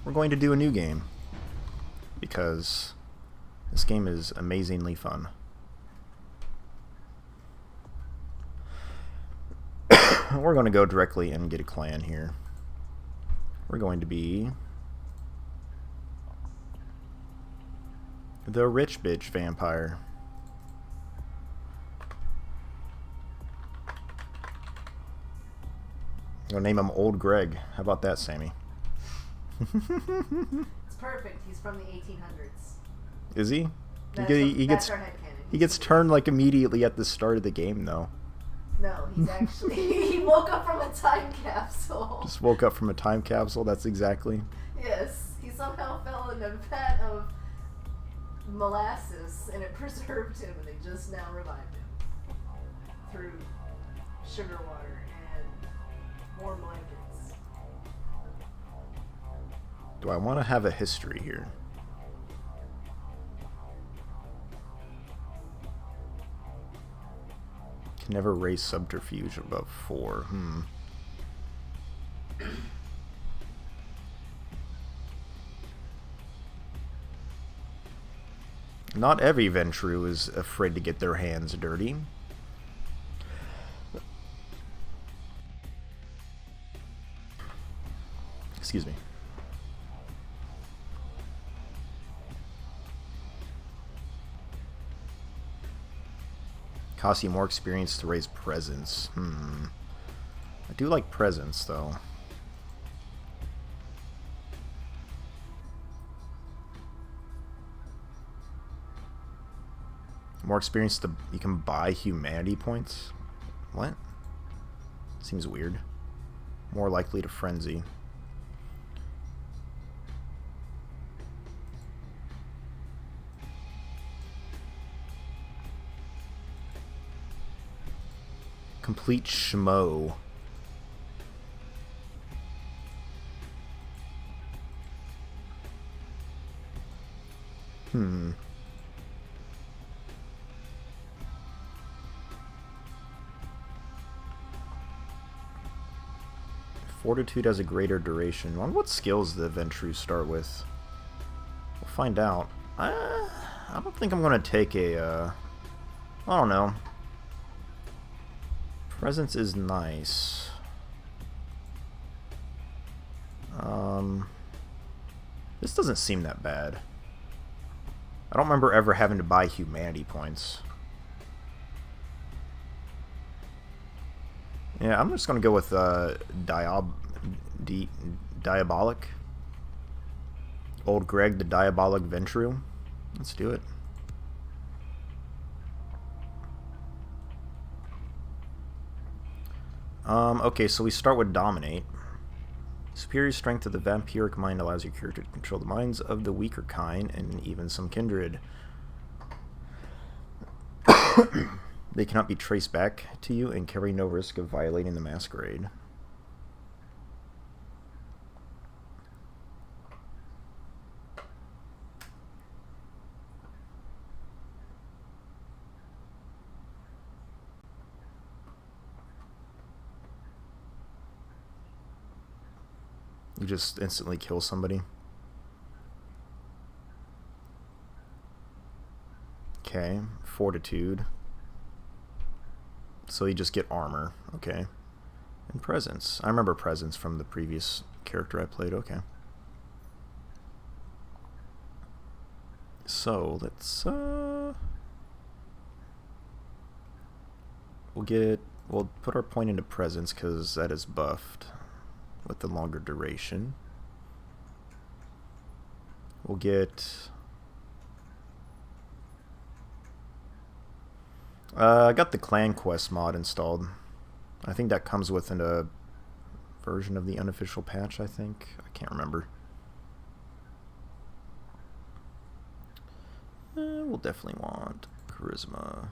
we're going to do a new game. Because this game is amazingly fun. We're going to go directly and get a clan here. We're going to be the Rich Bitch Vampire. I'll name him Old Greg. How about that, Sammy? It's perfect. He's from the 1800s. Is he? That's our headcanon. He gets turned like immediately at the start of the game, though. No, he's actually... he woke up from a time capsule. Just woke up from a time capsule, that's exactly... Yes. He somehow fell in a vat of molasses, and it preserved him, and they just now revived him. Through sugar water and warm blankets. Do I want to have a history here? Can never raise subterfuge above 4. Not every Ventrue is afraid to get their hands dirty. Excuse me. Costs you more experience to raise presence. I do like presence, though. More experience to... You can buy humanity points? What? Seems weird. More likely to frenzy. Complete schmo. Fortitude has a greater duration. On what skills the Ventrue start with? We'll find out. I don't think I'm going to take a... I don't know. Presence is nice. This doesn't seem that bad. I don't remember ever having to buy humanity points. Yeah, I'm just gonna go with Diabolic. Old Greg, the Diabolic Ventrue. Let's do it. Okay, so we start with Dominate. Superior strength of the vampiric mind allows your character to control the minds of the weaker kind and even some kindred. They cannot be traced back to you and carry no risk of violating the Masquerade. You just instantly kill somebody. Okay, Fortitude. So you just get armor, okay. And Presence. I remember Presence from the previous character I played, okay. So, let's, we'll put our point into Presence, because that is buffed with the longer duration. We'll get... I got the Clan Quest mod installed. I think that comes with a version of the unofficial patch, I think. I can't remember. We'll definitely want Charisma.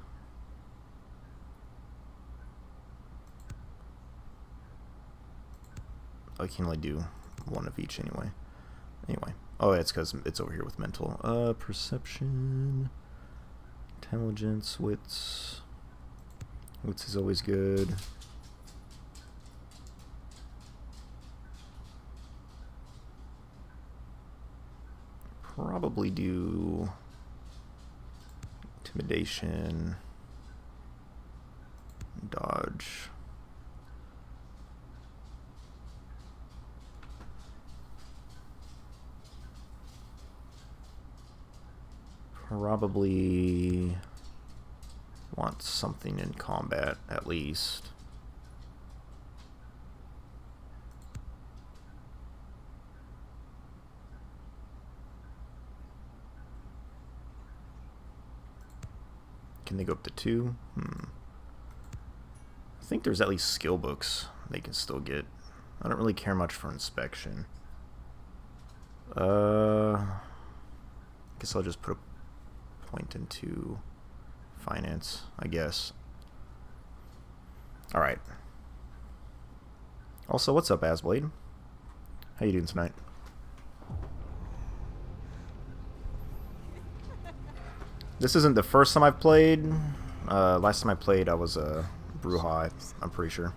I can only do one of each anyway. Oh, it's because it's over here with mental. Perception, intelligence, wits. Wits is always good. probably do intimidation, dodge. Probably want something in combat at least. Can they go up to 2? I think there's at least skill books they can still get. I don't really care much for inspection. Guess I'll just put a point into finance, I guess. Alright. Also, what's up, Asblade? How you doing tonight? This isn't the first time I've played. Last time I played, I was a Bruja, I'm pretty sure.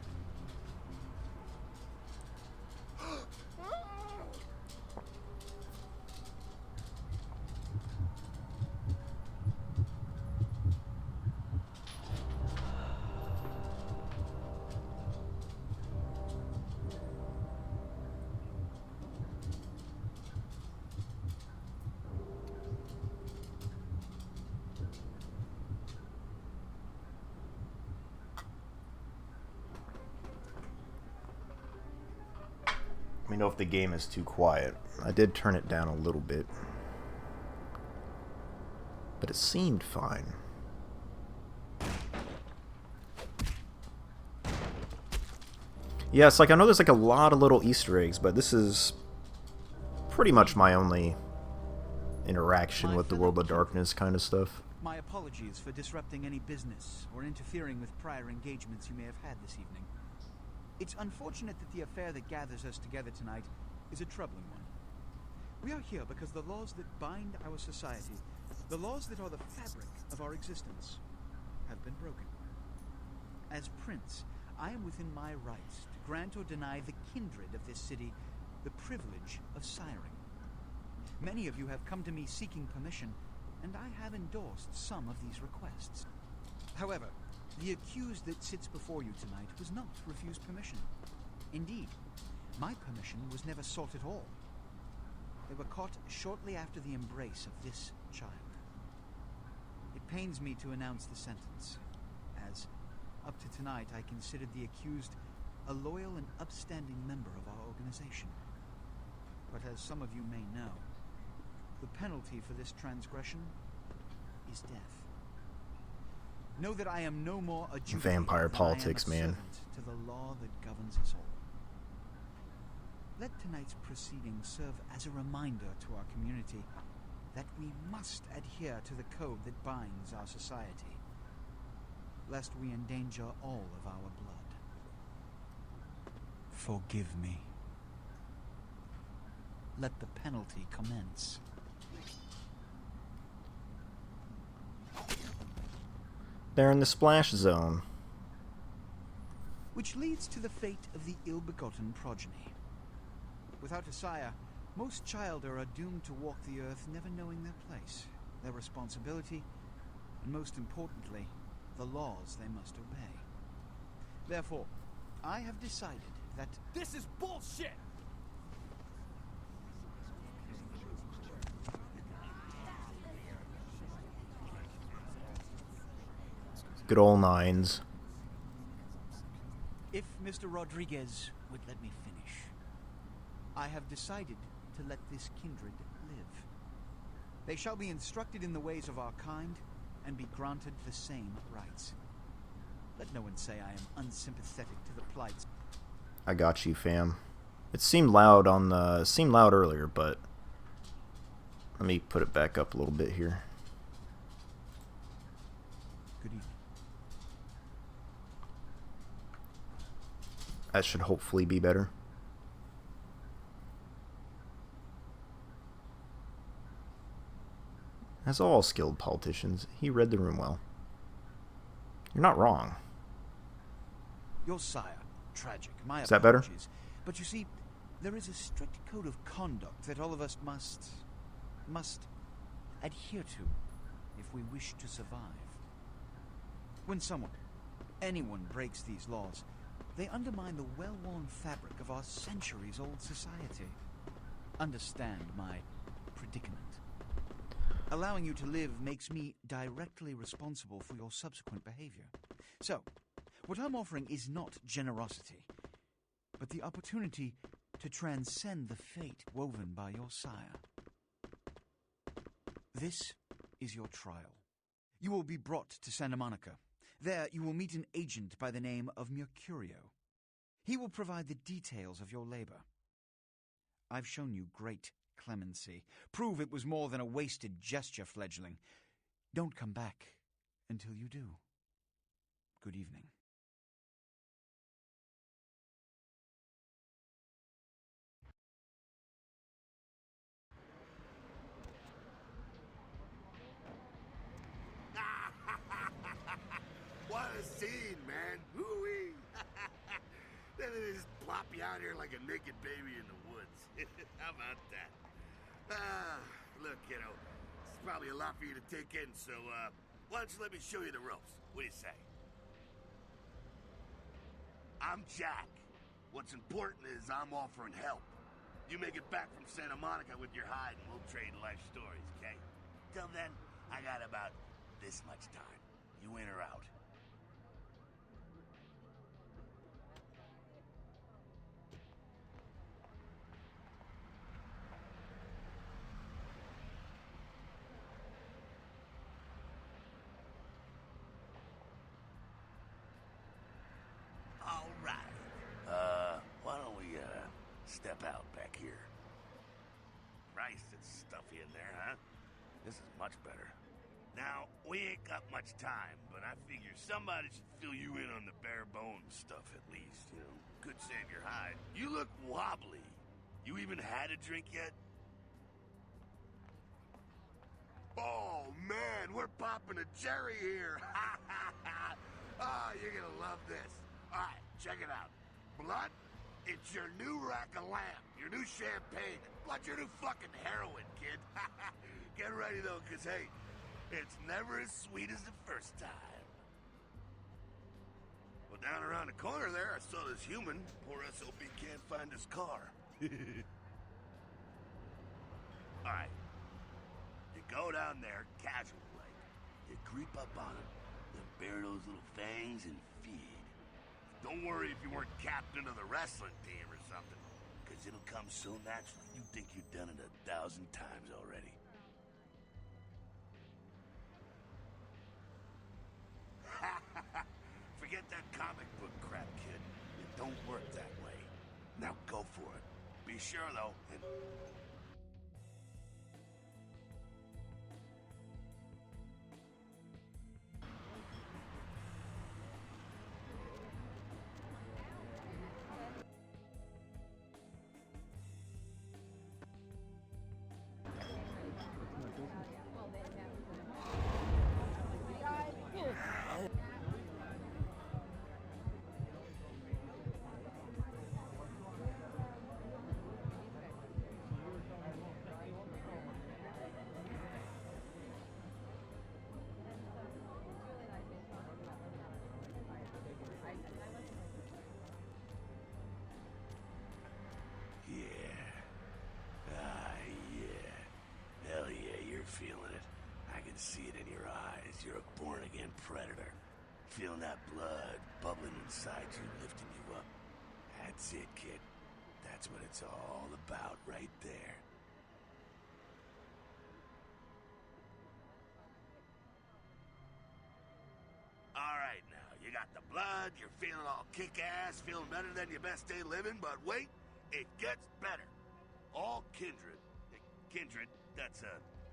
Let me know if the game is too quiet. I did turn it down a little bit, but it seemed fine. Yeah, it's like I know there's like a lot of little Easter eggs, but this is pretty much my only interaction with the World of Darkness kind of stuff. My apologies for disrupting any business or interfering with prior engagements you may have had this evening. It's unfortunate that the affair that gathers us together tonight is a troubling one. We are here because the laws that bind our society, the laws that are the fabric of our existence, have been broken. As Prince, I am within my rights to grant or deny the kindred of this city the privilege of siring. Many of you have come to me seeking permission, and I have endorsed some of these requests. However, the accused that sits before you tonight was not refused permission. Indeed, my permission was never sought at all. They were caught shortly after the embrace of this child. It pains me to announce the sentence, as up to tonight I considered the accused a loyal and upstanding member of our organization. But as some of you may know, the penalty for this transgression is death. Know that I am no more a vampire politics, man. To the law that governs us all. Let tonight's proceedings serve as a reminder to our community that we must adhere to the code that binds our society, lest we endanger all of our blood. Forgive me. Let the penalty commence. They're in the splash zone. Which leads to the fate of the ill-begotten progeny. Without a sire, most children are doomed to walk the earth never knowing their place, their responsibility, and most importantly, the laws they must obey. Therefore, I have decided that this is bullshit! Good old nines. If Mr. Rodriguez would let me finish, I have decided to let this kindred live. They shall be instructed in the ways of our kind and be granted the same rights. Let no one say I am unsympathetic to the plights. I got you, fam. It seemed loud on the earlier, but let me put it back up a little bit here. Good evening. That should hopefully be better. As all skilled politicians, he read the room well. You're not wrong. Your sire, tragic. My Is that better? apologies. But you see, there is a strict code of conduct that all of us must must adhere to if we wish to survive. When anyone breaks these laws, they undermine the well-worn fabric of our centuries-old society. Understand my predicament. Allowing you to live makes me directly responsible for your subsequent behavior. So, what I'm offering is not generosity, but the opportunity to transcend the fate woven by your sire. This is your trial. You will be brought to Santa Monica. There you will meet an agent by the name of Mercurio. He will provide the details of your labor. I've shown you great clemency. Prove it was more than a wasted gesture, fledgling. Don't come back until you do. Good evening. What a scene, man. Hoo-wee. Then they just plop you out here like a naked baby in the woods. How about that? Look, kiddo, it's probably a lot for you to take in, so, why don't you let me show you the ropes? What do you say? I'm Jack. What's important is I'm offering help. You make it back from Santa Monica with your hide and we'll trade life stories, okay? Till then, I got about this much time. You in or out? All right. Why don't we, step out back here? Christ, it's stuffy in there, huh? This is much better. Now, we ain't got much time, but I figure somebody should fill you in on the bare bones stuff at least, you know? Could save your hide. You look wobbly. You even had a drink yet? Oh, man, we're popping a cherry here. Oh, you're gonna love this. All right, check it out. Blood, it's your new rack of lamb, your new champagne, blood, your new fucking heroin, kid. Get ready, though, because, hey, it's never as sweet as the first time. Well, down around the corner there, I saw this human. Poor SOB can't find his car. All right. You go down there, casual-like. You creep up on him, then bare those little fangs and feed. Don't worry if you weren't captain of the wrestling team or something, because it'll come so naturally you think you've done it 1,000 times already. Forget that comic book crap, kid. It don't work that way. Now go for it. Be sure, though, and... feeling it. I can see it in your eyes. You're a born-again predator. Feeling that blood bubbling inside you, lifting you up. That's it, kid. That's what it's all about right there. All right, now, you got the blood, you're feeling all kick-ass, feeling better than your best day living, but wait, it gets better. All kindred, that's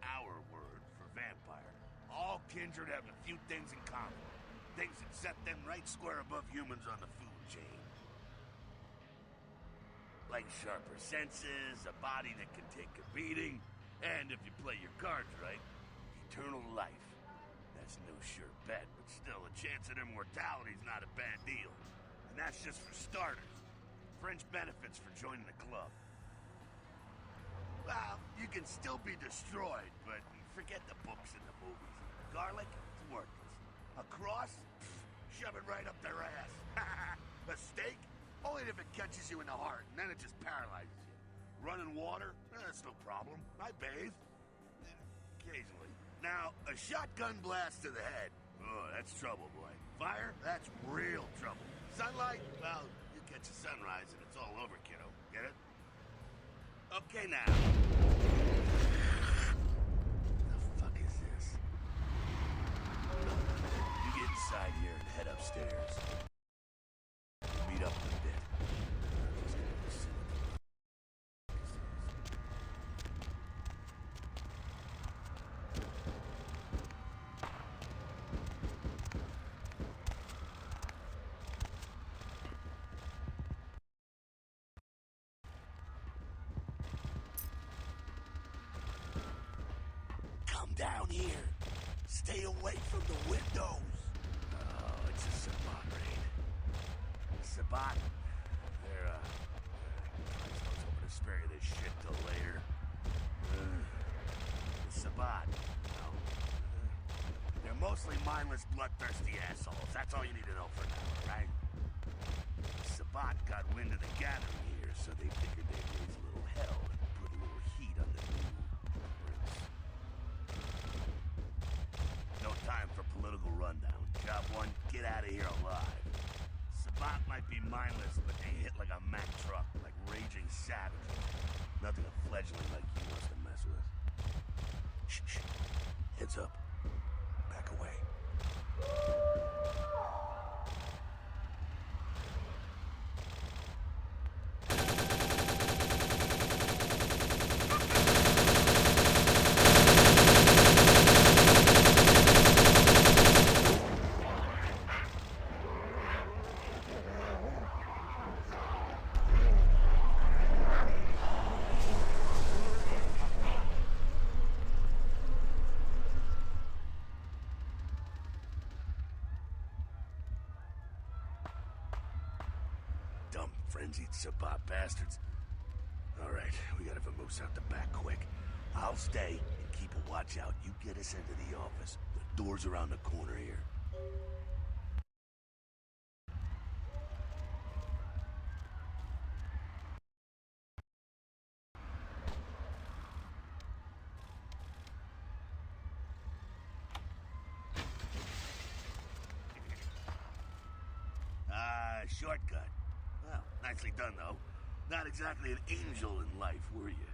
our word for vampire. All kindred have a few things in common. Things that set them right square above humans on the food chain. Like sharper senses, a body that can take a beating, and if you play your cards right, eternal life. That's no sure bet, but still, a chance at immortality's not a bad deal. And that's just for starters. Fringe benefits for joining the club. Well, you can still be destroyed, but forget the books and the movies. Garlic, it's worthless. A cross? Pfft, shove it right up their ass. A steak? Only if it catches you in the heart, and then it just paralyzes you. Running water? That's no problem. I bathe. Occasionally. Now, a shotgun blast to the head. Oh, that's trouble, boy. Fire? That's real trouble. Sunlight? Well, you catch a sunrise and it's all over, kiddo. Get it? Okay, now. The fuck is this? You get inside here and head upstairs. Meet up in a bit. Come down here. Stay away from the windows. Oh, it's a Sabat raid. Sabat, they're, I was hoping to spare you this shit till later. The Sabat, well, they're mostly mindless, bloodthirsty assholes. That's all you need to know for now, right? The Sabat got wind of the gathering here, so they figured they'd raise a little hell and put a little heat on the new prince. No time for political rundown. Job one, get out of here alive. Sabat might be mindless, but they hit like a Mack truck, like raging savages. Nothing a fledgling like you wants to mess with. Shh, shh. Heads up. Back away. Dumb, frenzied Sabat bastards. Alright, we gotta vamoose out the back quick. I'll stay and keep a watch out. You get us into the office. The door's around the corner here. Shortcut. Well, nicely done, though. Not exactly an angel in life, were you?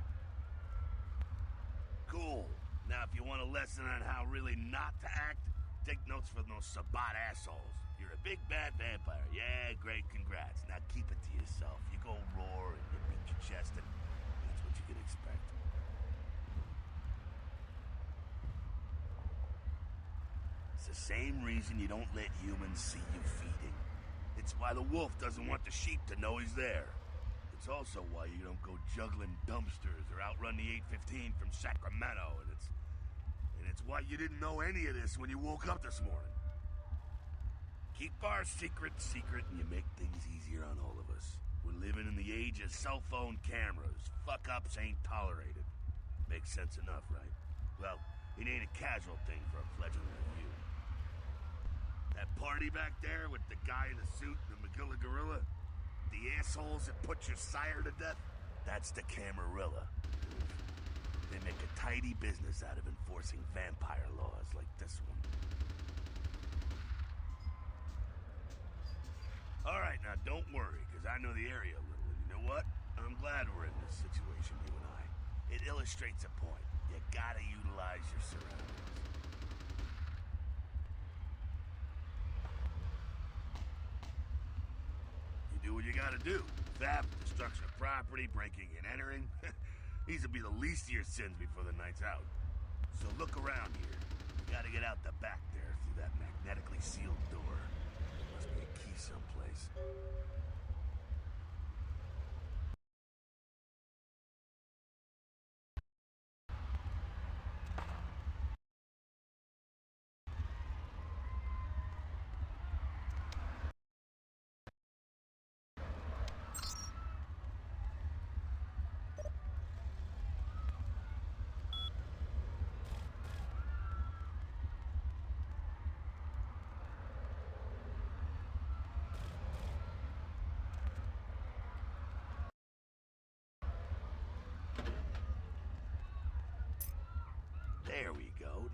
Cool. Now, if you want a lesson on how really not to act, take notes from those Sabat assholes. You're a big, bad vampire. Yeah, great, congrats. Now keep it to yourself. You go roar and you beat your chest, and that's what you can expect. It's the same reason you don't let humans see you feeding. It's why the wolf doesn't want the sheep to know he's there. It's also why you don't go juggling dumpsters or outrun the 815 from Sacramento, and it's why you didn't know any of this when you woke up this morning. Keep our secret secret, and you make things easier on all of us. We're living in the age of cell phone cameras. Fuck-ups ain't tolerated. Makes sense enough, right? Well, it ain't a casual thing for a fledgling like you. That party back there with the guy in the suit and the Magilla Gorilla? The assholes that put your sire to death? That's the Camarilla. They make a tidy business out of enforcing vampire laws like this one. Alright, now don't worry, because I know the area a little, and you know what? I'm glad we're in this situation, you and I. It illustrates a point. You gotta utilize your surroundings. Do what you gotta do. Theft, destruction of property, breaking and entering. These will be the least of your sins before the night's out. So look around here. You gotta get out the back there through that magnetically sealed door. There must be a key someplace.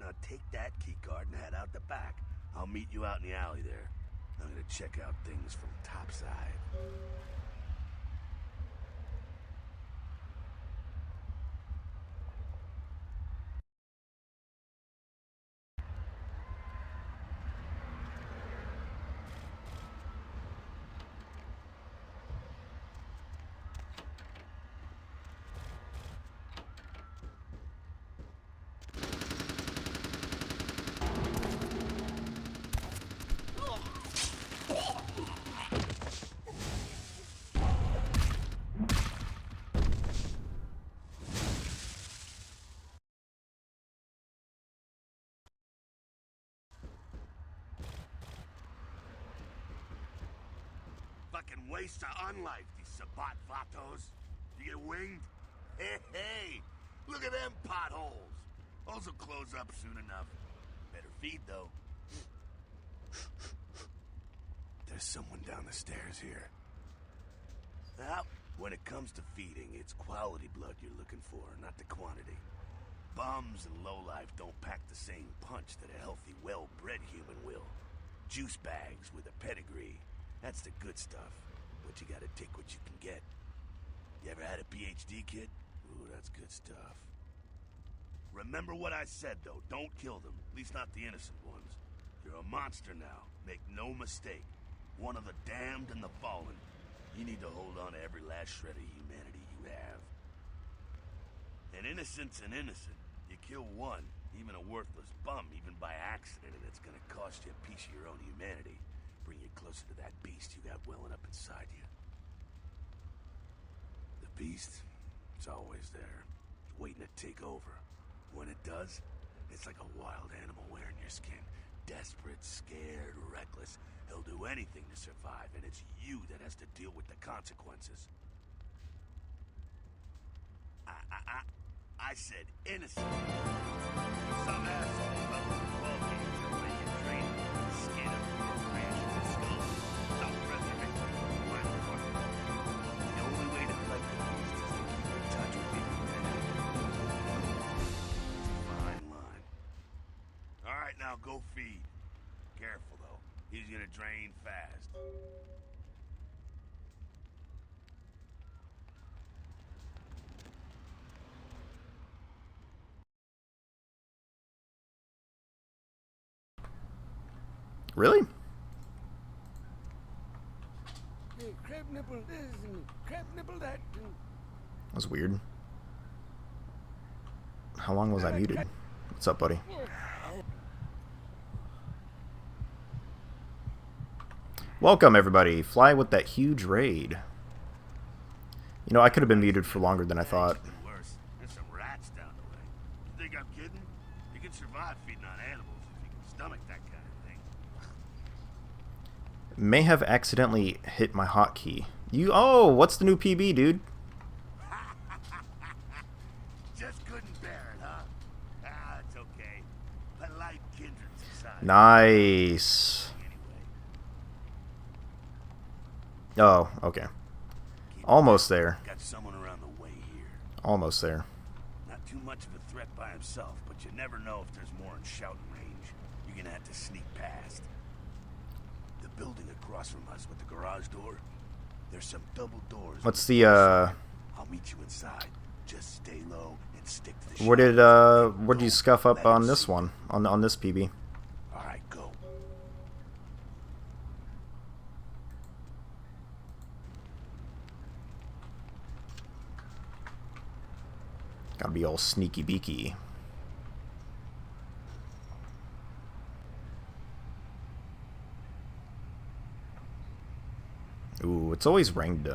Now take that keycard and head out the back. I'll meet you out in the alley there. I'm gonna check out things from topside. Fucking waste of unlife, these Sabat Vatos. You get winged? Hey, look at them potholes. Those will close up soon enough. Better feed, though. There's someone down the stairs here. Now, when it comes to feeding, it's quality blood you're looking for, not the quantity. Bums and lowlife don't pack the same punch that a healthy, well-bred human will. Juice bags with a pedigree. That's the good stuff, but you gotta take what you can get. You ever had a PhD, kid? Ooh, that's good stuff. Remember what I said, though. Don't kill them, at least not the innocent ones. You're a monster now, make no mistake. One of the damned and the fallen. You need to hold on to every last shred of humanity you have. An innocent's an innocent. You kill one, even a worthless bum, even by accident, and it's gonna cost you a piece of your own humanity. Bring you closer to that beast you got welling up inside you. The beast, it's always there, waiting to take over. When it does, it's like a wild animal wearing your skin. Desperate, scared, reckless. He'll do anything to survive, and it's you that has to deal with the consequences. I said innocent. Some asshole level 12 games are where you train skin up your ranch and skull. Self-preservation. The only way to fight the beast is to keep in touch with your humanity. It's a fine line. Alright, now go feed. Careful though. He's gonna drain fast. Really? Crab nibble this and crab nibble that. That was weird. How long was I muted? What's up, buddy? Welcome, everybody. Fly with that huge raid. You know, I could have been muted for longer than I thought. Worse. There's some rats down the way. You think I'm kidding? You can survive feeding on animals if you can stomach that kind of thing. May have accidentally hit my hotkey. Oh, what's the new PB, dude? Just couldn't bear it, huh? Ah, it's okay. Polite kindred society. Nice. Oh, okay. Almost there. Got someone around the way here. Almost there. Not too much of a threat by himself, but you never know if there's more in shouting range. You're gonna have to sneak past. The building across from us with the garage door, there's some double doors. What's the, I'll meet you inside. Just stay low and stick to the where'd you scuff up on this one? On this PB? Alright, go. Gotta be all sneaky beaky. Ooh, it's always ranked,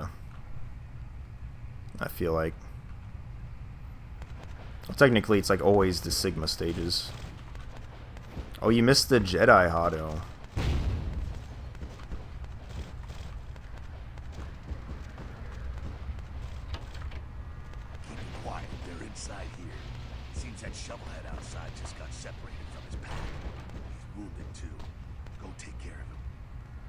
I feel like. Well, technically, it's like always the Sigma stages. Oh, you missed the Jedi Hado. Keep it quiet. They're inside here. Seems that shovelhead outside just got separated from his pack. He's wounded too. Go take care of him.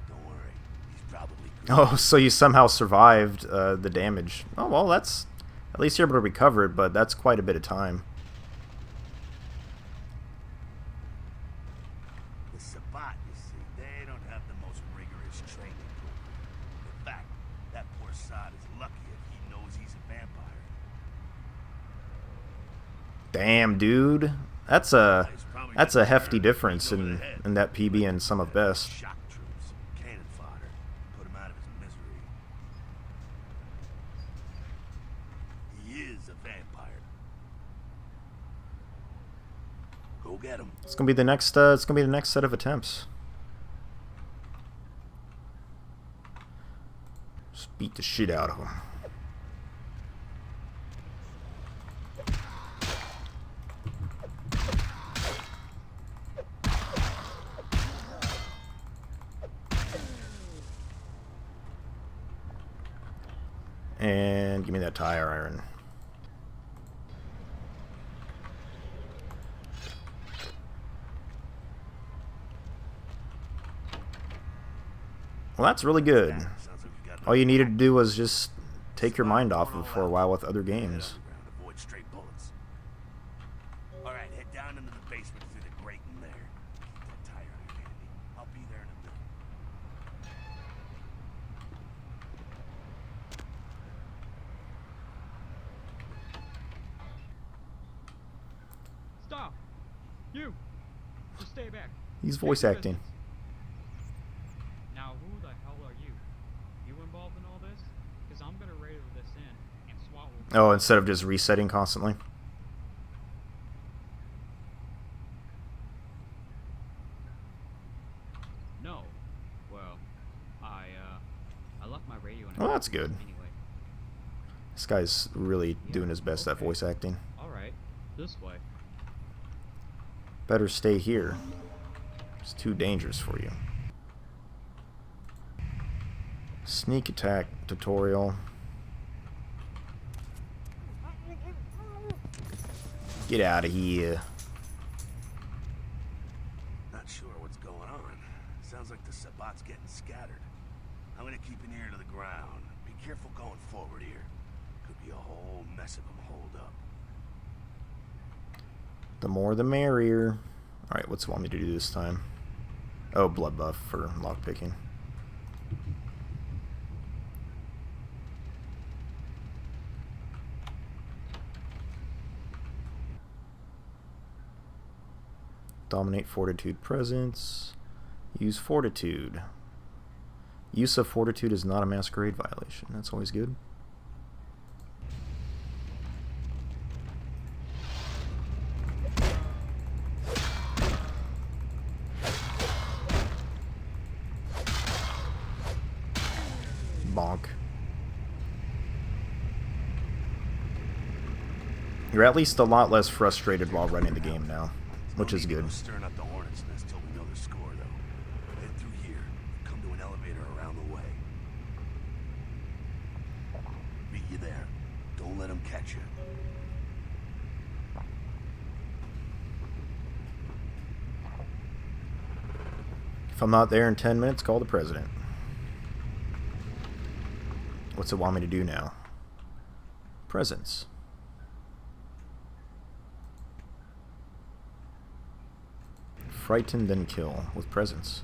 Don't worry. He's probably Oh, so you somehow survived the damage. Oh, well, that's... At least you're able to recover it, but that's quite a bit of time. Damn, dude. That's a hefty difference in that PB and some of best. Shock troops, cannon fodder, put him out of his misery. He is a vampire. Go get him. It's gonna be the next. It's gonna be the next set of attempts. Just beat the shit out of him. And give me that tire iron. Well, that's really good. All you needed to do was just take your mind off of it for a while with other games. Avoid straight bullets. All right, head down into the basement through the grate in there. Keep that tire iron handy. I'll be there in a minute. Stop! You! Just stay back. He's voice acting. Now, who the hell are you? You involved in all this? Because I'm gonna radio this in, and SWAT will... Oh, instead of just resetting constantly. No. Well, I left my radio in... Well, that's good. Anyway. This guy's really doing his best at voice acting. Alright, this way. Better stay here. It's too dangerous for you. Sneak attack tutorial. Get out of here. Not sure what's going on. Sounds like the Sabbat's getting scattered. I'm gonna keep an ear to the ground. Be careful going forward here. Could be a whole mess of them holed up. The more the merrier. Alright, what's it want me to do this time? Oh, blood buff for lockpicking. Dominate Fortitude presence. Use Fortitude. Use of Fortitude is not a Masquerade violation. That's always good. Bonk. You're at least a lot less frustrated while running the game now, which is good. Stirring up the hornet's nest till we know the score, though. Head through here. Come to an elevator around the way. Meet you there. Don't let them catch you. If I'm not there in 10 minutes, call the president. What's it want me to do now? Presence. Frighten, then kill with presence.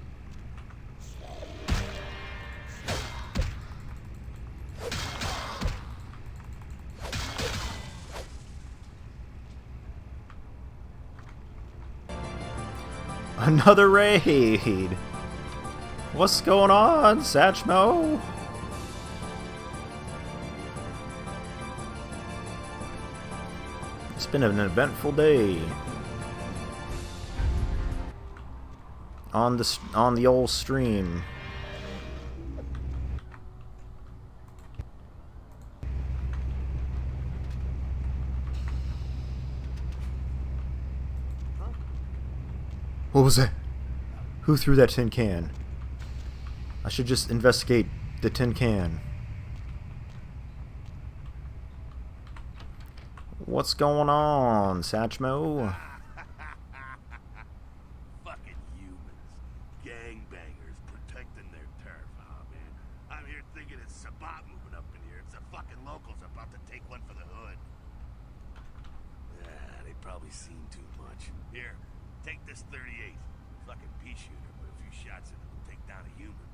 Another raid! What's going on, Satchmo? It's been an eventful day. On the old stream. What was that? Who threw that tin can? I should just investigate the tin can. What's going on, Satchmo? Fucking humans. Gangbangers protecting their turf. Oh, man. I'm here thinking it's Sabbat moving up in here. It's the fucking locals about to take one for the hood. They've probably seen too much. Here, take this 38. Fucking pea shooter, but a few shots in it will take down a human.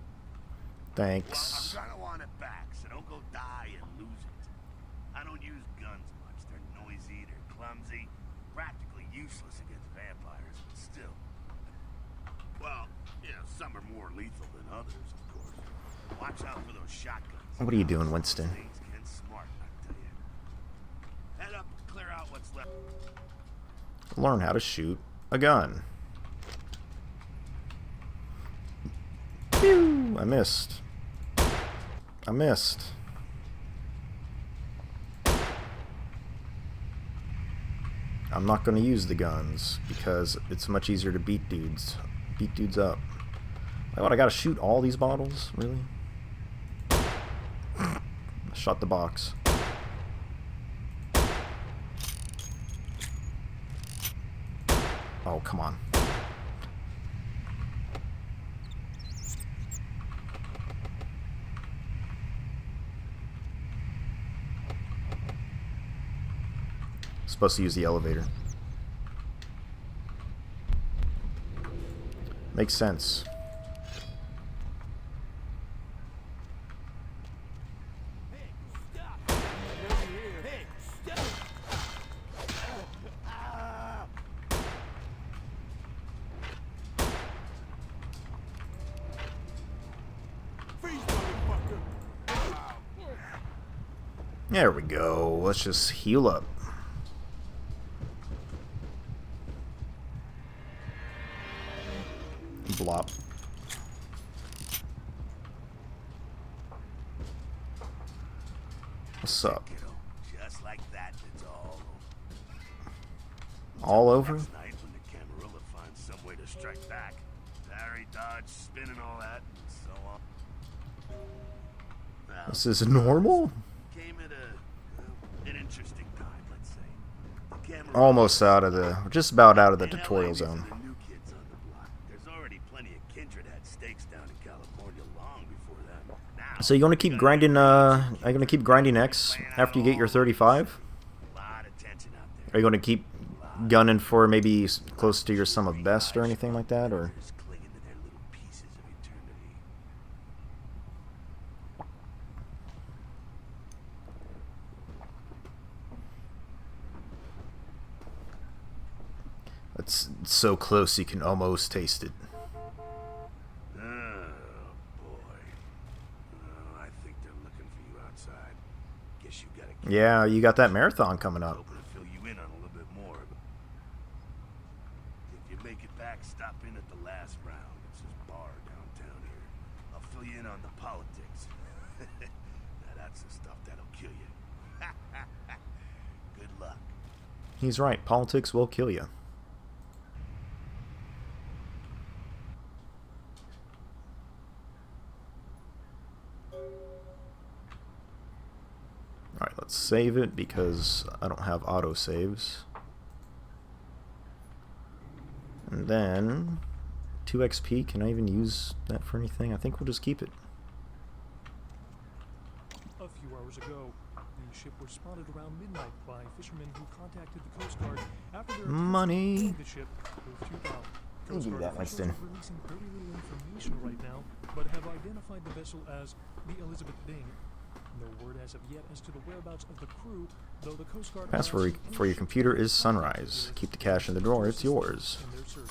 Thanks. Well, I'm gonna want it back, so don't go die and lose it. I don't use guns much. They're noisy, they're clumsy. practically useless against vampires, but still. Well, yeah, some are more lethal than others, of course. Watch out for those shotguns. What are you doing, Winston? Things get smart, I tell you. Head up and clear out what's left. Learn how to shoot a gun. Phew, I missed. I missed. I'm not going to use the guns because it's much easier to beat dudes up. Like, what, I gotta shoot all these bottles? Really? I shot the box. Oh, come on. Supposed to use the elevator. Makes sense. There we go. Let's just heal up. Blop. What's up? Just like that, it's all over. All over? Next night when the Camarilla finds some way to strike back. Parry, dodge, spin and all that, and so on. Now, This is normal? came at an interesting time, let's say. The Camarilla Almost out of the, just about out of the ain't tutorial LA for zone. the new kids on the block. There's already plenty of kindred had stakes down in California long before that. Now, So you gonna keep grinding, are you gonna keep grinding X after you get your 35? a lot of tension out there. Are you gonna keep gunning for maybe close to your sum of best or anything like that, or? Just clinging to their little pieces of eternity. It's so close you can almost taste it. Oh, boy. Oh, I think they're looking for you outside. Guess you gotta keep Yeah, you got that marathon coming up. hoping to fill you in on a little bit more. If you make it back, stop in at the last round. It's this bar downtown here. I'll fill you in on the politics. Now that's the stuff that'll kill you. Good luck. He's right, politics will kill you. Alright, let's save it because I don't have autosaves. And then 2 XP, can I even use that for anything? I think we'll just keep it. A few hours ago, the ship was spotted around midnight by fishermen who contacted the Coast Guard after their Money. the ship proved too foul. You Coast do Guard that, officials Winston. are releasing very little information right now, but have identified the vessel as the Elizabeth Ding. No word as of yet as to the whereabouts of the crew, though the Coast Guard Password for your computer is sunrise. Keep the cash in the drawer, it's yours. in their search.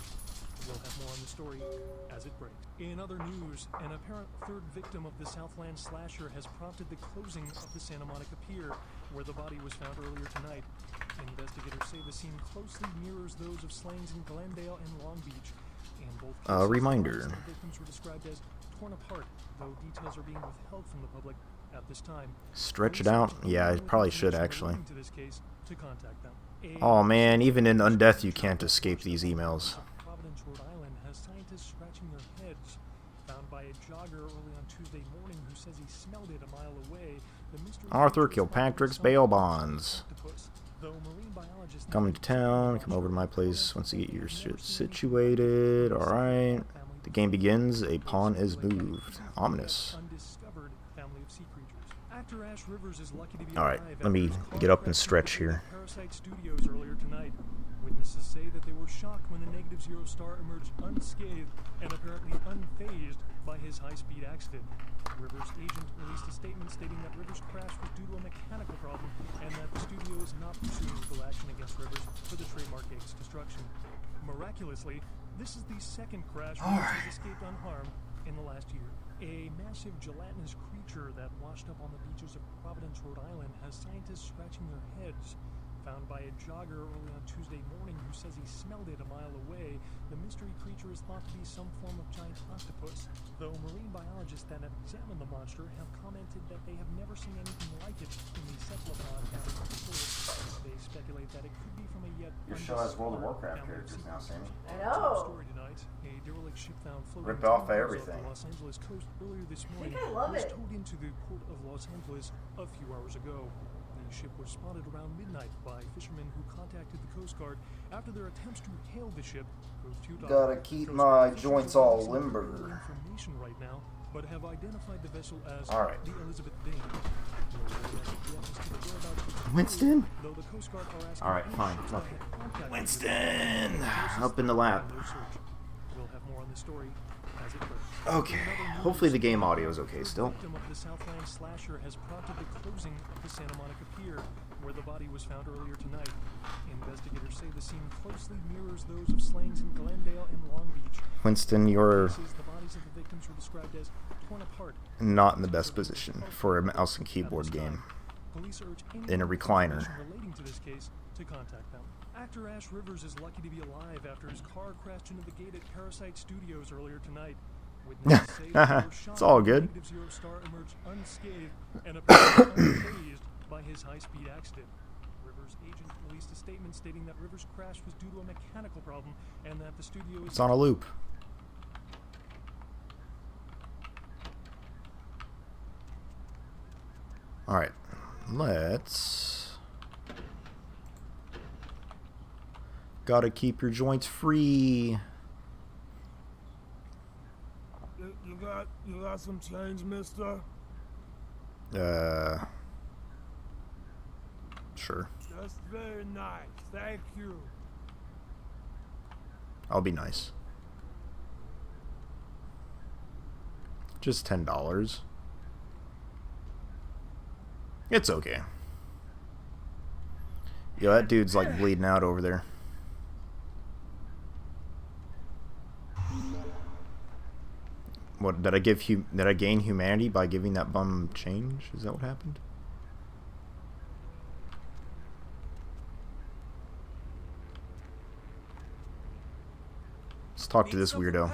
We'll have more on the story as it breaks. In other news, an apparent third victim of the Southland slasher has prompted the closing of the Santa Monica Pier, where the body was found earlier tonight. Investigators say the scene closely mirrors those of slayings in Glendale and Long Beach. In both cases, Reminder. the victims were described as torn apart, though details are being withheld from the public at this time. Stretch it out? Yeah, I probably should actually. To this case, to contact them. Oh man, even in Undeath you can't escape these emails. Providence, Rhode Island has scientists scratching their heads. Found by a jogger early on Tuesday morning who says he smelled it a mile away. The mystery Arthur creature is Kilpatrick's probably bail some bonds. octopus, though marine biologists Coming to town, come over to my place once you get your shit situated. Alright. The game begins, a pawn is moved. Ominous. undiscovered family of sea creatures. Actor Ash Rivers is lucky to be Alright, alive let me after his car get up and crash stretch at here. Parasite Studios earlier tonight. Witnesses say that they were shocked when the Negative Zero star emerged unscathed and apparently unfazed by his high-speed accident. Rivers' agent released a statement stating that Rivers' crash was due to a mechanical problem and that the studio is not pursuing legal action against Rivers for the trademark Ape's destruction. Miraculously, this is the second crash Rivers has escaped unharmed in the last year. A massive gelatinous creature that washed up on the beaches of Providence, Rhode Island, has scientists scratching their heads. Found by a jogger early on Tuesday morning who says he smelled it a mile away, the mystery creature is thought to be some form of giant octopus, though marine biologists that have examined the monster have commented that they have never seen anything like it in the cephalopod area of the source. They speculate that it could be from a yet Your show has World of Warcraft characters now, Sammy. I know. Story tonight, a derelict ship found floating Rip off off everything. the Los Angeles coast earlier this morning I love was it. towed into the port of Los Angeles a few hours ago. The ship was spotted around midnight by fishermen who contacted the Coast Guard after their attempts to hail the ship proved futile. Gotta keep Coast my Guard joints officials are all releasing limber. further information right now, but have identified the vessel as Alright. the Elizabeth Dane. No one has yet as to the whereabouts of the crew, Winston? though the Coast Guard are asking Alright, any fine, ships fuck that it. had contacted Winston! the Up in the lap. their search. We'll have more on the story as it breaks. Okay. Hopefully the game audio is okay still. The victim of the Southland slasher has prompted the closing of the Santa Monica Pier, where the body was found earlier tonight. Investigators say the scene closely mirrors those of slayings in Glendale and Long Beach. Winston, you're The bodies of the victims were described as torn apart. not in the best position for a mouse and keyboard game. Police urge In a recliner. anyone relating to this case to contact them. Actor Ash Rivers is lucky to be alive after his car crashed into the gate at Parasite Studios earlier tonight. Witnesses say that they were It's shocked all when the good. Negative Zero star emerged unscathed and apparently unfazed by his high-speed accident. Rivers' agent released a statement stating that Rivers' crash was due to a mechanical problem and that the studio is It's on a loop. Alright. Let's... Gotta keep your joints free. You got some change, mister? Sure. That's very nice. Thank you. I'll be nice. Just $10. It's okay. Yo, that dude's like bleeding out over there. What did I give? Did I gain humanity by giving that bum change? Is that what happened? Let's talk to this weirdo.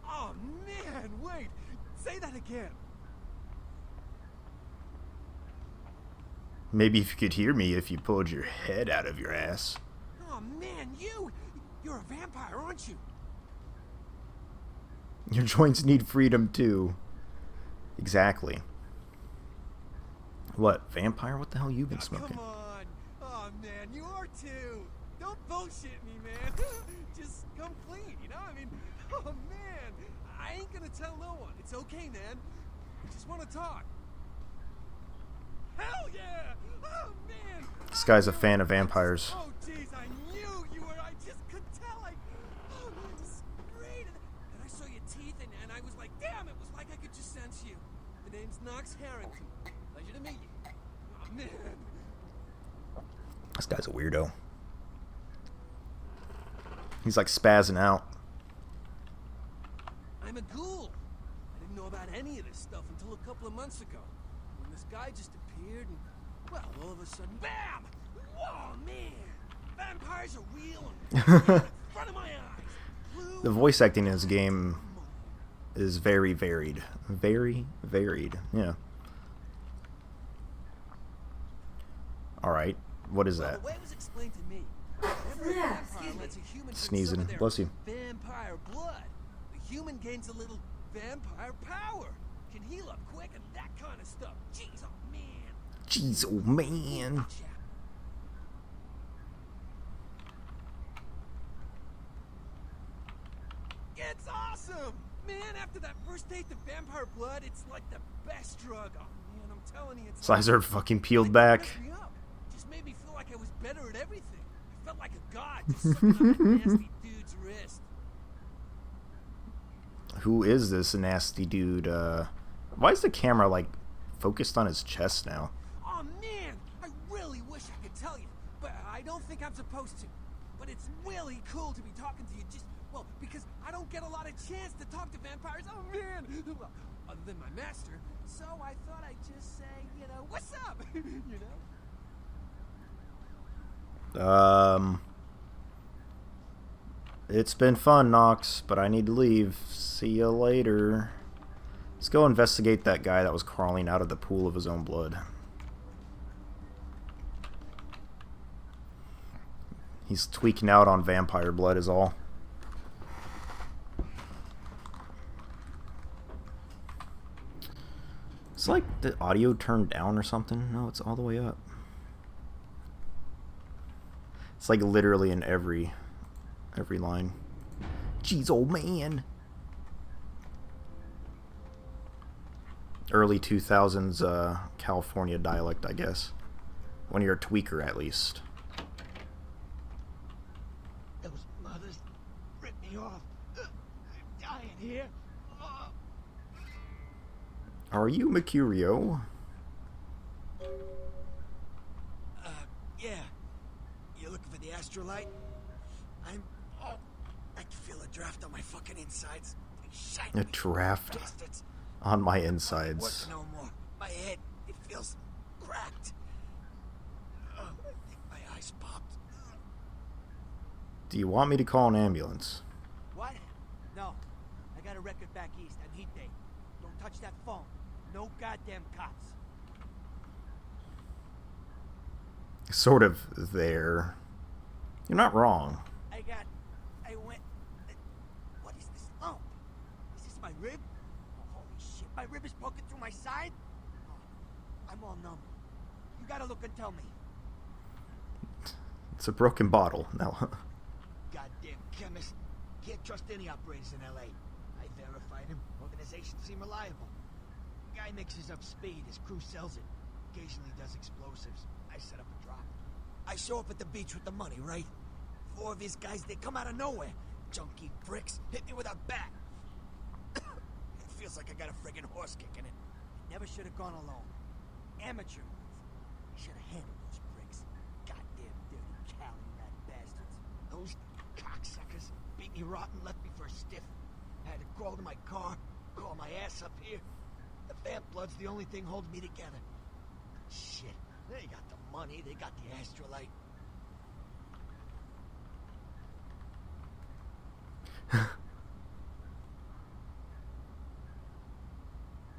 Oh man, wait! Say that again. Maybe if you could hear me if you pulled your head out of your ass. Oh man, you're a vampire, aren't you? Your joints need freedom too. Exactly. What, vampire? What the hell you been smoking? Come on. Oh man, you are too. Don't bullshit me, man. Just come clean, you know? I mean, oh man, I ain't gonna tell no one. It's okay, man. I just want to talk. Hell yeah! Oh man! This guy's a fan of vampires. Oh jeez, I knew you were. I just could tell. Oh, it's great. And I saw your teeth, and I was like, damn! It was like I could just sense you. The name's Knox Harrington. Pleasure to meet you. Oh man. This guy's a weirdo. He's like spazzing out. I'm a ghoul. I didn't know about any of this stuff until a couple of months ago. When this guy just appeared and, well, all of a sudden, BAM! Whoa, man! Vampires are real and in front of my eyes. Blue. The voice acting in this game is very varied. Very varied. Yeah. Alright. What is Well, that? the way it was explained to me, every Yeah, vampire excuse me. lets a human drink Sneezing. some of their Bless you. vampire blood. The human gains a little vampire power, can heal up quick and that kind of stuff. Jeez, oh man. Jeez, oh man. Chap. It's awesome! Man, after that first taste of vampire blood, it's like the best drug. Oh man, I'm telling you, it's His eyes are fucking peeled it back. messed me up. Just made me feel like I was better at everything. I felt like a god just sucking on that nasty dude's wrist. Who is this nasty dude? Why is the camera, like, focused on his chest now? Oh man, I really wish I could tell you, but I don't think I'm supposed to. But it's really cool to be talking to you just, well, because I don't get a lot of chance to talk to vampires. Oh man! Well, other than my master, so I thought I'd just say, you know, what's up? You know? It's been fun, Nox, but I need to leave. See you later. Let's go investigate that guy that was crawling out of the pool of his own blood. He's tweaking out on vampire blood is all. It's like the audio turned down or something. No, it's all the way up. It's like literally in every line. Jeez, old man. Early 2000s California dialect, I guess. When you're a tweaker, at least. Those mothers ripped me off. I'm dying here. Are you Mercurio? Yeah. You looking for the astrolite? I can feel a draft on my fucking insides. A draft bastards. on my Work insides. no more. My head, it feels cracked. I think my eyes popped. Do you want me to call an ambulance? What? No. I got a record back east on Heat Day. Don't touch that phone. No goddamn cops. Sort of there. You're not wrong. I went... What is this lump? Is this my rib? Oh, holy shit, my rib is poking through my side? Oh, I'm all numb. You gotta look and tell me. It's a broken bottle. No. Goddamn chemist. Can't trust any operators in L.A. I verified him. Organizations seem reliable. Guy mixes up speed. His crew sells it. Occasionally does explosives. I set up a drop. I show up at the beach with the money, right? 4 of his guys, they come out of nowhere. Junky pricks hit me with a bat. It feels like I got a friggin' horse kicking it. Never should have gone alone. Amateur move. I should have handled those pricks. Goddamn dirty Cali-mad bastards. Those cocksuckers beat me rotten, left me for a stiff. I had to crawl to my car, crawl my ass up here. The vamp blood's the only thing holding me together. Shit, they got the money, they got the astrolite.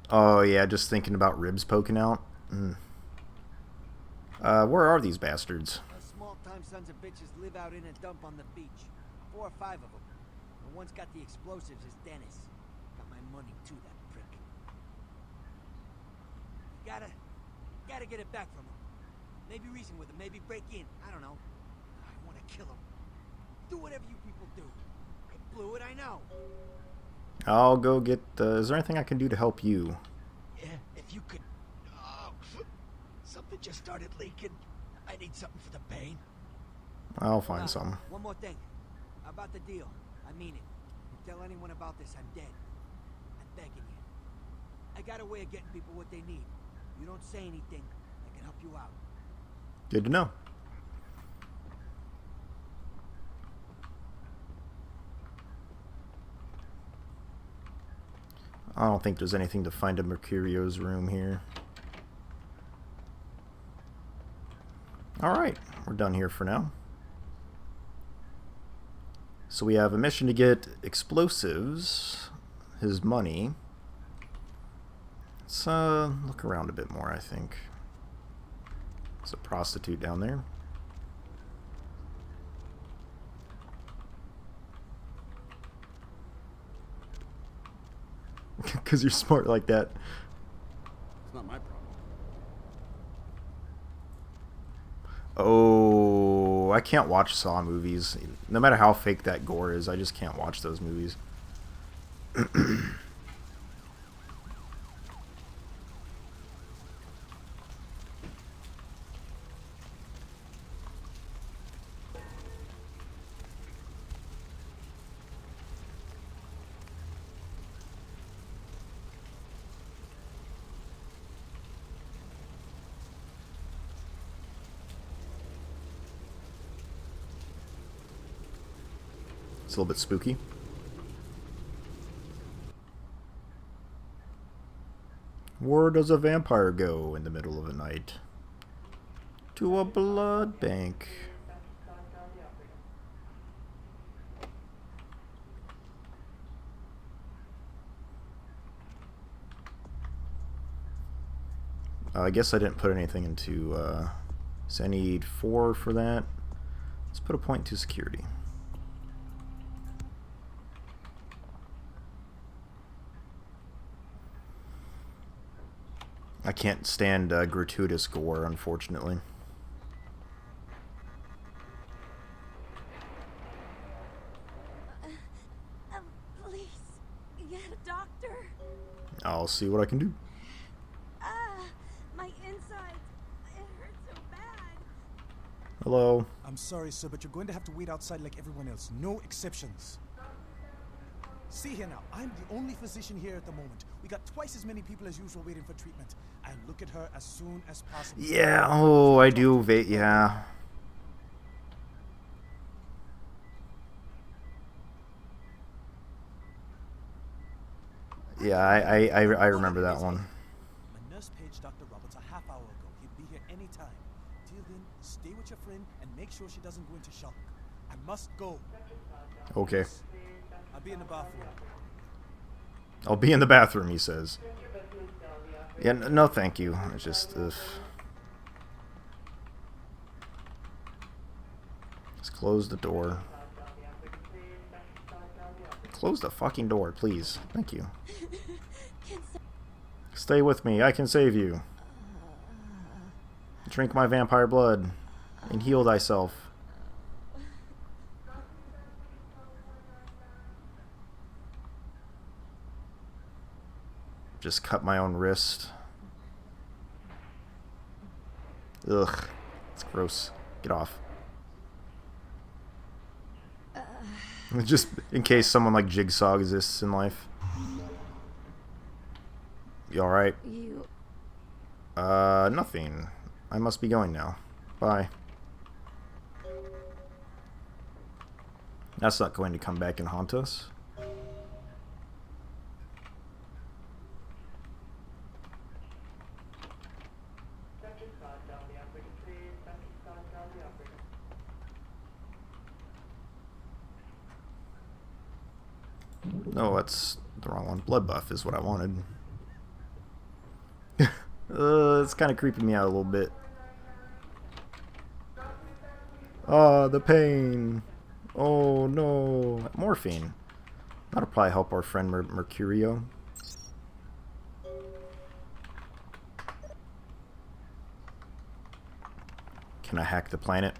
Oh yeah, just thinking about ribs poking out. Where are these bastards? Those small-time sons of bitches live out in a dump on the beach. 4 or 5 of them. The one's got the explosives is Dennis. Got my money too, that prick. You gotta get it back from him. Maybe reason with him, maybe break in. I don't know. I want to kill him. Do whatever you people do. I blew it, I know. I'll go get... is there anything I can do to help you? Yeah, if you could... Oh, something just started leaking. I need something for the pain. I'll find some. One more thing. About the deal. I mean it. You tell anyone about this, I'm dead. I'm begging you. I got a way of getting people what they need. You don't say anything, I can help you out. Good to know. I don't think there's anything to find in Mercurio's room here. Alright, we're done here for now. So we have a mission to get explosives, his money. Let's look around a bit more, I think. There's a prostitute down there. Because you're smart like that. It's not my problem. Oh, I can't watch Saw movies. No matter how fake that gore is, I just can't watch those movies. It's a little bit spooky. Where does a vampire go in the middle of the night? To a blood bank. I guess I didn't put anything into, so I need 4 for that. Let's put a point to security. I can't stand gratuitous gore, unfortunately. Please, get a doctor. I'll see what I can do. My insides. It hurts so bad. Hello. I'm sorry, sir, but you're going to have to wait outside like everyone else. No exceptions. See here now, I'm the only physician here at the moment. We got twice as many people as usual waiting for treatment. I'll look at her as soon as possible. Yeah, oh, I do, yeah. Yeah, I remember that one. My nurse paged Dr. Roberts a half hour ago. He'll be here anytime. Till then, stay with your friend and make sure she doesn't go into shock. I must go. Okay. I'll be in the bathroom. I'll be in the bathroom, he says. Yeah, no thank you. It's just, Just close the door. Close the fucking door, please. Thank you. Stay with me. I can save you. Drink my vampire blood and heal thyself. Just cut my own wrist. Ugh. It's gross. Get off. Just in case someone like Jigsaw exists in life. You alright? Nothing. I must be going now. Bye. That's not going to come back and haunt us. No, that's the wrong one. Blood buff is what I wanted. It's kind of creeping me out a little bit. Ah, the pain. Oh no. Morphine. That'll probably help our friend Mercurio. Can I hack the planet?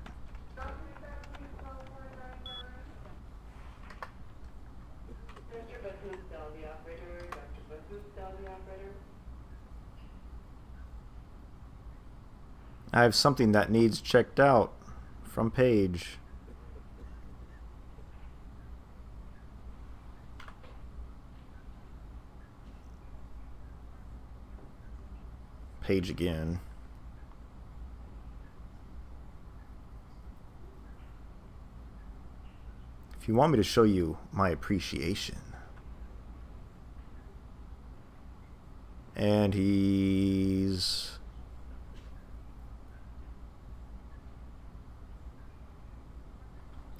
I have something that needs checked out from Paige. Paige again. If you want me to show you my appreciation. And he's...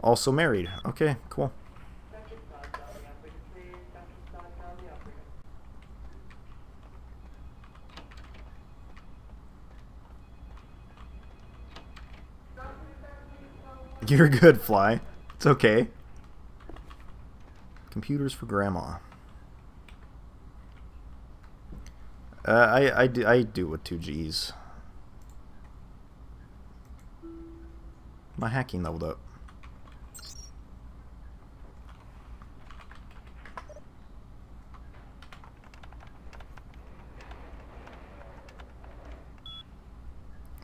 also married. Okay, cool. You're good, Fly. It's okay. Computers for grandma. I do with 2 Gs. My hacking leveled up.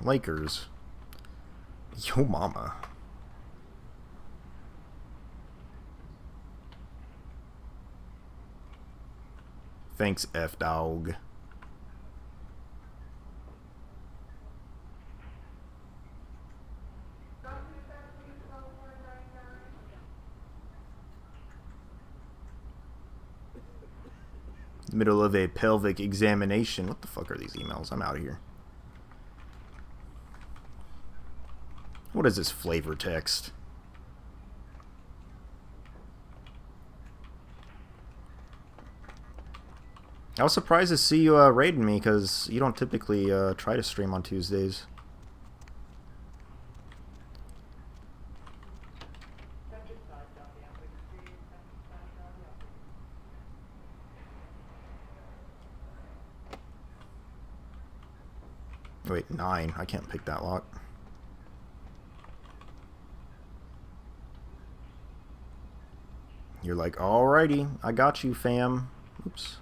Lakers. Yo mama. Thanks, F-Dog. Middle of a pelvic examination. What the fuck are these emails? I'm out of here. What is this flavor text? I was surprised to see you raiding me, because you don't typically try to stream on Tuesdays. Wait, 9. I can't pick that lock. You're like, alrighty, I got you, fam. Oops.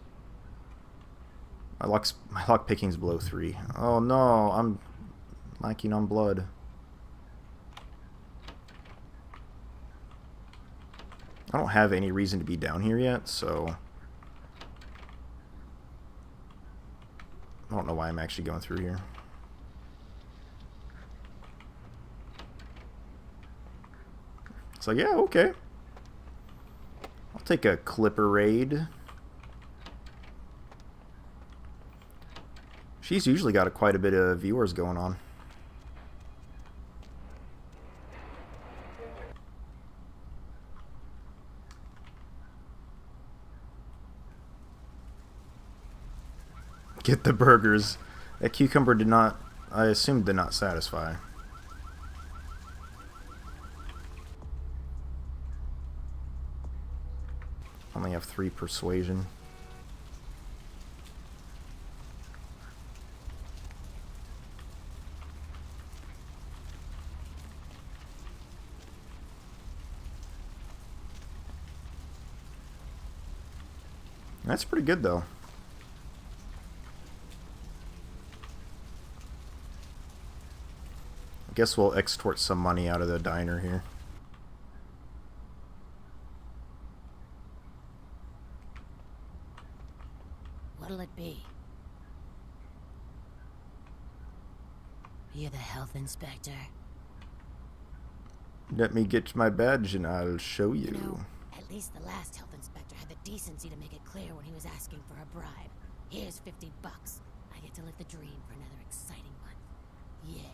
My lock picking's below 3. Oh no, I'm lacking on blood. I don't have any reason to be down here yet, so I don't know why I'm actually going through here. It's like, yeah, okay. I'll take a Clipper raid. She's usually got quite a bit of viewers going on. Get the burgers. That cucumber did not, I assume, did not satisfy. Only have 3 persuasion. That's pretty good, though. I guess we'll extort some money out of the diner here. What'll it be? You're the health inspector. Let me get my badge and I'll show you. You know, at least the last health inspector had the decency to make it clear when he was asking for a bribe. Here's $50. I get to live the dream for another exciting month. Yay.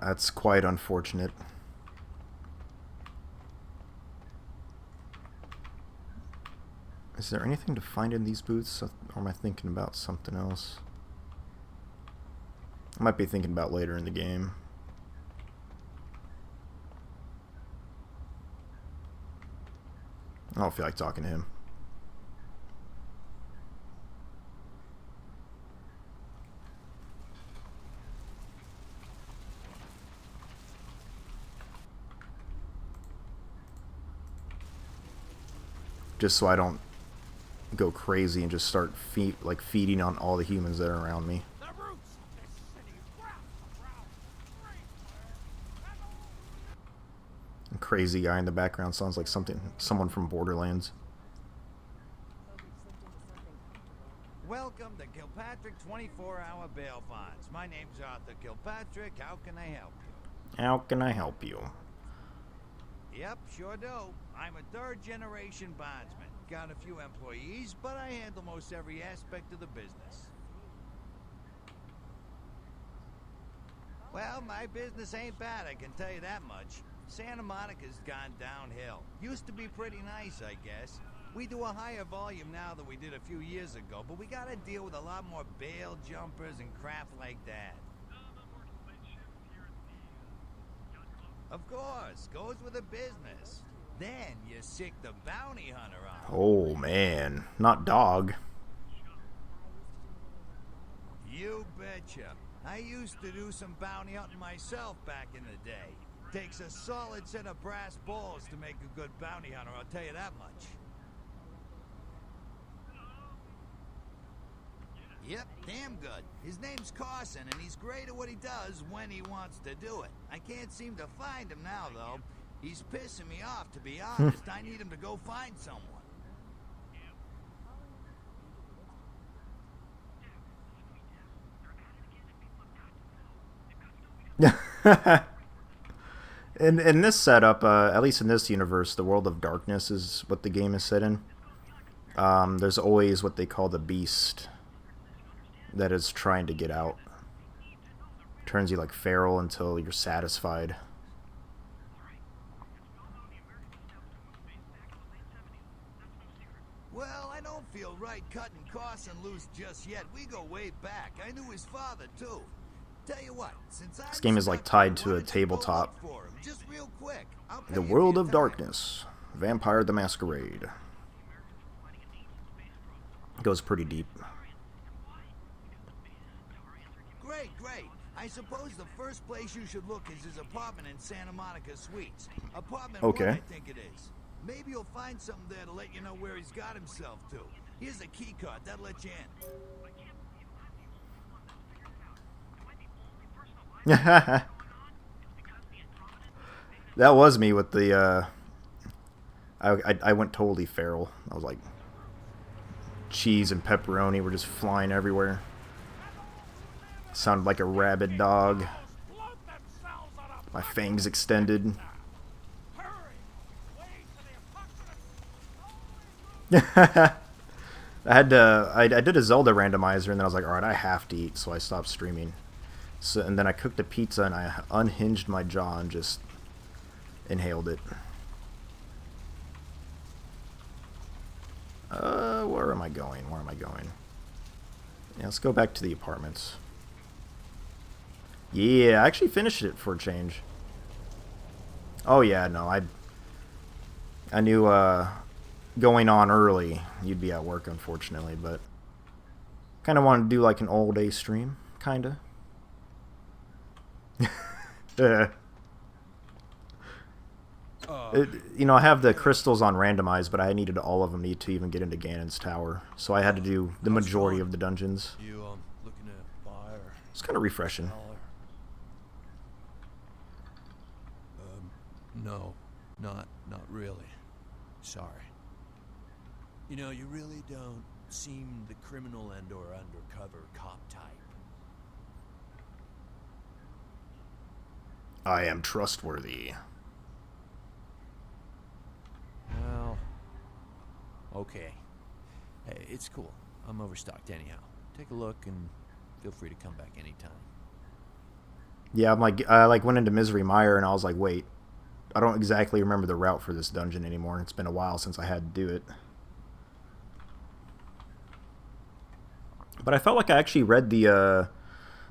That's quite unfortunate. Is there anything to find in these booths, or am I thinking about something else? I might be thinking about later in the game. I don't feel like talking to him. Just so I don't go crazy and just start feeding on all the humans that are around me. The crazy guy in the background sounds like someone from Borderlands. Welcome to Kilpatrick 24-hour bail bonds. My name's Arthur Kilpatrick. How can I help you? How can I help you? Yep, sure do. I'm a third-generation bondsman. Got a few employees, but I handle most every aspect of the business. Well, my business ain't bad, I can tell you that much. Santa Monica's gone downhill. Used to be pretty nice, I guess. We do a higher volume now than we did a few years ago, but we gotta deal with a lot more bail jumpers and crap like that. Of course, goes with the business. Then you sick the bounty hunter on. Oh man, not dog. You betcha. I used to do some bounty hunting myself back in the day. Takes a solid set of brass balls to make a good bounty hunter, I'll tell you that much. Yep, damn good. His name's Carson, and he's great at what he does when he wants to do it. I can't seem to find him now, though. He's pissing me off, to be honest. I need him to go find someone. In this setup, at least in this universe, the world of darkness is what the game is set in. there's always what they call the beast that is trying to get out. Turns you like feral until you're satisfied. Well, I don't feel right cutting Carson loose just yet. We go way back. I knew his father, too. Tell you what, since This game is like tied to a tabletop. Just real quick. The World of Darkness. Vampire the Masquerade. Goes pretty deep. Great, great. I suppose the first place you should look is his apartment in Santa Monica Suites. Apartment okay. 1, I think it is. Maybe you'll find something there to let you know where he's got himself to. Here's a key card. That'll let you in. That was me with the, I went totally feral. I was like, cheese and pepperoni were just flying everywhere. Sounded like a rabid dog. My fangs extended. I did a Zelda randomizer, and then I was like, alright, I have to eat, so I stopped streaming. So, and then I cooked a pizza, and I unhinged my jaw and just inhaled it. Where am I going? Where am I going? Yeah, let's go back to the apartments. Yeah, I actually finished it for a change. Oh yeah, no, I knew going on early you'd be at work, unfortunately, but kind of wanted to do like an all day stream, kinda. You know, I have the crystals on randomized, but I needed all of them to even get into Ganon's tower, so I had to do the majority of the dungeons. You looking to buy or It's kind of refreshing. No, not really. Sorry. You know, you really don't seem the criminal and or undercover cop type. I am trustworthy. Well, okay. Hey, it's cool. I'm overstocked anyhow. Take a look and feel free to come back anytime. Yeah, I went into Misery Mire and I was like, wait, I don't exactly remember the route for this dungeon anymore. It's been a while since I had to do it. But I felt like I actually read the,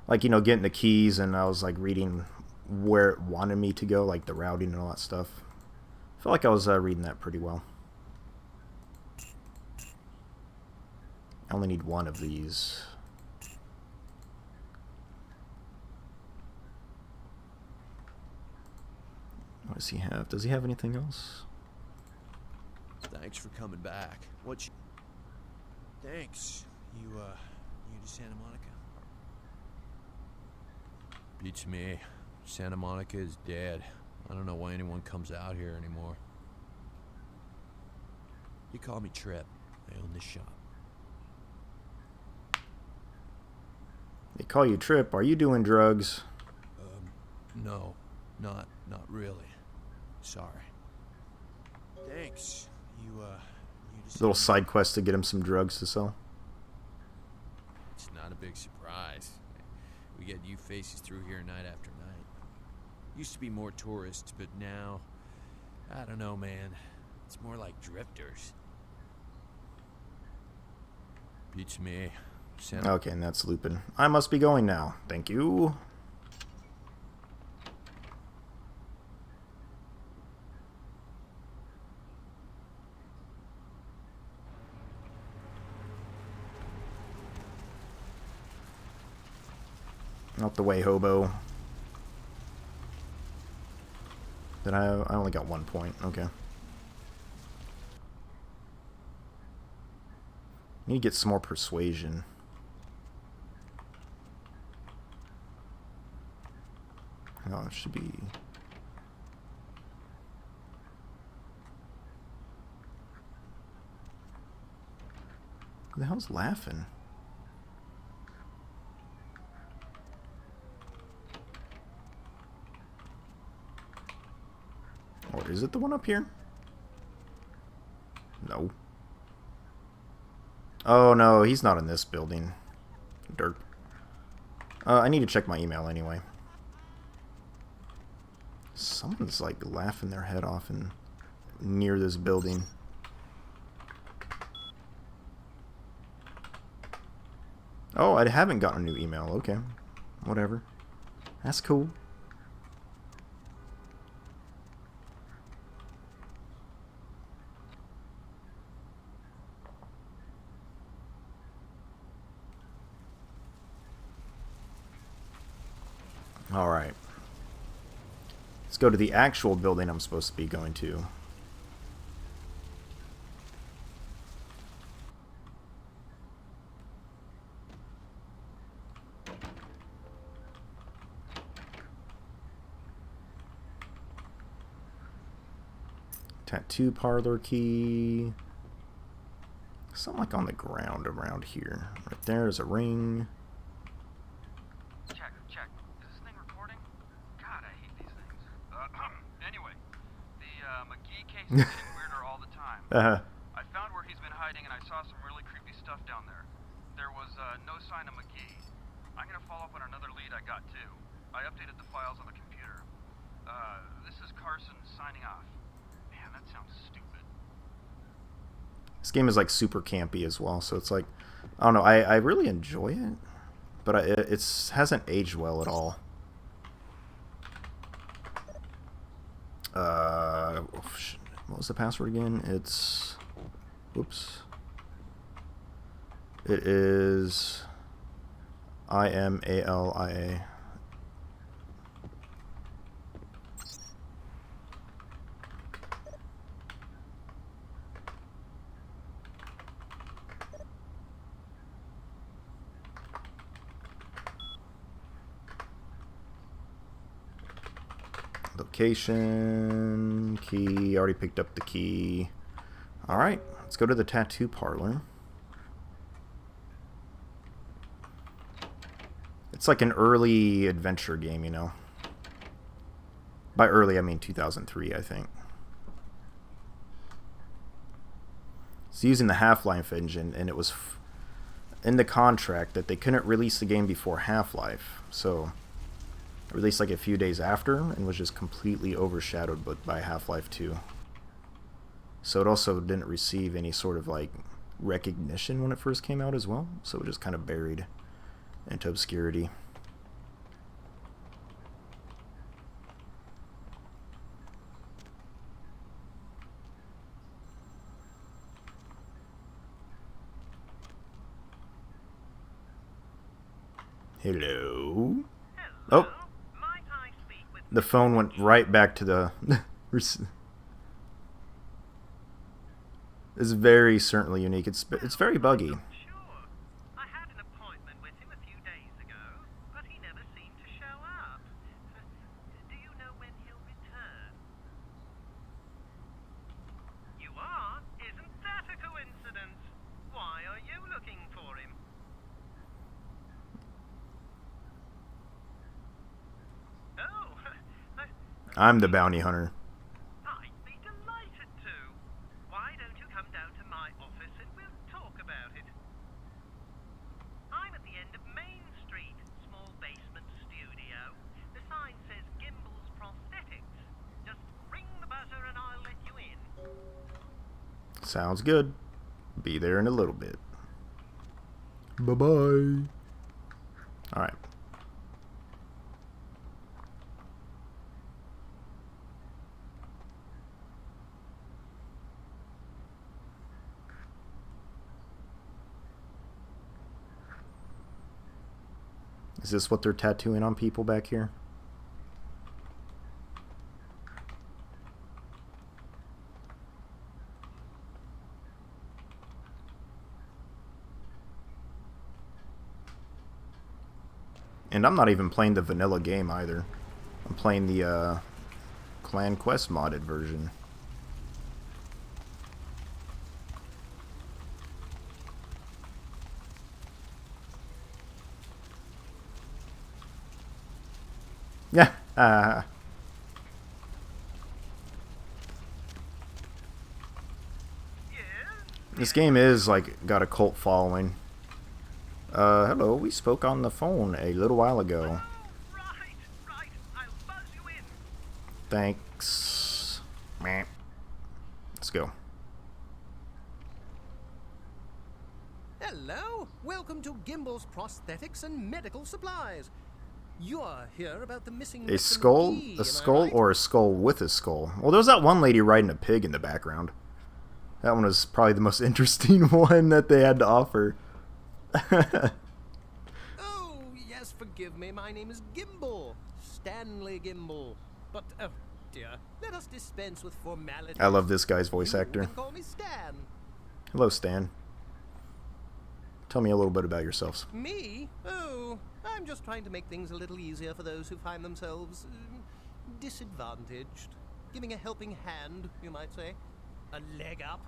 like, you know, getting the keys, and I was like reading where it wanted me to go, like the routing and all that stuff. I felt like I was reading that pretty well. I only need one of these. What does he have? Does he have anything else? Thanks for coming back. Thanks. You to Santa Monica? Beats me. Santa Monica is dead. I don't know why anyone comes out here anymore. You call me Trip. I own this shop. They call you Trip. Are you doing drugs? No. Not really. Sorry. Thanks. You to Little side quest to get him some drugs to sell. It's not a big surprise. We get new faces through here night after night. Used to be more tourists, but now, I don't know, man. It's more like drifters. Beats me. Okay, and that's Lupin. I must be going now. Thank you. Out the way, hobo. Did I only got 1 point. Okay. Need to get some more persuasion. Oh, it should be... Who the hell's laughing? Or is it the one up here? No. Oh no, he's not in this building. Derp. I need to check my email anyway. Someone's like laughing their head off in near this building. Oh, I haven't gotten a new email. Okay. Whatever. That's cool. Alright. Let's go to the actual building I'm supposed to be going to. Tattoo parlor key. Something like on the ground around here. Right there is a ring. Check. Is this thing recording? God, I hate these things. Anyway, the McGee case is getting weirder all the time. I found where he's been hiding and I saw some really creepy stuff down there. There was no sign of McGee. I'm gonna follow up on another lead I got too. I updated the files on the computer. This is Carson signing off. Man, that sounds stupid. This game is like super campy as well, so it's like, I don't know, I really enjoy it, but it hasn't aged well at all. What was the password again? It's, whoops. It is IMALIA. Location, key, already picked up the key. Alright, let's go to the tattoo parlor. It's like an early adventure game, you know. By early, I mean 2003, I think. It's using the Half-Life engine, and it was in the contract that they couldn't release the game before Half-Life, so released like a few days after and was just completely overshadowed by Half-Life 2. So it also didn't receive any sort of like recognition when it first came out as well, so it just kind of buried into obscurity. Hello? Oh! The phone went right back to the... It's very certainly unique. It's very buggy. I had an appointment with him a few days ago, but he never seemed to show up. Do you know when he'll return? You are? Isn't that a coincidence? Why are you looking for him? Oh, I'm the bounty hunter. I'd be delighted to. Why don't you come down to my office and we'll talk about it? I'm at the end of Main Street, small basement studio. The sign says Gimbel's Prosthetics. Just ring the buzzer and I'll let you in. Sounds good. Be there in a little bit. Bye-bye. Alright. Is this what they're tattooing on people back here? And I'm not even playing the vanilla game either. I'm playing the Clan Quest modded version. Yeah. This game is, like, got a cult following. Hello, we spoke on the phone a little while ago. Thanks. Meh. Let's go. Hello, welcome to Gimbel's Prosthetics and Medical Supplies. You're here about the missing A skull? A skull or a skull with a skull? Well, there was that one lady riding a pig in the background. That one was probably the most interesting one that they had to offer. Oh, yes, forgive me. My name is Gimbel. Stanley Gimbel. But, oh dear, let us dispense with formalities. I love this guy's voice actor. You can call me Stan. Hello, Stan. Tell me a little bit about yourselves. Me? Oh, I'm just trying to make things a little easier for those who find themselves disadvantaged. Giving a helping hand, you might say. A leg up.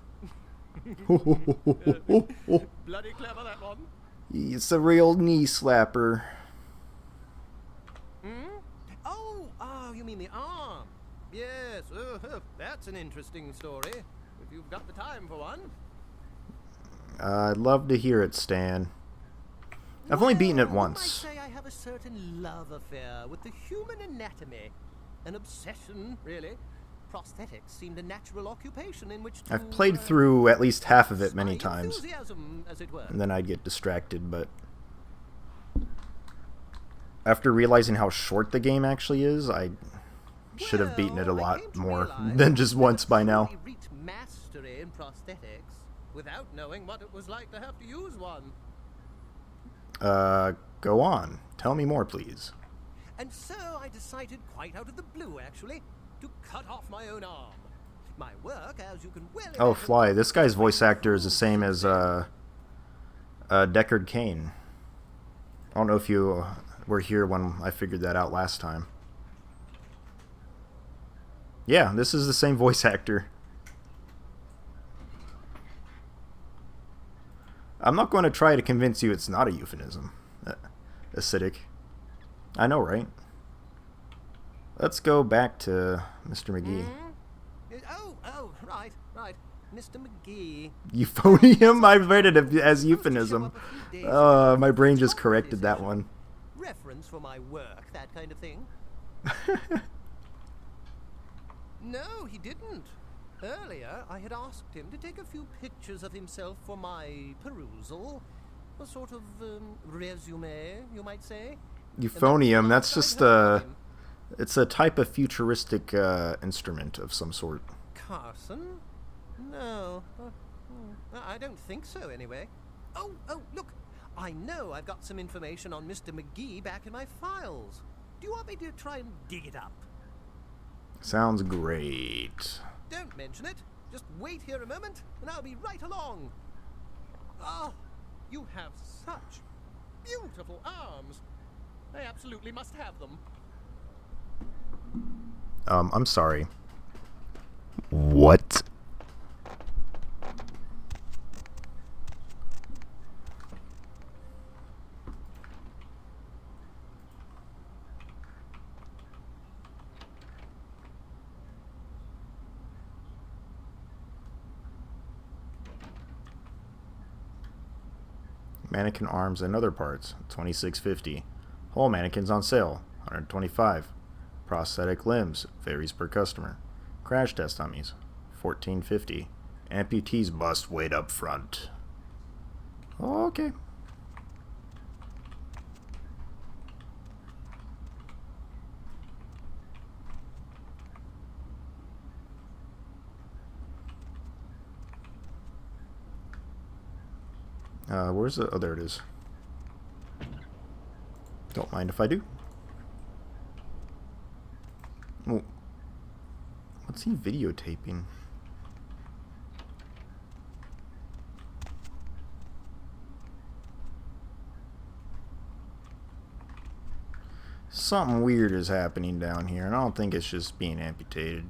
Bloody clever, that one. It's a real knee slapper. Hmm? Oh, you mean the arm? Yes, that's an interesting story. If you've got the time for one. I'd love to hear it, Stan. I've only beaten it once. You might say I have a certain love affair with the human anatomy. An obsession, really. Prosthetics seemed a natural occupation in which to, I've played through at least half of it many times. As it were. And then I'd get distracted, but after realizing how short the game actually is, I should have beaten it a lot more than just once by now. Reach mastery in prosthetics without knowing what it was like to have to use one. Go on. Tell me more, please. And so I decided, quite out of the blue actually, to cut off my own arm. My work, as you can well imagine... Oh, Fly. This guy's voice actor is the same as, Deckard Cain. I don't know if you were here when I figured that out last time. Yeah, this is the same voice actor. I'm not going to try to convince you it's not a euphemism. Acidic. I know, right? Let's go back to Mr. McGee. Oh, right. Mr. McGee. Euphonium? I read it as euphemism. My brain just corrected that one. Reference for my work, that kind of thing. No, he didn't. Earlier, I had asked him to take a few pictures of himself for my perusal. A sort of resume, you might say. Euphonium, that's just it's a type of futuristic instrument of some sort. Carson? No. I don't think so, anyway. Oh, look. I know I've got some information on Mr. McGee back in my files. Do you want me to try and dig it up? Sounds great. Don't mention it. Just wait here a moment, and I'll be right along. Oh, you have such beautiful arms. I absolutely must have them. I'm sorry. What? Mannequin arms and other parts, $26.50. Whole mannequins on sale, $125. Prosthetic limbs, varies per customer. Crash test dummies, $14.50. Amputees bust weight up front. Okay. Where's the... Oh, there it is. Don't mind if I do. Oh. What's he videotaping? Something weird is happening down here, and I don't think it's just being amputated.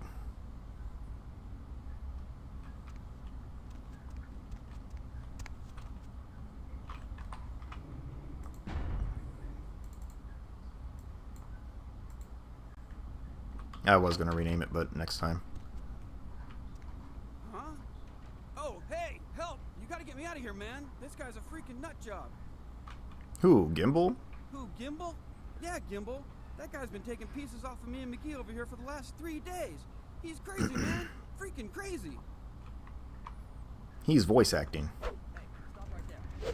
I was going to rename it, but next time. Huh? Oh, hey, help! This guy's a freaking nut job. Who, Gimbal? Who, Gimbal? Yeah, Gimbal. That guy's been taking pieces off of me and McGee over here for the last 3 days. He's crazy, man. Freaking crazy. He's voice acting. Hey, stop right there.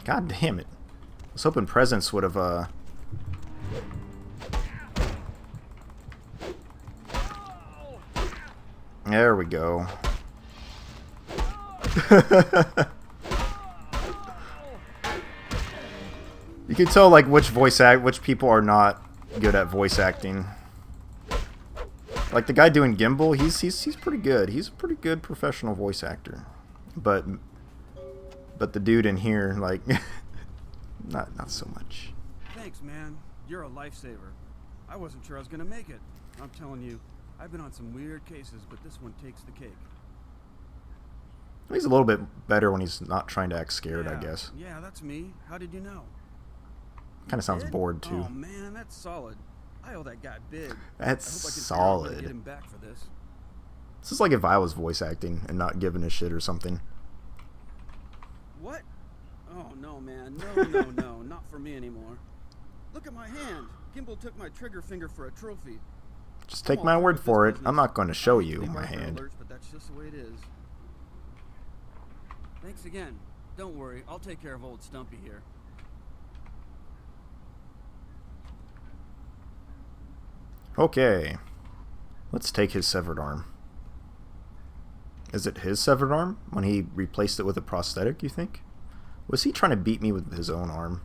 God damn it. I was hoping Presence would have, There we go. You can tell, like, which people are not good at voice acting. Like, the guy doing Gimbal, he's pretty good. He's a pretty good professional voice actor. But the dude in here, like, not so much. Thanks, man. You're a lifesaver. I wasn't sure I was gonna make it. I'm telling you, I've been on some weird cases, but this one takes the cake. He's a little bit better when he's not trying to act scared, I guess. Yeah, that's me. How did you know? Kind of sounds bored, too. Oh, man, that's solid. I owe that guy big. That's solid. Get him back for this. This is like if I was voice acting and not giving a shit or something. What? Oh, no, man. No, not for me anymore. Look at my hand. Gimbal took my trigger finger for a trophy. Just take my word for it. I'm not going to show you my hand. Alerts, but that's just the way it is. Thanks again. Don't worry. I'll take care of old Stumpy here. Okay. Let's take his severed arm. Is it his severed arm when he replaced it with a prosthetic, you think? Was he trying to beat me with his own arm?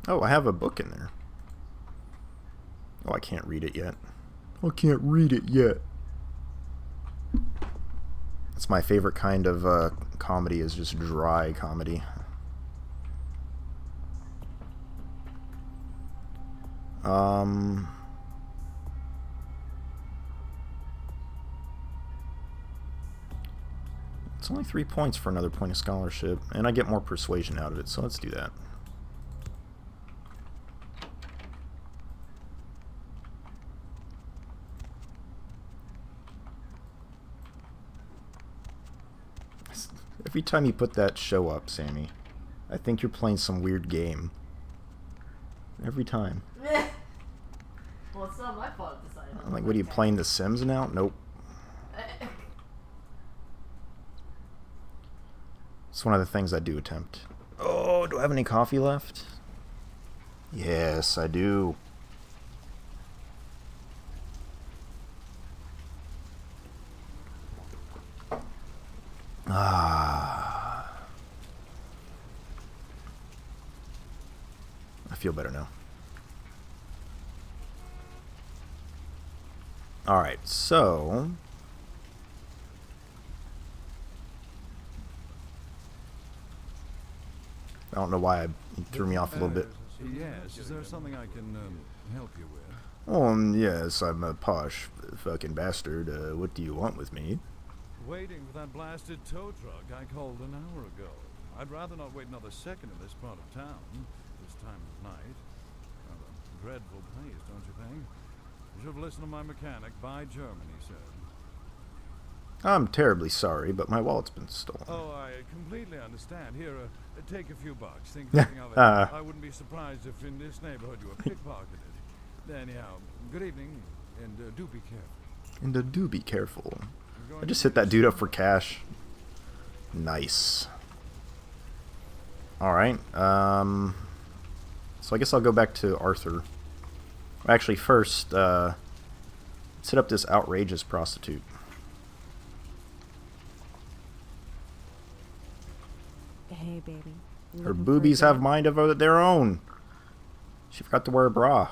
Oh, I have a book in there. Oh, I can't read it yet. I can't read it yet. That's my favorite kind of comedy, is just dry comedy. It's only 3 points for another point of scholarship, and I get more persuasion out of it, so let's do that. Every time you put that show up, Sammy, I think you're playing some weird game. Every time. Well, it's not my fault to decide. I'm like, what are you playing, The Sims now? Nope. It's one of the things I do attempt. Oh, do I have any coffee left? Yes, I do. Ah. I feel better now. Alright, so... I don't know why it threw me off a little bit. Yes, is there something I can help you with? Oh, yes, I'm a posh fucking bastard. What do you want with me? Waiting for that blasted tow truck I called an hour ago. I'd rather not wait another second in this part of town, this time of night. Rather dreadful place, don't you think? You should have listened to my mechanic. Buy German, he said. I'm terribly sorry, but my wallet's been stolen. Oh, I completely understand. Here, take a few bucks. Think nothing of it. I wouldn't be surprised if in this neighborhood you were pickpocketed. Anyhow, good evening, and do be careful. And do be careful. I just hit that dude up for cash. Nice. Alright, so I guess I'll go back to Arthur. Actually, first, let's hit up this outrageous prostitute. Hey, baby. Her boobies have mind of their own. She forgot to wear a bra.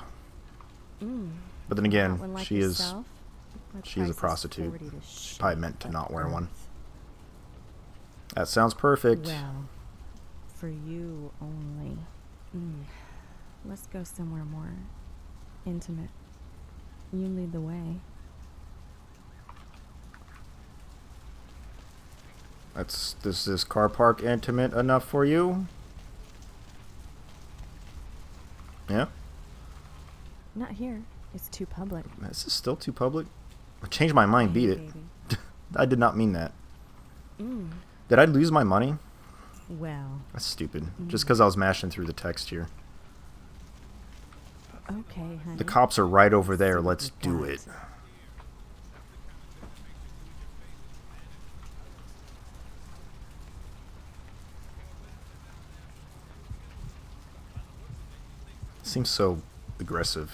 Mm. But then again, Like she is yourself, a prostitute. She probably meant to not wear one. Earth. That sounds perfect. Well, for you only. Let's go somewhere more intimate. You lead the way. Is this car park intimate enough for you? Yeah? Not here. It's too public. This is still too public. I changed my mind, beat it. I did not mean that. Did I lose my money? Well. That's stupid. Just because I was mashing through the text here. Okay, honey. The cops are right over there. Let's do it. Seems so aggressive.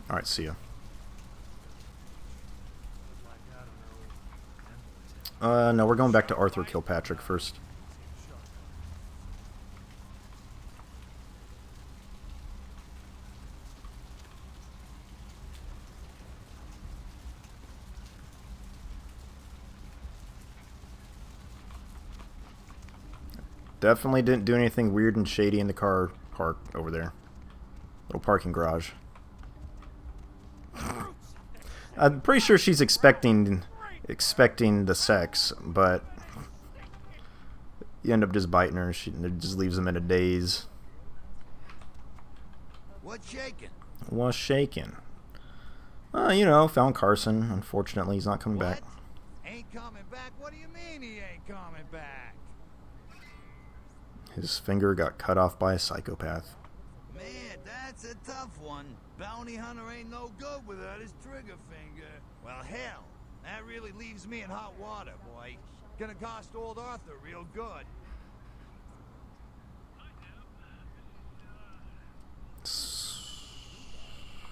Alright, see ya. No, we're going back to Arthur Kilpatrick first. Definitely didn't do anything weird and shady in the car park over there. Little parking garage. I'm pretty sure she's expecting the sex, but you end up just biting her. She just leaves him in a daze. What's shaking? What's shaking? You know, found Carson. Unfortunately, he's not coming back. Ain't coming back? What do you mean he ain't coming back? His finger got cut off by a psychopath. Man, that's a tough one. Bounty hunter ain't no good without his trigger finger. Well, hell, that really leaves me in hot water, boy. Gonna cost old Arthur real good.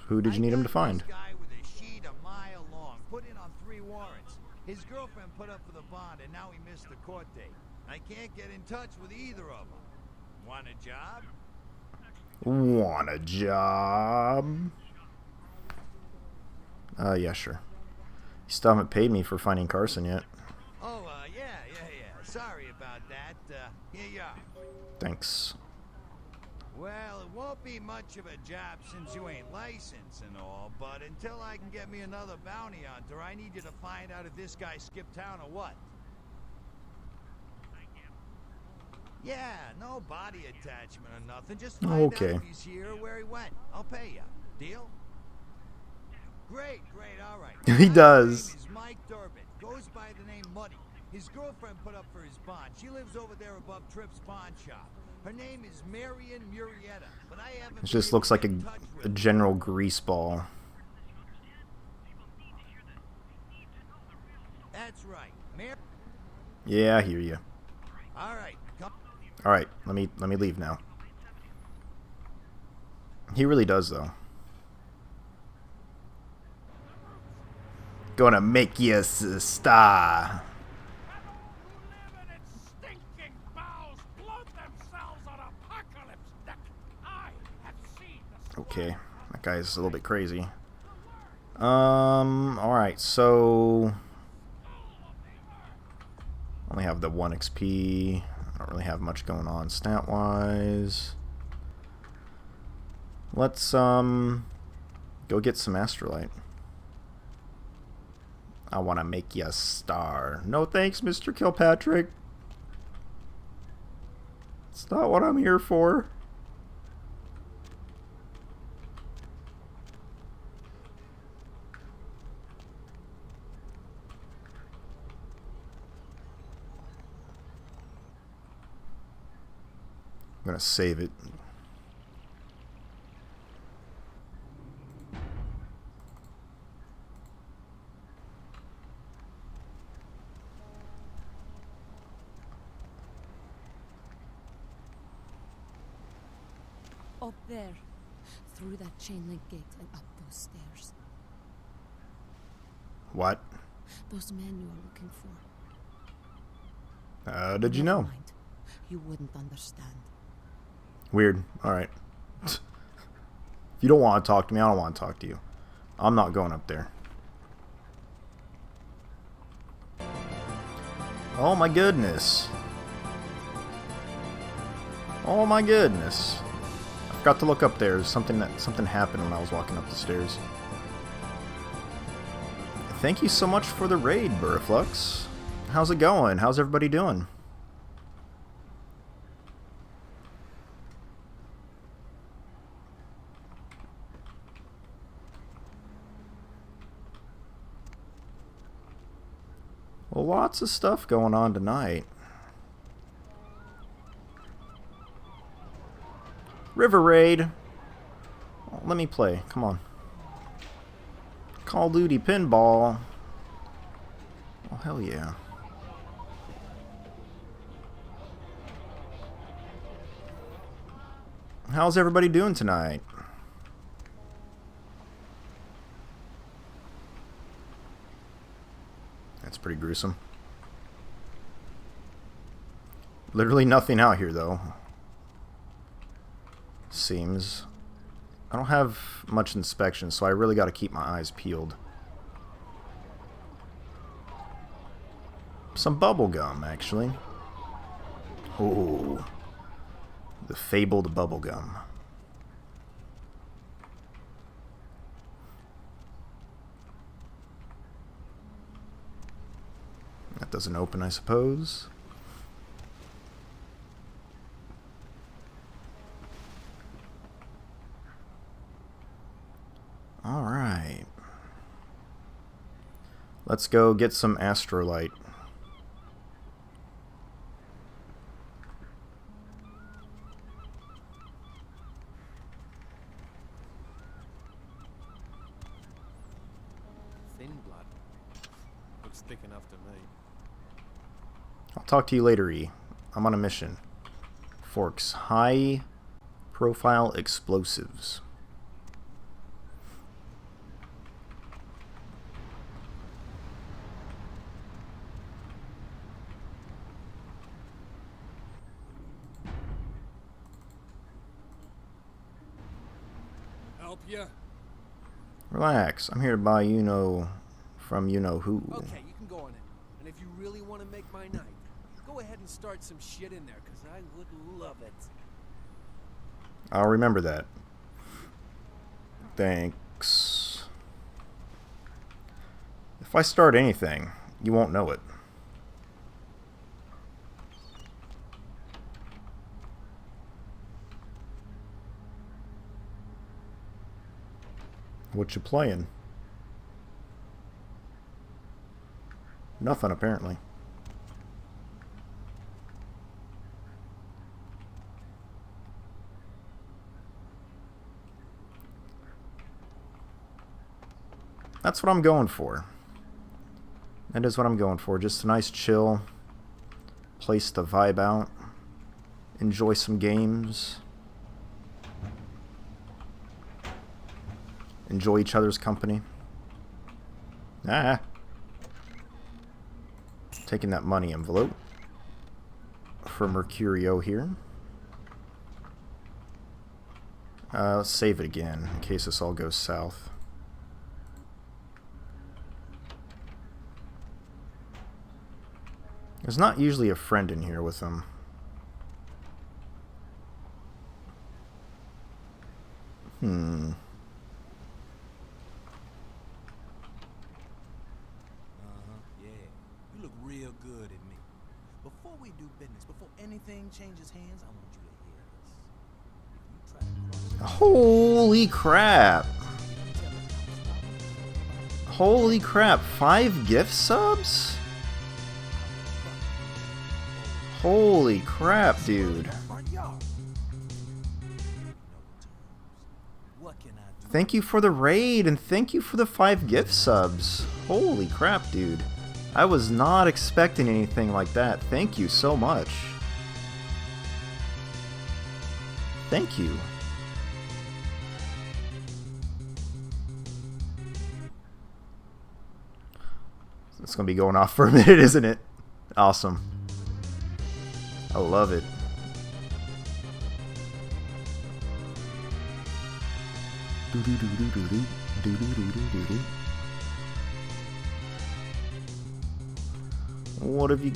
Who did you need him to find? This guy with a sheet a mile long, put in on 3 warrants. His girlfriend put up for the bond, and now he missed the court date. I can't get in touch with either of them. Want a job? Want a job? Yeah, sure. You still haven't paid me for finding Carson yet. Oh, yeah. Sorry about that. Here you are. Thanks. Well, it won't be much of a job since you ain't licensed and all, but until I can get me another bounty hunter, I need you to find out if this guy skipped town or what. Yeah, no body attachment or nothing. Just find out if he's here or where he went. I'll pay you. Deal? Great, all right. He does. His name is Mike Durbin. Goes by the name Muddy. His girlfriend put up for his bond. She lives over there above Tripp's pawn shop. Her name is Marion Murrieta, but I haven't. It just looks like a general grease ball. That's right. Yeah, I hear you. All right. All right, let me leave now. He really does, though. Gonna make you a star. Okay, that guy's a little bit crazy. Alright, so only have the 1 XP. I don't really have much going on stat-wise. Let's go get some astrolite. I want to make you a star. No thanks, Mr. Kilpatrick. It's not what I'm here for. I'm gonna save it. Up there, through that chain link gate and up those stairs. What? Those men you are looking for. Did you know? You wouldn't understand. Weird. Alright. If you don't want to talk to me, I don't want to talk to you. I'm not going up there. Oh my goodness. Oh my goodness. I forgot to look up there. Something happened when I was walking up the stairs. Thank you so much for the raid, Burflux. How's it going? How's everybody doing? Well, lots of stuff going on tonight. River Raid. Oh, let me play. Come on. Call of Duty Pinball. Oh, hell yeah. How's everybody doing tonight? That's pretty gruesome. Literally nothing out here, though. Seems. I don't have much inspection, so I really got to keep my eyes peeled. Some bubble gum, actually. Oh, the fabled bubble gum. That doesn't open, I suppose. Alright. Let's go get some astrolite. Thin blood. Looks thick enough to me. I'll talk to you later, E. I'm on a mission. Forks. High profile explosives. Help ya? Relax. I'm here to buy from you-know-who. Okay, you can go on it. And if you really want to make my night, go ahead and start some shit in there, because I would love it. I'll remember that. Thanks. If I start anything, you won't know it. What you playing? Nothing, apparently. That's what I'm going for. That is what I'm going for. Just a nice chill place to vibe out. Enjoy some games. Enjoy each other's company. Taking that money envelope for Mercurio here. Let's save it again in case this all goes south. There's not usually a friend in here with them. Yeah. You look real good at me. Before we do business, before anything changes hands, I want you to hear this. If you try to cross Holy crap. Holy crap. 5 gift subs? Holy crap, dude. Thank you for the raid, and thank you for the 5 gift subs. Holy crap, dude. I was not expecting anything like that. Thank you so much. Thank you. It's going to be going off for a minute, isn't it? Awesome. I love it. What have you?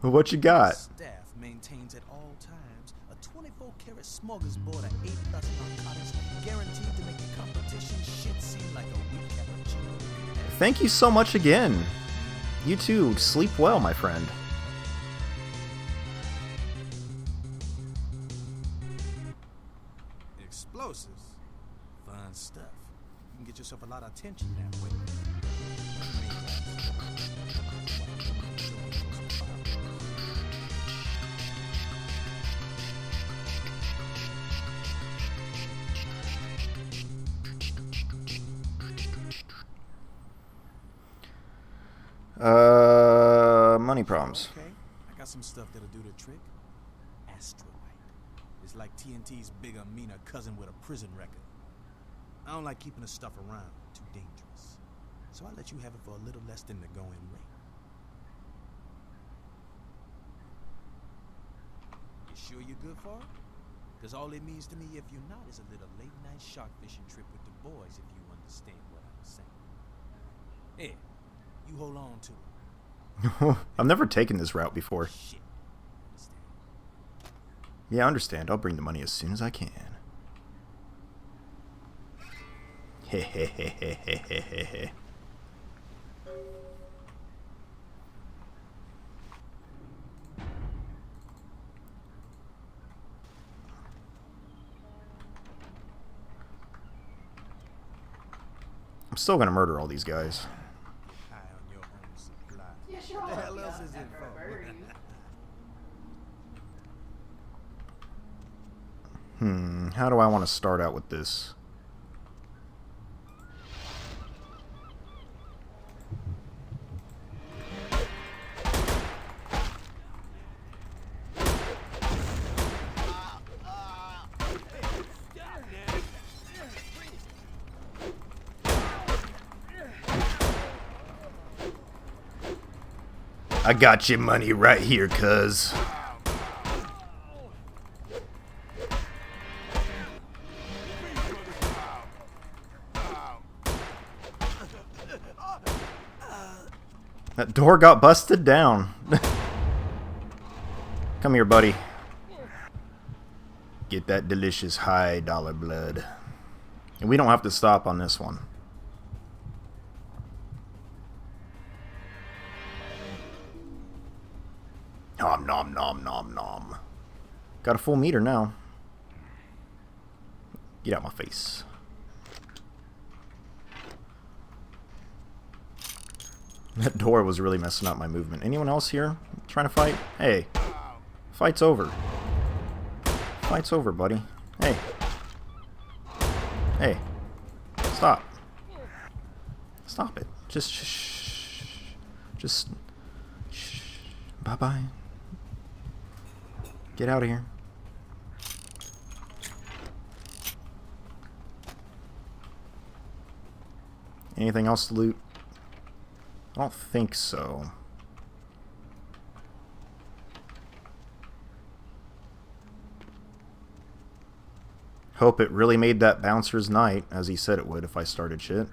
What you got? Staff maintains at all times a 24-karat smorgasbord of 8 plus narcotics, guaranteed to make the competition shit seem like a weak cappuccino. Thank you so much again. You too. Sleep well, my friend. Explosives. Fun stuff. You can get yourself a lot of attention that way. Money problems. Okay, I got some stuff that'll do the trick. Astrolite. It's like TNT's bigger, meaner cousin with a prison record. I don't like keeping the stuff around. Too dangerous. So I'll let you have it for a little less than the going rate. You sure you're good for it? Because all it means to me if you're not is a little late-night shark fishing trip with the boys, if you understand what I'm saying. Here, you hold on to it. I've never taken this route before. Yeah, I understand. I'll bring the money as soon as I can. Hehehehehehe. I'm still gonna murder all these guys. Yeah, sure. What the hell else is it for? How do I want to start out with this? I got your money right here, cuz. That door got busted down. Come here, buddy. Get that delicious high dollar blood. And we don't have to stop on this one. Nom nom nom nom nom. Got a full meter now. Get out my face. That door was really messing up my movement. Anyone else here trying to fight? Hey. Fight's over. Fight's over, buddy. Hey. Hey. Stop. Stop it. Just shh. Just shh. Bye-bye. Get out of here. Anything else to loot? I don't think so. Hope it really made that bouncer's night, as he said it would if I started shit.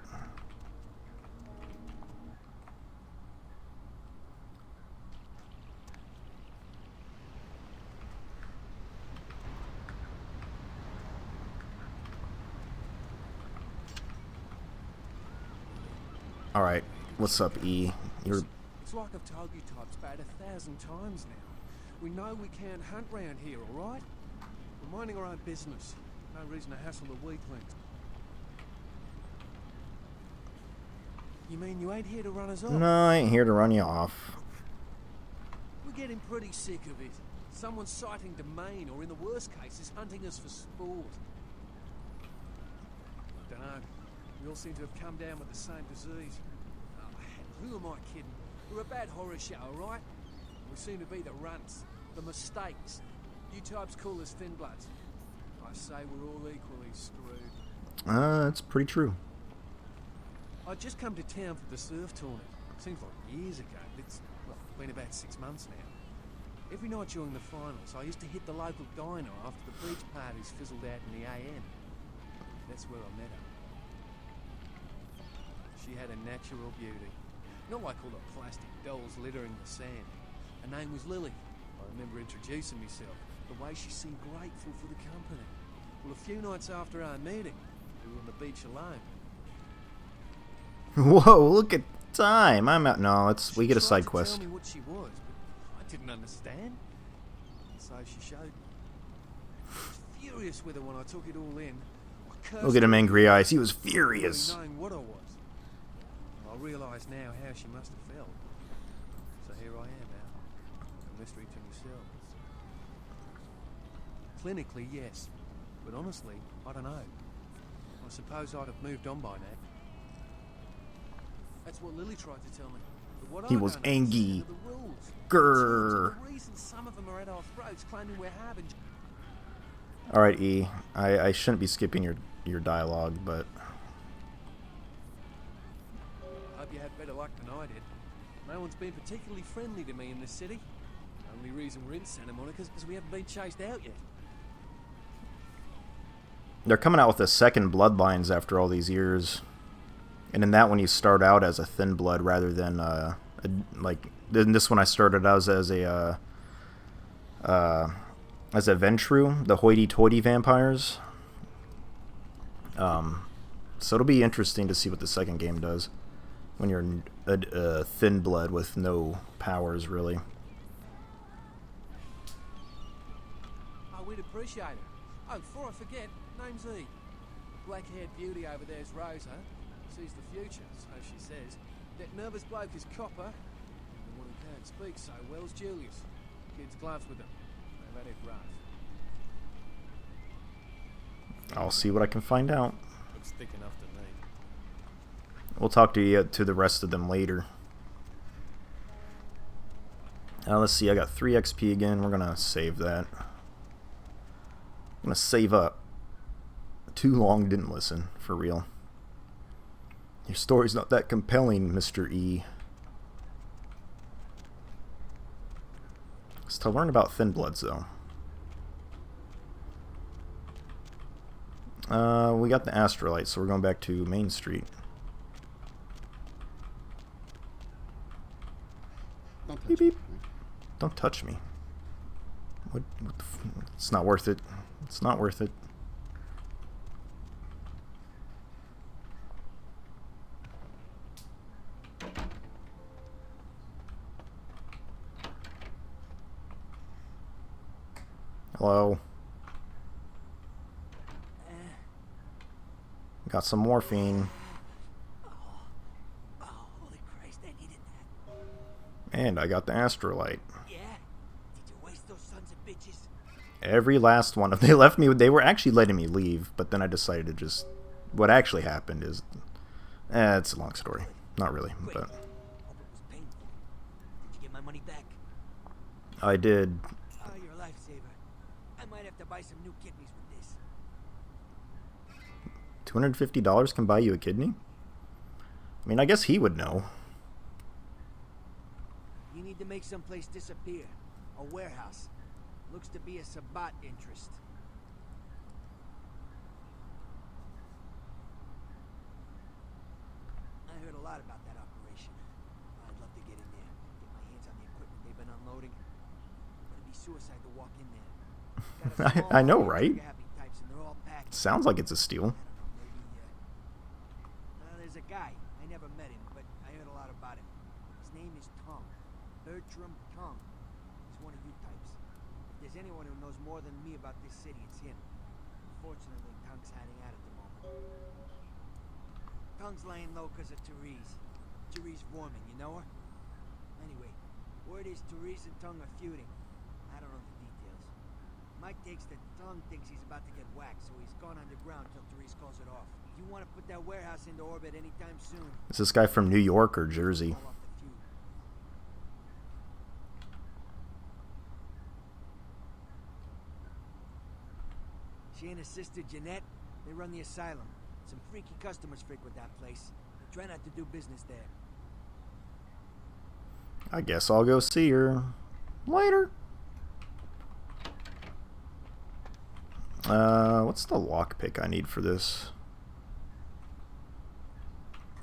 Alright, what's up, E? You're... It's like I've told you types about 1,000 times now. We know we can't hunt round here, alright? We're minding our own business. No reason to hassle the weaklings. You mean you ain't here to run us off? No, I ain't here to run you off. We're getting pretty sick of it. Someone's sighting domain, or in the worst cases, hunting us for sport. I dunno. We all seem to have come down with the same disease. Oh, who am I kidding? We're a bad horror show, alright? We seem to be the runts, the mistakes. You types call us thin bloods. I say we're all equally screwed. That's pretty true. I just come to town for the surf tournament. Seems like years ago. It's, well, been about 6 months now. Every night during the finals, I used to hit the local diner after the beach parties fizzled out in the AM. That's where I met her. She had a natural beauty. Not like all the plastic dolls littering the sand. Her name was Lily. I remember introducing myself. The way she seemed grateful for the company. Well, a few nights after our meeting, we were on the beach alone. Whoa, look at time. I'm out. No, we get a side She quest. tried to tell me what she was, but I didn't understand. So she showed me. I was furious with her when I took it all in. Look at him, angry eyes. He was furious. Really knowing what I was. And I realise now how she must have felt. So here I am now, a mystery to myself. Clinically, yes, but honestly, I don't know. I suppose I'd have moved on by now. That's what Lily tried to tell me. But what He I was don't understand angry. are the rules. Grrr. The reason some of them are at our throats claiming we're having. Alright, E. I shouldn't be skipping your dialogue, but... Hope you had better luck than I did. No one's been particularly friendly to me in this city. Only reason we're in Santa Monica is because we haven't been chased out yet. They're coming out with a second Bloodlines after all these years. And in that one, you start out as a thin blood rather than, like... In this one, I started out as a Ventrue, the hoity-toity vampires. So it'll be interesting to see what the second game does when you're a thin blood with no powers, really. Oh, we'd appreciate it. Oh, before I forget, name's E. Black-haired beauty over there's Rosa. Sees the future, so she says. That nervous bloke is Copper. And the one who can't speak so well's Julius. Kids gloves with them. They've had it rough. I'll see what I can find out. Looks thick enough to me. We'll talk to the rest of them later. Let's see, I got 3 XP again. We're going to save that. I'm going to save up. Too long, didn't listen, for real. Your story's not that compelling, Mr. E. It's to learn about Thin Bloods, though. We got the Astrolite, so we're going back to Main Street. Beep, beep. Don't touch me. What it's not worth it. It's not worth it. Hello. Got some morphine. Holy Christ, I needed that. And I got the Astrolite. Yeah? Did you waste those sons of bitches? Every last one of them. They left me. They were actually letting me leave, but then I decided to just... What actually happened is... it's a long story. Not really, but... Hope it was painful. Did you get my money back? I did. Oh, you're a lifesaver. I might have to buy some new kidneys with this. $250 can buy you a kidney? I mean, I guess he would know. You need to make someplace disappear. A warehouse. Looks to be a Sabbat interest. I heard a lot about that operation. I'd love to get in there. Get my hands on the equipment they've been unloading. But it'd be suicide to walk in there. I know, right? Happy types and they're all packed. Sounds like it's a steal. Well, there's a guy. I never met him, but I heard a lot about him. His name is Tongue. Bertram Tongue. He's one of you types. If there's anyone who knows more than me about this city, it's him. Unfortunately, Tongue's hiding out at the moment. Tongue's laying low because of Therese. Therese Vorman, you know her? Anyway, word is Therese and Tongue are feuding. I don't know the details. Mike takes that Tongue thinks he's about to get whacked, so he's gone underground till Therese calls it off. You want to put that warehouse into orbit anytime soon. Is this guy from New York or Jersey? She and her sister Jeanette, they run the asylum. Some freaky customers frequent that place. They try not to do business there. I guess I'll go see her. Later. What's the lockpick I need for this?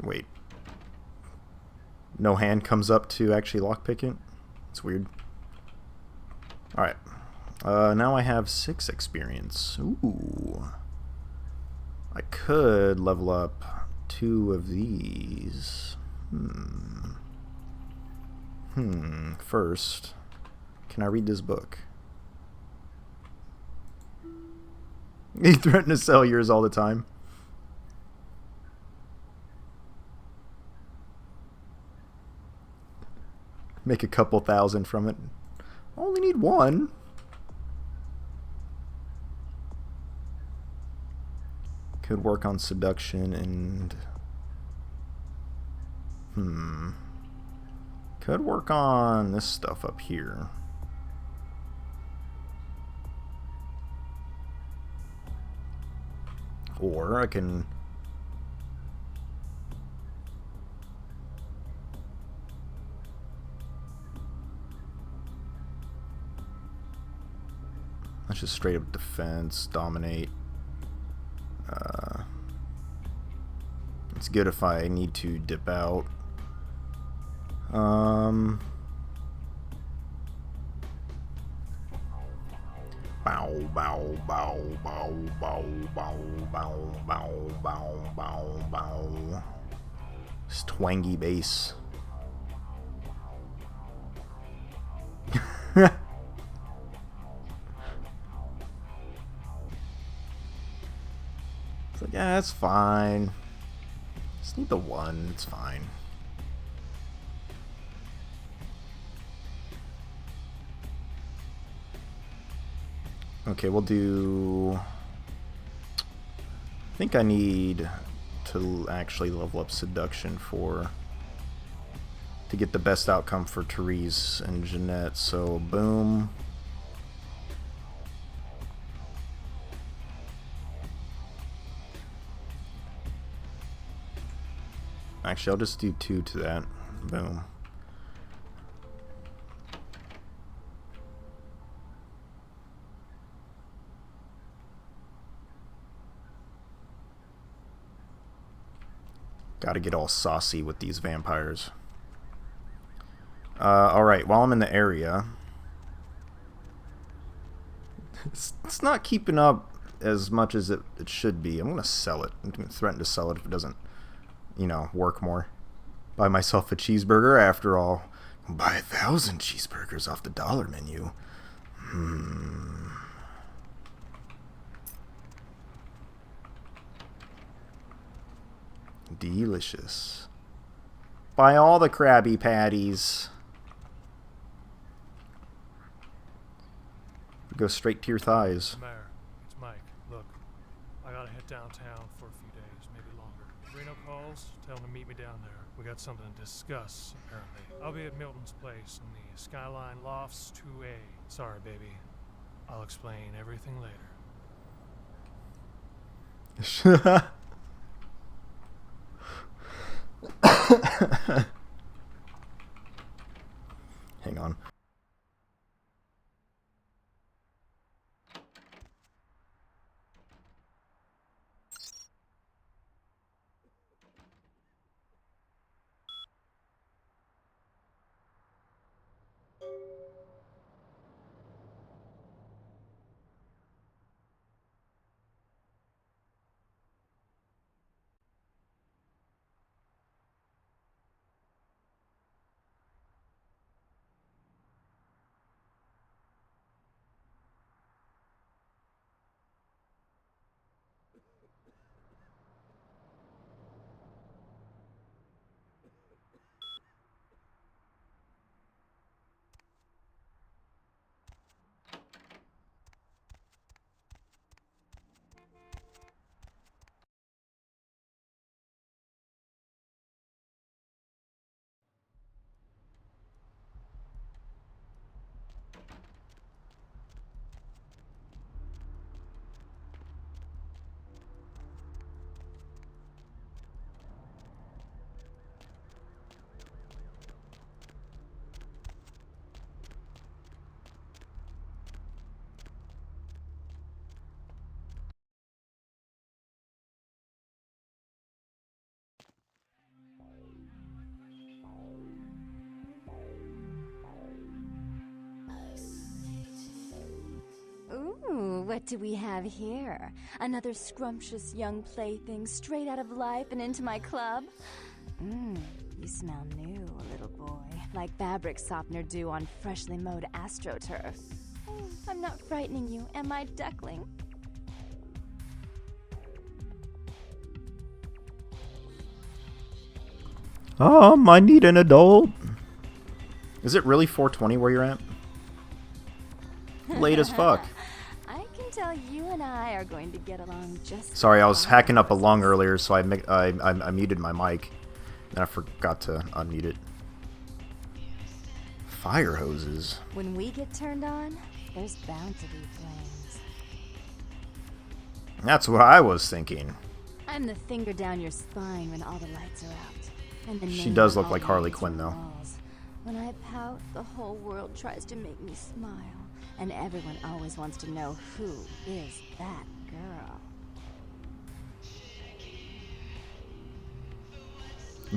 Wait. No hand comes up to actually lockpick it? It's weird. Alright. Now I have 6 experience. Ooh. I could level up 2 of these. First, can I read this book? You threaten to sell yours all the time. Make a couple thousand from it. Only need 1. Could work on seduction and... Could work on this stuff up here. Or I can... Let's just straight up defense, dominate. It's good if I need to dip out. Bow, bow, bow, bow, bow, bow, bow, bow, bow, bow, bow. This twangy bass. It's like, yeah, it's fine. Just need the 1, it's fine. Okay, we'll do... I think I need to actually level up seduction to get the best outcome for Therese and Jeanette, so boom. Actually, I'll just do 2 to that. Boom. Gotta get all saucy with these vampires. Alright, while I'm in the area... It's not keeping up as much as it should be. I'm gonna sell it. I'm gonna threaten to sell it if it doesn't, you know, work more. Buy myself a cheeseburger after all. Buy 1,000 cheeseburgers off the dollar menu. Delicious. Buy all the Krabby Patties. Go straight to your thighs. Mayor, it's Mike. Look, I gotta head downtown for a few days, maybe longer. Reno calls, tell him to meet me down there. We got something to discuss, apparently. I'll be at Milton's place in the Skyline Lofts 2A. Sorry, baby. I'll explain everything later. Hang on. What do we have here? Another scrumptious young plaything straight out of life and into my club? You smell new, little boy. Like fabric softener dew on freshly mowed astroturf. I'm not frightening you, am I, duckling? I need an adult. Is it really 4:20 where you're at? Late as fuck. I can tell you and I are going to get along just. Sorry, I was hacking up a lung earlier, so I muted my mic, and I forgot to unmute it. Fire hoses. When we get turned on, there's bound to be flames. That's what I was thinking. I'm the finger down your spine when all the lights are out. And the She does look like Harley Quinn, though. When I pout, the whole world tries to make me smile. And everyone always wants to know who is that girl.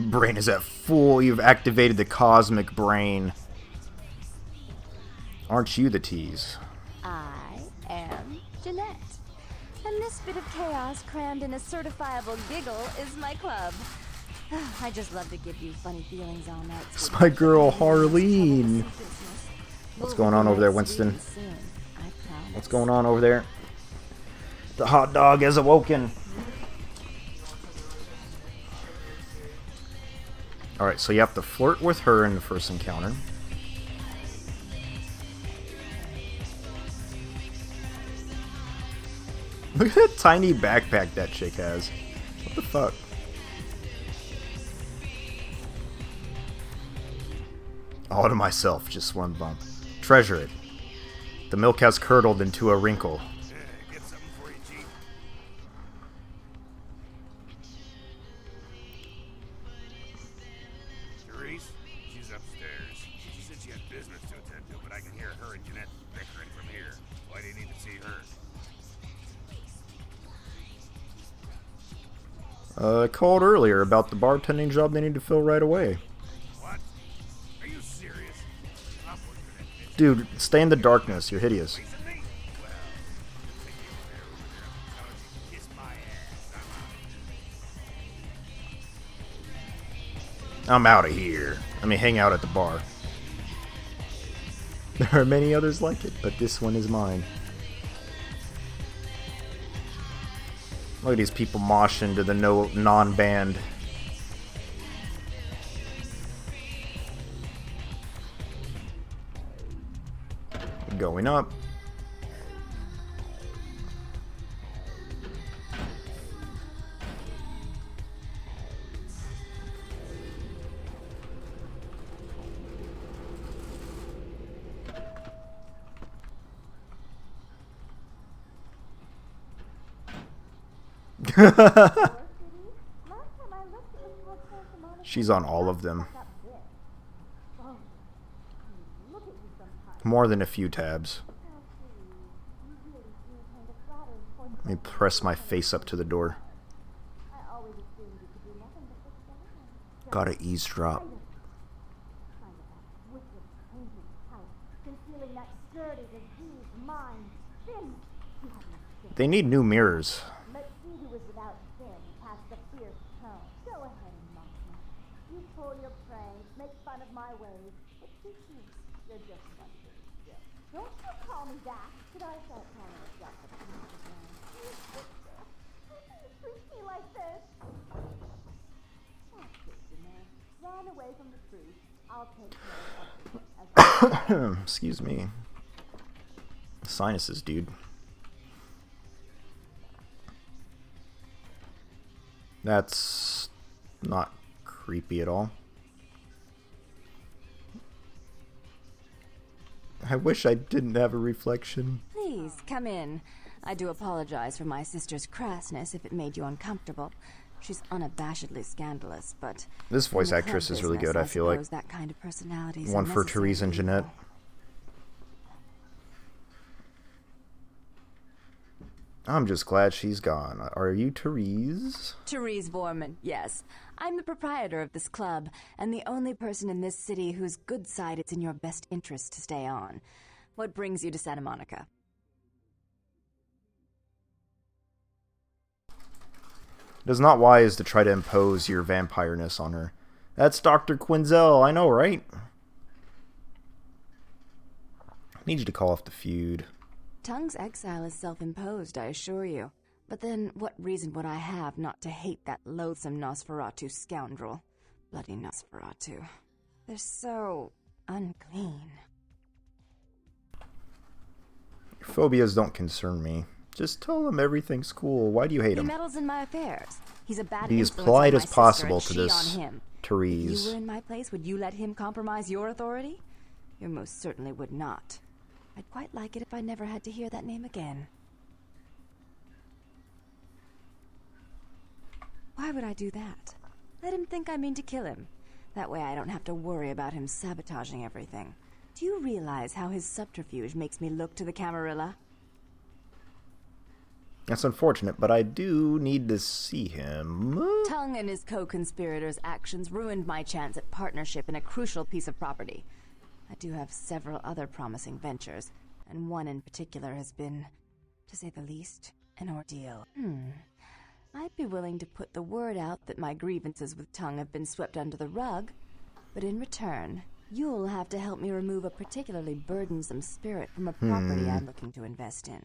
Brain is at full. You've activated the cosmic brain. Aren't you the tease? I am Jeanette. And this bit of chaos crammed in a certifiable giggle is my club. I just love to give you funny feelings all night. It's my girl, Harleen. What's going on over there, Winston? What's going on over there? The hot dog has awoken. Alright, so you have to flirt with her in the first encounter. Look at that tiny backpack that chick has. What the fuck? All to myself, just one bump. Treasure it. The milk has curdled into a wrinkle. Get something for you, Chief. Therese, she's upstairs. She said she had business to attend to, but I can hear her and Jeanette bickering from here. Why do you need to see her? I called earlier about the bartending job they need to fill right away. Dude, stay in the darkness. You're hideous. I'm out of here. Let me hang out at the bar. There are many others like it, but this one is mine. Look at these people moshing to the non-band. Going up. She's on all of them. More than a few tabs. Let me press my face up to the door. Gotta eavesdrop. They need new mirrors. Don't you call me that. Should I start calling myself a treat me like this? That's it, Jeanette. Run away from the truth. I'll take care of it. Excuse me. Sinuses, dude. That's not creepy at all. I wish I didn't have a reflection. Please, come in. I do apologize for my sister's crassness if it made you uncomfortable. She's unabashedly scandalous, but... This voice actress is really good, I feel like. That kind of personality One for Therese and Jeanette. I'm just glad she's gone. Are you Therese? Therese Vorman, yes. I'm the proprietor of this club, and the only person in this city whose good side it's in your best interest to stay on. What brings you to Santa Monica? It is not wise to try to impose your vampireness on her. That's Dr. Quinzel, I know, right? I need you to call off the feud. Tongue's exile is self-imposed, I assure you. But then, what reason would I have not to hate that loathsome Nosferatu scoundrel? Bloody Nosferatu. They're so unclean. Your phobias don't concern me. Just tell him everything's cool. Why do you hate him? He meddles in my affairs. He's a bad Be as influence polite on as my possible sister, to and this she on him. Therese. If you were in my place, would you let him compromise your authority? You most certainly would not. I'd quite like it if I never had to hear that name again. Why would I do that? Let him think I mean to kill him. That way I don't have to worry about him sabotaging everything. Do you realize how his subterfuge makes me look to the Camarilla? That's unfortunate, but I do need to see him. Tongue and his co-conspirators' actions ruined my chance at partnership in a crucial piece of property. I do have several other promising ventures, and one in particular has been, to say the least, an ordeal. I'd be willing to put the word out that my grievances with Tongue have been swept under the rug, but in return, you'll have to help me remove a particularly burdensome spirit from a property I'm looking to invest in.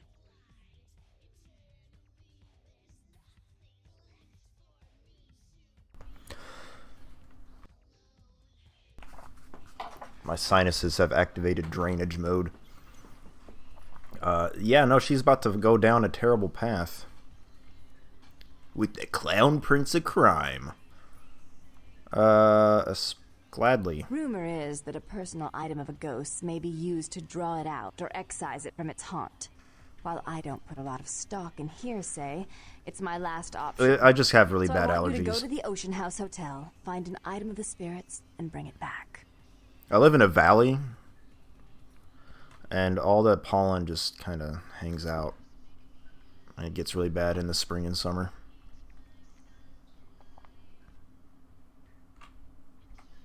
My sinuses have activated drainage mode. Yeah, no, she's about to go down a terrible path. With the Clown Prince of Crime. Gladly. Rumor is that a personal item of a ghost's may be used to draw it out or excise it from its haunt. While I don't put a lot of stock in hearsay, it's my last option. I just have really so bad I want allergies. You to go to the Ocean House Hotel, find an item of the spirits, and bring it back. I live in a valley, and all that pollen just kind of hangs out. And it gets really bad in the spring and summer.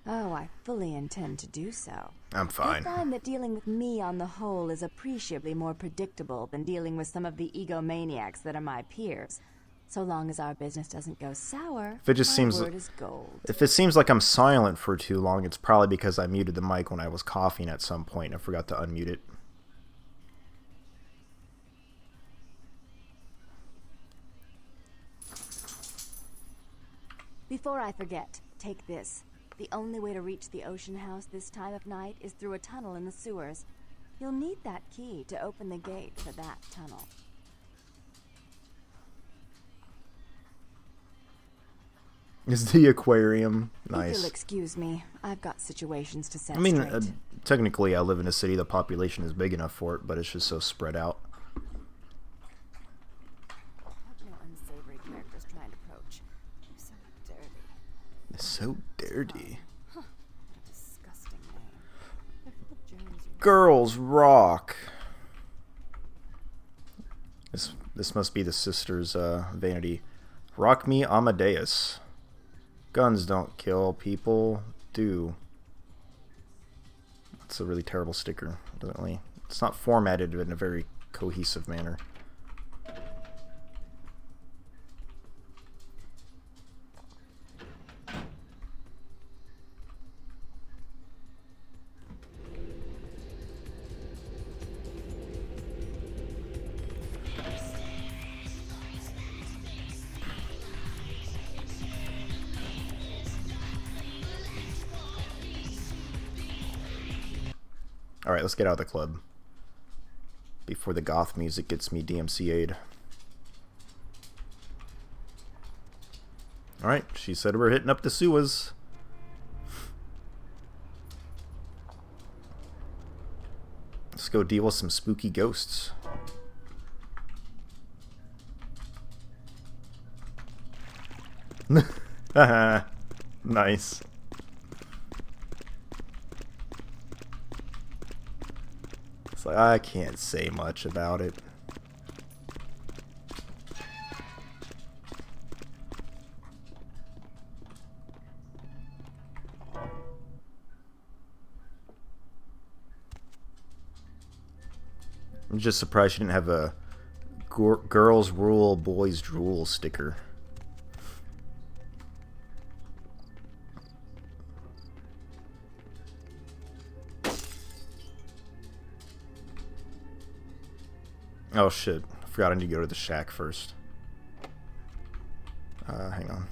Oh, I fully intend to do so. I'm fine. I find that dealing with me on the whole is appreciably more predictable than dealing with some of the egomaniacs that are my peers. So long as our business doesn't go sour, If it just my seems word is gold. If it seems like I'm silent for too long, it's probably because I muted the mic when I was coughing at some point and I forgot to unmute it. Before I forget, take this. The only way to reach the Ocean House this time of night is through a tunnel in the sewers. You'll need that key to open the gate for that tunnel. Is the aquarium If you'll nice? excuse me, I've got situations to set I mean, straight. technically I live in a city, the population is big enough for it, but it's just so spread out. No unsavory characters trying to approach. They're so dirty. It's so dirty. Huh. Disgusting name. They're full of germs. Girls rock. This must be the sister's vanity. Rock me Amadeus. Guns don't kill, people do. It's a really terrible sticker. It's not formatted in a very cohesive manner. Alright, let's get out of the club before the goth music gets me DMCA'd. Alright, she said we're hitting up the sewers. Let's go deal with some spooky ghosts. Nice. It's like, I can't say much about it. I'm just surprised she didn't have a girls rule, boys drool sticker. Oh shit. I forgot I need to go to the shack first. Hang on.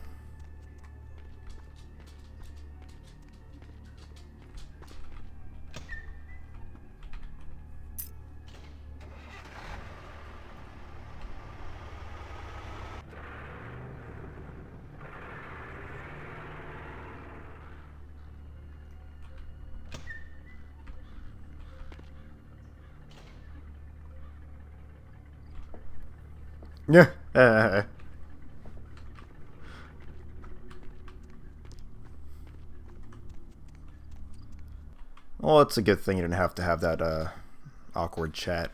Yeah. Well, it's a good thing you didn't have to have that awkward chat.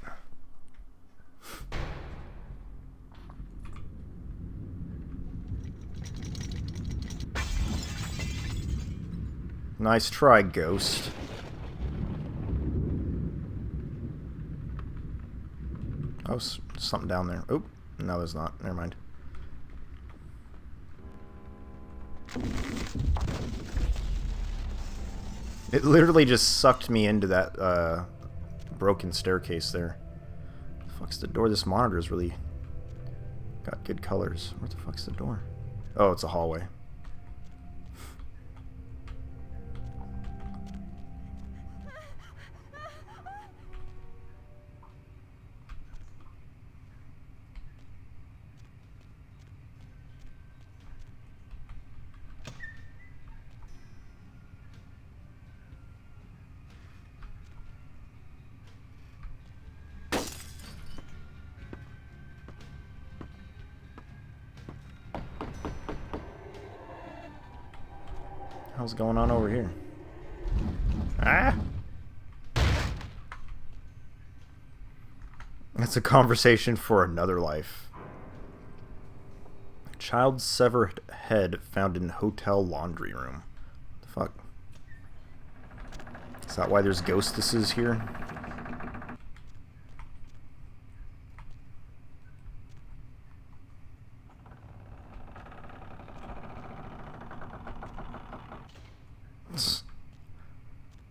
Nice try, Ghost. Oh, something down there. Oop. No, there's not. Never mind. It literally just sucked me into that broken staircase there. The fuck's the door? This monitor's really got good colors. Where the fuck's the door? Oh, it's a hallway. What's going on over here? Ah! That's a conversation for another life. Child's severed head found in hotel laundry room. What the fuck? Is that why there's ghostesses here?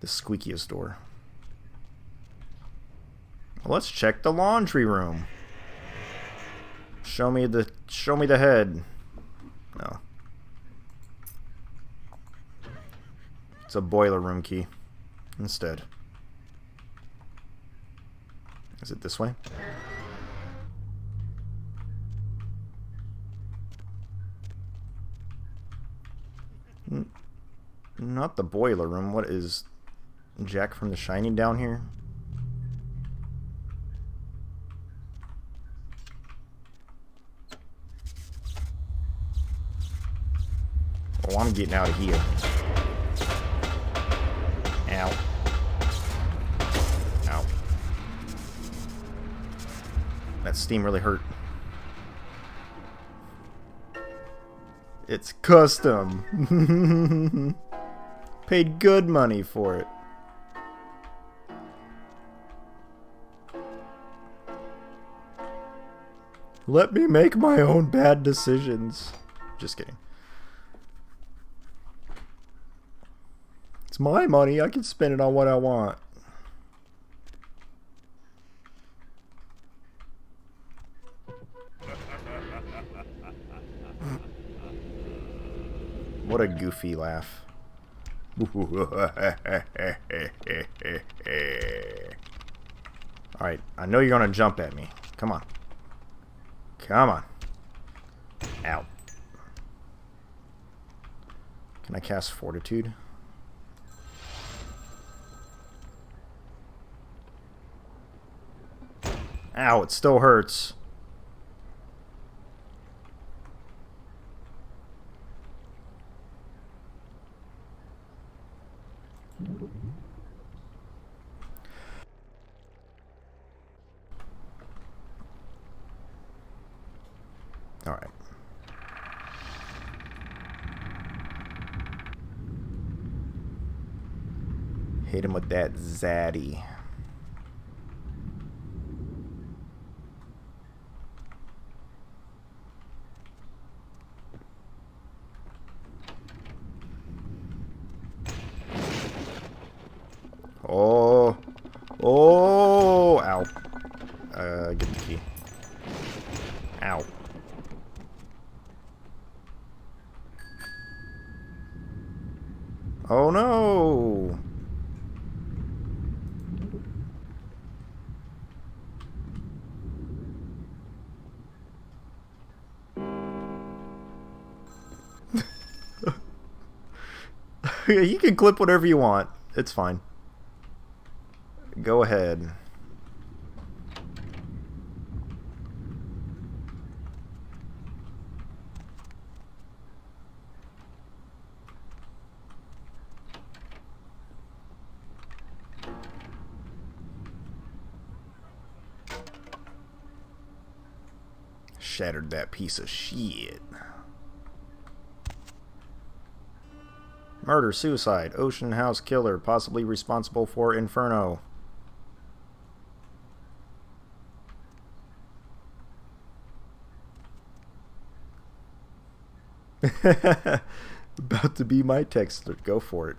The squeakiest door. Well, let's check the laundry room. Show me the head. No. It's a boiler room key instead. Is it this way? Not the boiler room. What is Jack from The Shining down here? Oh, I'm getting out of here. Ow. Ow. That steam really hurt. It's custom. Paid good money for it. Let me make my own bad decisions. Just kidding. It's my money. I can spend it on what I want. What a goofy laugh. Alright, I know you're gonna jump at me. Come on. Come on. Ow. Can I cast Fortitude? Ow, it still hurts. Alright. Hit him with that zaddy. Oh. Oh. Ow. Get the key. Oh no! You can clip whatever you want. It's fine. Go ahead. Shattered that piece of shit. Murder, suicide, ocean house killer, possibly responsible for Inferno. About to be my texter. Go for it.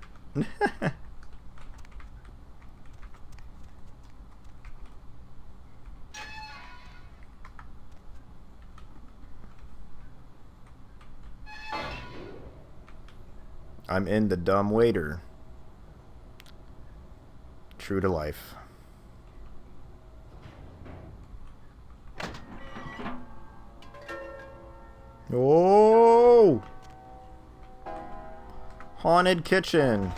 I'm in the dumb waiter. True to life. Oh! Haunted kitchen.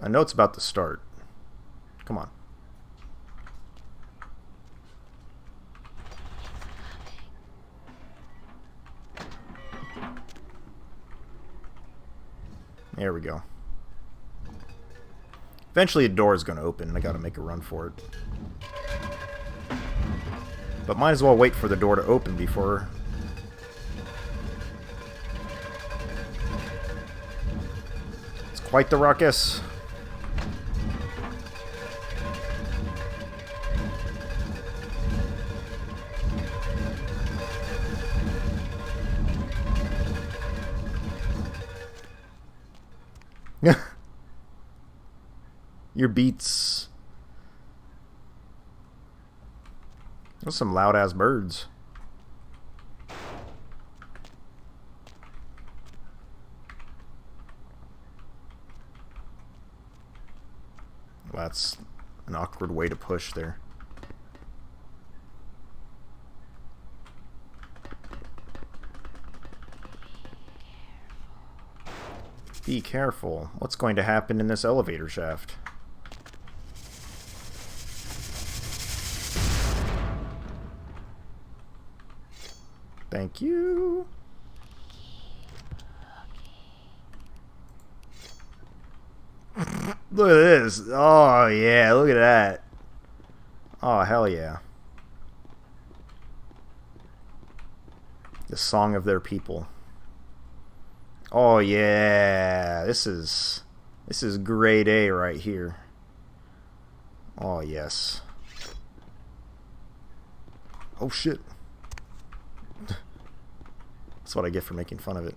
I know it's about to start. Come on. There we go. Eventually a door is going to open and I got to make a run for it. But might as well wait for the door to open before... It's quite the ruckus. Your beats. Those are some loud ass birds. Well, that's an awkward way to push there. Be careful. What's going to happen in this elevator shaft? Thank you. Look at this. Oh, yeah. Look at that. Oh, hell yeah. The song of their people. Oh, yeah. This is grade A right here. Oh, yes. Oh, shit. That's what I get for making fun of it.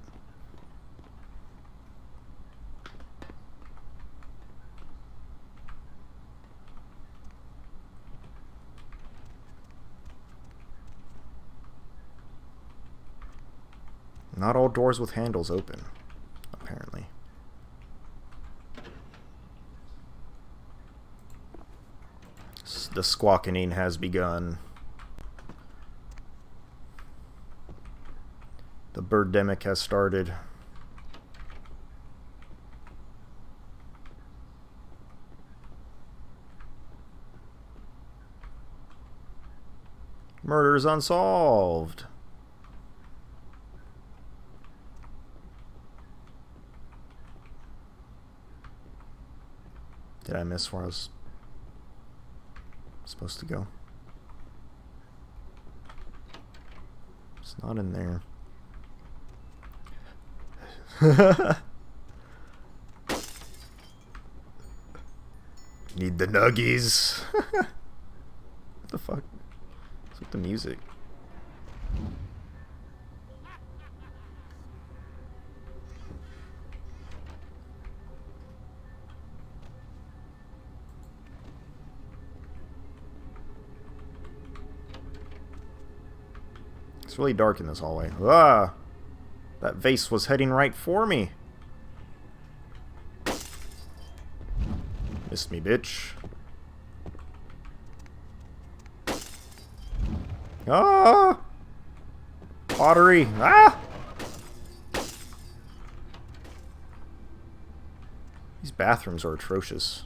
Not all doors with handles open, apparently. The squawkening has begun. The birdemic has started. Murder is unsolved. Did I miss where I was supposed to go? It's not in there. Need the nuggies. What the fuck? What's with the music? It's really dark in this hallway. Ah! That vase was heading right for me. Missed me, bitch. Ah! Pottery! Ah! These bathrooms are atrocious.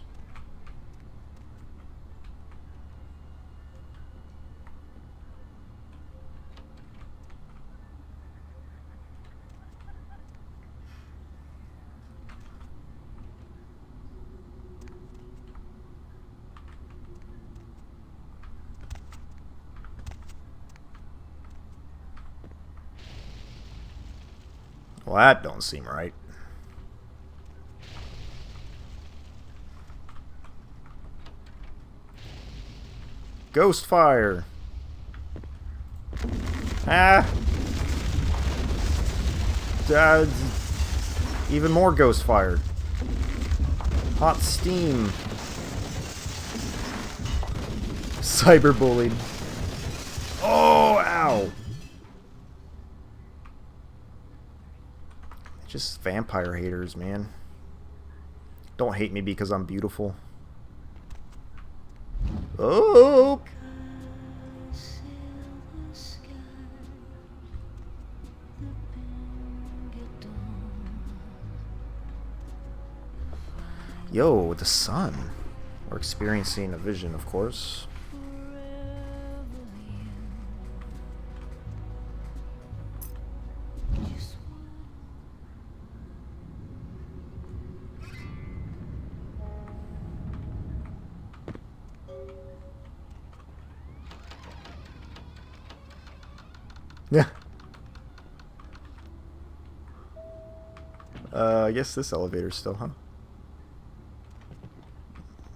Well, that don't seem right. Ghost fire. Ah. Even more ghost fire. Hot steam. Cyberbullied. Oh, ow. Just vampire haters, man. Don't hate me because I'm beautiful. Oh! Yo, the sun. We're experiencing a vision, of course. Yeah. I guess this elevator's still, huh?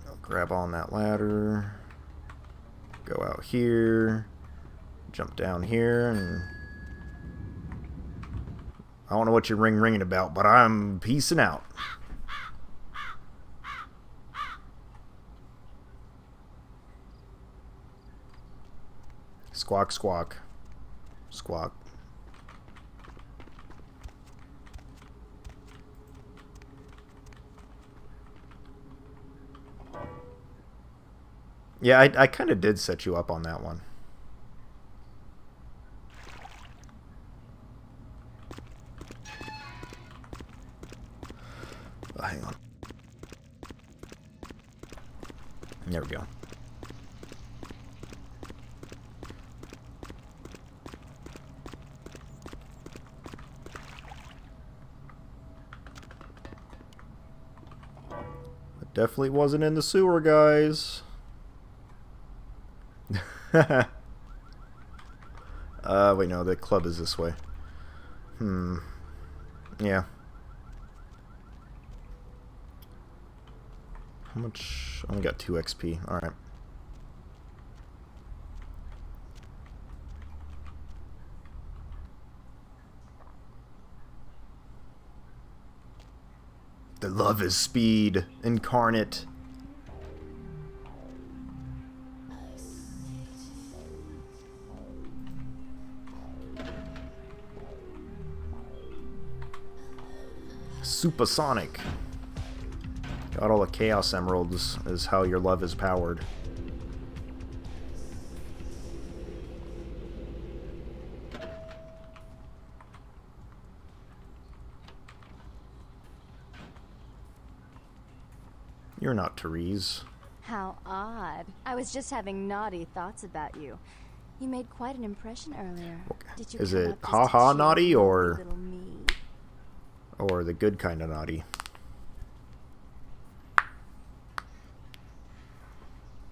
I'll grab on that ladder. Go out here. Jump down here, and I don't know what you're ringing about, but I'm peacing out. Squawk, squawk. Squawk. Yeah, I kind of did set you up on that one. Oh, hang on. There we go. It definitely wasn't in the sewer, guys. Wait, no, the club is this way. Yeah. How much? I only got 2 XP. Alright. The love is speed incarnate. Supersonic. Got all the Chaos Emeralds is how your love is powered. You're not Therese. How odd. I was just having naughty thoughts about you. You made quite an impression earlier. Did you Is come it up just to haha cheer naughty on or little me? or the good kind of naughty?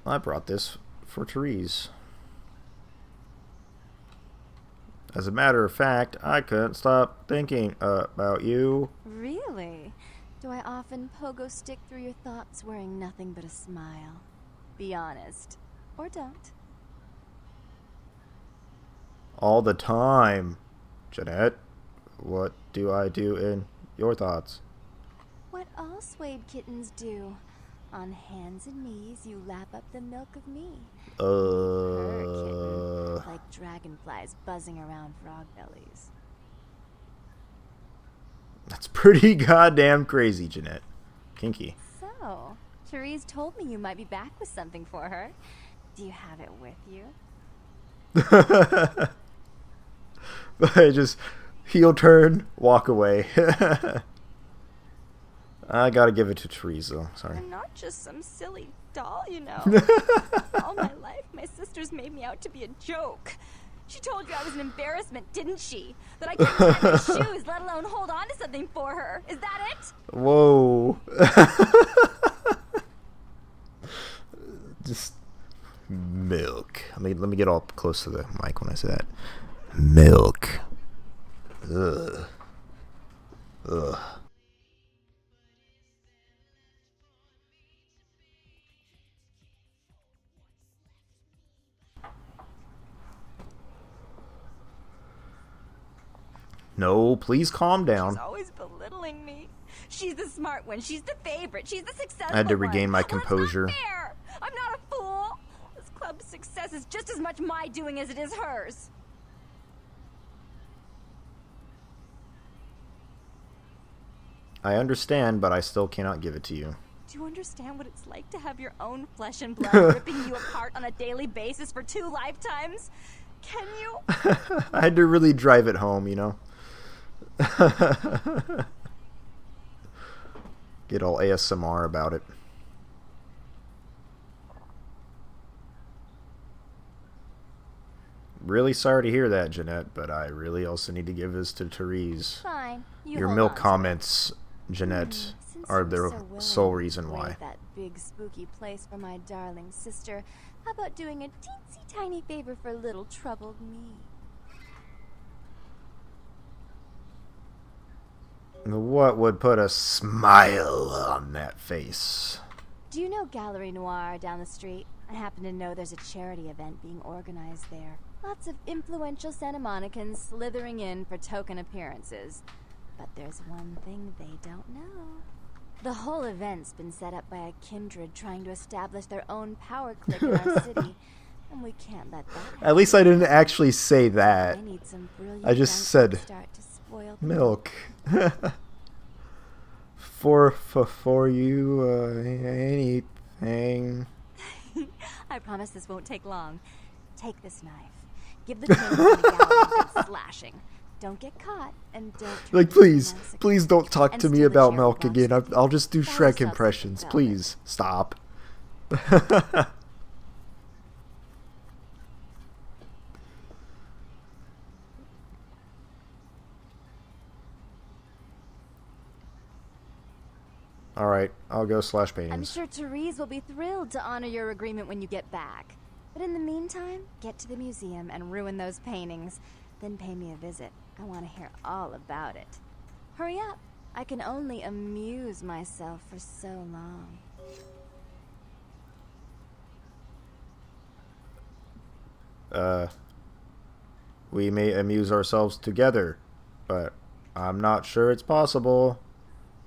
I brought this for Therese. As a matter of fact, I couldn't stop thinking about you. Really? Do I often pogo stick through your thoughts wearing nothing but a smile? Be honest. Or don't. All the time. Jeanette, what do I do in your thoughts? What all suede kittens do. On hands and knees, you lap up the milk of me. Purr, kitten, like dragonflies buzzing around frog bellies. That's pretty goddamn crazy, Jeanette. Kinky. So, Therese told me you might be back with something for her. Do you have it with you? I just heel turn, walk away. I gotta give it to Therese, though. Sorry. I'm not just some silly doll, you know. All my life, my sisters made me out to be a joke. She told you I was an embarrassment, didn't she? That I couldn't tie my shoes, let alone hold on to something for her. Is that it? Whoa. Just milk. Let me get all close to the mic when I say that. Milk. Ugh. Ugh. No, please calm down. She's always belittling me. She's the smart one. She's the favorite. She's the successful one. I had to regain my composure. Well, it's not fair. I'm not a fool. This club's success is just as much my doing as it is hers. I understand, but I still cannot give it to you. Do you understand what it's like to have your own flesh and blood ripping you apart on a daily basis for 2 lifetimes? Can you? I had to really drive it home, you know? Get all ASMR about it. Really sorry to hear that, Jeanette, but I really also need to give this to Therese. Fine. Your milk comments, Jeanette, are the sole reason why. That big spooky place for my darling sister. How about doing a teensy tiny favor for little troubled me? What would put a smile on that face? Do you know Gallery Noir down the street? I happen to know there's a charity event being organized there. Lots of influential Santa Monicans slithering in for token appearances. But there's one thing they don't know. The whole event's been set up by a kindred trying to establish their own power clique in our city. And we can't let that happen. At least I didn't actually say that. I need some brilliant I just said start to spoil milk. for you, anything. I promise this won't take long. Take this knife. Give the twins in the gallery a good slashing. Don't get caught, and don't... Like, please don't talk to me about milk again. I'll just do Shrek impressions. Please, stop. Alright, I'll go slash paintings. I'm sure Therese will be thrilled to honor your agreement when you get back. But in the meantime, get to the museum and ruin those paintings. Then pay me a visit. I want to hear all about it. Hurry up. I can only amuse myself for so long. We may amuse ourselves together, but I'm not sure it's possible.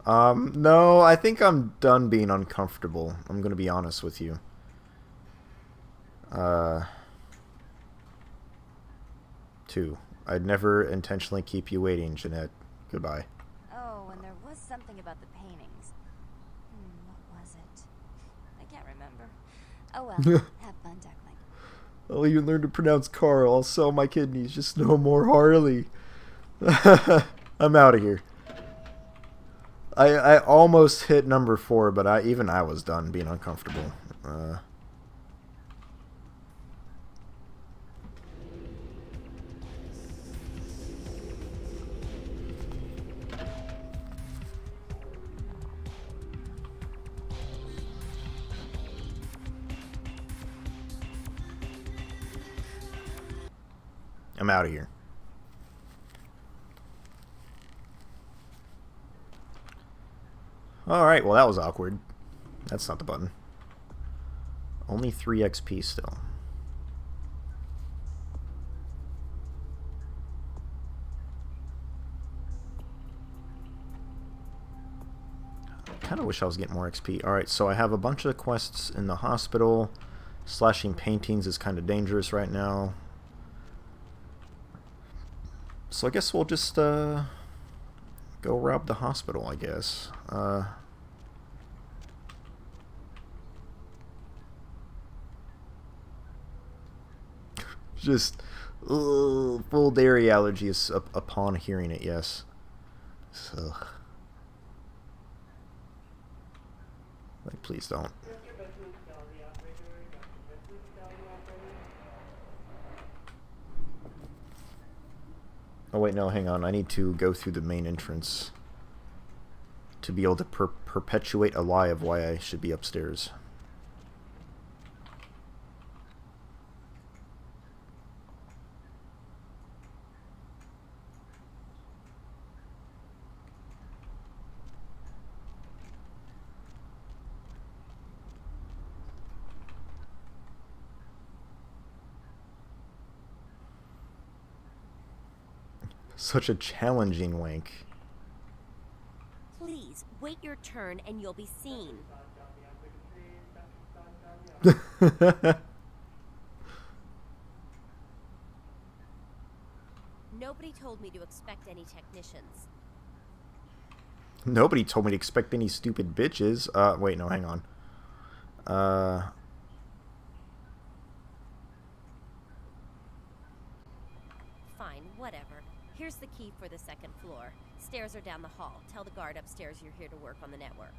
No, I think I'm done being uncomfortable. I'm gonna be honest with you. 2. I'd never intentionally keep you waiting, Jeanette. Goodbye. Oh, and there was something about the paintings. What was it? I can't remember. Oh well, have fun, duckling. I'll even learn to pronounce Carl. I'll sell my kidneys. Just no more Harley. I'm out of here. I almost hit number 4, but I was done being uncomfortable. I'm out of here. Alright, well that was awkward. That's not the button. Only 3 XP still. kind of wish I was getting more XP. Alright, so I have a bunch of quests in the hospital. Slashing paintings is kind of dangerous right now. So I guess we'll just go rob the hospital, I guess. Just full dairy allergy is upon hearing it, yes. So, like, please don't. Oh wait, no, hang on. I need to go through the main entrance to be able to perpetuate a lie of why I should be upstairs. Such a challenging wank. Please, wait your turn and you'll be seen. Nobody told me to expect any technicians. Nobody told me to expect any stupid bitches. Wait, no, hang on. Fine, whatever. Here's the key for the second floor. Stairs are down the hall. Tell the guard upstairs you're here to work on the network.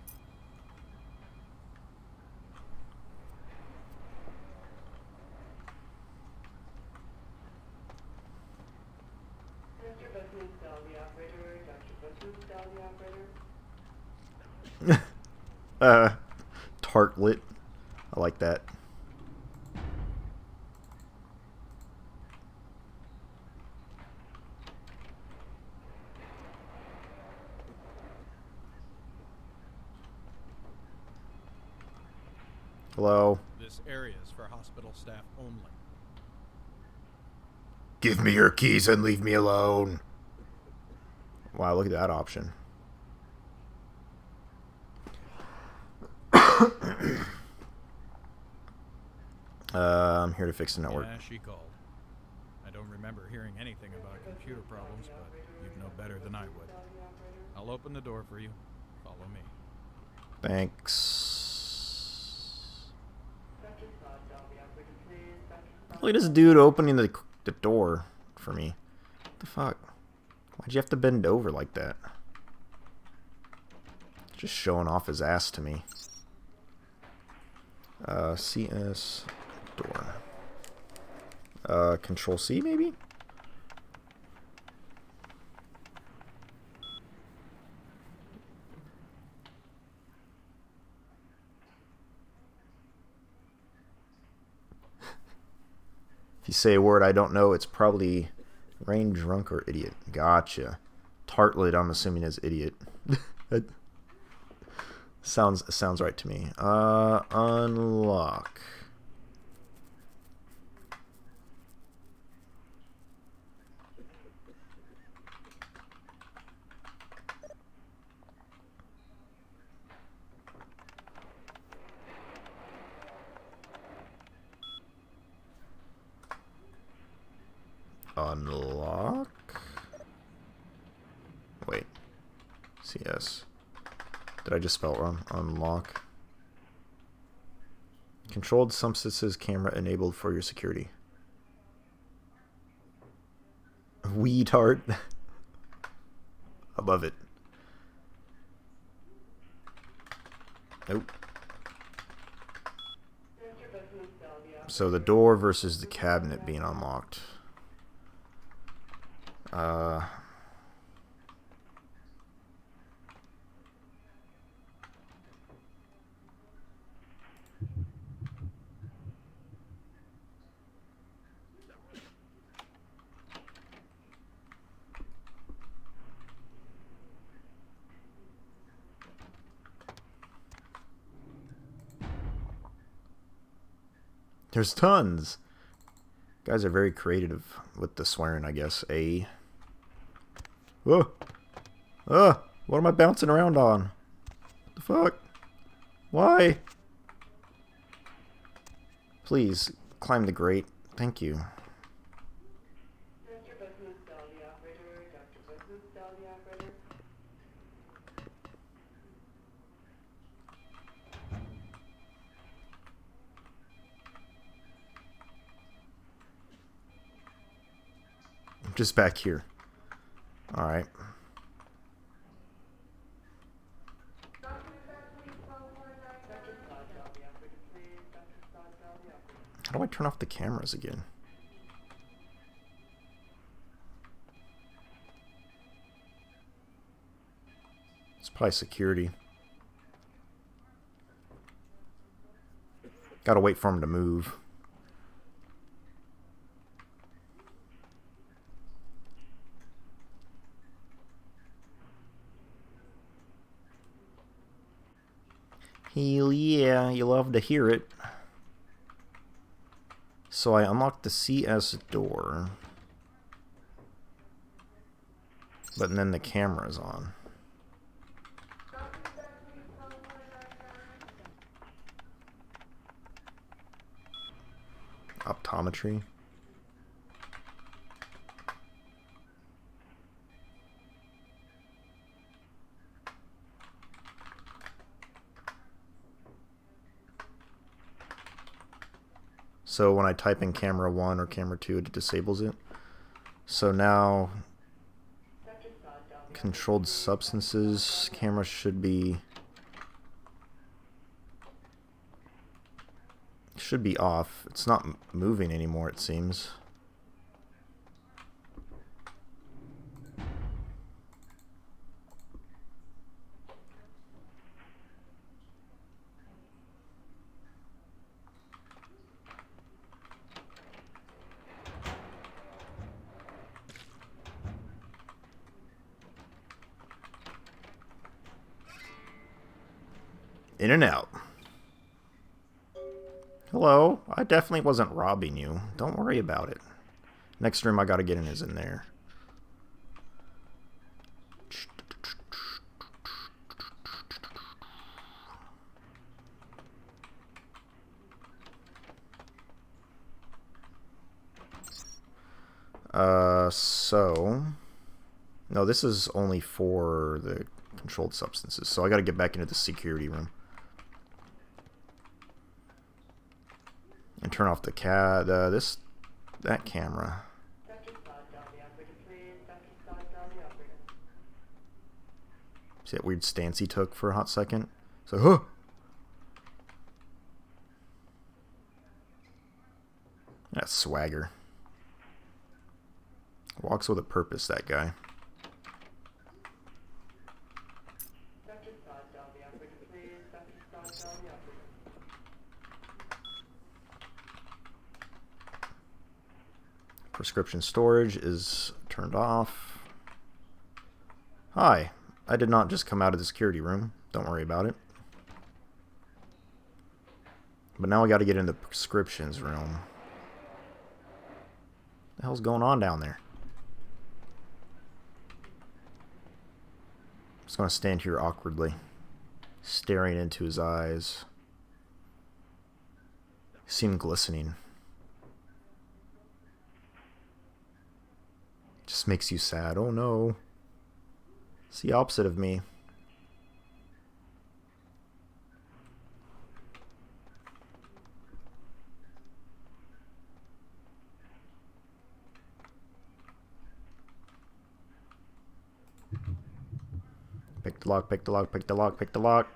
Tartlet. I like that. Hello. This area is for hospital staff only. Give me your keys and leave me alone. Wow, look at that option. I'm here to fix the network. Yeah, she called. I don't remember hearing anything about computer problems, but you'd know better than I would. I'll open the door for you. Follow me. Thanks. Look at this dude opening the door for me. What the fuck? Why'd you have to bend over like that? Just showing off his ass to me. CS door. Control C maybe? If you say a word I don't know, it's probably rain, drunk, or idiot. Gotcha. Tartlet, I'm assuming, is idiot. Sounds right to me. Unlock. Unlock. Wait. CS. Did I just spell it wrong? Unlock. Controlled substances camera enabled for your security. Weed heart. I love it. Nope. So the door versus the cabinet being unlocked. There's tons. Guys are very creative with the swearing, I guess. Whoa. What am I bouncing around on? What the fuck? Why? Please, climb the grate. Thank you. I'm just back here. Alright. How do I turn off the cameras again? It's probably security. Gotta wait for him to move. Hell yeah, you love to hear it. So I unlocked the CS door. But then the camera's on. Optometry. So when I type in camera 1 or camera 2, it disables it. So now controlled substances camera should be off. It's not moving anymore, it seems. In and out. Hello, I definitely wasn't robbing you. Don't worry about it. Next room I gotta get in is in there. So... No, this is only for the controlled substances, so I gotta get back into the security room. And turn off the that camera. See that weird stance he took for a hot second? So, huh! That swagger. Walks with a purpose, that guy. Prescription storage is turned off. Hi, I did not just come out of the security room. Don't worry about it. But now I gotta get in the prescriptions room. What the hell's going on down there? I'm just gonna stand here awkwardly, staring into his eyes. They seem glistening. Just makes you sad. Oh no. It's the opposite of me. Pick the lock, pick the lock, pick the lock, pick the lock.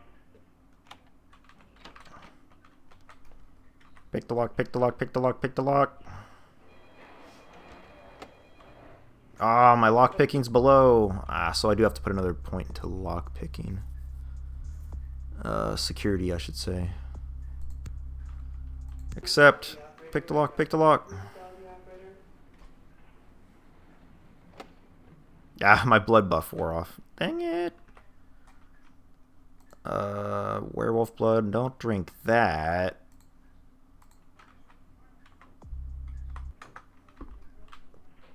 Pick the lock, pick the lock, pick the lock, pick the lock. Ah, my lock picking's below. Ah, so I do have to put another point into lock picking. Security, I should say. Except, pick the lock, pick the lock. Ah, my blood buff wore off. Dang it. Werewolf blood, don't drink that.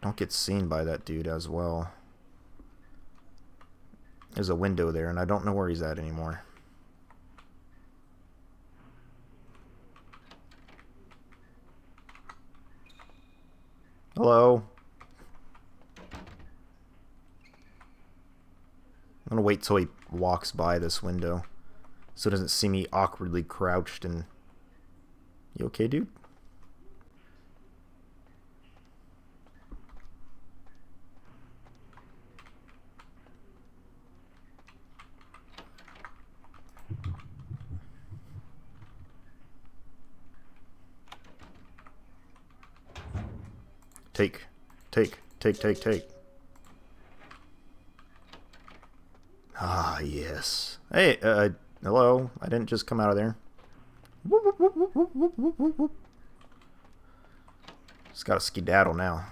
Don't get seen by that dude as well. There's a window there, and I don't know where he's at anymore. Hello? I'm gonna wait till he walks by this window so he doesn't see me awkwardly crouched and... You okay, dude? Take. Ah, yes. Hey, hello. I didn't just come out of there. Just gotta skedaddle now.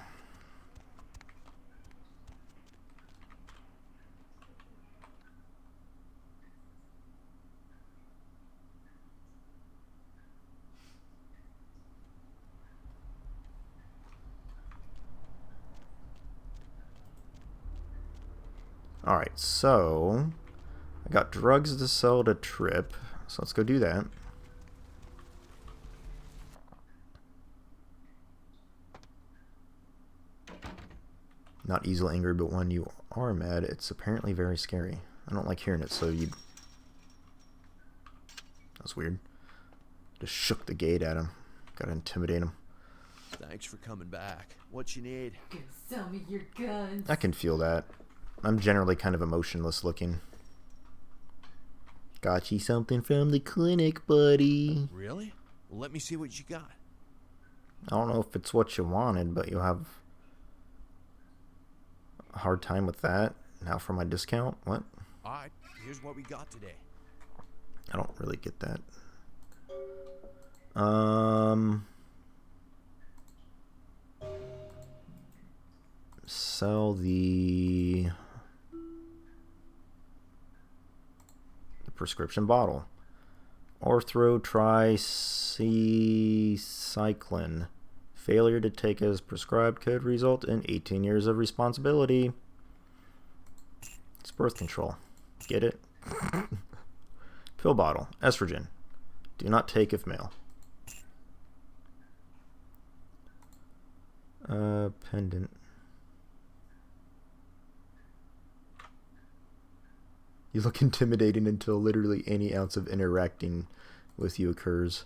Alright, so I got drugs to sell to Trip, so let's go do that. Not easily angry, but when you are mad, it's apparently very scary. I don't like hearing it, so you... That's weird. Just shook the gate at him. Gotta intimidate him. Thanks for coming back. What you need? Sell me your guns. I can feel that. I'm generally kind of emotionless looking. Got you something from the clinic, buddy. Really? Well, let me see what you got. I don't know if it's what you wanted, but you'll have a hard time with that. Now for my discount? What? Alright, here's what we got today. I don't really get that. Sell the prescription bottle. Orthotricycline. Failure to take as prescribed could result in 18 years of responsibility. It's birth control. Get it? Pill bottle. Estrogen. Do not take if male. Pendant. You look intimidating until literally any ounce of interacting with you occurs.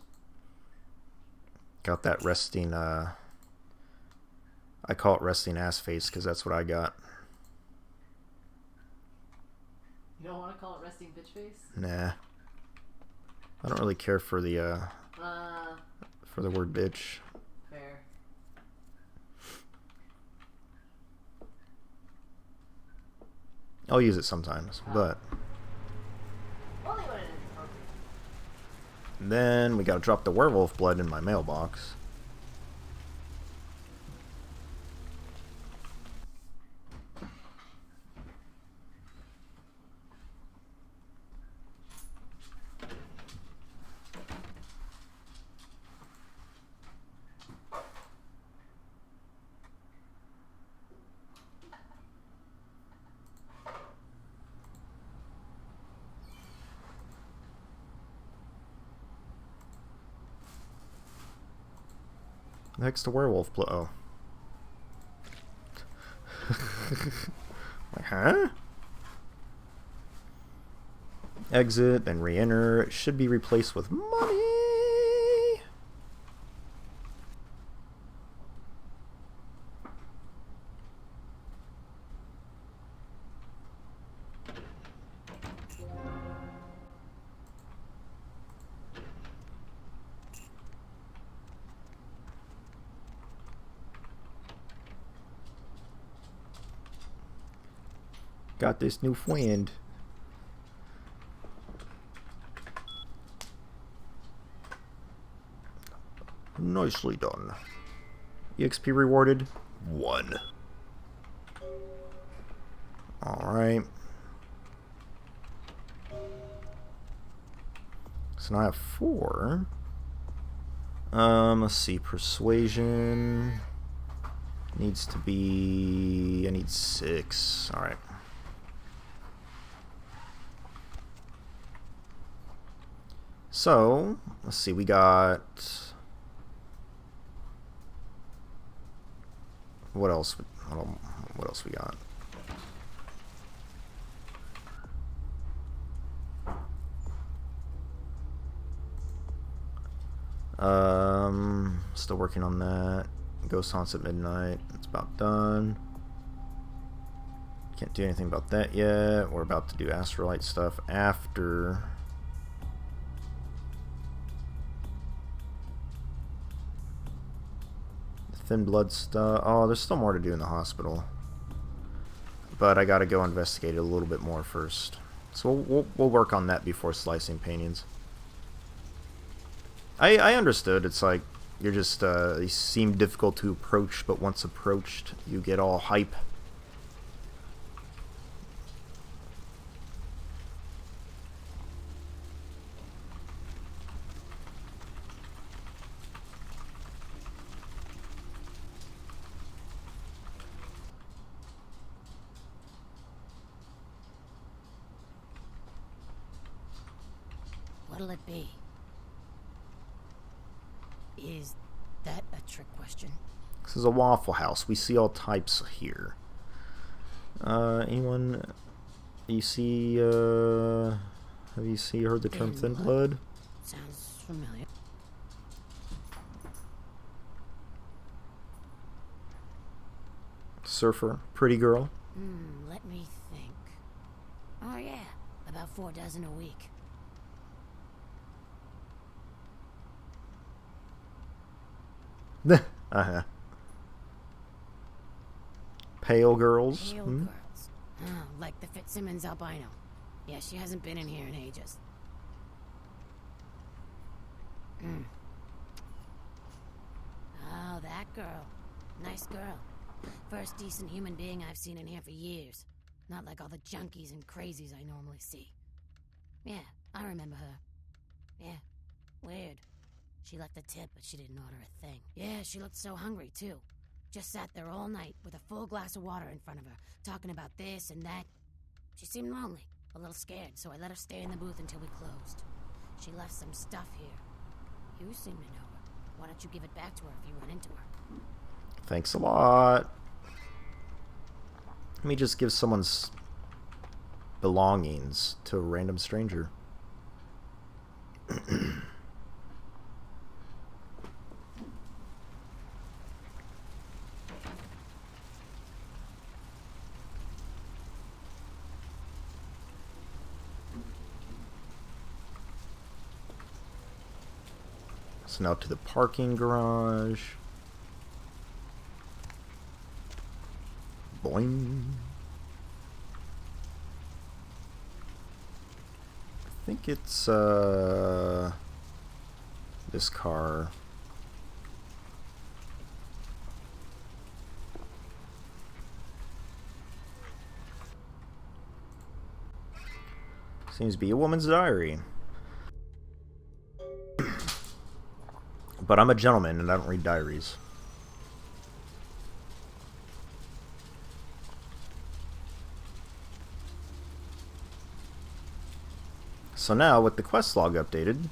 Got that resting, I call it resting ass face because that's what I got. You don't want to call it resting bitch face? Nah. I don't really care for the word bitch. Fair. I'll use it sometimes, but... Only when it is appropriate. Then we gotta drop the werewolf blood in my mailbox. Next to werewolf blood. Oh. Huh? Exit, then re-enter. It should be replaced with money. Got this new friend. Nicely done. EXP rewarded 1. Alright. So now I have 4. Let's see. Persuasion needs to be... I need 6. Alright. So, let's see, we got What else? What else we got? Still working on that. Ghost Haunts at Midnight. It's about done. Can't do anything about that yet. We're about to do Astrolite stuff after. The Thin Blood stuff. Oh, there's still more to do in the hospital. But I gotta go investigate it a little bit more first. So we'll work on that before slicing paintings. I understood. It's like you're just they seem difficult to approach, but once approached, you get all hype. What'll it be? Is that a trick question? This is a Waffle House. We see all types here. Anyone? You see? Have you heard the term Thin Blood? Sounds familiar. Surfer, pretty girl. Let me think. Oh yeah, about 4 dozen a week. Pale girls. Pale girls. Oh, like the Fitzsimmons albino. Yeah, she hasn't been in here in ages. Oh, that girl. Nice girl. First decent human being I've seen in here for years. Not like all the junkies and crazies I normally see. Yeah, I remember her. Yeah, weird. She left a tip, but she didn't order a thing. Yeah, she looked so hungry, too. Just sat there all night with a full glass of water in front of her, talking about this and that. She seemed lonely, a little scared, so I let her stay in the booth until we closed. She left some stuff here. You seem to know her. Why don't you give it back to her if you run into her? Thanks a lot. Let me just give someone's belongings to a random stranger. So now to the parking garage. Boing. I think it's this car. Seems to be a woman's diary. But I'm a gentleman and I don't read diaries. So now, with the quest log updated,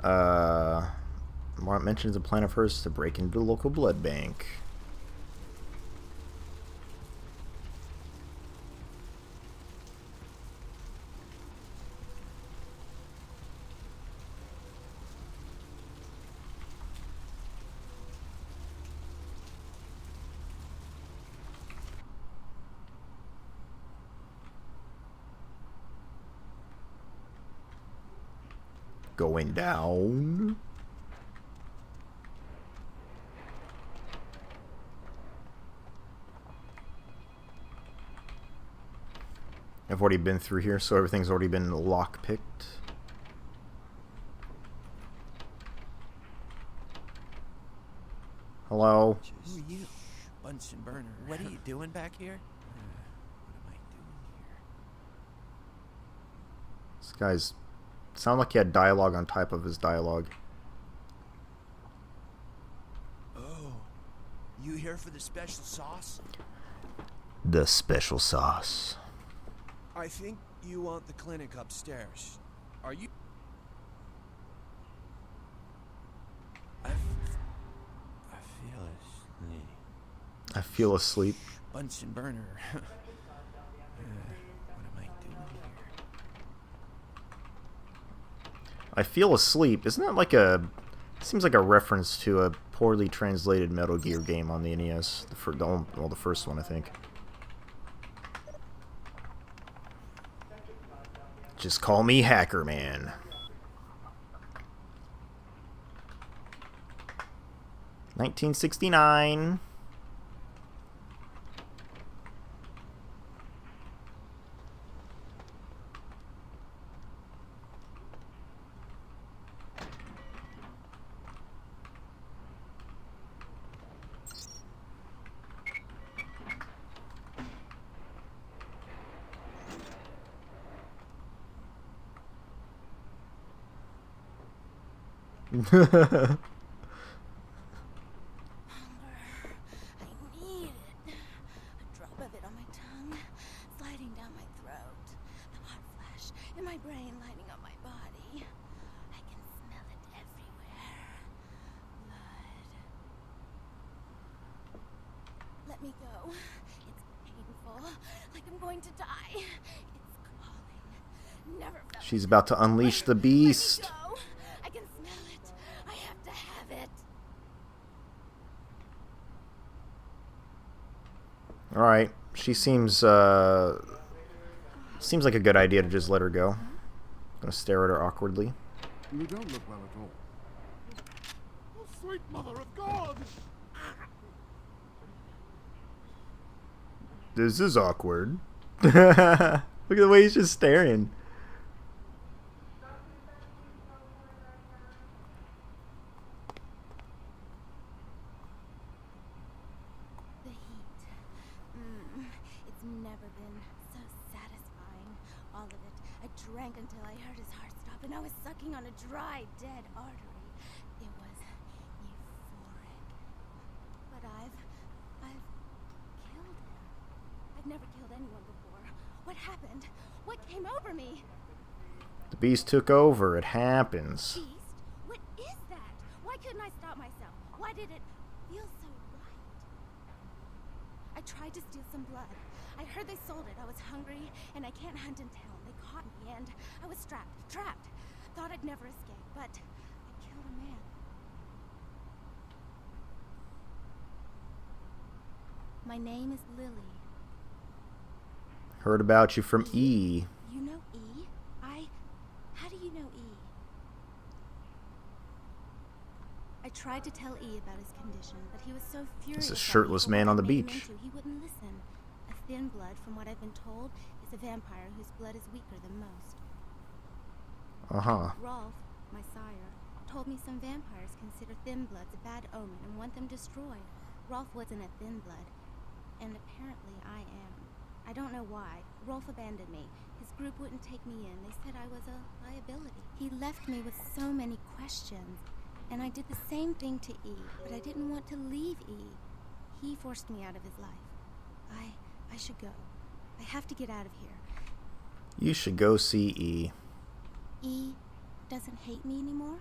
Mark mentions a plan of hers to break into the local blood bank. Going down. I've already been through here, so everything's already been lockpicked. Hello? Who are you? Bunsen burner. What are you doing back here? This guy's sound like he had dialogue on top of his dialogue. Oh, you here for the special sauce? The special sauce. I think you want the clinic upstairs. Are you? I feel a Feel asleep. Bunsen burner. What am I doing here? I feel asleep. Isn't that like a... Seems like a reference to a poorly translated Metal Gear game on the NES. The first one, I think. Just call me Hacker Man. 1969. Me go. It's painful. Like I'm going to die. It's calling. Never felt She's about to unleash the beast. Let me go. I can smell it. I have to have it. Alright. She seems seems like a good idea to just let her go. Gonna stare at her awkwardly. You don't look well at all. Oh, sweet mother of God! This is awkward. Look at the way he's just staring. The heat. It's never been so satisfying. All of it. I drank until I heard his heart stop, and I was sucking on a dry, dead artery. It was euphoric. But I've killed him. I've never killed anyone before. What happened? What came over me? The beast took over. It happens. Beast? What is that? Why couldn't I stop myself? Why did it feel so right? I tried to steal some blood. I heard they sold it. I was hungry, and I can't hunt in town. They caught me, and I was trapped. Thought I'd never escape, but I killed a man. My name is Lily. Heard about you from E. You know E? How do you know E? I tried to tell E about his condition, but he was so furious. It's a shirtless man on the beach. He wouldn't listen. A thin blood, from what I've been told, is a vampire whose blood is weaker than most. Rolf, my sire, told me some vampires consider thin bloods a bad omen and want them destroyed. Rolf wasn't a thin blood, and apparently I am. I don't know why. Rolf abandoned me. His group wouldn't take me in. They said I was a liability. He left me with so many questions, and I did the same thing to E, but I didn't want to leave E. He forced me out of his life. I should go. I have to get out of here. You should go see E. E doesn't hate me anymore?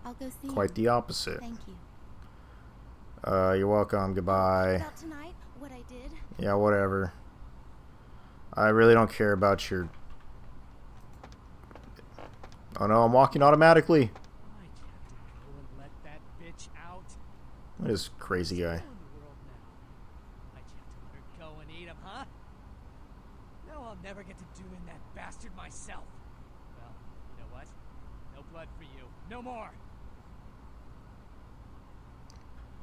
I'll go see Quite him. the opposite. Thank you. You're welcome. Goodbye. About tonight, what I did? Yeah, whatever. I really don't care about your... Oh no, I'm walking automatically. Let that bitch out. What is crazy guy? Why'd you have to let her go and eat him, huh? Now I'll never get to doing that bastard myself. Well, you know what? No blood for you. No more.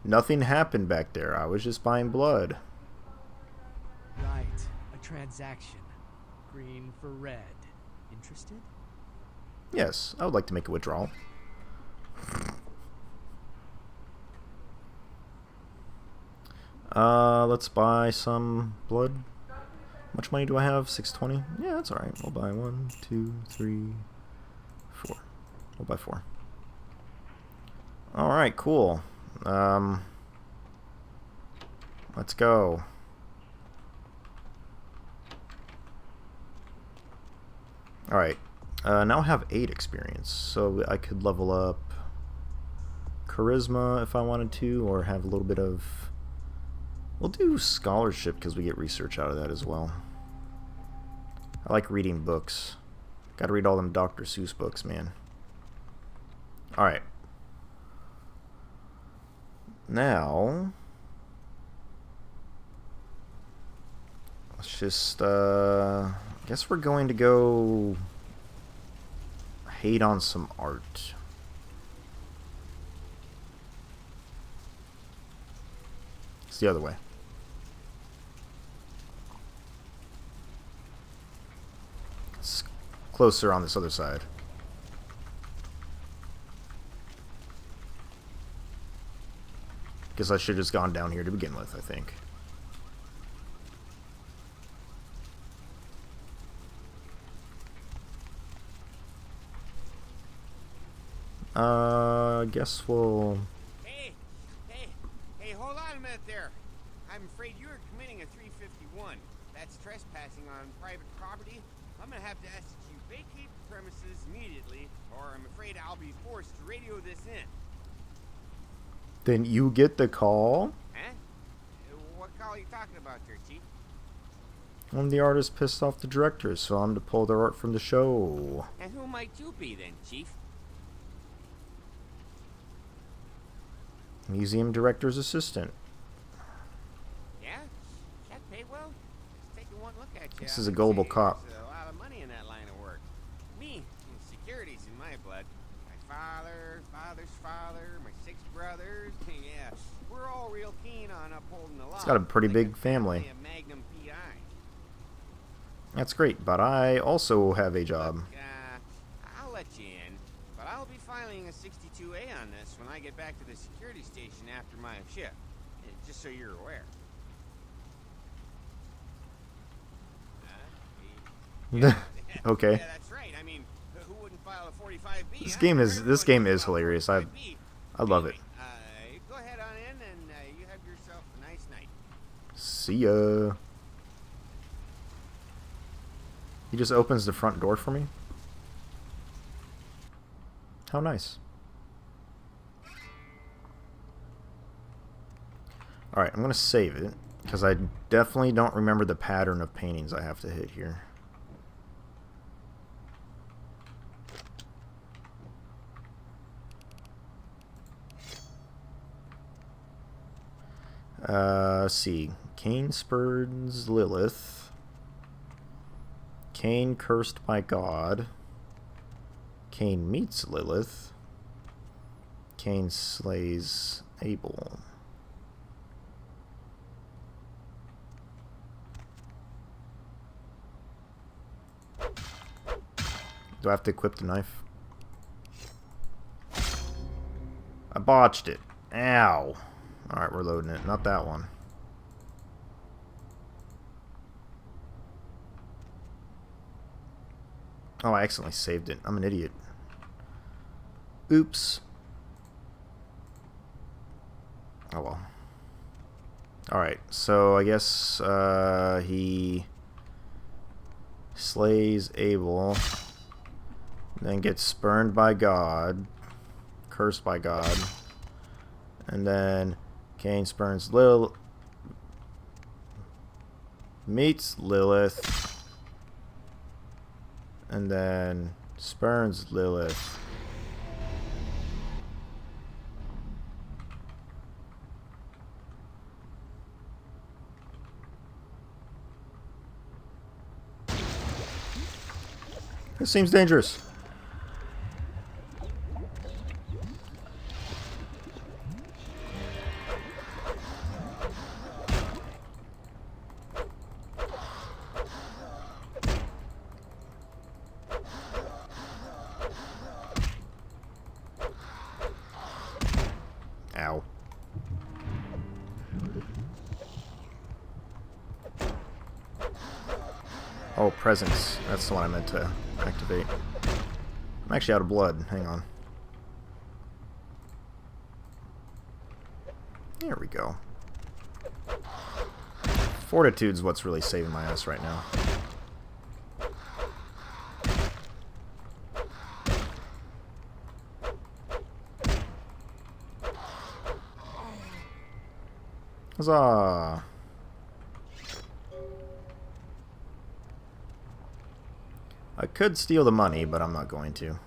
Nothing happened back there. I was just buying blood. Right. A transaction. Green for red. Interested? Yes, I would like to make a withdrawal. Let's buy some blood. How much money do I have? 620? Yeah, that's alright. We'll buy 1, 2, 3, 4. We'll buy 4. Alright, cool. Let's go. Alright. Now I have 8 experience, so I could level up Charisma if I wanted to, or have a little bit of We'll do scholarship because we get research out of that as well. I like reading books. Gotta read all them Dr. Seuss books, man. Alright. Now, let's just, I guess we're going to go hate on some art. It's the other way. It's closer on this other side. Guess I should have just gone down here to begin with, I think. Guess we'll... Hey, hold on a minute there. I'm afraid you're committing a 351. That's trespassing on private property. I'm gonna have to ask that you vacate the premises immediately, or I'm afraid I'll be forced to radio this in. Then you get the call? Huh? What call are you talking about there, Chief? I'm the artist pissed off the directors, so I'm to pull their art from the show. And who might you be then, Chief? Museum director's assistant. Yeah? That pay well? Just taking one look at you. This is a gullible cop. There's a lot of money in that line of work. Me, security's in my blood. My father's father, my 6 brothers. Yeah, we're all real keen on upholding the law. It's got a pretty big family. That's great, but I also have a job. I'll let you in, but I'll be filing a 62A on this when I get back to the security station after my shift. Just so you're aware. Okay. Yeah, that's right. I mean, who wouldn't file a 45B? This game is hilarious. I love it. Go ahead on in, and you have yourself a nice night. See ya. He just opens the front door for me? How nice. Alright, I'm going to save it, because I definitely don't remember the pattern of paintings I have to hit here. Let's see. Cain spurns Lilith. Cain cursed by God. Cain meets Lilith. Cain slays Abel. Do I have to equip the knife? I botched it. Ow. Alright, we're loading it. Not that one. Oh, I accidentally saved it. I'm an idiot. Oops. Oh well. Alright, so I guess he slays Abel, then gets spurned by God, cursed by God, and then Cain spurns meets Lilith, and then spurns Lilith. This seems dangerous. Ow. Oh, presence. That's the one I meant to activate. I'm actually out of blood. Hang on. There we go. Fortitude's what's really saving my ass right now. Huzzah! I could steal the money, but I'm not going to.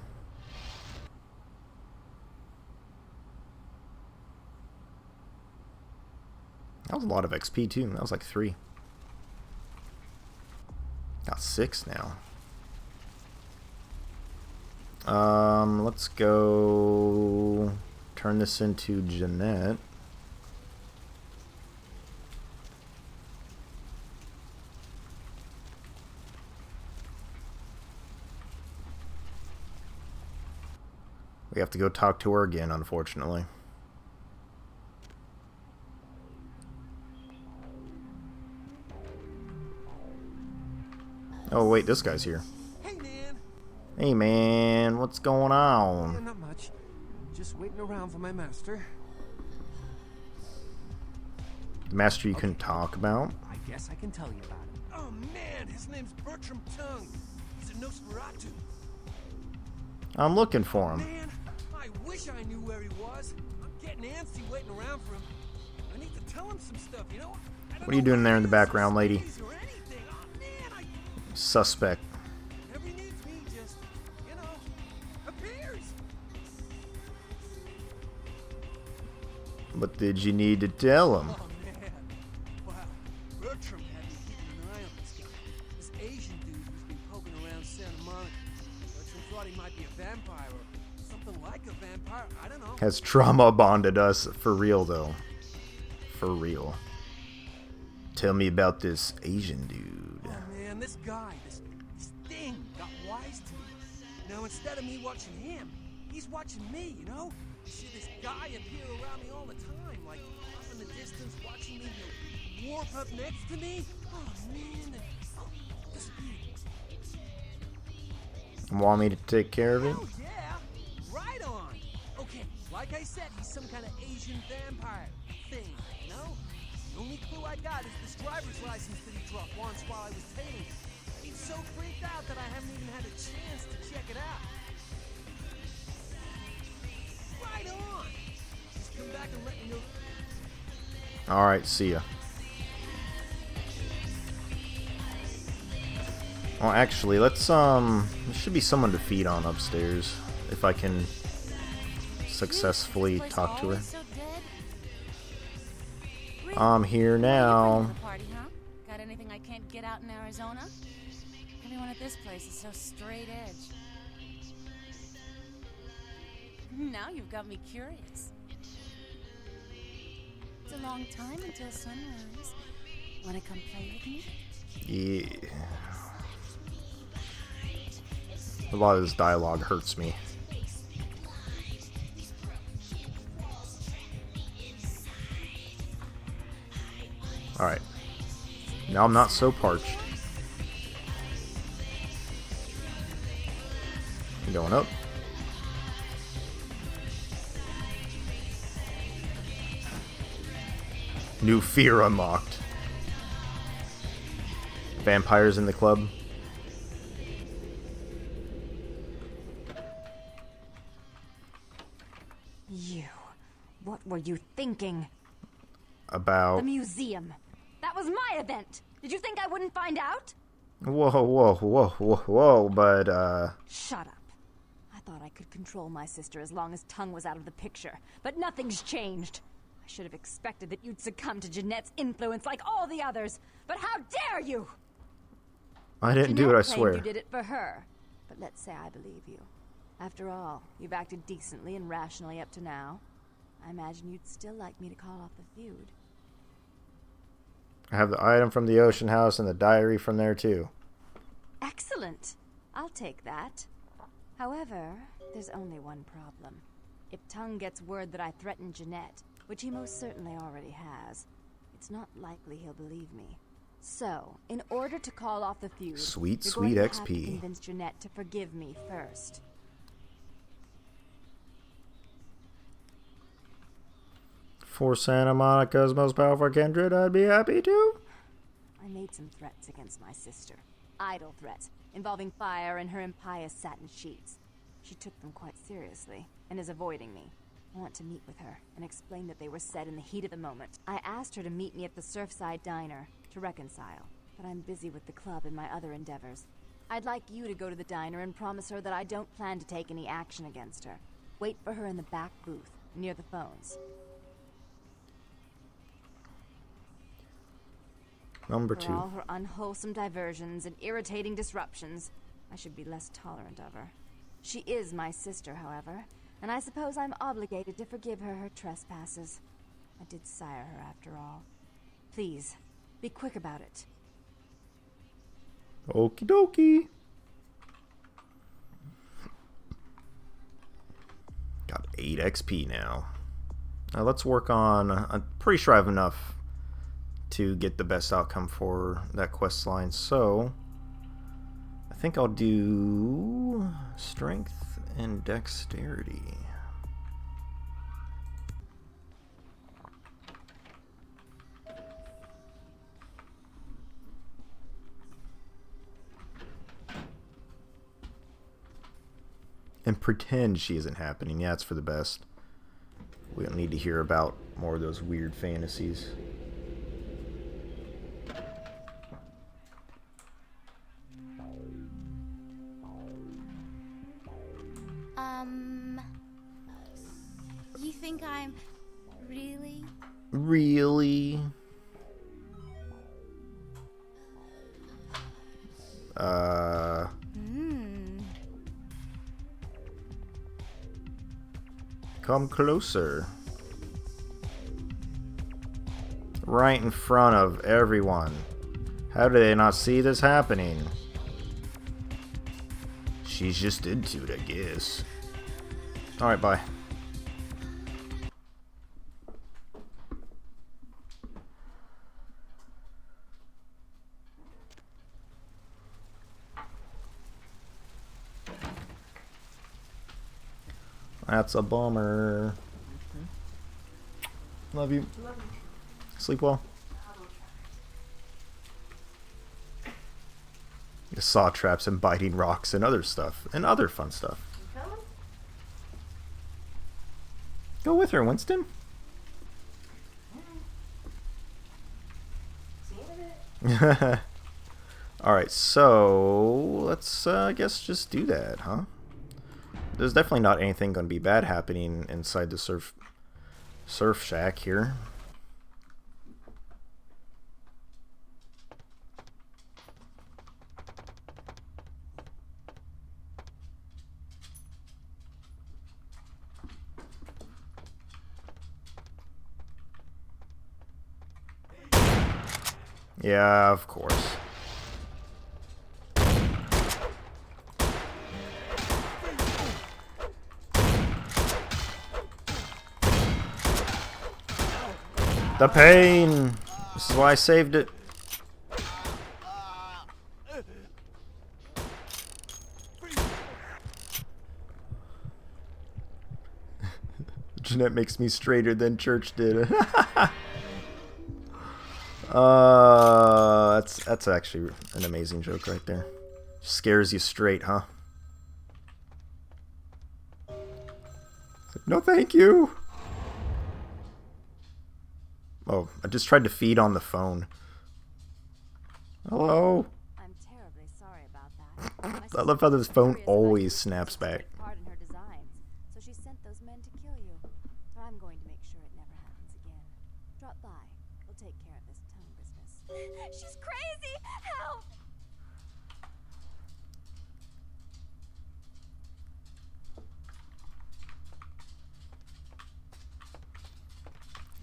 That was a lot of XP too. That was like 3. Got 6 now. Let's go turn this into Jeanette. We have to go talk to her again, unfortunately. Oh wait, this guy's here. Hey man, what's going on? Yeah, not much. Just waiting around for my master. The master you couldn't talk about? I guess I can tell you about him. Oh man, his name's Bertram Tongue. He's a Nosferatu. I'm looking for him. Man, I wish I knew where he was. I'm getting antsy waiting around for him. I need to tell him some stuff, you know? What are you doing there in the background, lady? Suspect. Whenever he needs me, just, you know, appears. What did you need to tell him? Oh man, wow. Bertram had me keeping an eye on this guy. This Asian dude who's been poking around Santa Monica. Bertram thought he might be a vampire or something like a vampire. I don't know. Has trauma bonded us for real though. For real. Tell me about this Asian dude. Oh man, this guy, this thing got wise to me. Now instead of me watching him, he's watching me, you know? You see this guy appear around me all the time, like off in the distance watching me, you know, warp up next to me. Oh man, and disappear. Want me to take care of it? Oh yeah, right on. Okay, like I said, he's some kind of Asian vampire thing, you know? The only clue I got is this driver's license that he dropped once while I was tailing him. He's so freaked out that I haven't even had a chance to check it out. Right on! Just come back and let me know. Alright, see ya. Well, actually, let's, there should be someone to feed on upstairs. If I can successfully talk to her. I'm here now. Party, huh? Got anything I can't get out in Arizona? Everyone at this place is so straight edge. Now you've got me curious. It's a long time until sunrise. Wanna come play with me? Yeah. A lot of this dialogue hurts me. Alright. Now I'm not so parched. Going up. New fear unlocked. Vampires in the club. You. What were you thinking? About... The museum. That was my event. Did you think I wouldn't find out? Whoa, whoa, whoa, whoa, whoa, but, Shut up. I thought I could control my sister as long as Tongue was out of the picture, but nothing's changed. I should have expected that you'd succumb to Jeanette's influence like all the others, but how dare you! I didn't do it, I swear. You did it for her, but let's say I believe you. After all, you've acted decently and rationally up to now. I imagine you'd still like me to call off the feud. I have the item from the Ocean House and the diary from there too. Excellent. I'll take that. However, there's only one problem. If Tongue gets word that I threatened Jeanette, which he most certainly already has, it's not likely he'll believe me. So, in order to call off the feud, sweet you're going to have XP. to convince Jeanette to forgive me first. For Santa Monica's most powerful kindred, I'd be happy to. I made some threats against my sister. Idle threats, involving fire and her impious satin sheets. She took them quite seriously, and is avoiding me. I want to meet with her, and explain that they were said in the heat of the moment. I asked her to meet me at the Surfside Diner, to reconcile, but I'm busy with the club and my other endeavors. I'd like you to go to the diner and promise her that I don't plan to take any action against her. Wait for her in the back booth, near the phones. Number For 2. all her unwholesome diversions and irritating disruptions, I should be less tolerant of her. She is my sister, however, and I suppose I'm obligated to forgive her her trespasses. I did sire her after all. Please, be quick about it. Okie dokie. Got 8 XP now. Now let's work on... I'm pretty sure I have enough to get the best outcome for that quest line. So I think I'll do strength and dexterity. And pretend she isn't happening. Yeah, it's for the best. We don't need to hear about more of those weird fantasies. You think I'm really? Really? Come closer. Right in front of everyone. How do they not see this happening? She's just into it, I guess. Alright, bye. That's a bummer. Love you. Love you. Sleep well. Saw traps and biting rocks and other stuff. And other fun stuff. You coming? Go with her, Winston. See you in a bit. Alright, so let's I guess just do that, huh? There's definitely not anything going to be bad happening inside the surf shack here. Yeah, of course. The pain! This is why I saved it. Jeanette makes me straighter than Church did. That's actually an amazing joke right there. Scares you straight, huh? No, thank you. Oh, I just tried to feed on the phone. Hello. I'm terribly sorry about that. I love how this phone always snaps back. Part in her designs, so she sent those men to kill you. But I'm going to make sure it never happens again. Drop by. We'll take care of this tongue business. She's crazy! Help!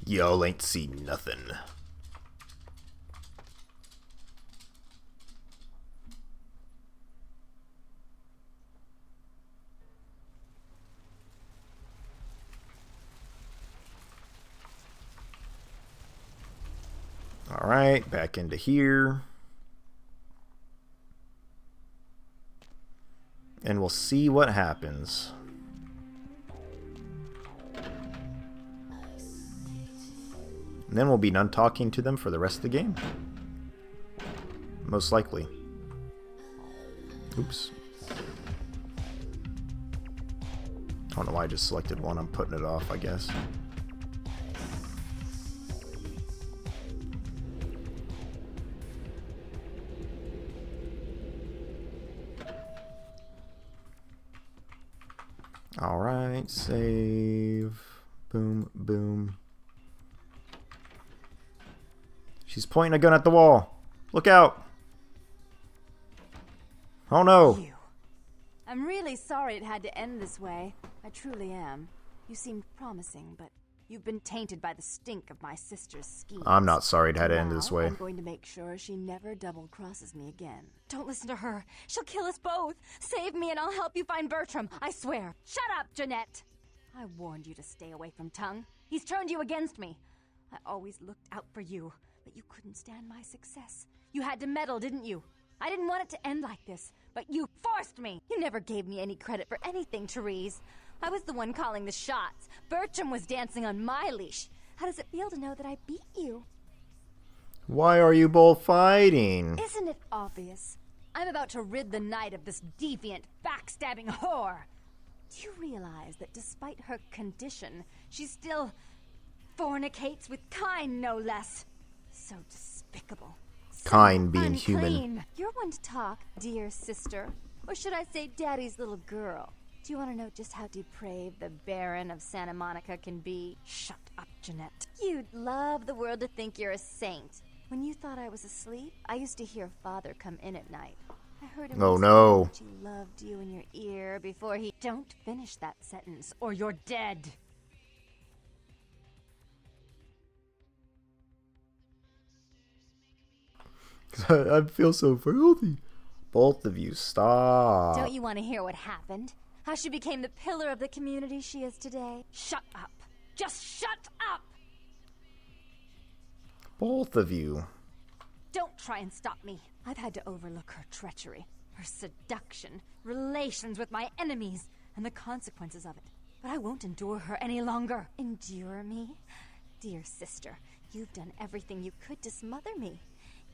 Y'all ain't seen nothing. Alright, back into here. And we'll see what happens. And then we'll be done talking to them for the rest of the game. Most likely. Oops. I don't know why I just selected one. I'm putting it off, I guess. Alright, save. Boom, boom. She's pointing a gun at the wall. Look out! Oh no! You. I'm really sorry it had to end this way. I truly am. You seemed promising, but you've been tainted by the stink of my sister's schemes. I'm not sorry it had to end Now, this way. I'm going to make sure she never double-crosses me again. Don't listen to her. She'll kill us both. Save me and I'll help you find Bertram. I swear. Shut up, Jeanette. I warned you to stay away from Tongue. He's turned you against me. I always looked out for you, but you couldn't stand my success. You had to meddle, didn't you? I didn't want it to end like this, but you forced me. You never gave me any credit for anything, Therese. I was the one calling the shots. Bertram was dancing on my leash. How does it feel to know that I beat you? Why are you both fighting? Isn't it obvious? I'm about to rid the night of this deviant, backstabbing whore. Do you realize that despite her condition, she still fornicates with Kine, no less? So despicable. Kine being unclean. human. You're one to talk, dear sister. Or should I say daddy's little girl? Do you want to know just how depraved the Baron of Santa Monica can be? Shut up, Jeanette. You'd love the world to think you're a saint. When you thought I was asleep, I used to hear Father come in at night. I heard him Oh whisper no. that he loved you in your ear before he... Don't finish that sentence, or you're dead. I feel so filthy. Both of you, stop. Don't you want to hear what happened? How she became the pillar of the community she is today? Shut up. Just shut up! Both of you. Don't try and stop me. I've had to overlook her treachery, her seduction, relations with my enemies, and the consequences of it. But I won't endure her any longer. Endure me? Dear sister, you've done everything you could to smother me.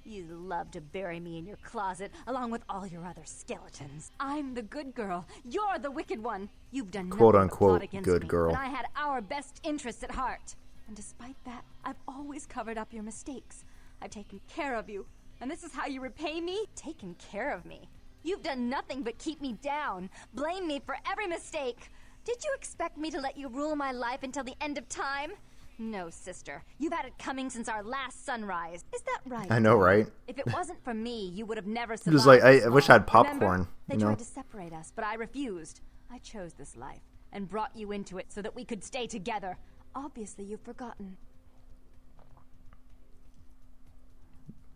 You love to bury me in your closet, along with all your other skeletons. I'm the good girl. You're the wicked one. You've done Quote nothing but plot unquote against good me, girl. when I had our best interests at heart. And despite that, I've always covered up your mistakes. I've taken care of you. And this is how you repay me? Taken care of me. You've done nothing but keep me down. Blame me for every mistake. Did you expect me to let you rule my life until the end of time? No, sister. You've had it coming since our last sunrise. Is that right? I know, right? If it wasn't for me, you would have never survived. Just like, I this wish I had long. popcorn, Remember? They you know? tried to separate us, but I refused. I chose this life and brought you into it so that we could stay together. Obviously, you've forgotten.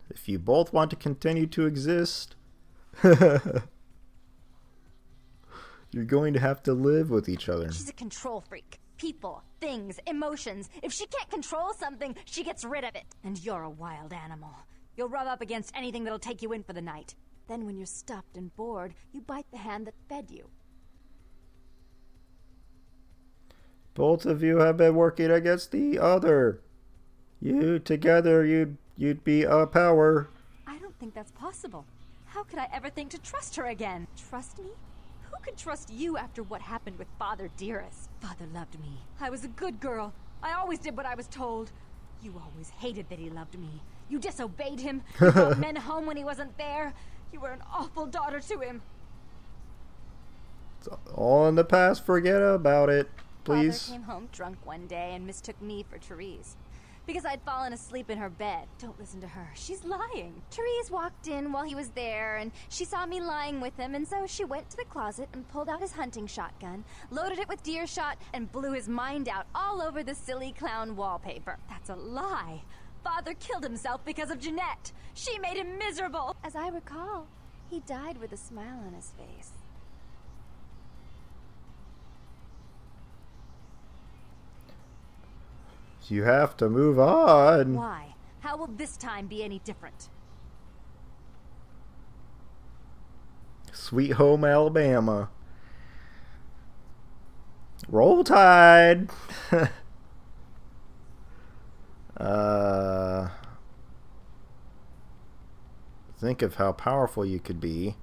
If you both want to continue to exist, you're going to have to live with each other. She's a control freak. People, things, emotions. If she can't control something, she gets rid of it. And you're a wild animal. You'll rub up against anything that'll take you in for the night. Then when you're stuffed and bored, you bite the hand that fed you. Both of you have been working against the other. You together, you'd be a power. I don't think that's possible. How could I ever think to trust her again? Trust me? Who could trust you after what happened with Father Dearest? Father loved me. I was a good girl. I always did what I was told. You always hated that he loved me. You disobeyed him. You brought men home when he wasn't there. You were an awful daughter to him. It's all in the past. Forget about it, please. Father came home drunk one day and mistook me for Therese. Because I'd fallen asleep in her bed. Don't listen to her. She's lying. Therese walked in while he was there, and she saw me lying with him, and so she went to the closet and pulled out his hunting shotgun, loaded it with deer shot, and blew his mind out all over the silly clown wallpaper. That's a lie. Father killed himself because of Jeanette. She made him miserable. As I recall, he died with a smile on his face. You have to move on. Why? How will this time be any different? Sweet home Alabama. Roll Tide. Think of how powerful you could be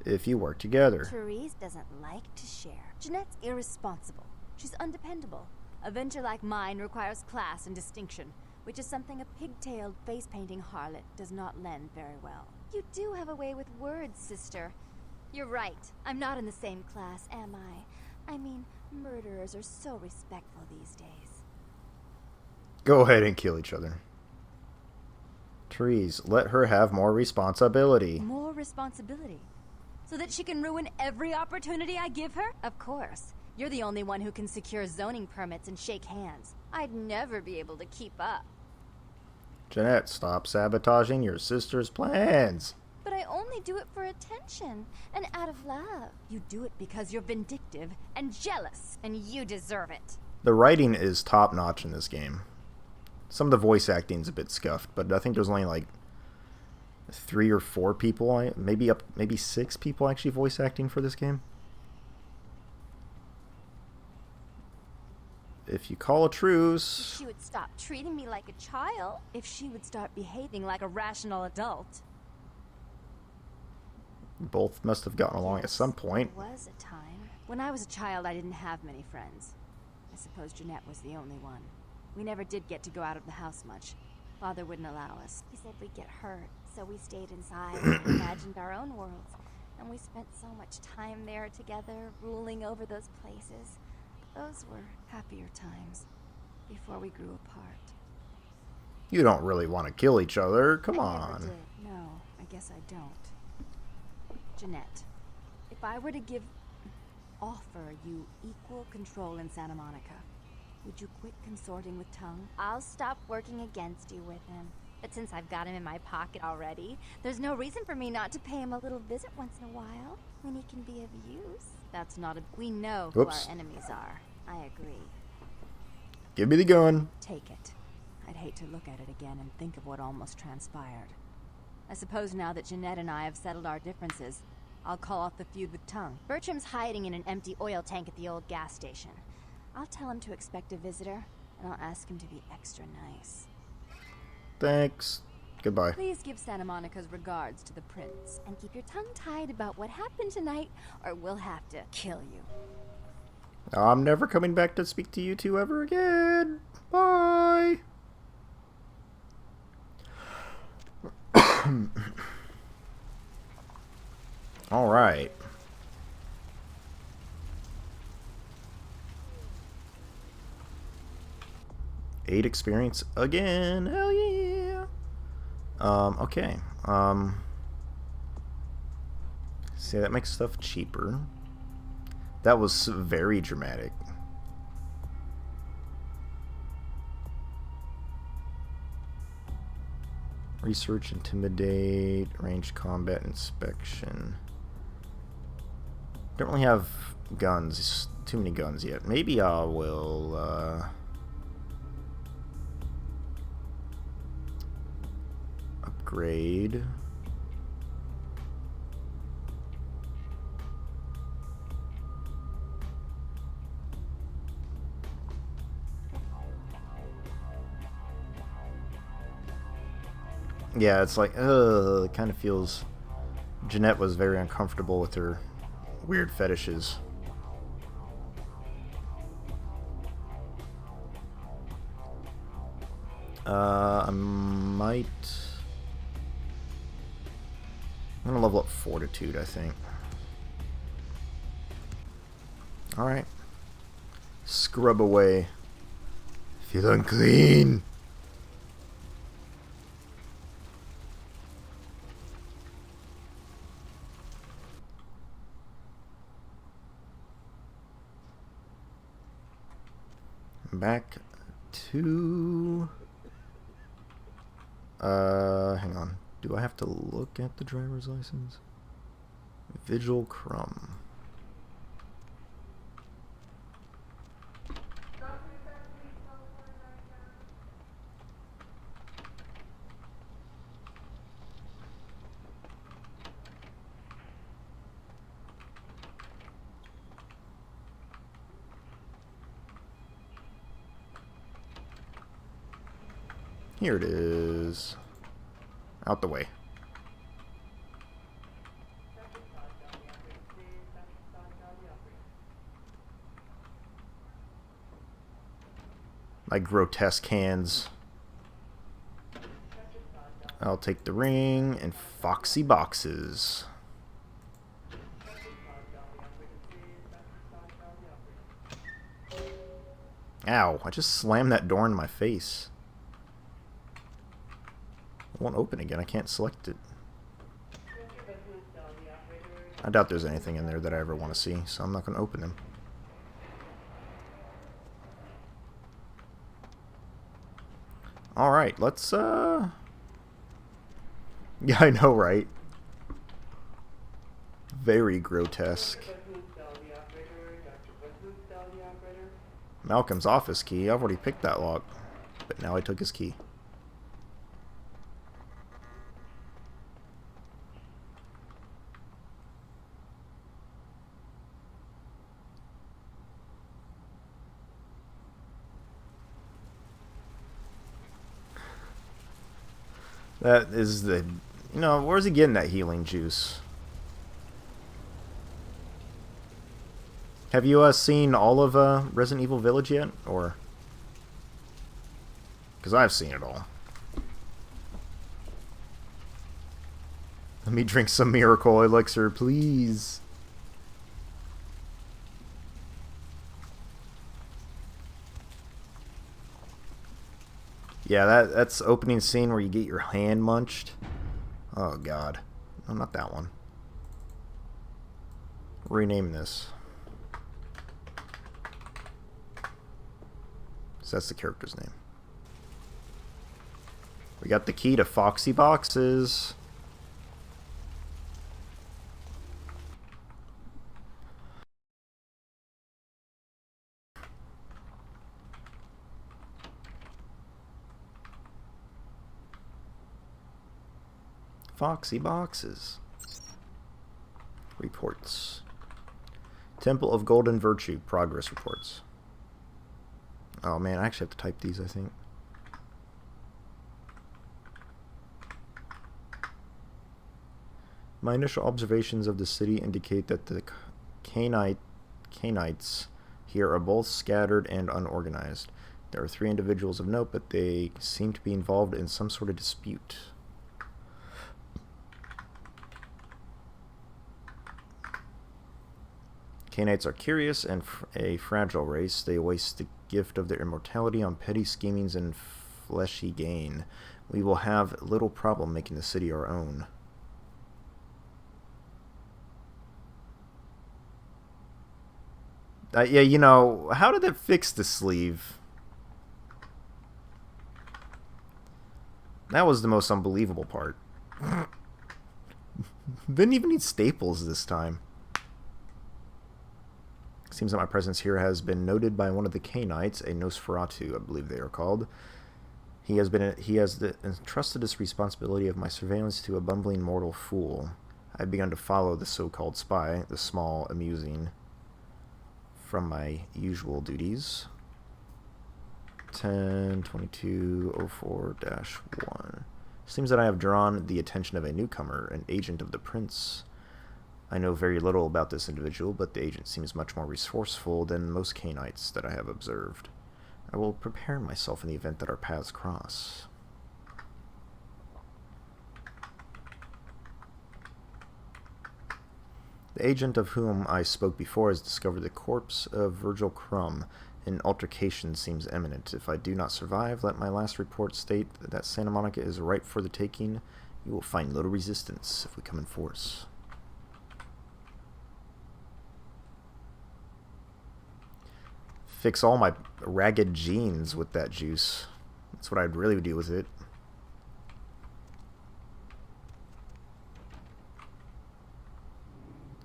if you work together. Therese doesn't like to share. Jeanette's irresponsible. She's undependable. A venture like mine requires class and distinction, which is something a pigtailed, face-painting harlot does not lend very well. You do have a way with words, sister. You're right. I'm not in the same class, am I? I mean, murderers are so respectful these days. Go ahead and kill each other. Trees, let her have more responsibility. More responsibility? So that she can ruin every opportunity I give her? Of course. You're the only one who can secure zoning permits and shake hands. I'd never be able to keep up. Jeanette, stop sabotaging your sister's plans. But I only do it for attention and out of love. You do it because you're vindictive and jealous, and you deserve it. The writing is top-notch in this game. Some of the voice acting's a bit scuffed, but I think there's only like 3 or 4 people, maybe 6 people actually voice acting for this game. If you call a truce... If she would stop treating me like a child. If she would start behaving like a rational adult. Both must have gotten along at some point. There was a time. When I was a child, I didn't have many friends. I suppose Jeanette was the only one. We never did get to go out of the house much. Father wouldn't allow us. He said we'd get hurt, so we stayed inside and imagined our own worlds. And we spent so much time there together, ruling over those places. Those were happier times, before we grew apart. You don't really want to kill each other, come on. Never did. No, I guess I don't. Jeanette, if I were to offer you equal control in Santa Monica, would you quit consorting with Tongue? I'll stop working against you with him. But since I've got him in my pocket already, there's no reason for me not to pay him a little visit once in a while, when he can be of use. That's not a... We know who our enemies are. I agree. Give me the gun. Take it. I'd hate to look at it again and think of what almost transpired. I suppose now that Jeanette and I have settled our differences, I'll call off the feud with Tongue. Bertram's hiding in an empty oil tank at the old gas station. I'll tell him to expect a visitor, and I'll ask him to be extra nice. Thanks. Goodbye. Please give Santa Monica's regards to the prince, and keep your tongue tied about what happened tonight, or we'll have to kill you. I'm never coming back to speak to you two ever again. Bye. All right. Eight experience again. Hell yeah. Okay. See, that makes stuff cheaper. That was very dramatic. Research, intimidate, ranged combat, inspection. Don't really have guns. Too many guns yet. Maybe I will upgrade. Yeah, it's like, it kind of feels... Jeanette was very uncomfortable with her weird fetishes. I might... I'm gonna level up Fortitude, I think. Alright. Scrub away. Feel unclean! Back to... hang on. Do I have to look at the driver's license? Vigil Crumb. Here it is. Out the way. My grotesque hands. I'll take the ring and foxy boxes. Ow, I just slammed that door in my face. It won't open again. I can't select it. I doubt there's anything in there that I ever want to see, so I'm not going to open them. Alright, let's, Yeah, I know, right? Very grotesque. Malcolm's office key. I've already picked that lock, but now I took his key. That is the... You know, where's he getting that healing juice? Have you seen all of Resident Evil Village yet? Or... Because I've seen it all. Let me drink some miracle elixir, please. Yeah, that's opening scene where you get your hand munched. Oh god. No, not that one. Rename this. So that's the character's name. We got the key to Foxy Boxes. Foxy Boxes. Reports. Temple of Golden Virtue. Progress reports. Oh man, I actually have to type these, I think. My initial observations of the city indicate that the Canites here are both scattered and unorganized. There are 3 individuals of note, but they seem to be involved in some sort of dispute. Canites are curious and a fragile race. They waste the gift of their immortality on petty schemings and fleshy gain. We will have little problem making the city our own. Yeah, you know, how did that fix the sleeve? That was the most unbelievable part. Didn't even need staples this time. Seems that my presence here has been noted by one of the Canites, a Nosferatu, I believe they are called. He has entrusted this responsibility of my surveillance to a bumbling mortal fool. I have begun to follow the so-called spy, the small, amusing, from my usual duties. 10-22-04-1. Seems that I have drawn the attention of a newcomer, an agent of the Prince. I know very little about this individual, but the agent seems much more resourceful than most Canites that I have observed. I will prepare myself in the event that our paths cross. The agent of whom I spoke before has discovered the corpse of Virgil Crumb. An altercation seems imminent. If I do not survive, let my last report state that Santa Monica is ripe for the taking. You will find little resistance if we come in force. Fix all my ragged jeans with that juice. That's what I'd really do with it.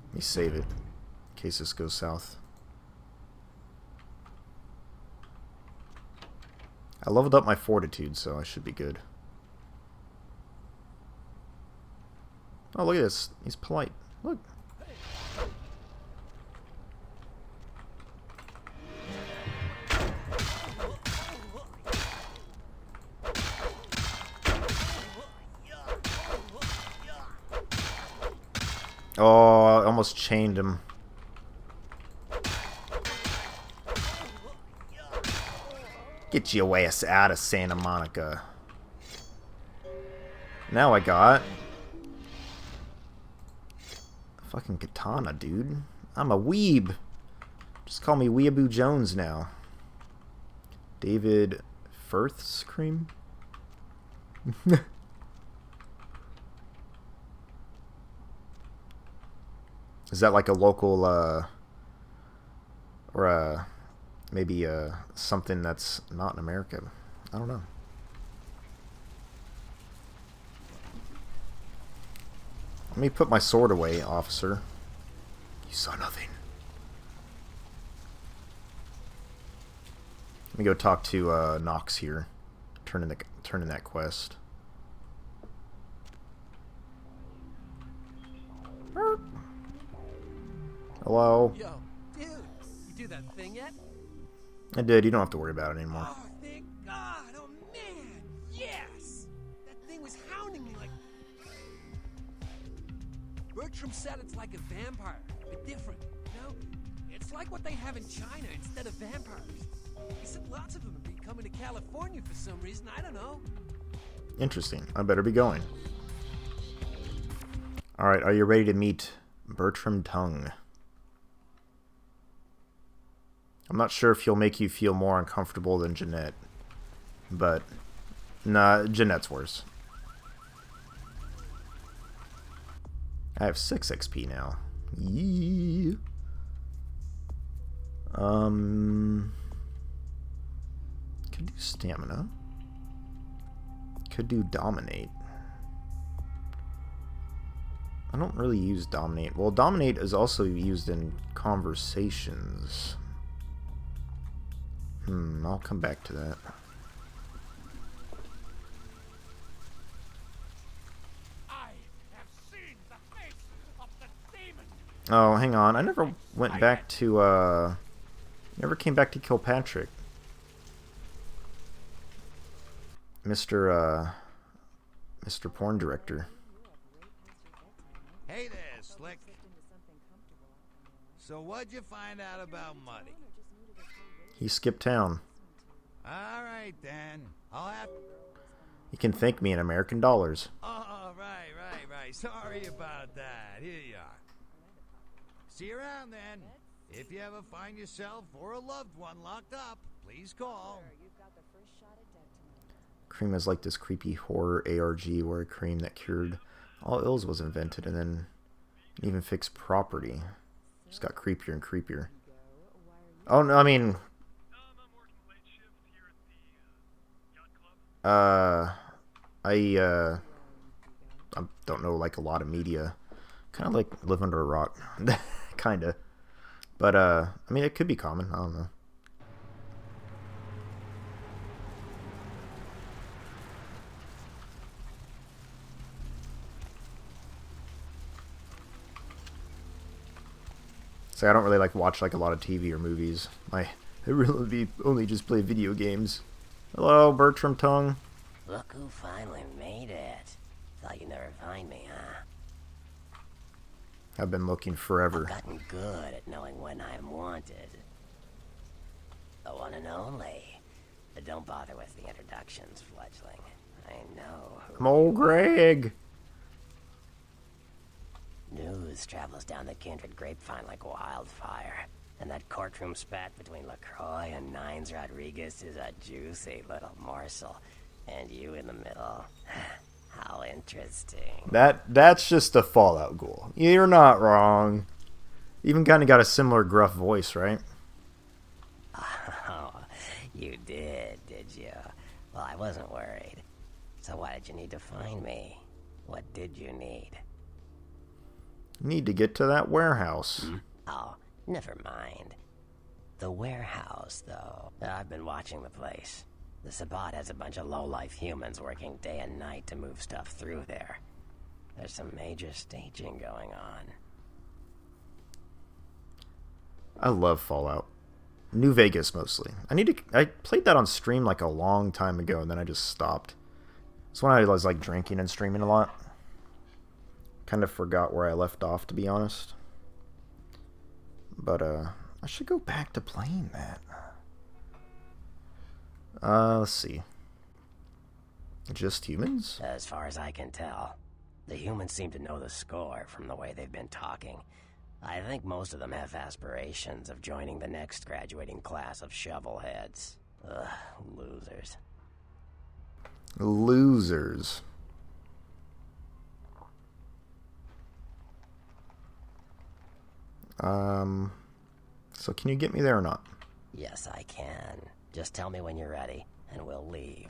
Let me save it in case this goes south. I leveled up my fortitude, so I should be good. Oh, look at this. He's polite. Look. Oh, I almost chained him. Get your ass out of Santa Monica. Now I got a fucking katana, dude. I'm a weeb. Just call me Weeaboo Jones now. David Firth's cream? Is that like a local, or maybe something that's not in America? I don't know. Let me put my sword away, officer. You saw nothing. Let me go talk to Knox here. Turn in that quest. Hello. Yo, dude, you do that thing yet? I did. You don't have to worry about it anymore. Oh, thank God! Oh man, yes! That thing was hounding me like. Bertram said it's like a vampire, but different. You know, it's like what they have in China instead of vampires. He said lots of them have been coming to California for some reason. I don't know. Interesting. I better be going. All right. Are you ready to meet Bertram Tongue? I'm not sure if he'll make you feel more uncomfortable than Jeanette, but nah, Jeanette's worse. I have 6 XP now. Yeah. Could do stamina. Could do dominate. I don't really use dominate. Well, dominate is also used in conversations. I'll come back to that. I have seen the face of the demon. Oh, hang on. I never went back to, never came back to Kilpatrick. Mr. Porn Director. Hey there, Slick. So what'd you find out about Muddy? He skipped town. All right, then. I'll have... You can thank me in American dollars. Oh, right. Sorry about that. Here you are. See you around, then. If you ever find yourself or a loved one locked up, please call. Cream is like this creepy horror ARG where a cream that cured all ills was invented and then even fixed property. Just got creepier and creepier. Oh, no, I mean... I don't know, like, a lot of media. Kind of like live under a rock. Kinda. But, I mean, it could be common. I don't know. So I don't really, like, watch, like, a lot of TV or movies. I really only just play video games. Hello, Bertram Tongue. Look who finally made it. Thought you'd never find me, huh? I've been looking forever. I've gotten good at knowing when I'm wanted. The one and only. But don't bother with the introductions, fledgling. I know. I'm old Greg. News travels down the kindred grapevine like wildfire. And that courtroom spat between LaCroix and Nines Rodriguez is a juicy little morsel. And you in the middle. How interesting. That's just a Fallout ghoul. You're not wrong. Even kind of got a similar gruff voice, right? Oh, you did you? Well, I wasn't worried. So why did you need to find me? What did you need? Need to get to that warehouse. Oh, never mind. The warehouse, though. I've been watching the place. The Sabbat has a bunch of low-life humans working day and night to move stuff through there. There's some major staging going on. I love Fallout. New Vegas, mostly. I played that on stream like a long time ago, and then I just stopped. It's when I was like drinking and streaming a lot. Kind of forgot where I left off, to be honest. But, I should go back to playing that. Let's see. Just humans? As far as I can tell, the humans seem to know the score from the way they've been talking. I think most of them have aspirations of joining the next graduating class of shovelheads. Ugh, losers. Losers. So can you get me there or not? Yes, I can. Just tell me when you're ready, and we'll leave.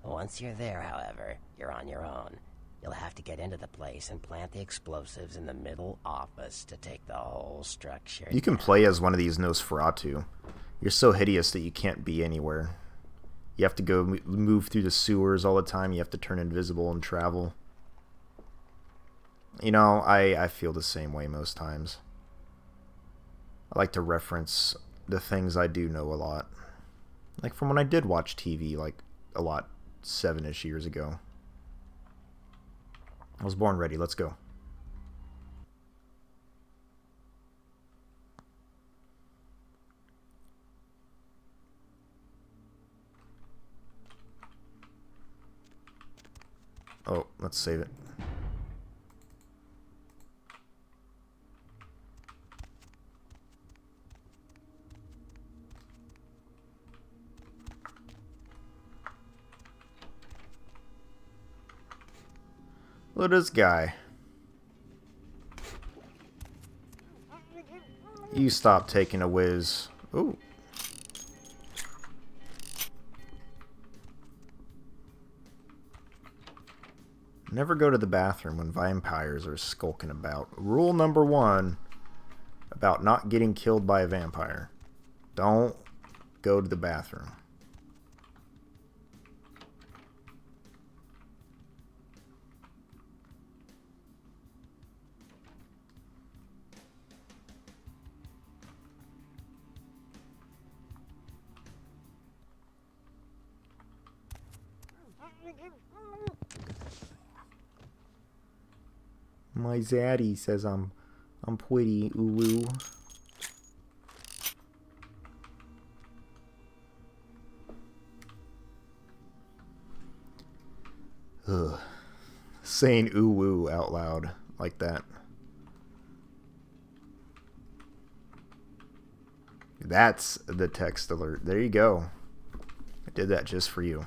Once you're there, however, you're on your own. You'll have to get into the place and plant the explosives in the middle office to take the whole structure. You can play as one of these Nosferatu. You're so hideous that you can't be anywhere. You have to go move through the sewers all the time. You have to turn invisible and travel. You know, I feel the same way most times. I like to reference the things I do know a lot. Like from when I did watch TV, like a lot, 7-ish years ago. I was born ready. Let's go. Oh, let's save it. Look at this guy. You stop taking a whiz. Ooh. Never go to the bathroom when vampires are skulking about. Rule number 1 about not getting killed by a vampire. Don't go to the bathroom. My zaddy says I'm pretty, ooh. Ugh. Saying ooh woo out loud like that. That's the text alert. There you go. I did that just for you.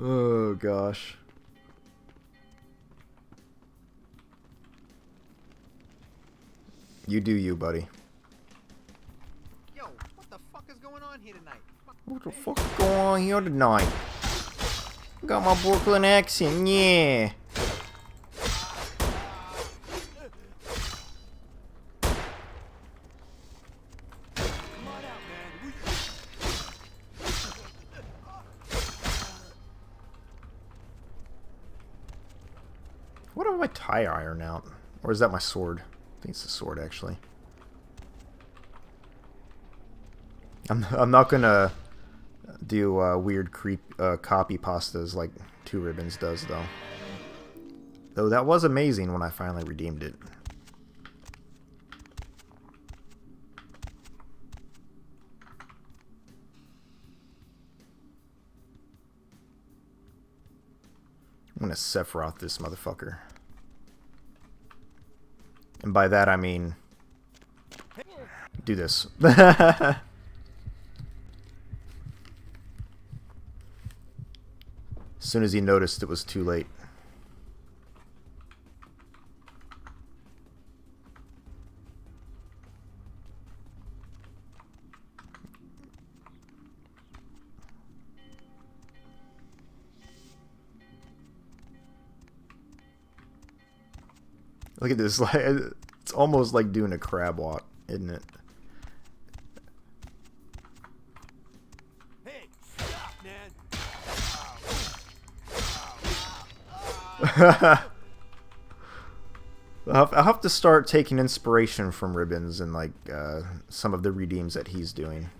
Oh gosh. You do you, buddy. Yo, what the fuck is going on here tonight? What the fuck is going on here tonight? Got my Brooklyn accent, yeah. What have my tie iron out? Or is that my sword? I think it's the sword, actually. I'm not gonna do weird copy pastas like Two Ribbons does, though. Though that was amazing when I finally redeemed it. I'm gonna Sephiroth this motherfucker. And by that I mean... do this. As soon as he noticed it was too late. Look at this, like it's almost like doing a crab walk, isn't it? Hey, stop, man. I'll have to start taking inspiration from Ribbons and like some of the redeems that he's doing.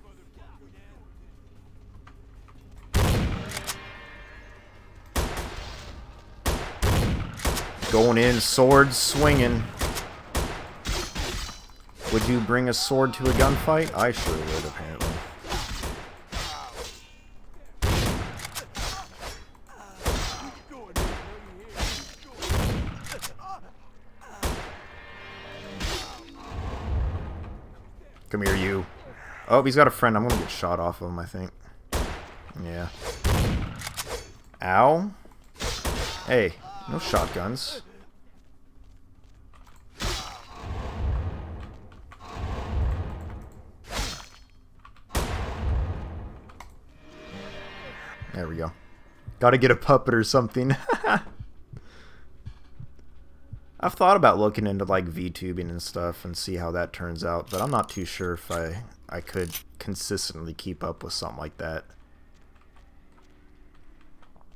Going in, sword swinging. Would you bring a sword to a gunfight? I sure would, apparently. Oh, he's got a friend. I'm gonna get shot off of him, I think. Yeah. Ow. Hey, no shotguns. There we go. Gotta get a puppet or something. I've thought about looking into like VTubing and stuff and see how that turns out, but I'm not too sure if I could consistently keep up with something like that.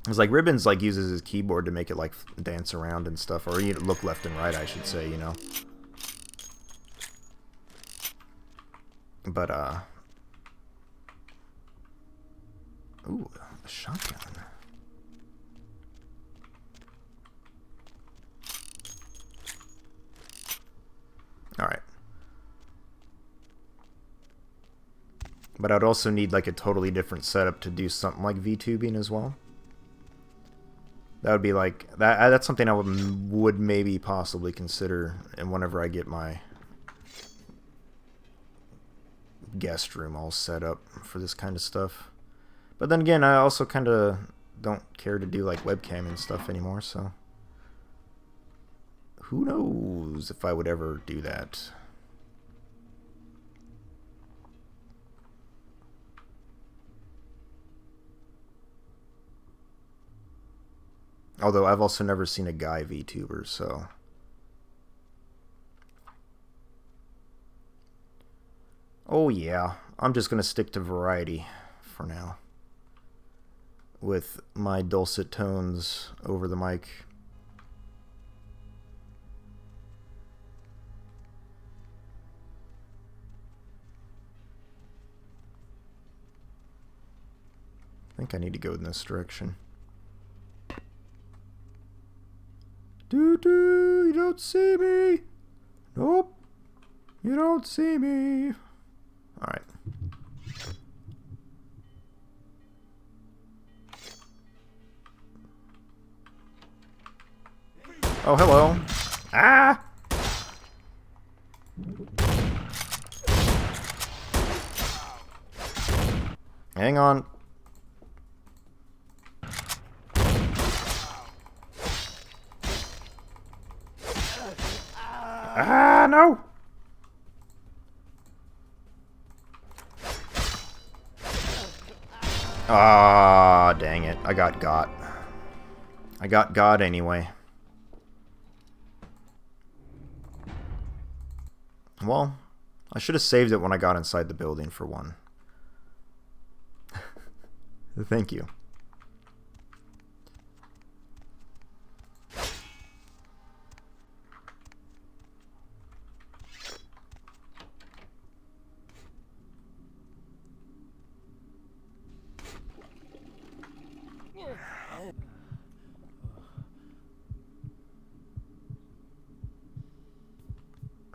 It's like Ribbons like uses his keyboard to make it like dance around and stuff, or you look left and right, I should say, you know. But ooh, a shotgun. Alright. But I'd also need like a totally different setup to do something like VTubing as well. That would be like that's something I would maybe possibly consider, and whenever I get my guest room all set up for this kind of stuff. But then again, I also kind of don't care to do like webcam and stuff anymore, so who knows if I would ever do that. Although I've also never seen a guy VTuber, so oh yeah, I'm just gonna stick to variety for now with my dulcet tones over the mic. I think I need to go in this direction. Doo-doo, you don't see me. Nope, you don't see me. Alright. Oh, hello. Ah! Hang on. Ah, no! Ah, dang it. I got got. I got got anyway. Well, I should have saved it when I got inside the building for one. Thank you.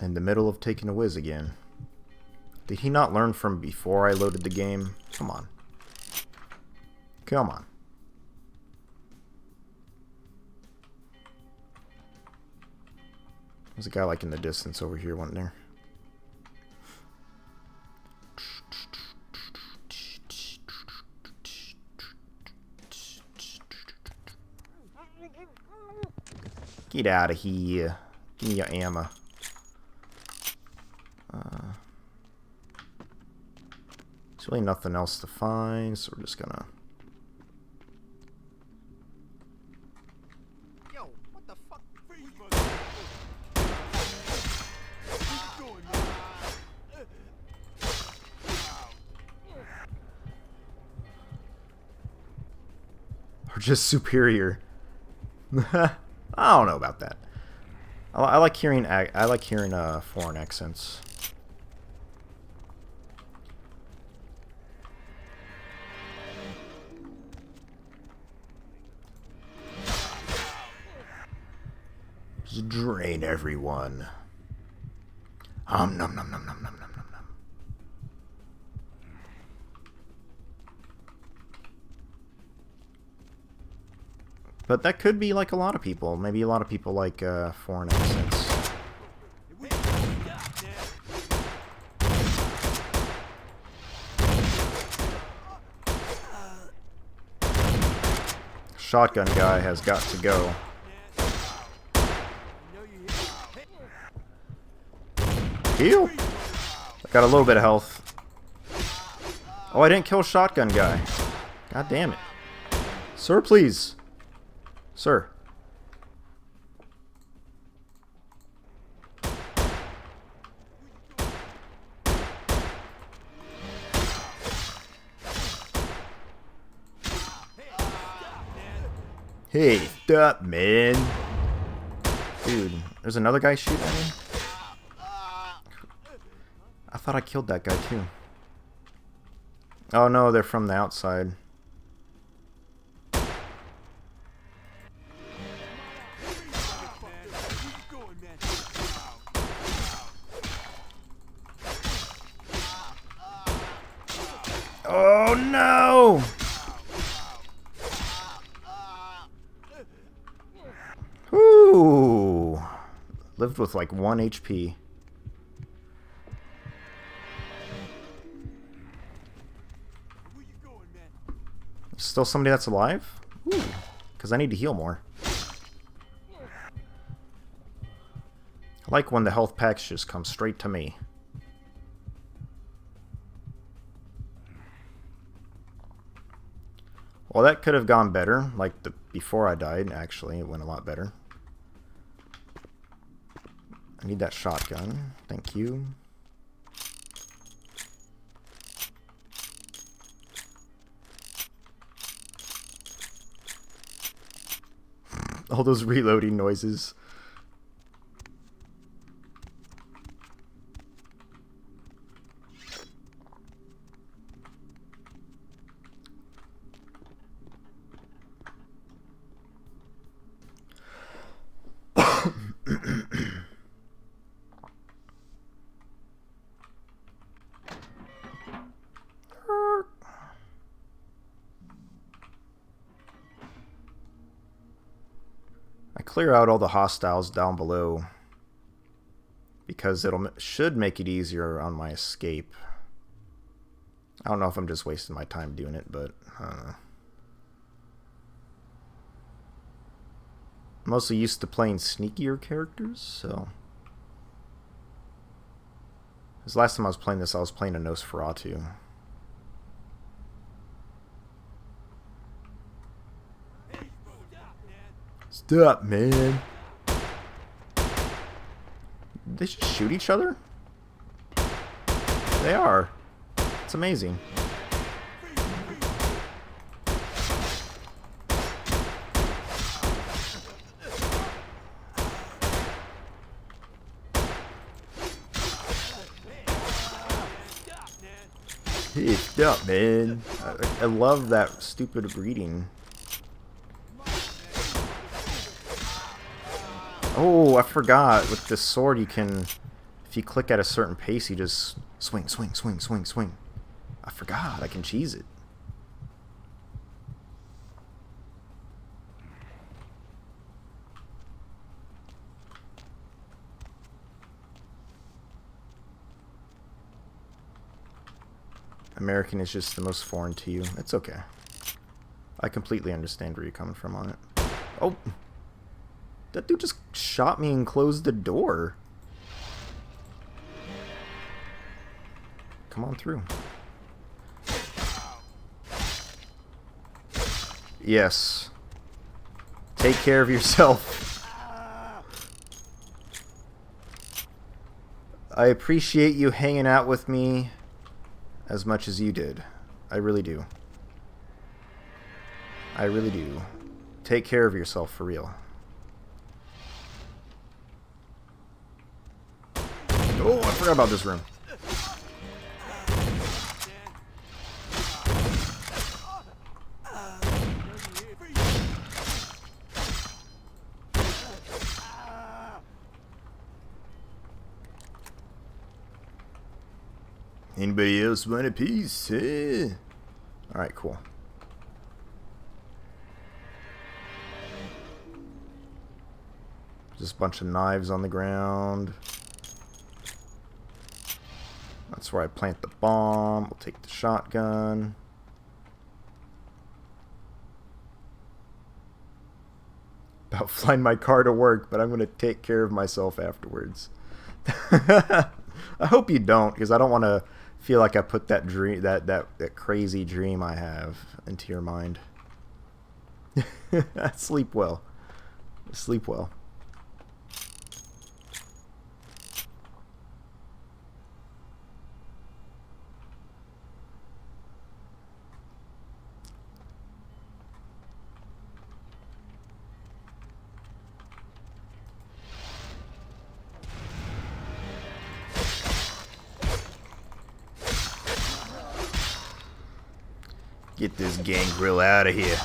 In the middle of taking a whiz again. Did he not learn from before I loaded the game? Come on. Come on. There's a guy like in the distance over here, wasn't there? Get out of here. Give me your ammo. There's really nothing else to find, so we're just gonna... Yo, what the fuck? Or just superior. I don't know about that. I like hearing foreign accents. Just drain everyone. Nom nom nom nom nom nom nom nom. But that could be like a lot of people. Maybe a lot of people like foreign accents. shotgun guy has got to go. Heal! I got a little bit of health. Oh, I didn't kill shotgun guy. God damn it. Sir, please. Sir. Hey, stop, man. Dude, there's another guy shooting at me? I thought I killed that guy too. Oh no, they're from the outside. Oh no! Ooh, lived with like 1 HP. Still somebody that's alive? Ooh, because I need to heal more. I like when the health packs just come straight to me. Well, that could have gone better. Like before I died, actually, it went a lot better. I need that shotgun. Thank you. All those reloading noises. I clear out all the hostiles down below because should make it easier on my escape. I don't know if I'm just wasting my time doing it, but I don't know. I'm mostly used to playing sneakier characters, so. Because last time I was playing this, I was playing a Nosferatu. Stop, man. Did they just shoot each other? They are. It's amazing. Hey, stop, man. I love that stupid reading. Oh, I forgot. With this sword, you can, if you click at a certain pace, you just swing, swing, swing, swing, swing. I forgot. I can cheese it. American is just the most foreign to you. It's okay. I completely understand where you're coming from on it. Oh! That dude just shot me and closed the door. Come on through. Yes. Take care of yourself. I appreciate you hanging out with me as much as you did. I really do. I really do. Take care of yourself for real. Oh, I forgot about this room. Anybody else want a piece? Alright, cool. Just a bunch of knives on the ground. That's where I plant the bomb. We'll take the shotgun. about flying my car to work, but I'm going to take care of myself afterwards. I hope you don't, because I don't want to feel like I put that dream, that crazy dream I have into your mind. Sleep well. Sleep well. Get this gangrel out of here.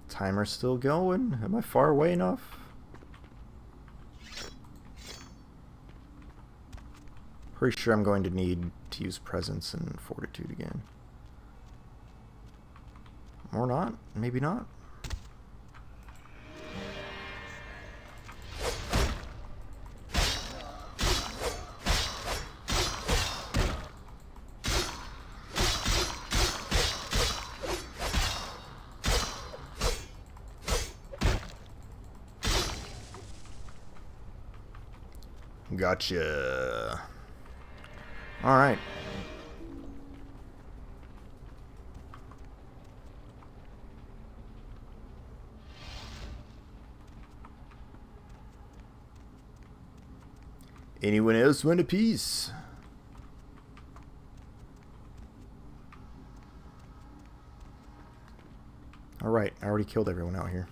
Timer's still going. Am I far away enough? Pretty sure I'm going to need to use presence and fortitude again. Or not. Maybe not. Gotcha. All right. Anyone else want a piece? All right, I already killed everyone out here.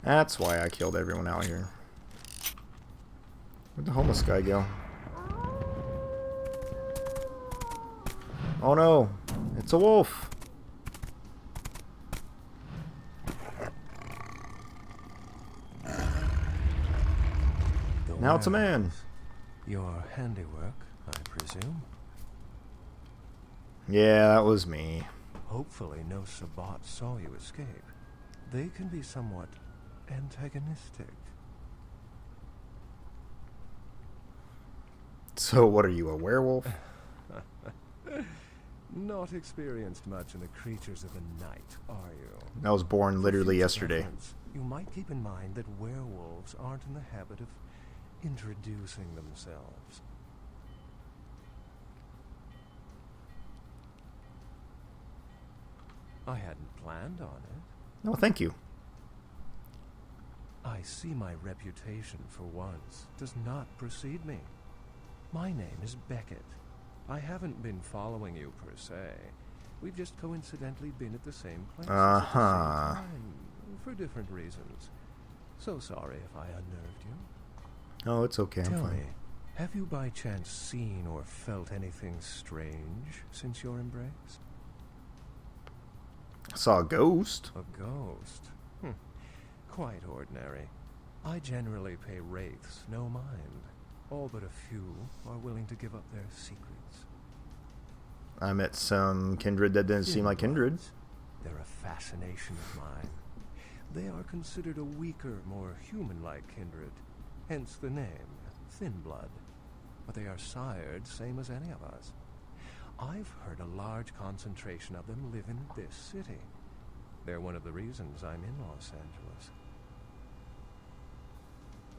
That's why I killed everyone out here. Where'd the homeless guy go? Oh no! It's a wolf! Now it's a man! Your handiwork, I presume? Yeah, that was me. Hopefully no Sabbat saw you escape. They can be somewhat antagonistic. So what are you, a werewolf? Not experienced much in the creatures of the night, are you? I was born literally yesterday. You might keep in mind that werewolves aren't in the habit of introducing themselves. I hadn't planned on it. No, thank you. I see my reputation, for once, does not precede me. My name is Beckett. I haven't been following you per se. We've just coincidentally been at the same place at the same time, for different reasons. So sorry if I unnerved you. Oh, it's okay, I'm Tell fine. me, have you by chance seen or felt anything strange since your embrace? I saw a ghost. A ghost? Quite ordinary. I generally pay wraiths no mind. All but a few are willing to give up their secrets. I met some kindred that didn't seem like kindred. They're a fascination of mine. They are considered a weaker, more human-like kindred, hence the name, Thin Blood. But they are sired same as any of us. I've heard a large concentration of them live in this city. They're one of the reasons I'm in Los Angeles.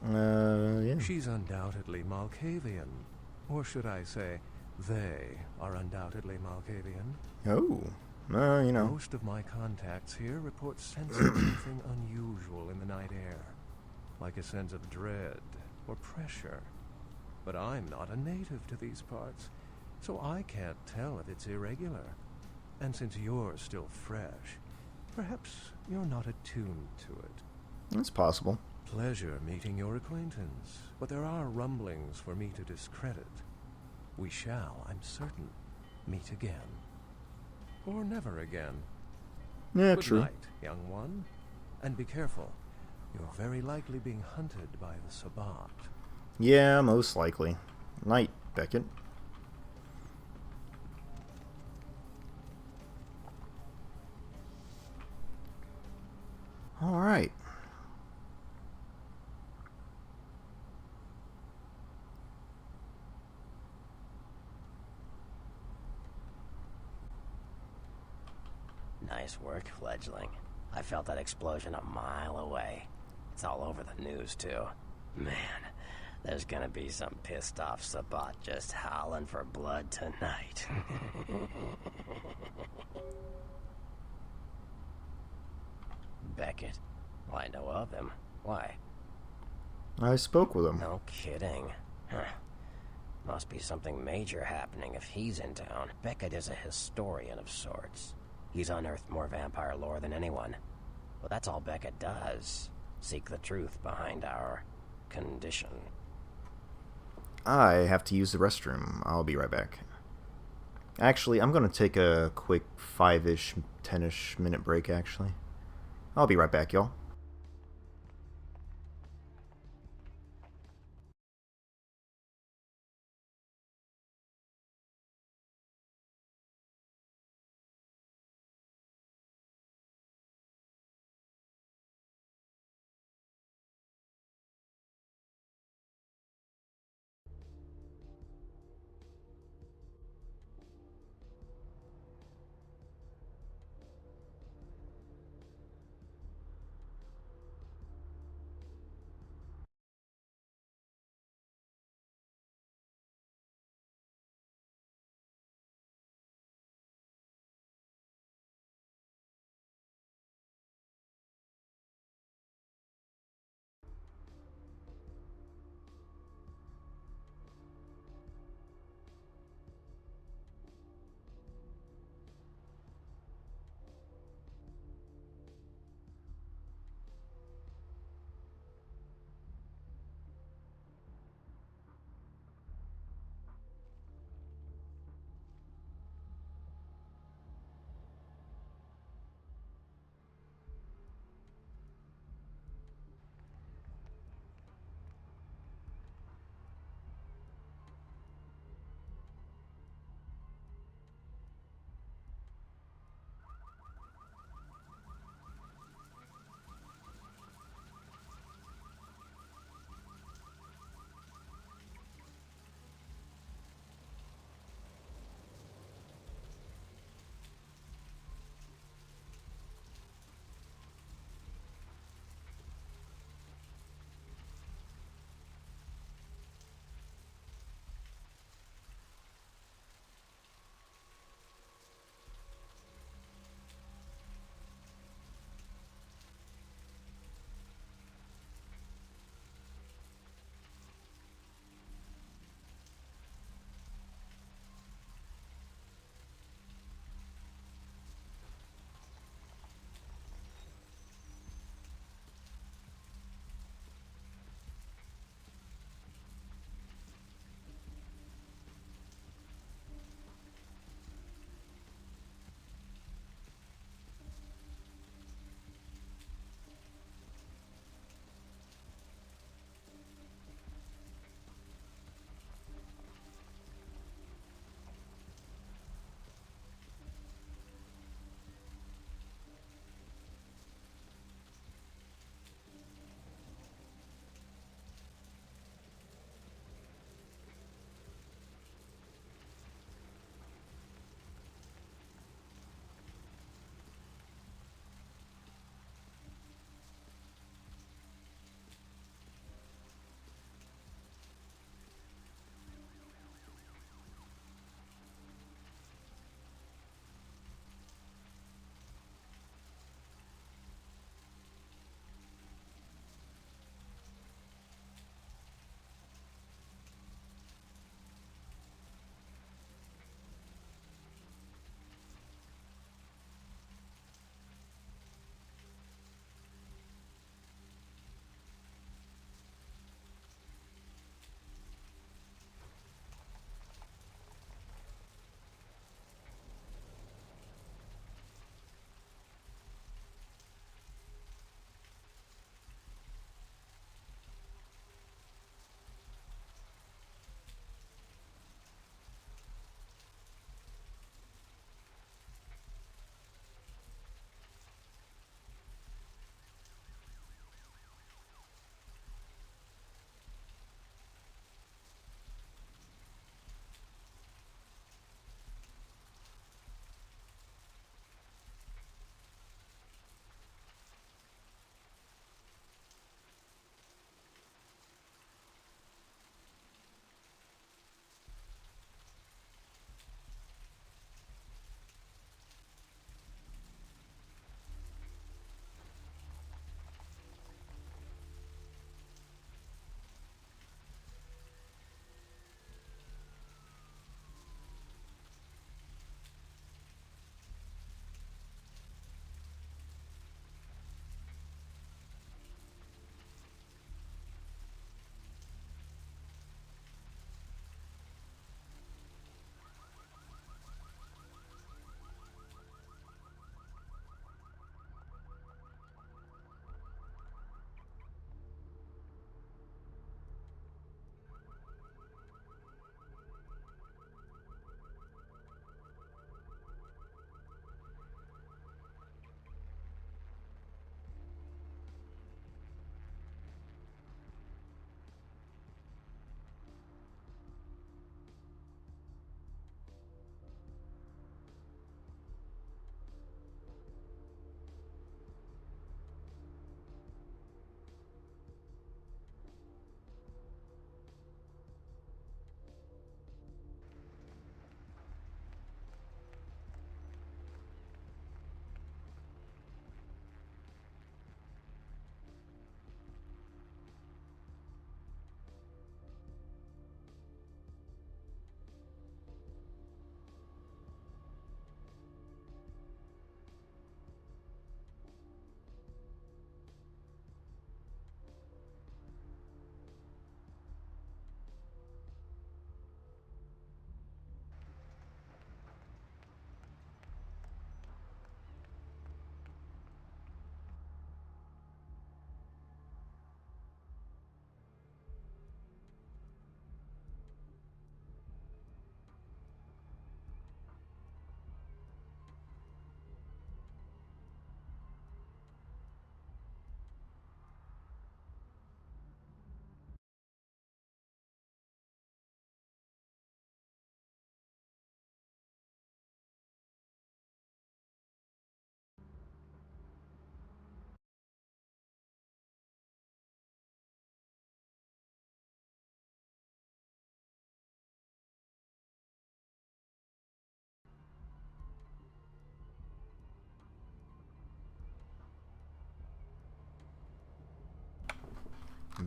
Yeah. She's undoubtedly Malkavian. Or should I say, they are undoubtedly Malkavian. Oh, you know. Most of my contacts here report sensing something unusual in the night air, like a sense of dread or pressure. But I'm not a native to these parts, so I can't tell if it's irregular. And since you're still fresh, perhaps you're not attuned to it. It's possible. Pleasure meeting your acquaintance, but there are rumblings for me to discredit. We shall, I'm certain, meet again. Or never again. Yeah, Good true. night, young one. And be careful. You're very likely being hunted by the Sabbat. Yeah, most likely. Night, Beckett. All right. Nice work, fledgling. I felt that explosion a mile away. It's all over the news, too. Man, there's gonna be some pissed off Sabbat just howling for blood tonight. Beckett? Well, I know of him. Why? I spoke with him. No kidding. Huh. Must be something major happening if he's in town. Beckett is a historian of sorts. He's unearthed more vampire lore than anyone. Well, that's all Beckett does. Seek the truth behind our condition. I have to use the restroom. I'll be right back. Actually, I'm going to take a quick 5-ish, 10-ish minute break, actually. I'll be right back, y'all.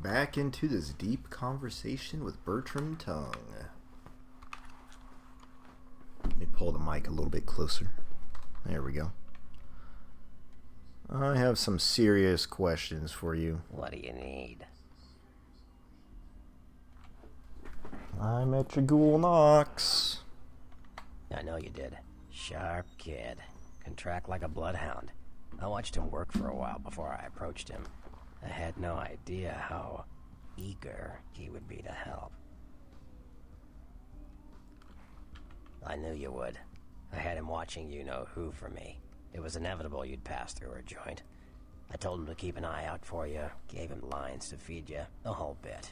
Back into this deep conversation with Bertram Tongue. Let me pull the mic a little bit closer. There we go. I have some serious questions for you. What do you need? I met your ghoul Knox. I know you did. Sharp kid. Can track like a bloodhound. I watched him work for a while before I approached him. I had no idea how eager he would be to help. I knew you would. I had him watching you-know-who for me. It was inevitable you'd pass through our joint. I told him to keep an eye out for you, gave him lines to feed you, the whole bit.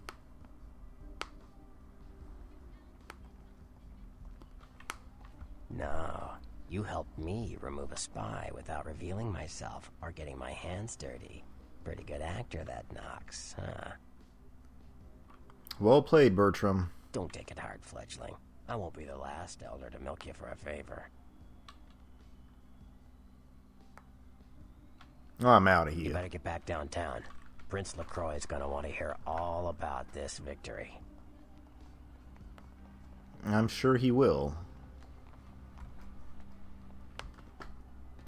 No, you helped me remove a spy without revealing myself or getting my hands dirty. Pretty good actor, that Knox, huh? Well played, Bertram. Don't take it hard, fledgling. I won't be the last elder to milk you for a favor. I'm out of here. You better get back downtown. Prince LaCroix is gonna want to hear all about this victory. I'm sure he will.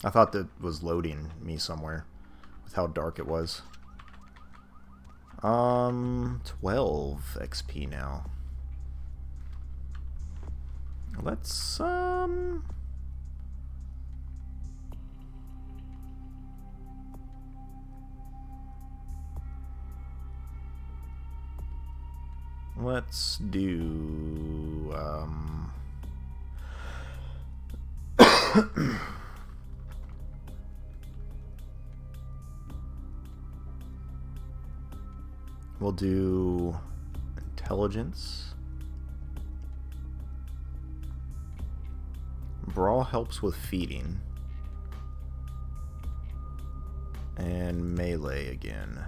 I thought that was loading me somewhere with how dark it was. 12 XP now. Let's do we'll do intelligence. Brawl helps with feeding. And melee again.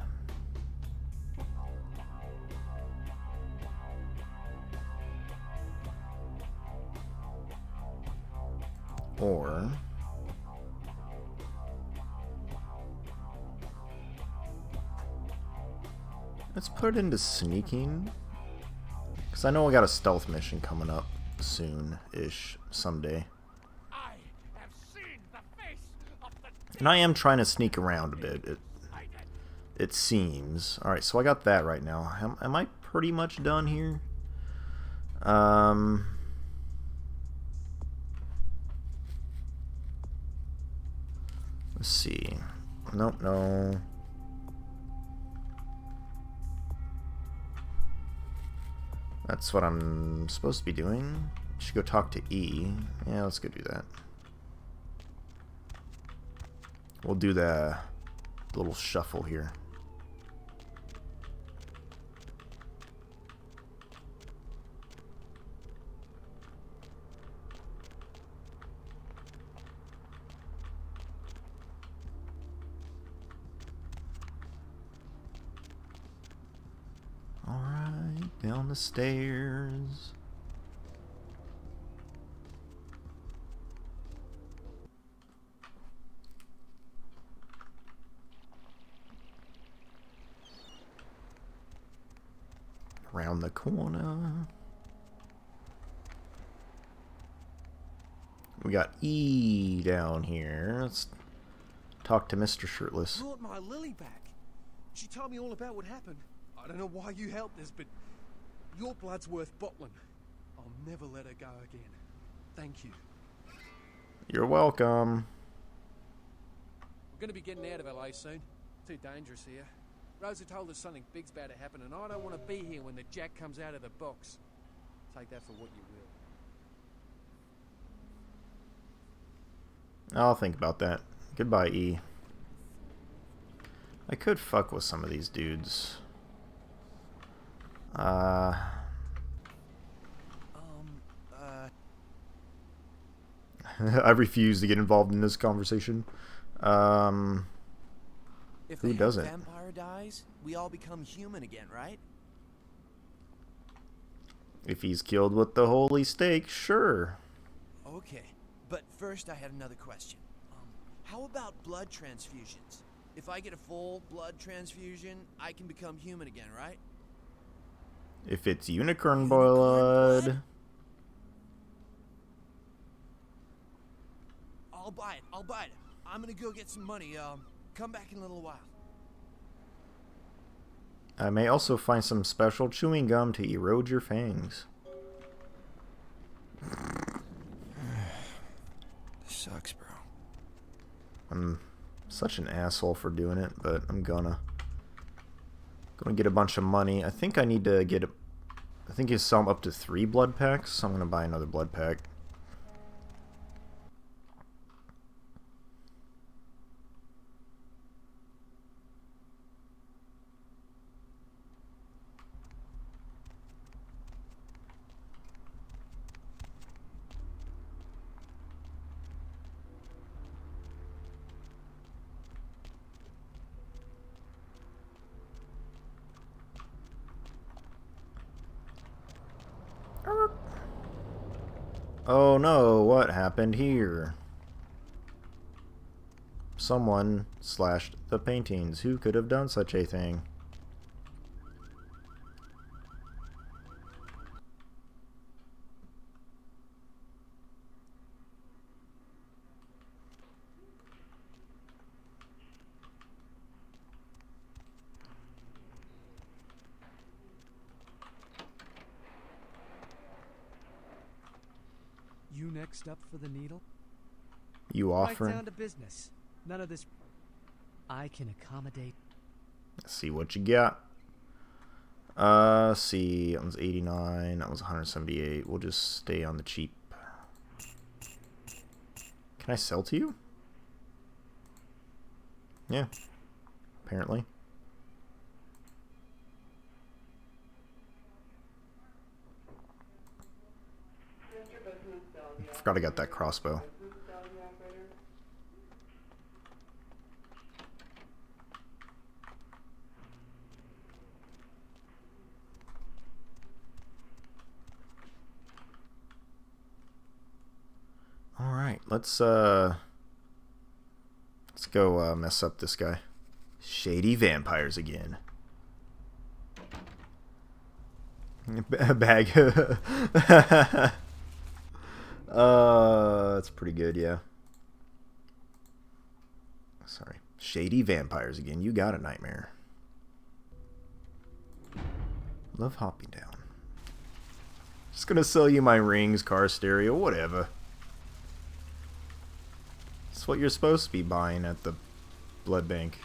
Or let's put it into sneaking, because I know I got a stealth mission coming up soon-ish, someday. And I am trying to sneak around a bit, it seems. Alright, so I got that right now. Am I pretty much done here? Let's see. Nope, no. That's what I'm supposed to be doing. Should go talk to E. Yeah, let's go do that. We'll do the little shuffle here. Alright, down the stairs. Around the corner. We got E down here. Let's talk to Mr. Shirtless. Brought my Lily back. She told me all about what happened. I don't know why you helped us, but your blood's worth bottling. I'll never let her go again. Thank you. You're welcome. We're gonna be getting out of LA soon. Too dangerous here. Rosa told us something big's about to happen, and I don't want to be here when the jack comes out of the box. Take that for what you will. I'll think about that. Goodbye, E. I could fuck with some of these dudes. I refuse to get involved in this conversation. If Who the doesn't? vampire dies, we all become human again, right? If he's killed with the holy stake, sure. Okay, but first I had another question. How about blood transfusions? If I get a full blood transfusion, I can become human again, right? If it's unicorn blood. I'll buy it. I'll buy it. I'm gonna go get some money. Come back in a little while. I may also find some special chewing gum to erode your fangs. This sucks, bro. I'm such an asshole for doing it, but I'm gonna get a bunch of money. I think I need to get I think you sell them up to 3 blood packs, so I'm gonna buy another blood pack. Oh no, what happened here? Someone slashed the paintings. Who could have done such a thing? You next up for the needle? You offering? Right down to business. None of this. I can accommodate. Let's see what you got. See, that was 89. That was 178. We'll just stay on the cheap. Can I sell to you? Yeah. Apparently. Forgot I got that crossbow. All right, let's go mess up this guy. Shady vampires again. Bag. That's pretty good, yeah. Sorry. Shady vampires again. You got a nightmare. Love hopping down. Just gonna sell you my rings, car stereo, whatever. It's what you're supposed to be buying at the blood bank.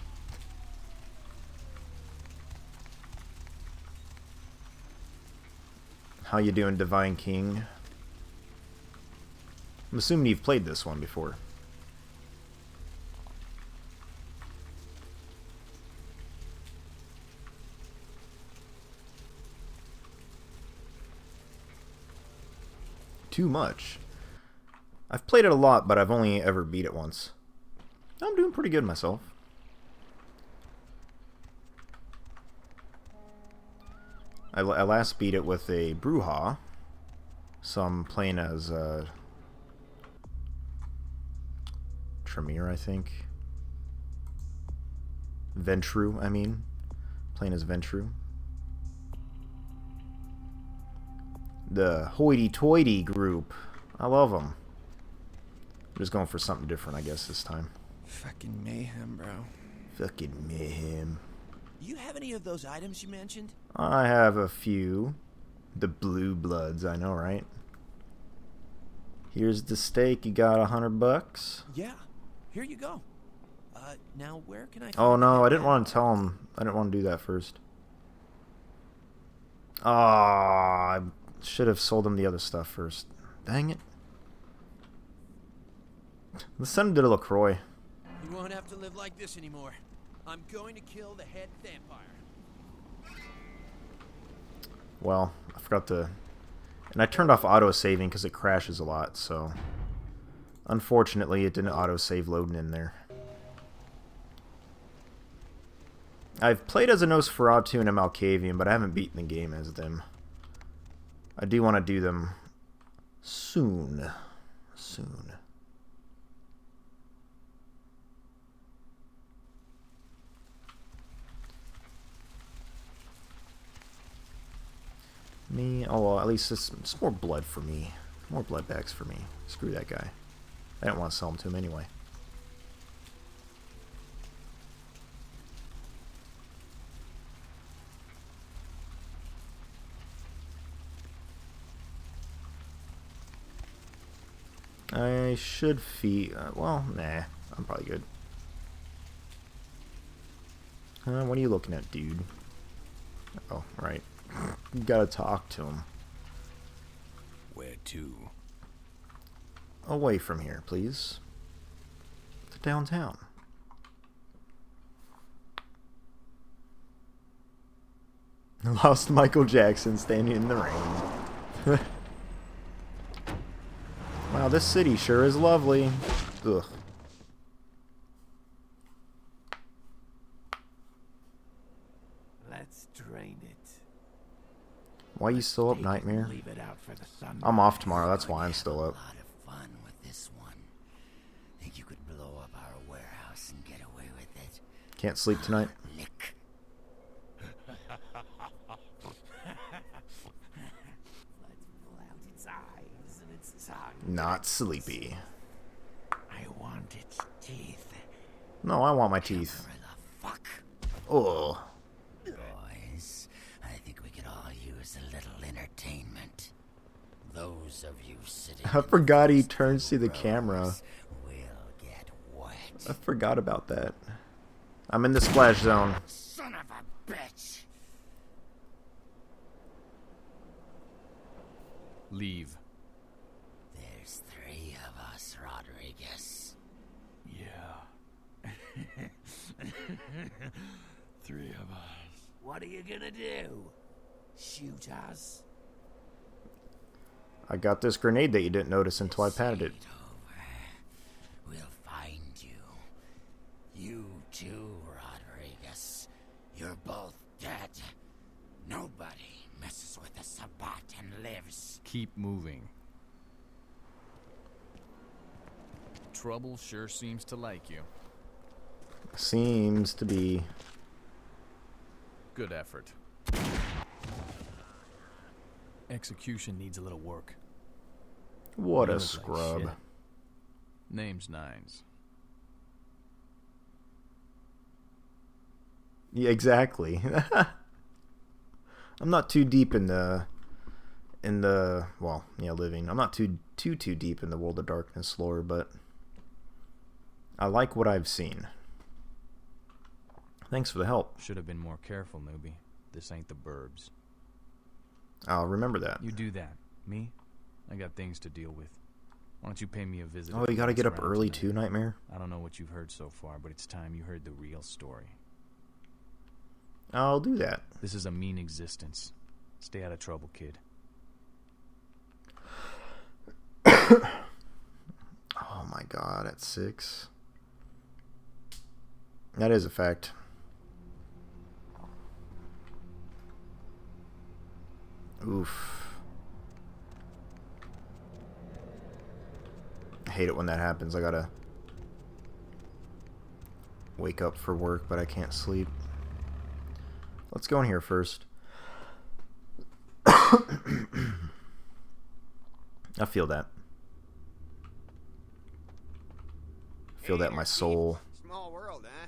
How you doing, Divine King? I'm assuming you've played this one before. Too much. I've played it a lot, but I've only ever beat it once. I'm doing pretty good myself. I last beat it with a Bruja, so I'm playing as Tremere, I think. Ventrue, I mean. Playing as Ventrue. The hoity-toity group. I love them. I'm just going for something different, I guess, this time. Fucking mayhem, bro. Fucking mayhem. You have any of those items you mentioned? I have a few. The blue bloods, I know, right? Here's the steak. You got $100? Yeah. Here you go. Now where can I... Oh no, I didn't want to tell him. I didn't want to do that first. Ah, I should have sold him the other stuff first. Dang it. Let's send him to LaCroix. You won't have to live like this anymore. I'm going to kill the head vampire. Well, I forgot to... And I turned off auto-saving because it crashes a lot, so... Unfortunately, it didn't auto-save loading in there. I've played as a Nosferatu and a Malkavian, but I haven't beaten the game as them. I do want to do them soon. Soon. Oh, well, at least it's more blood for me. More blood bags for me. Screw that guy. I didn't want to sell him to him anyway. I should feed... well, nah. I'm probably good. What are you looking at, dude? Oh, right. You gotta talk to him. Where to? Away from here, please. To downtown. Lost Michael Jackson standing in the rain. Wow, this city sure is lovely. Ugh. Let's drain it. Why are you still up, Nightmare? Leave it out for the sun. I'm off tomorrow, that's why I'm still up. A lot of fun with this one. Think you could blow up our warehouse and get away with it? Can't sleep tonight? Lick. Let's pull out its eyes and its tongue. Not sleepy. I want its teeth. No, I want my teeth. Fuck. Oh. Boys, I think we could all use a little entertainment. Those of you sitting I forgot he turns to the camera. will get wet. I forgot about that. I'm in the splash zone. Son of a bitch. Leave. There's 3 of us, Rodriguez. Yeah. 3 of us. What are you gonna do? Shoot us? I got this grenade that you didn't notice until I patted it. We'll find you. You too, Rodriguez. You're both dead. Nobody messes with the Sabbat and lives. Keep moving. Trouble sure seems to like you. Seems to be. Good effort. Execution needs a little work. What You a look like scrub. shit. Name's Nines. Yeah, exactly. I'm not too deep in the well, yeah, living. I'm not too deep in the World of Darkness lore, but I like what I've seen. Thanks for the help. Should have been more careful, newbie. This ain't the burbs. I'll remember that. You do that. Me? I got things to deal with. Why don't you pay me a visit? Oh, you gotta get up early too, Nightmare? I don't know what you've heard so far, but it's time you heard the real story. I'll do that. This is a mean existence. Stay out of trouble, kid. Oh my god, at 6. That is a fact. Oof. I hate it when that happens. I gotta wake up for work, but I can't sleep. Let's go in here first. I feel that. I feel that in my soul. Small world, huh?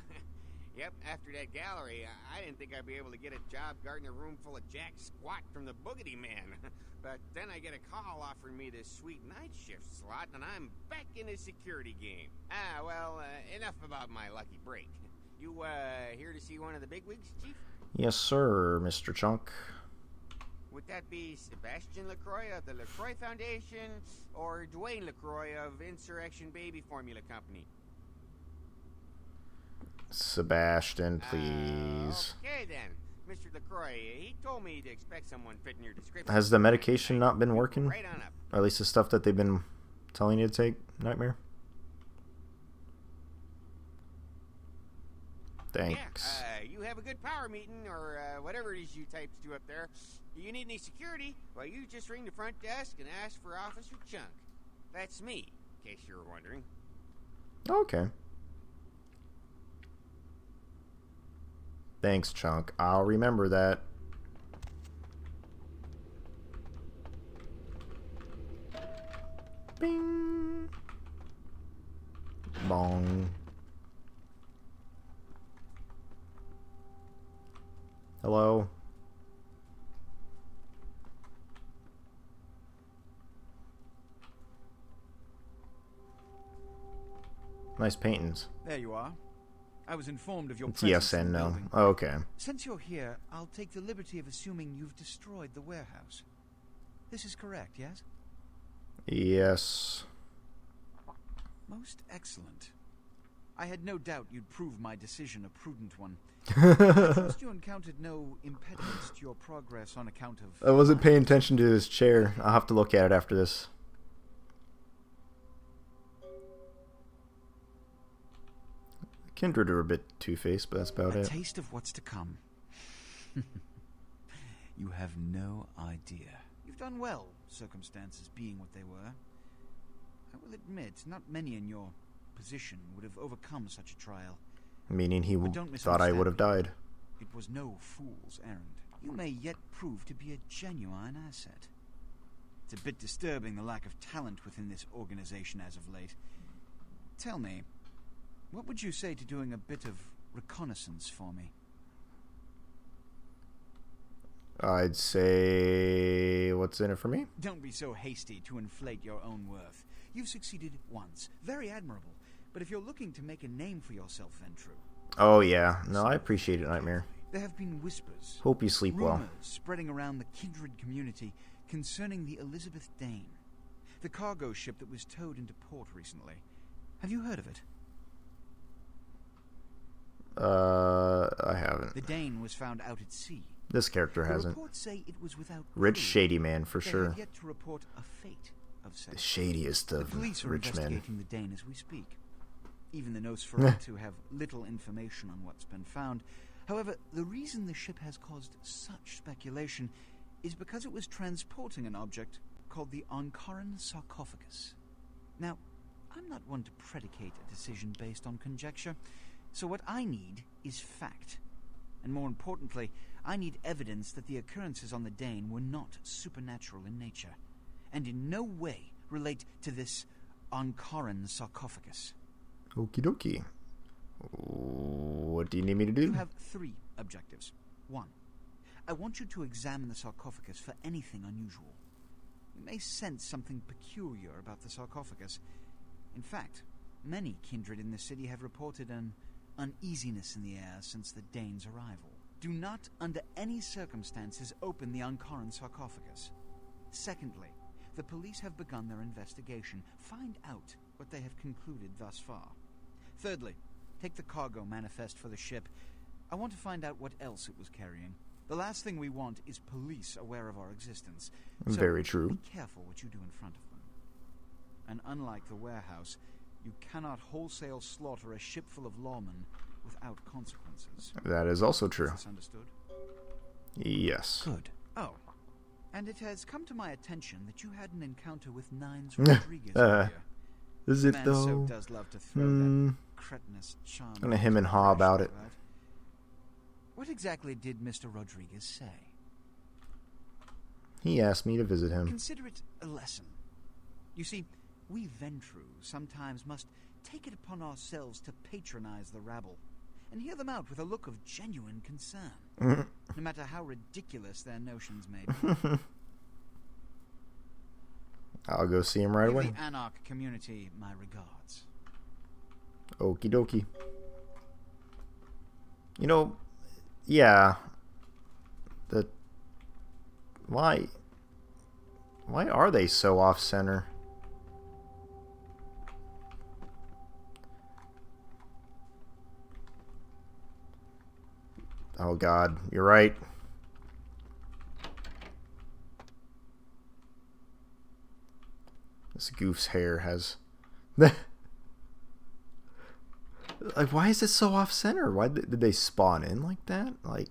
Yep, after that gallery, I didn't think I'd be able to get a job guarding a room full of jack squat from the Boogity Man. But then I get a call offering me this sweet night shift slot, and I'm back in the security game. Well, enough about my lucky break. You, here to see one of the bigwigs, Chief? Yes, sir, Mr. Chunk. Would that be Sebastian LaCroix of the LaCroix Foundation, or Dwayne LaCroix of Insurrection Baby Formula Company? Sebastian, please. Okay then, Mr. LaCroix, he told me to expect someone fitting your description. Has the medication not been working? Right on up. Or at least the stuff that they've been telling you to take, Nightmare? Thanks. Yeah, you have a good power meeting, or whatever it is you types do up there. You need any security? Well, you just ring the front desk and ask for Officer Chunk. That's me, in case you were wondering. Okay. Thanks, Chunk. I'll remember that. Bing. Bong. Hello? Nice paintings. There you are. I was informed of your It's presence yes in and the no. building. Oh, okay. Since you're here, I'll take the liberty of assuming you've destroyed the warehouse. This is correct, yes? Yes. Most excellent. I had no doubt you'd prove my decision a prudent one. I trust you encountered no impediments to your progress on account of... I wasn't paying attention to his chair. I'll have to look at it after this. Kindred are a bit two-faced, but that's about it. A taste of what's to come. You have no idea. You've done well, circumstances being what they were. I will admit, not many in your position would have overcome such a trial. Meaning he But don't thought I misunderstand would have me. died. It was no fool's errand. You may yet prove to be a genuine asset. It's a bit disturbing, the lack of talent within this organization as of late. Tell me, what would you say to doing a bit of reconnaissance for me? I'd say... What's in it for me? Don't be so hasty to inflate your own worth. You've succeeded once. Very admirable. But if you're looking to make a name for yourself, Ventrue... Oh, yeah. No, I appreciate it, Nightmare. There have been whispers. Hope you sleep well. Rumors spreading around the kindred community concerning the Elizabeth Dane. The cargo ship that was towed into port recently. Have you heard of it? I haven't. The Dane was found out at sea. This character The hasn't. reports say it was without Rich, crew. shady man, for They sure. have yet to report a fate of such. The shadiest The of police are rich men. investigating the Dane as we speak. Even the Nosferatu have little information on what's been found. However, the reason the ship has caused such speculation is because it was transporting an object called the Ankaran sarcophagus. Now, I'm not one to predicate a decision based on conjecture, so what I need is fact. And more importantly, I need evidence that the occurrences on the Dane were not supernatural in nature, and in no way relate to this Ankaran sarcophagus. Okie dokie. What do you need me to do? You have 3 objectives. 1. I want you to examine the sarcophagus for anything unusual. You may sense something peculiar about the sarcophagus. In fact, many kindred in the city have reported an uneasiness in the air since the Dane's arrival. Do not, under any circumstances, open the Ankaran sarcophagus. Secondly, the police have begun their investigation. Find out what they have concluded thus far. Thirdly, take the cargo manifest for the ship. I want to find out what else it was carrying. The last thing we want is police aware of our existence. So Very true. Be careful what you do in front of them. And unlike the warehouse, you cannot wholesale slaughter a ship full of lawmen without consequences. That is also true. Is this understood? Yes. Good. Oh, and it has come to my attention that you had an encounter with Nines Rodriguez earlier. Is The it man though? so does love to throw that cretinous charm. I'm gonna him and haw about it. What exactly did Mr. Rodriguez say? He asked me to visit him. Consider it a lesson. You see, we Ventrue sometimes must take it upon ourselves to patronize the rabble and hear them out with a look of genuine concern, no matter how ridiculous their notions may be. I'll go see him right Give away. the Anarch community my regards. Okie dokie. You know, yeah. Why are they so off center? Oh God, you're right. This goof's hair has like, why is it so off center? Why did they spawn in like that? Like,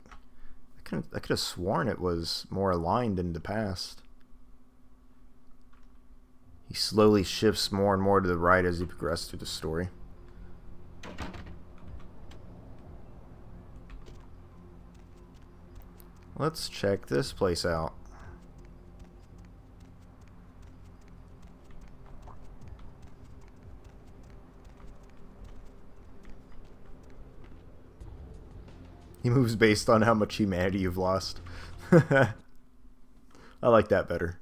I could have sworn it was more aligned in the past. He slowly shifts more and more to the right as he progresses through the story. Let's check this place out. He moves based on how much humanity you've lost. I like that better.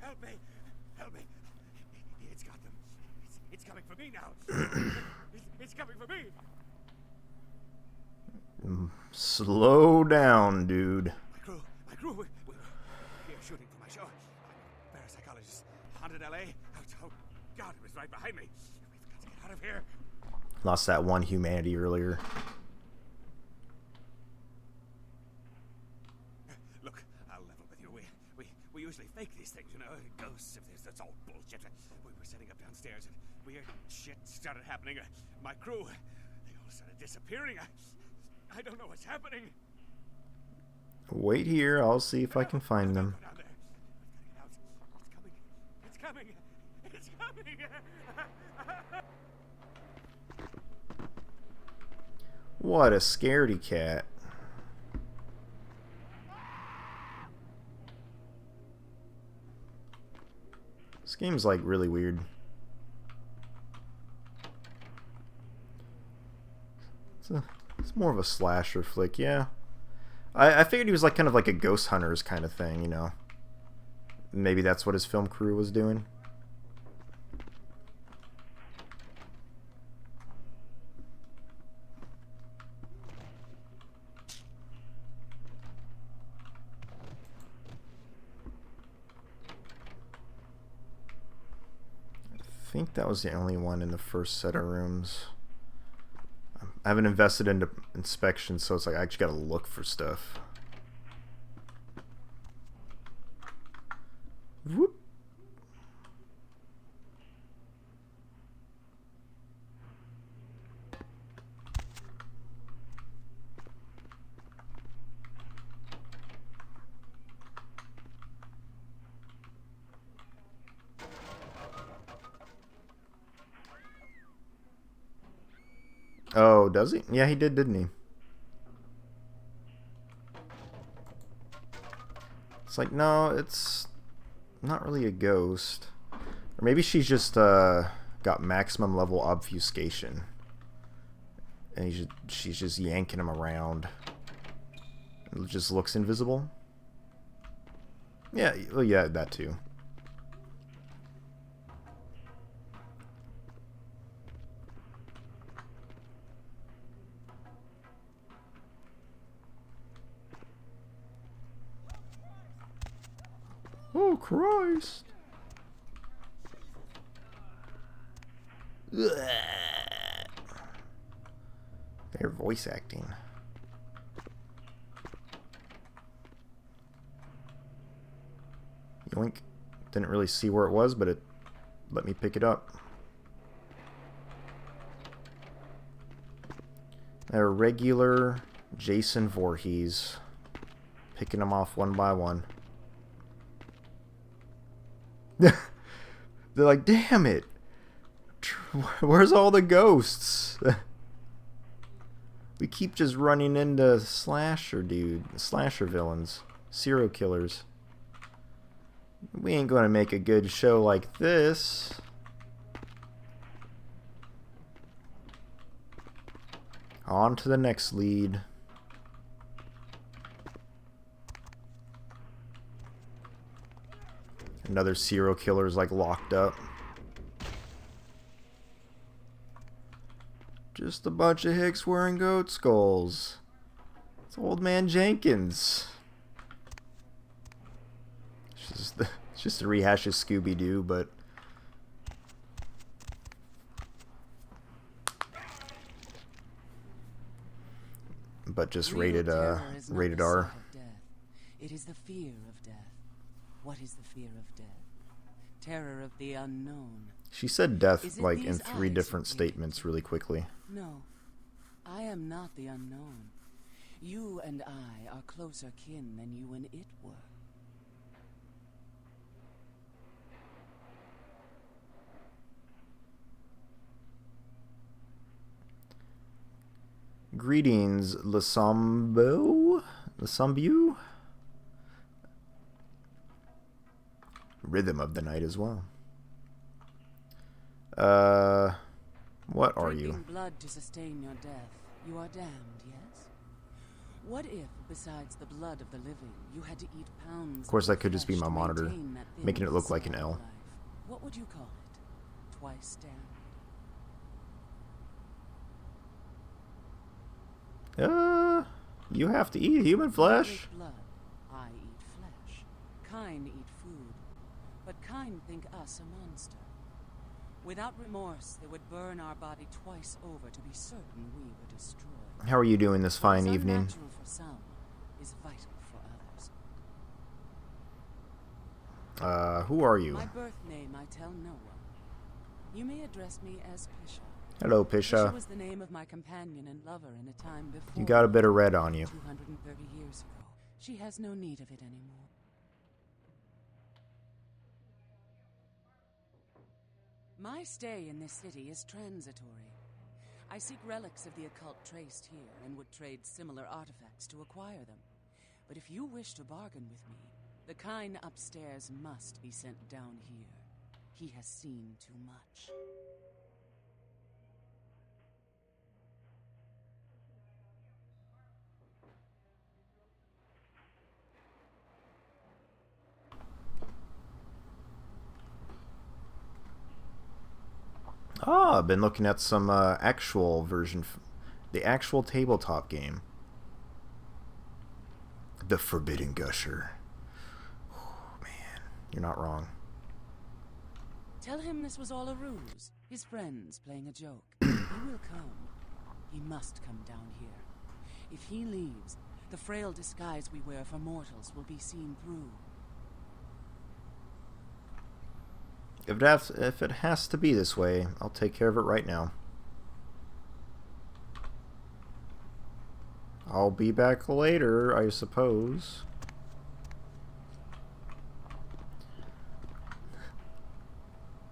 Help me! Help me! It's got them. It's coming for me now. It's coming for me. Slow down, dude. My crew, we're here shooting for my show. I'm a parapsychologist, haunted LA. Oh God, it was right behind me. We've got to get out of here. Lost that one humanity earlier. Look, I'll level with you. We usually fake these things, you know, ghosts. If there's that's all bullshit. We were setting up downstairs, and weird shit started happening. My crew, they all started disappearing. I don't know what's happening. Wait here, I'll see if I can find them. It's coming. It's coming. What a scaredy cat. This game's like really weird. It's more of a slasher flick, yeah. I figured he was like kind of like a Ghost Hunters kind of thing, you know. Maybe that's what his film crew was doing. I think that was the only one in the first set of rooms. I haven't invested into inspection, so it's like I actually gotta look for stuff. Whoop. Oh, does he? Yeah, he did, didn't he? It's like, no, it's not really a ghost. Or maybe she's just got maximum level obfuscation. And she's just yanking him around. It just looks invisible. Yeah, well, yeah, that too. Oh, Christ. Ugh. Their voice acting. Yoink. Didn't really see where it was, but it let me pick it up. A regular Jason Voorhees. Picking them off one by one. They're like, damn it. Where's all the ghosts? We keep just running into slasher villains. Serial killers. We ain't gonna make a good show like this. On to the next lead. Another serial killer's like locked up. Just a bunch of hicks wearing goat skulls. It's Old Man Jenkins. It's just a rehash of Scooby-Doo, but just rated rated R. It is the fear of death. What is the fear of death? Terror of the unknown. She said death like in 3 different statements really quickly. No, I am not the unknown. You and I are closer kin than you and it were. Greetings, Lasambu? rhythm of the night as well. What are you? Drinking blood to sustain your death, you are damned, yes? What if, besides the blood of the living, you had to eat pounds Of course, that could of just be flesh my to monitor, maintain that thin making it look like an facade L. of life? What would you call it? Twice damned? You have to eat human flesh. Blood. I eat flesh. Kind eat food. But kind think us a monster. Without remorse, they would burn our body twice over to be certain we were destroyed. How are you doing this fine What is evening? unnatural for some is vital for others. Who are you? My birth name I tell no one. You may address me as Pisha. Hello, Pisha. Pisha was the name of my companion and lover in a time before. You got a bit of red on you. 230 years ago. She has no need of it anymore. My stay in this city is transitory. I seek relics of the occult traced here and would trade similar artifacts to acquire them. But if you wish to bargain with me, the kind upstairs must be sent down here. He has seen too much. Oh, I've been looking at some actual version, the actual tabletop game. The Forbidden Gusher. Oh, man, you're not wrong. Tell him this was all a ruse. His friends playing a joke. He will come. He must come down here. If he leaves, the frail disguise we wear for mortals will be seen through. If it has to be this way, I'll take care of it right now. I'll be back later, I suppose.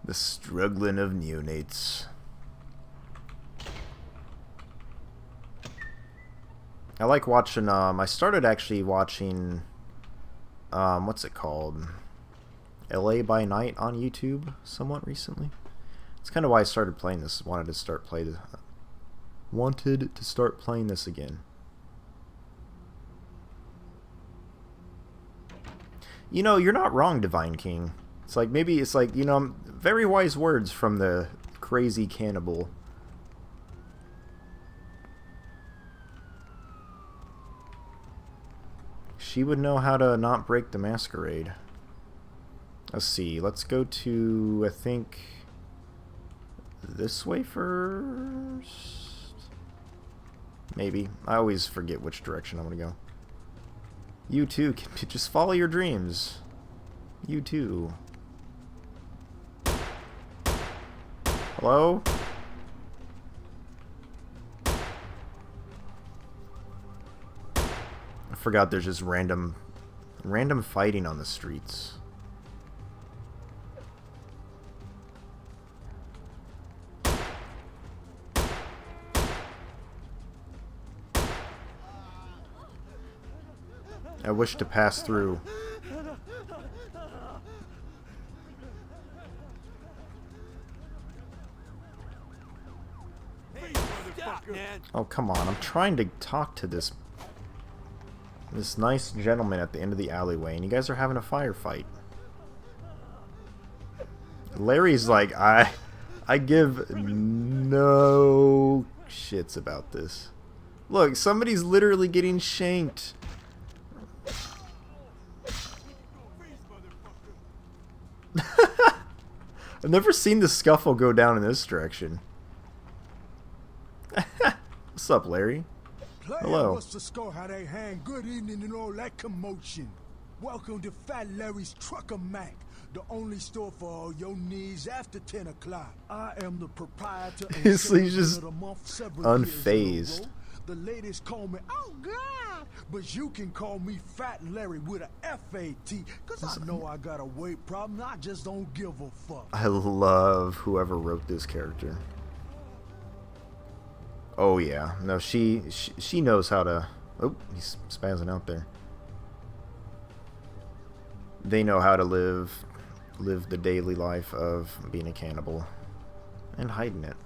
The struggling of neonates. I like watching, I started actually watching, what's it called? LA by Night on YouTube somewhat recently. It's kind of why I started playing this. Wanted to start playing this again. You know, you're not wrong, Divine King. It's like, maybe it's like, you know, very wise words from the crazy cannibal. She would know how to not break the Masquerade. Let's see, let's go to, I think, this way first? Maybe. I always forget which direction I want to go. You too, can just follow your dreams. You too. Hello? I forgot there's just random fighting on the streets. I wish to pass through. Oh, come on. I'm trying to talk to this nice gentleman at the end of the alleyway, and you guys are having a firefight. Larry's like, I give no shits about this. Look, somebody's literally getting shanked. I've never seen the scuffle go down in this direction. What's up, Larry? Hello. What's the score? How they hang? Good evening and all that commotion. Welcome to Fat Larry's Trucker Mac, the only store for all your needs after 10 o'clock. I am the proprietor and He's salesman just of the month several years unfazed. in a row. The ladies call me, oh God, but you can call me Fat Larry with a F-A-T, because I know I got a weight problem. I just don't give a fuck. I love whoever wrote this character. Oh yeah, no, she knows how to. Oh, he's spazzing out there. They know how to live live the daily life of being a cannibal and hiding it.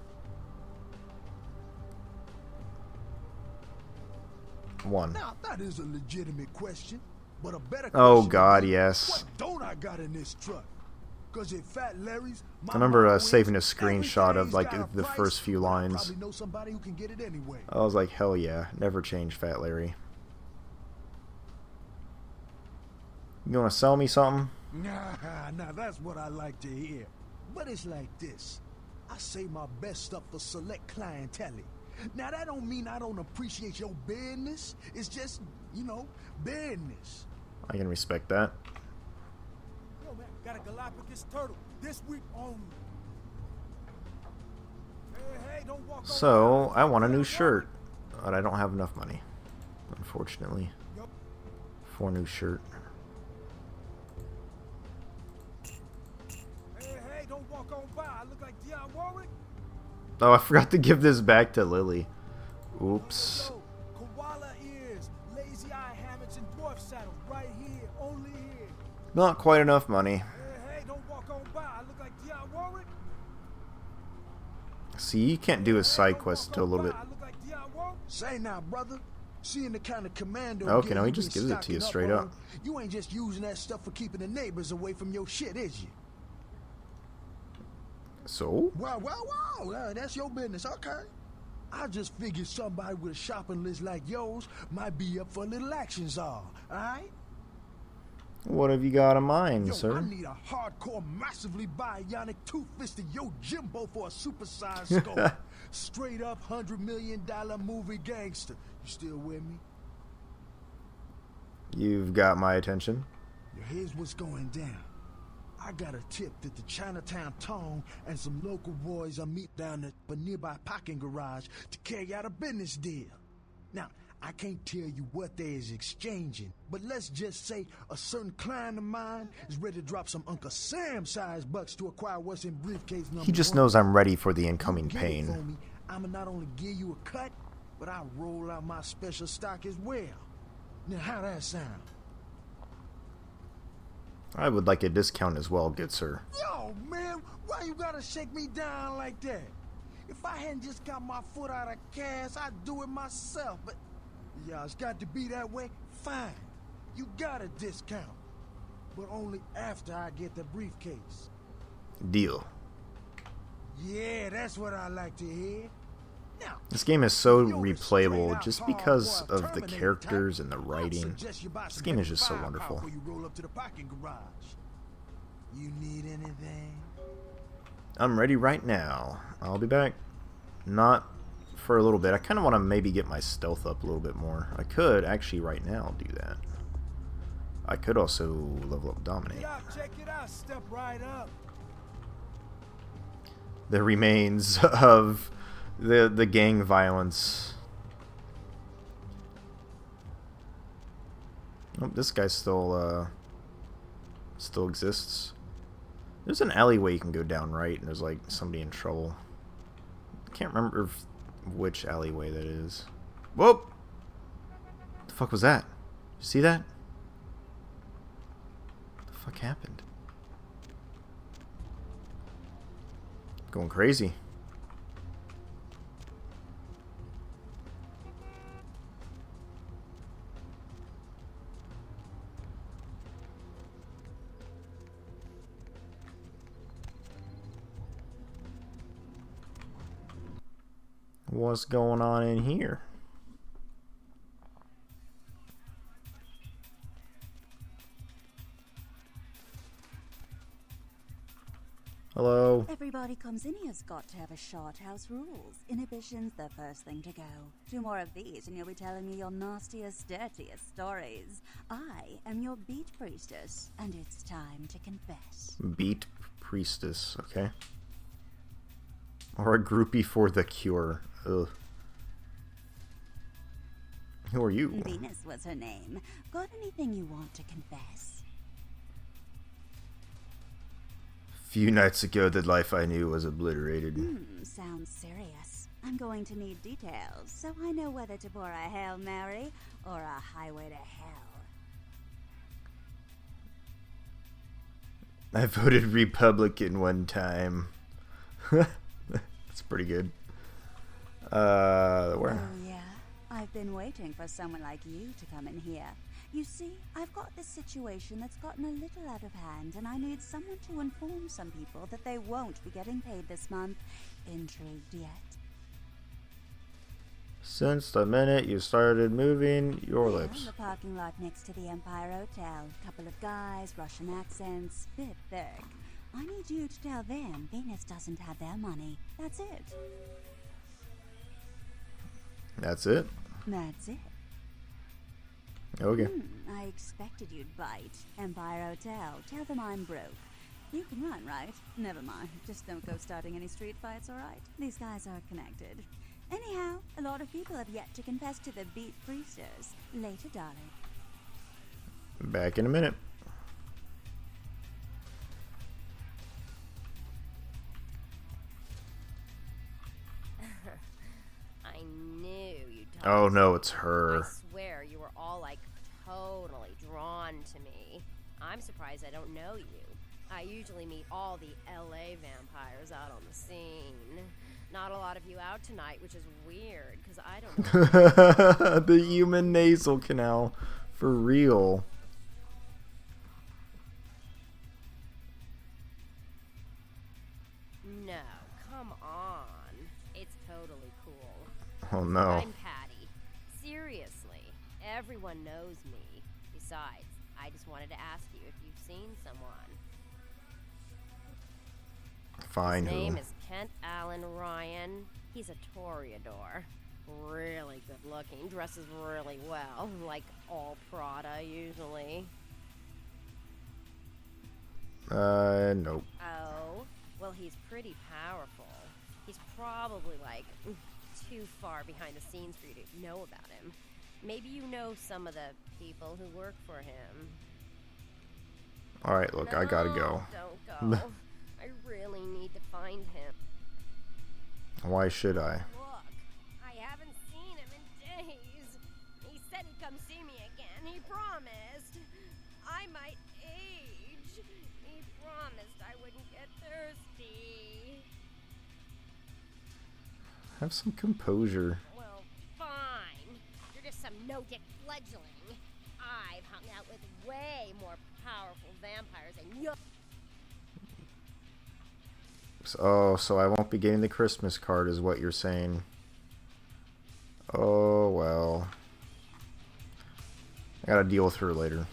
One. Now, that is a legitimate question, but a better Oh question God, would be, yes. what don't I got in this truck? Cause at Fat Larry's, I remember motto saving a is, screenshot of everything's like got a the price, first few but I lines. probably know somebody who can get it anyway. I was like, hell yeah, never change Fat Larry. You wanna sell me something? Now that's what I like to hear. But it's like this. I save my best stuff for select clientele. Now that don't mean I don't appreciate your business. It's just, you know, business. I can respect that. Yo, man, got a Galapagos turtle this week only. Hey, don't walk So, I want a new shirt, but I don't have enough money, unfortunately, for a new shirt. Hey, don't walk on by. I look like Dionne Warwick. Oh, I forgot to give this back to Lily. Oops. Koala ears, lazy eye hammocks, and dwarf saddles right here, only here. Not quite enough money. Hey, don't walk on by. I look like Dionne Warwick. See, you can't do a side quest until a little bit. Say now, brother. Seeing the kind of commando Okay, gear no, he you just been gives it to you stocking straight on, up. You ain't just using that stuff for keeping the neighbors away from your shit, is you? So? Wow, that's your business, okay. I just figured somebody with a shopping list like yours might be up for a little action czar, alright? What have you got in mind, Yo, sir? I need a hardcore, massively bionic, two-fisted Yo Jimbo for a supersized scope. Straight up $100 million movie gangster. You still with me? You've got my attention. Now here's what's going down. I got a tip that the Chinatown Tone and some local boys are meet down at a nearby parking garage to carry out a business deal. Now, I can't tell you what they is exchanging, but let's just say a certain client of mine is ready to drop some Uncle Sam-sized bucks to acquire what's in briefcase number He just one. knows I'm ready for the incoming You get it pain. for me, I'ma not only give you a cut, but I'll roll out my special stock as well. Now, how that sound? I would like a discount as well, good sir. Yo, man, why you gotta shake me down like that? If I hadn't just got my foot out of cash, I'd do it myself, but yeah, it's got to be that way. Fine, you got a discount, but only after I get the briefcase. Deal. Yeah, that's what I like to hear. Now, This game is so replayable just because of the characters and the writing. This game is just so wonderful. before you roll up to the parking garage. You need anything? I'm ready right now. I'll be back. Not for a little bit. I kind of want to maybe get my stealth up a little bit more. I could actually right now do that. I could also level up Dominate. Check it out. Step right up. The remains of the gang violence. Oh, this guy still exists. There's an alleyway you can go down, right? And there's like somebody in trouble. I can't remember which alleyway that is. Whoa! What the fuck was that? You see that? What the fuck happened? Going crazy. What's going on in here? Hello. Everybody comes in here's got to have a shot. House rules. Inhibition's the first thing to go. 2 more of these and you'll be telling me your nastiest, dirtiest stories. I am your beat priestess, and it's time to confess. Beat priestess, okay. Or a groupie for the cure. Ugh. Who are you? Venus was her name. Got anything you want to confess? Few nights ago, the life I knew was obliterated. Sounds serious. I'm going to need details, so I know whether to pour a Hail Mary or a highway to hell. I voted Republican one time. That's pretty good. Where? Oh, yeah? I've been waiting for someone like you to come in here. You see, I've got this situation that's gotten a little out of hand, and I need someone to inform some people that they won't be getting paid this month. Intrigued yet? Since the minute you started moving your Here, lips. the parking lot next to the Empire Hotel. Couple of guys, Russian accents, bit thick. I need you to tell them Venus doesn't have their money. That's it. That's it? That's it. Okay. I expected you'd bite. Empire Hotel. Tell them I'm broke. You can run, right? Never mind. Just don't go starting any street fights, alright? These guys are connected. Anyhow, a lot of people have yet to confess to the Beat Priesters. Later, darling. Back in a minute. I knew you'd talk. Oh no, it's her. I swear you were all like totally drawn to me. I'm surprised I don't know you. I usually meet all the LA vampires out on the scene. Not a lot of you out tonight, which is weird because I don't know. The human nasal canal. For real. No, come on. It's totally cool. Oh no. I'm Patty. Seriously, everyone knows me. Besides, I just wanted to ask you if you've seen someone. Fine. His name is Kent Allen Ryan. He's a Toreador. Really good looking, dresses really well, like all Prada usually. Nope. Oh, well, he's pretty powerful. He's probably like too far behind the scenes for you to know about him. Maybe you know some of the people who work for him. Alright, look, I gotta go. Don't go. I really need to find him. Why should I? Look, I haven't seen him in days. He said he'd come see me again. He promised. I might age. He promised I wouldn't get thirsty. Have some composure. Well, fine. You're just some no-dick fledgling. I've hung out with way more powerful vampires than you. Oh, so I won't be getting the Christmas card is what you're saying. Oh, well. I gotta deal with her later.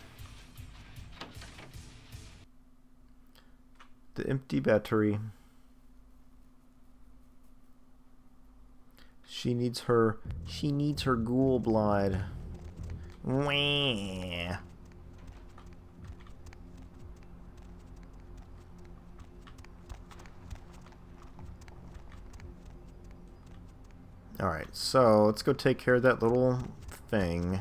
The empty battery. She needs her ghoul blood. Wah. Alright, so let's go take care of that little thing.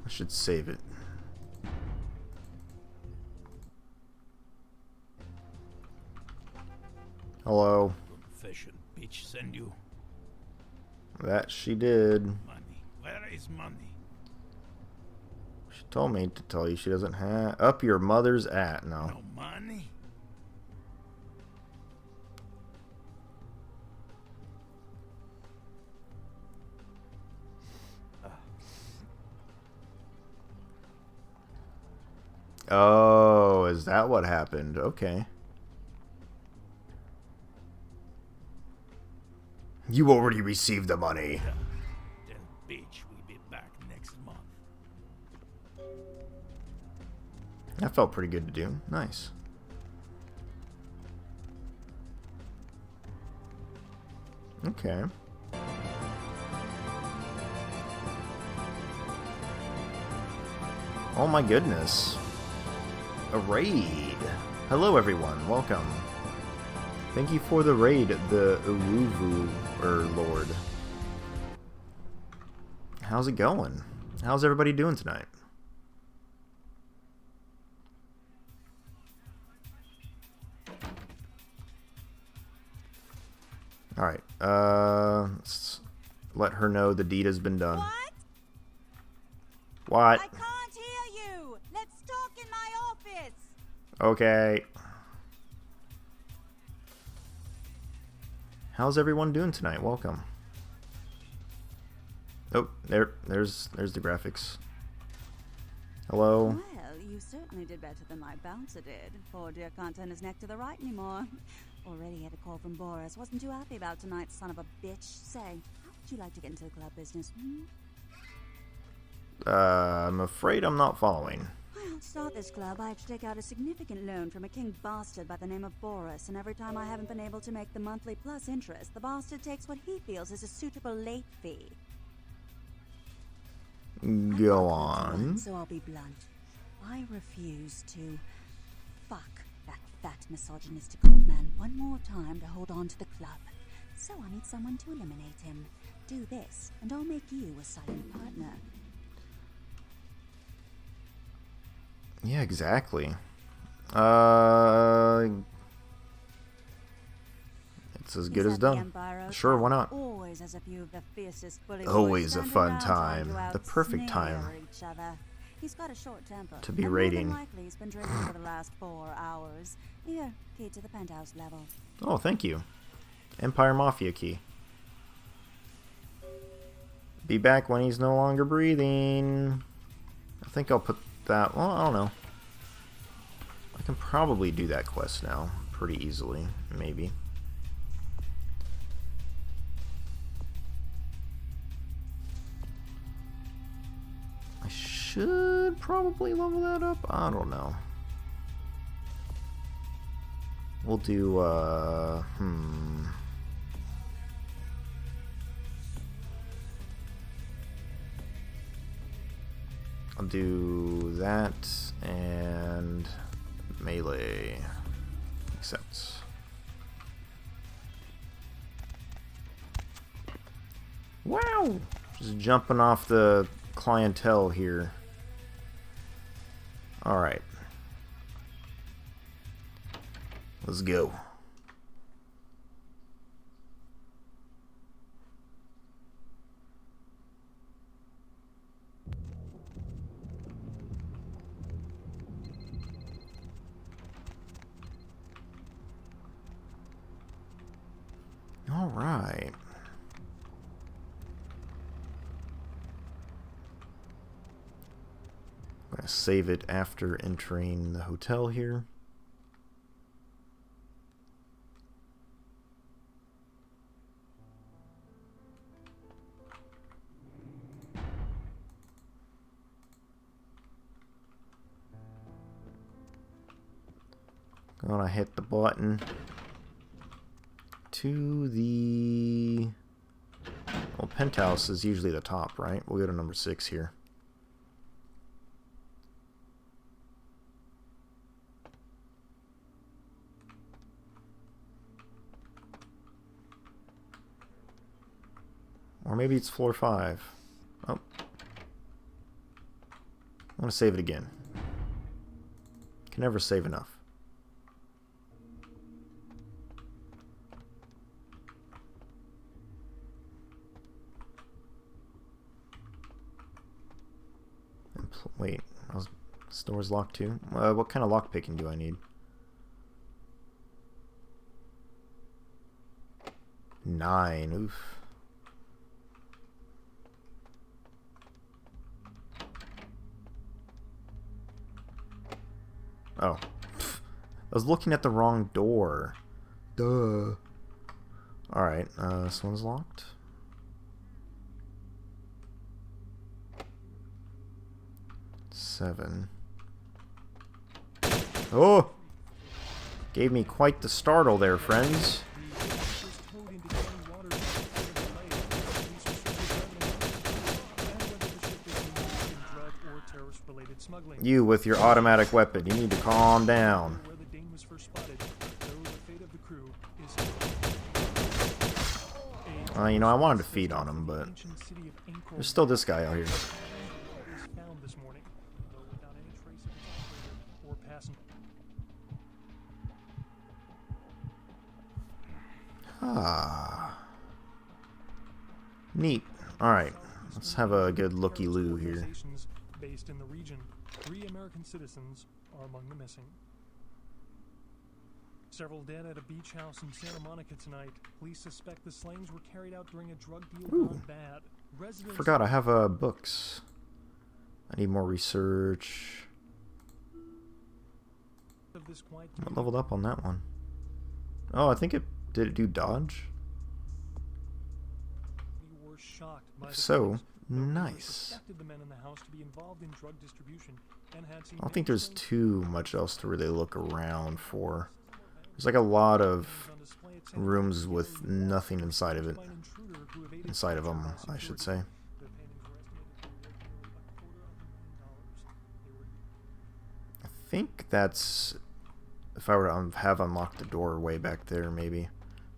I should save it. Hello. Confession, bitch, send you. That she did. Money. Where is money? She told me to tell you she doesn't have... Up your mother's at. No. No money? Oh, is that what happened? Okay. You already received the money. Then, bitch, we'll be back next month. That felt pretty good to do. Nice. Okay. Oh my goodness. A raid. Hello everyone, welcome. Thank you for the raid, the Uwuvu Lord. How's it going? How's everybody doing tonight? Alright, let's let her know the deed has been done. What? What? I can't hear you. Let's talk in my office. Okay. How's everyone doing tonight? Welcome. Oh, there's the graphics. Hello. Well, you certainly did better than my bouncer did. Poor dear can't turn his neck to the right anymore. Already had a call from Boris. Wasn't too happy about tonight's son of a bitch. Say, how would you like to get into the club business? I'm afraid I'm not following. Well, to start this club, I have to take out a significant loan from a king bastard by the name of Boris, and every time I haven't been able to make the monthly plus interest, the bastard takes what he feels is a suitable late fee. Go on. So I'll be blunt. I refuse to fuck that fat misogynistic old man one more time to hold on to the club. So I need someone to eliminate him. Do this, and I'll make you a silent partner. Yeah, exactly. It's as good as done. Sure, why not? Always has a few of the fiercest bully Always a boys fun standing around time. trying The to perfect time outsnare each other. He's got a short temper. to be and raiding. More than likely, he's been drinking for the last 4 hours. Here, key to the penthouse level. Oh, thank you. Empire Mafia key. Be back when he's no longer breathing. I think I'll put that... Well, I don't know. I can probably do that quest now pretty easily, maybe. I should probably level that up. I don't know. We'll do, I'll do that and melee. Accepts. Wow! Just jumping off the clientele here. Alright. Let's go. Alright. I'm going to save it after entering the hotel here. Gonna hit the button to the... Well, penthouse is usually the top, right? We'll go to number 6 here. Or maybe it's floor 5. Oh. I'm gonna save it again. Can never save enough. Wait, this door's locked too? What kind of lock picking do I need? 9, oof. Oh. Pfft. I was looking at the wrong door. Duh. Alright, this one's locked. Seven. Oh! Gave me quite the startle there, friends. You with your automatic weapon, you need to calm down. You know, I wanted to feed on him, but there's still this guy out here. Ah. Neat. Alright. Let's have a good looky-loo here. based in the region. 3 American citizens are among the missing. Several dead at a beach house in Santa Monica tonight. Police suspect the slayings were carried out during a drug deal gone bad. Residents Forgot I have books. I need more research. of this quiet I leveled up on that one. Oh, I think it did. It do dodge? were shocked by the So claims. nice. Suspected the men in the house to be involved in drug distribution and had seen I don't think there's too much else to really look around for. There's like a lot of rooms with nothing inside of it. Inside of them, I should say. I think that's... If I were to have unlocked the door way back there, maybe.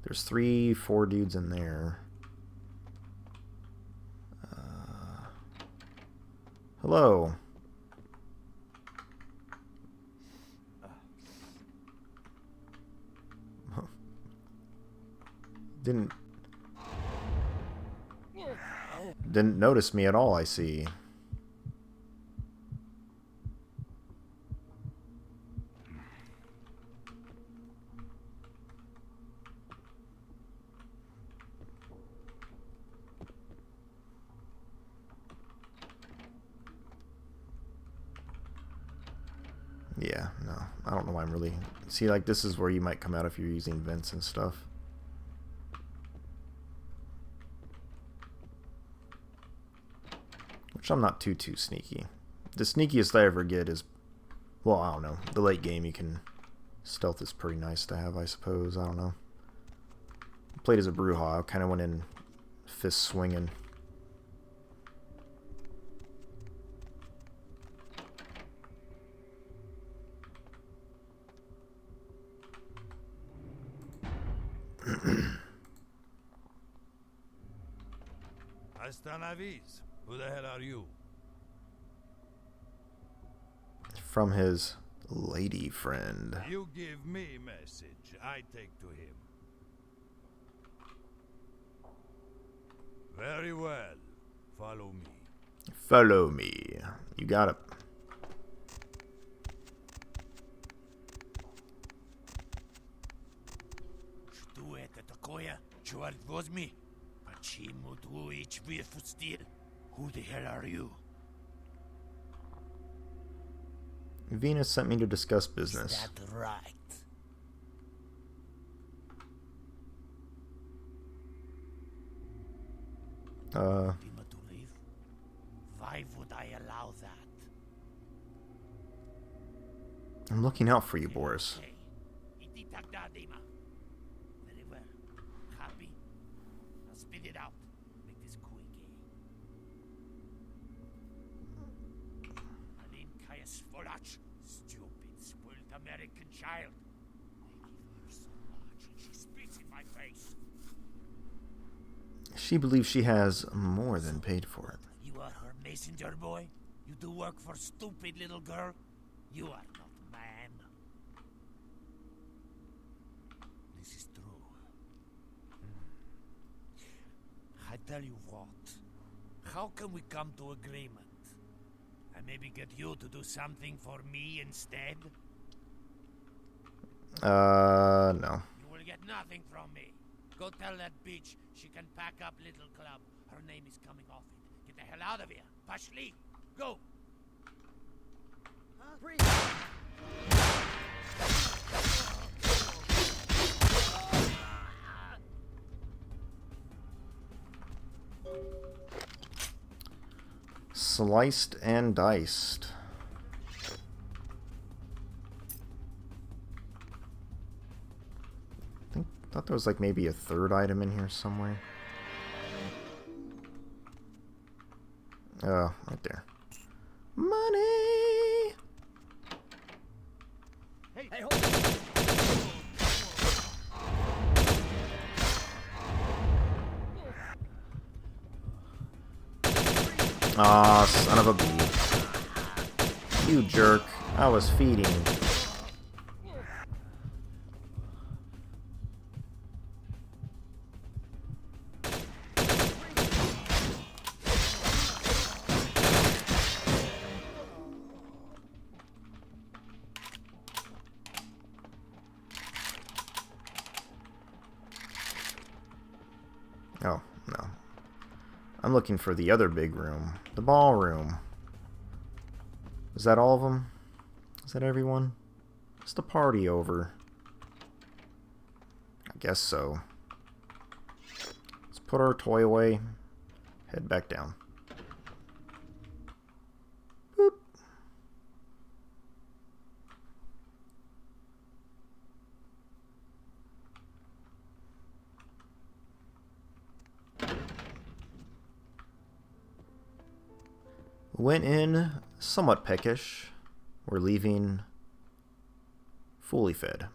There's 3, 4 dudes in there. Hello. Didn't notice me at all, I see. Yeah, no. I don't know why I'm really... See, like, this is where you might come out if you're using vents and stuff. Which I'm not too sneaky. The sneakiest I ever get is... Well, I don't know. The late game you can... Stealth is pretty nice to have, I suppose. I don't know. Played as a Brujah. I kind of went in fist swinging. Astanavis, who the hell are you? From his lady friend. You give me message, I take to him. Very well. Follow me. Follow me. You got it. Что это такое? Черт возьми. Почему двоечь выпустил? Who the hell are you? Venus sent me to discuss business. Is that right? Dima to leave? Why would I allow that? I'm looking out for you, Boris. Very well. Happy? Now spit it out. Make this quick, Aline Kaya Svolach, stupid, spoiled American child. I give her so much and she spits in my face. She believes she has more than paid for it. You are her messenger boy? You do work for stupid little girl? You are not man. This is true. I tell you what. How can we come to agreement? And maybe get you to do something for me instead? No. You will get nothing from me. Go tell that bitch she can pack up little club. Her name is coming off it. Get the hell out of here. Pashli, go. Sliced and diced. Thought there was like maybe a third item in here somewhere. Oh, right there. Money. Hey, Aw, son of a bee. You jerk. I was feeding. Oh, no. I'm looking for the other big room. The ballroom. Is that all of them? Is that everyone? Is the party over? I guess so. Let's put our toy away. Head back down. Boop. Went in somewhat peckish. We're leaving fully fed.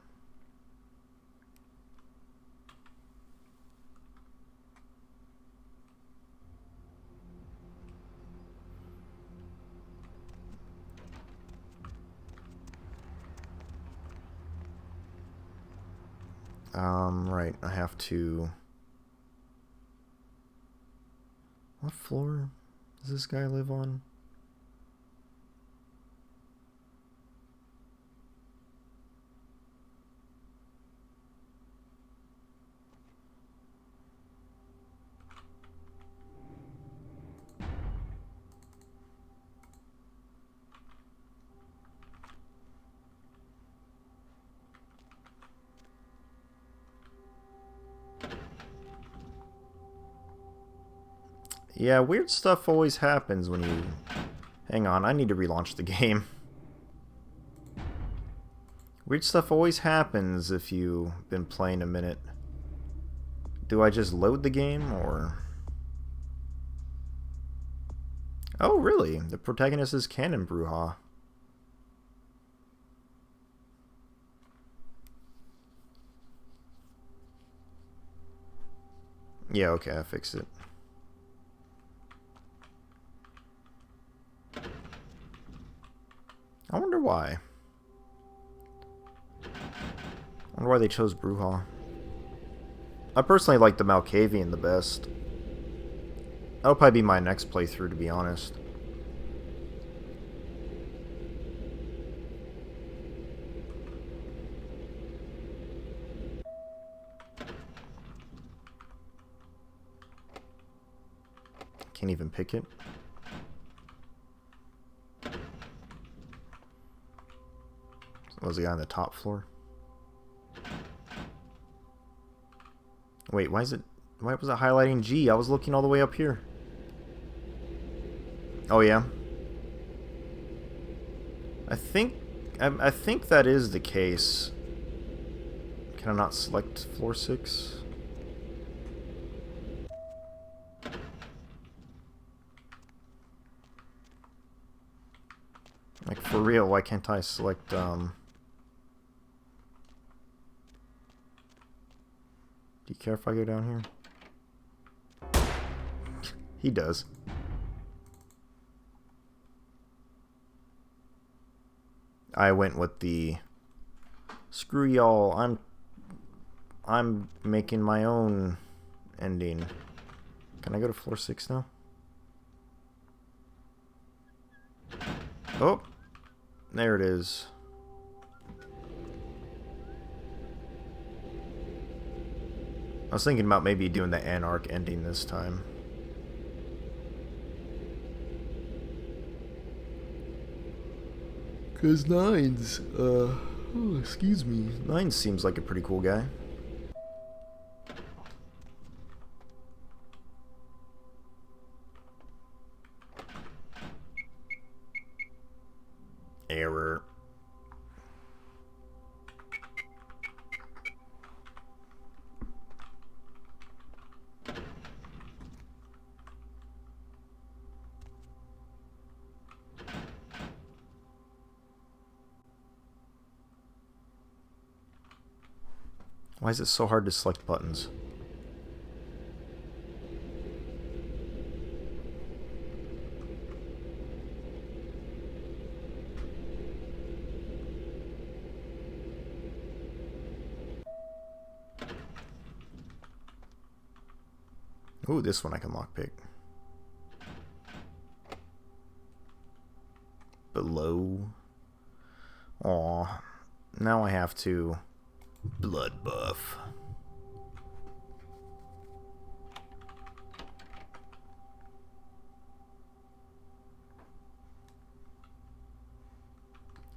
Right, I have to... What floor does this guy live on? Yeah, weird stuff always happens when you... Hang on, I need to relaunch the game. Weird stuff always happens if you've been playing a minute. Do I just load the game, or... Oh, really? The protagonist is Canon Bruja. Yeah, okay, I fixed it. I wonder why. I wonder why they chose Bruja. I personally like the Malkavian the best. That'll probably be my next playthrough, to be honest. Can't even pick it. Was the guy on the top floor? Wait, why was it highlighting G? I was looking all the way up here. Oh yeah. I think that is the case. Can I not select floor 6? Like, for real, why can't I select, Do you care if I go down here? He does. I went with the screw y'all, I'm making my own ending. Can I go to floor 6 now? Oh, there it is. I was thinking about maybe doing the Anarch ending this time. Cause Nines, oh, excuse me. Nines seems like a pretty cool guy. Error. Why is it so hard to select buttons? Ooh, this one I can lockpick. Below. Aw. Now I have to... blood buff.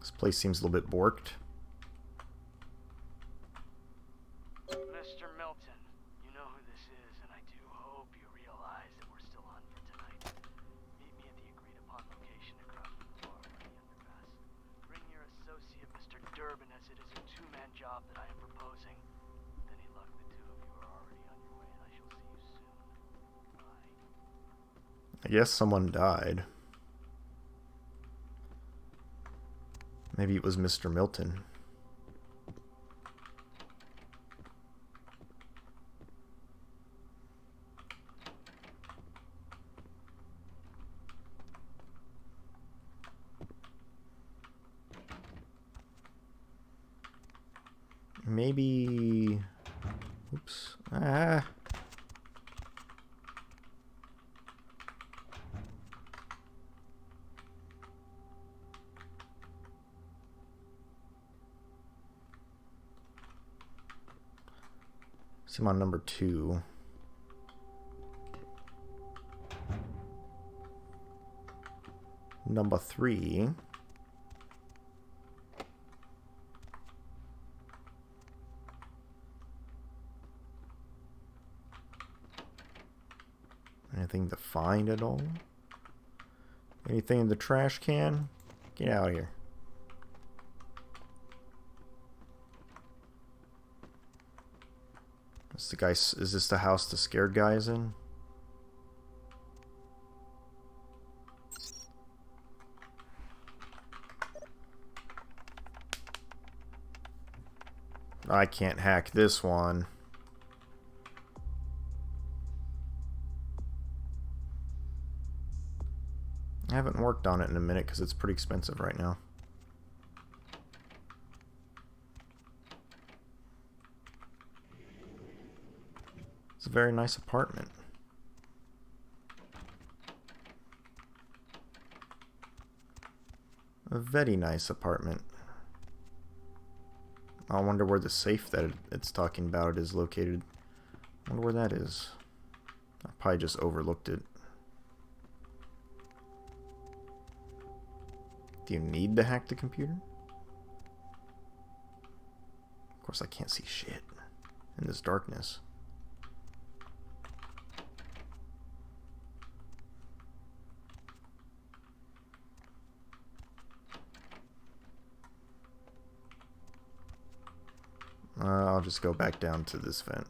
This place seems a little bit borked. Mr. Milton, you know who this is, and I do hope you realize that we're still on for tonight. Meet me at the agreed-upon location across from the bar by the underpass. Bring your associate, Mr. Durbin, as it is a two-man job that I am proposing. With any luck, the two of you are already on your way, and I shall see you soon. Bye. I guess someone died. Maybe it was Mr. Milton. Maybe... Oops. Ah. See him on number 2. Number 3. Anything to find at all? Anything in the trash can? Get out of here. Is the guy? Is this the house the scared guy is in? I can't hack this one. I haven't worked on it in a minute because it's pretty expensive right now. It's a very nice apartment. A very nice apartment. I wonder where the safe that it's talking about is located. I wonder where that is. I probably just overlooked it. Do you need to hack the computer? Of course I can't see shit in this darkness. I'll just go back down to this vent.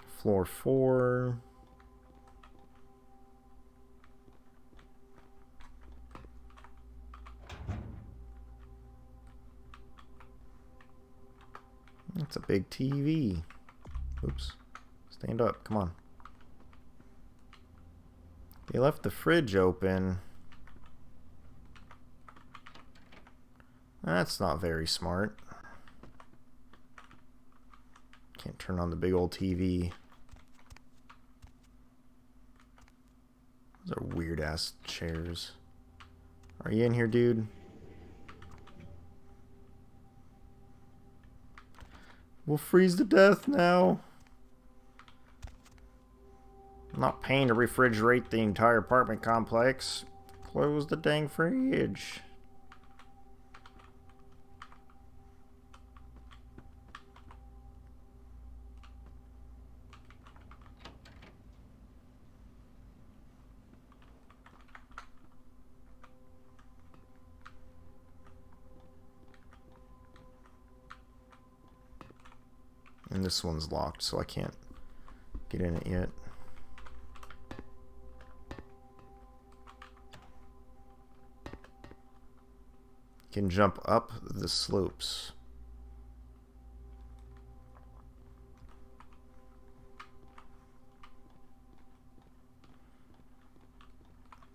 Floor 4. That's a big TV. Oops. Stand up. Come on. They left the fridge open. That's not very smart. Can't turn on the big old TV. Those are weird ass chairs. Are you in here, dude? We'll freeze to death now. I'm not paying to refrigerate the entire apartment complex. Close the dang fridge. And this one's locked, so I can't get in it yet. Can jump up the slopes.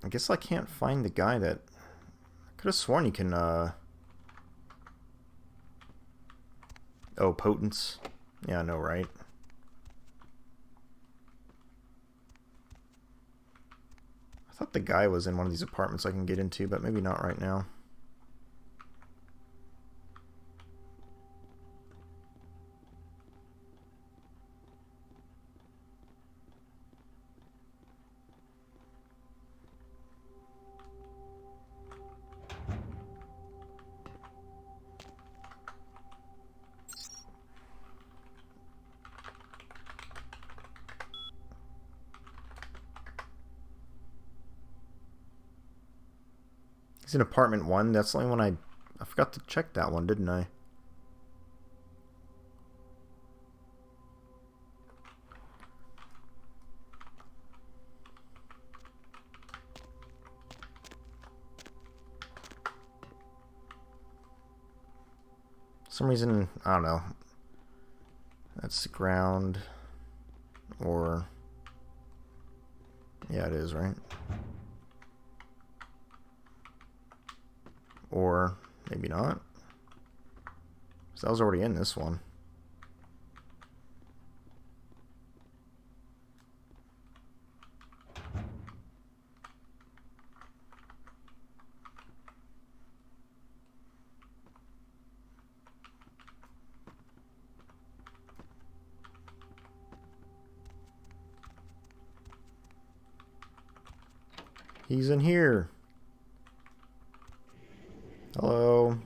I guess I can't find the guy that... I could have sworn you can, Oh, potence. Yeah, I know, right? I thought the guy was in one of these apartments I can get into, but maybe not right now. He's in apartment 1. That's the only one I forgot to check that one, didn't I? For some reason, I don't know. That's ground. Or... yeah, it is, right? Or maybe not. So I was already in this one. He's in here. Hello.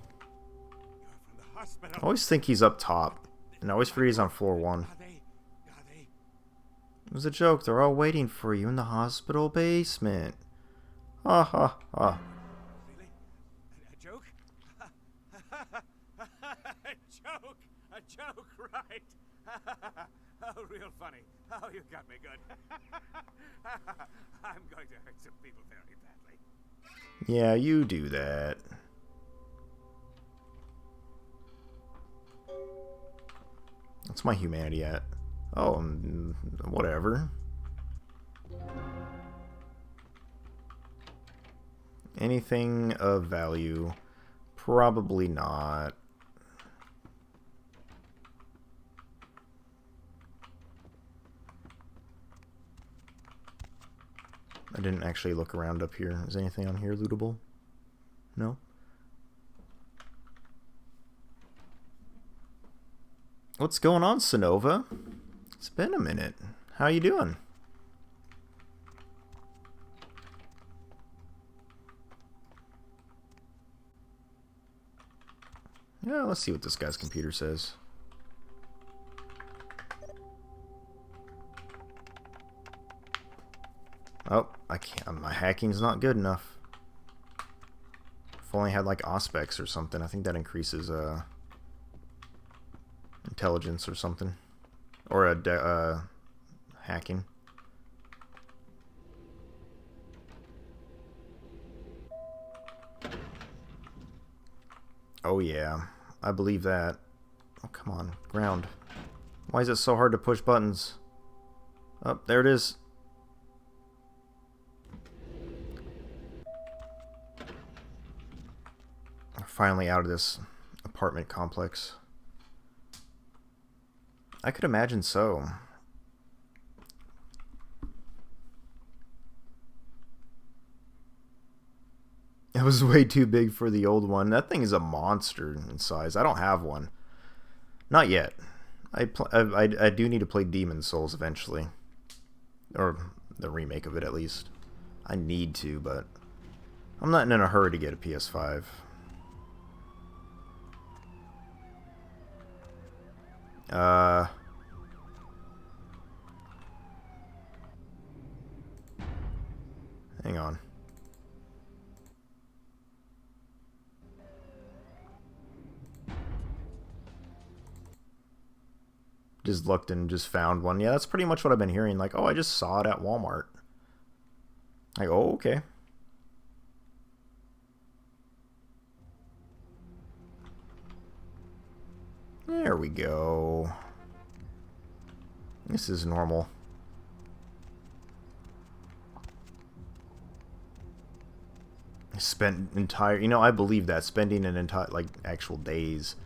I always think he's up top. And I always forget he's on floor 1. It was a joke. They're all waiting for you in the hospital basement. Ha ha ha. Really? A joke? A joke, right? Oh, real funny. Oh, you got me good. I'm going to hurt some people very badly. Yeah, you do that. What's my humanity at? Oh, whatever. Anything of value? Probably not. I didn't actually look around up here. Is anything on here lootable? No? What's going on, Sonova? It's been a minute. How you doing? Yeah, let's see what this guy's computer says. Oh, I can't. My hacking's not good enough. If only had like Auspex or something. I think that increases intelligence or something, or hacking. Oh yeah, I believe that. Oh come on, ground. Why is it so hard to push buttons? Oh, there it is. Finally out of this apartment complex. I could imagine so. It was way too big for the old one. That thing is a monster in size. I don't have one. Not yet. I do need to play Demon Souls eventually. Or the remake of it at least. I need to, but I'm not in a hurry to get a PS5. Hang on. Just looked and just found one. Yeah, that's pretty much what I've been hearing. Like, oh, I just saw it at Walmart. Like, oh, okay. There we go. This is normal. Spent entire, you know, I believe that, spending an entire, like, actual days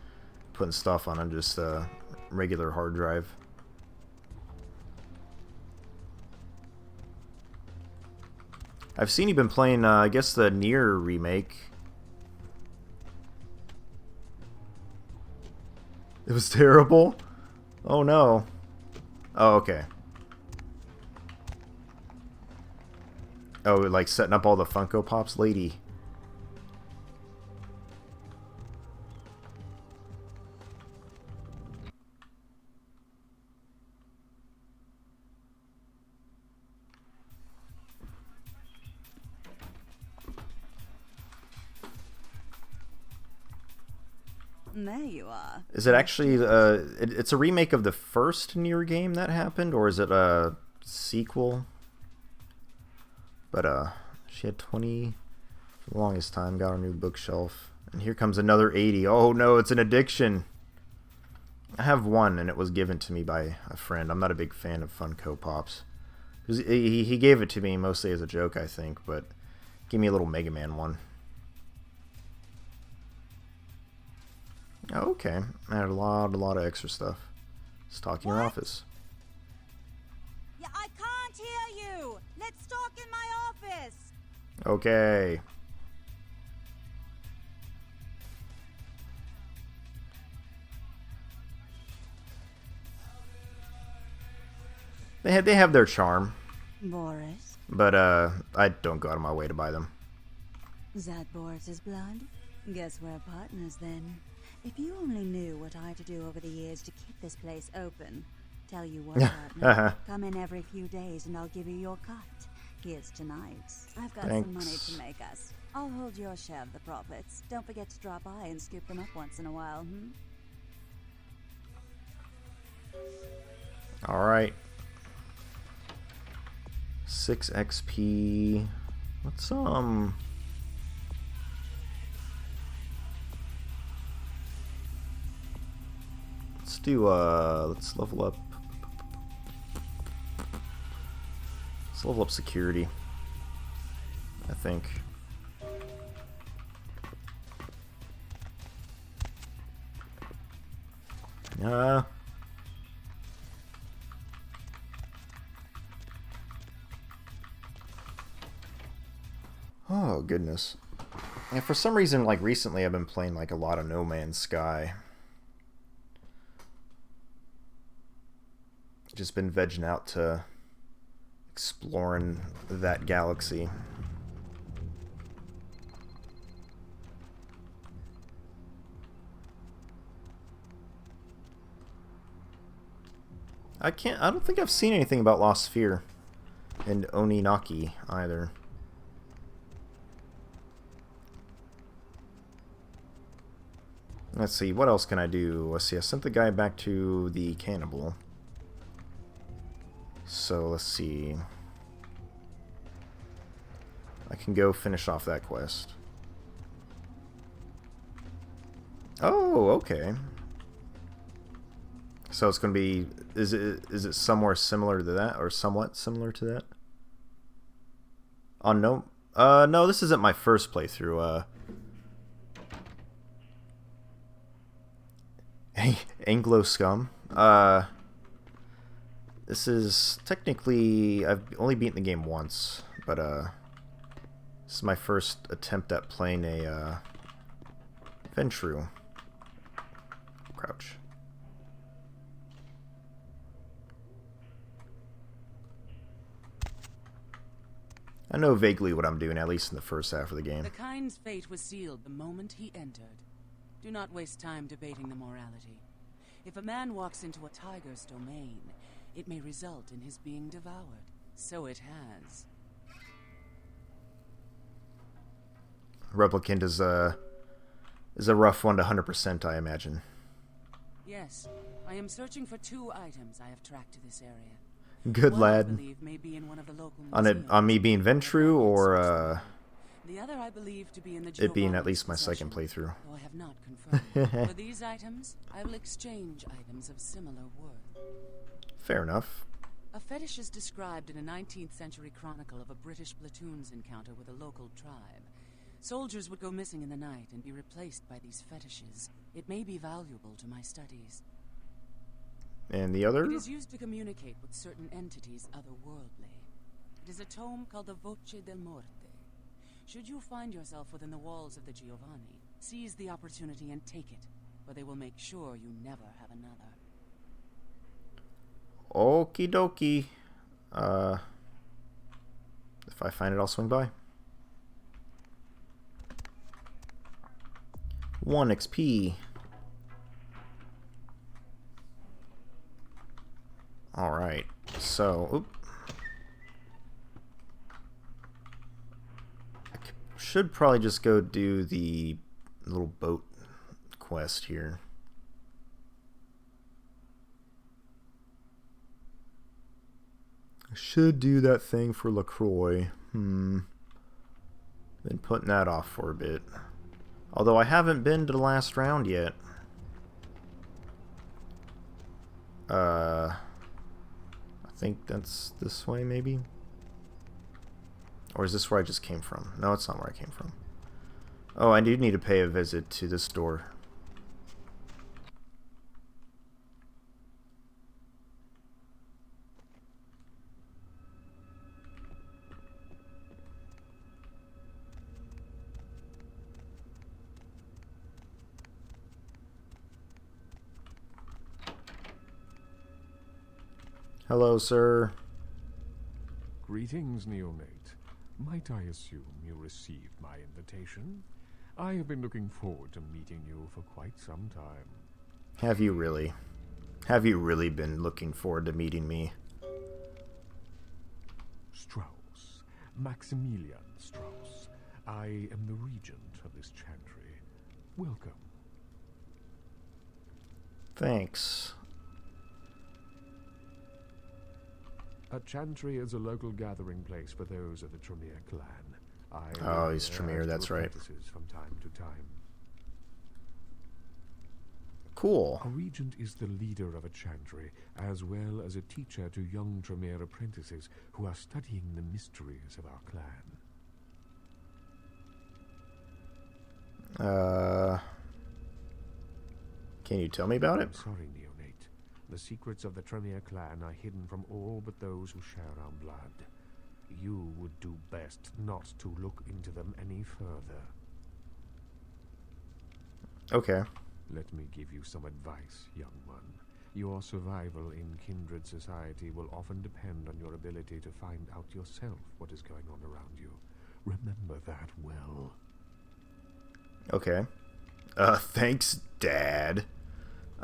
putting stuff on just a regular hard drive. I've seen you've been playing, I guess, the Nier remake. It was terrible? Oh no. Oh, okay. Oh, like setting up all the Funko Pops? Lady. There you are. Is it actually it's a remake of the first Nier game that happened, or is it a sequel? But she had 20 for the longest time, got a new bookshelf, and here comes another 80. Oh no, it's an addiction. I have one, and it was given to me by a friend. I'm not a big fan of Funko Pops. He gave it to me mostly as a joke, I think, but give me a little Mega Man one. Oh, okay, I had a lot of extra stuff. Stock in your office. Yeah, I can't hear you. Let's talk in my office. Okay. They have their charm. Boris? But I don't go out of my way to buy them. Is that Boris's blood? Guess we're partners then. If you only knew what I had to do over the years to keep this place open. Tell you what, partner. Come in every few days and I'll give you your cut. Here's tonight's. I've got some money to make us. I'll hold your share of the profits. Don't forget to drop by and scoop them up once in a while, Alright. 6 XP. Let's do let's level up. Let's level up security, I think. Oh goodness. And for some reason, like recently I've been playing like a lot of No Man's Sky. Just been vegging out to exploring that galaxy. I don't think I've seen anything about Lost Sphere and Oninaki either. Let's see, what else can I do? Let's see, I sent the guy back to the cannibal. So let's see. I can go finish off that quest. Oh, okay. So it's going to be, is it somewhere similar to that, or somewhat similar to that? Oh no, no, this isn't my first playthrough. Anglo Scum. This is technically, I've only beaten the game once, but this is my first attempt at playing a Ventrue. Crouch. I know vaguely what I'm doing, at least in the first half of the game. The kind's fate was sealed the moment he entered. Do not waste time debating the morality. If a man walks into a tiger's domain, it may result in his being devoured. So it has. Replicant is a rough one to 100%, I imagine. Yes, I am searching for 2 items I have tracked to this area. Good one, lad. I believe, may be in one of the local On me being Ventrue, or the other I believe to be in the it being at least my second playthrough. Though I have not confirmed. For these items, I will exchange items of similar worth. Fair enough. A fetish is described in a 19th century chronicle of a British platoon's encounter with a local tribe. Soldiers would go missing in the night and be replaced by these fetishes. It may be valuable to my studies. And the other? It is used to communicate with certain entities otherworldly. It is a tome called the Voce del Morte. Should you find yourself within the walls of the Giovanni, seize the opportunity and take it, or they will make sure you never have another. Okie dokie. If I find it, I'll swing by. 1 XP. Alright, so, oop. Should probably just go do the little boat quest here. I should do that thing for LaCroix. Been putting that off for a bit. Although I haven't been to the last round yet. I think that's this way, maybe? Or is this where I just came from? No, it's not where I came from. Oh, I do need to pay a visit to this door. Hello, sir. Greetings, neonate. Might I assume you received my invitation? I have been looking forward to meeting you for quite some time. Have you really? Have you really been looking forward to meeting me? Strauss. Maximilian Strauss. I am the regent of this chantry. Welcome. Thanks. A chantry is a local gathering place for those of the Tremere clan. Oh, he's Tremere, that's right. From time to time. Cool. A regent is the leader of a chantry, as well as a teacher to young Tremere apprentices who are studying the mysteries of our clan. Can you tell me about it? I'm sorry, neonate. The secrets of the Tremere clan are hidden from all but those who share our blood. You would do best not to look into them any further. Okay. Let me give you some advice, young one. Your survival in kindred society will often depend on your ability to find out yourself what is going on around you. Remember that well. Okay. Thanks, Dad.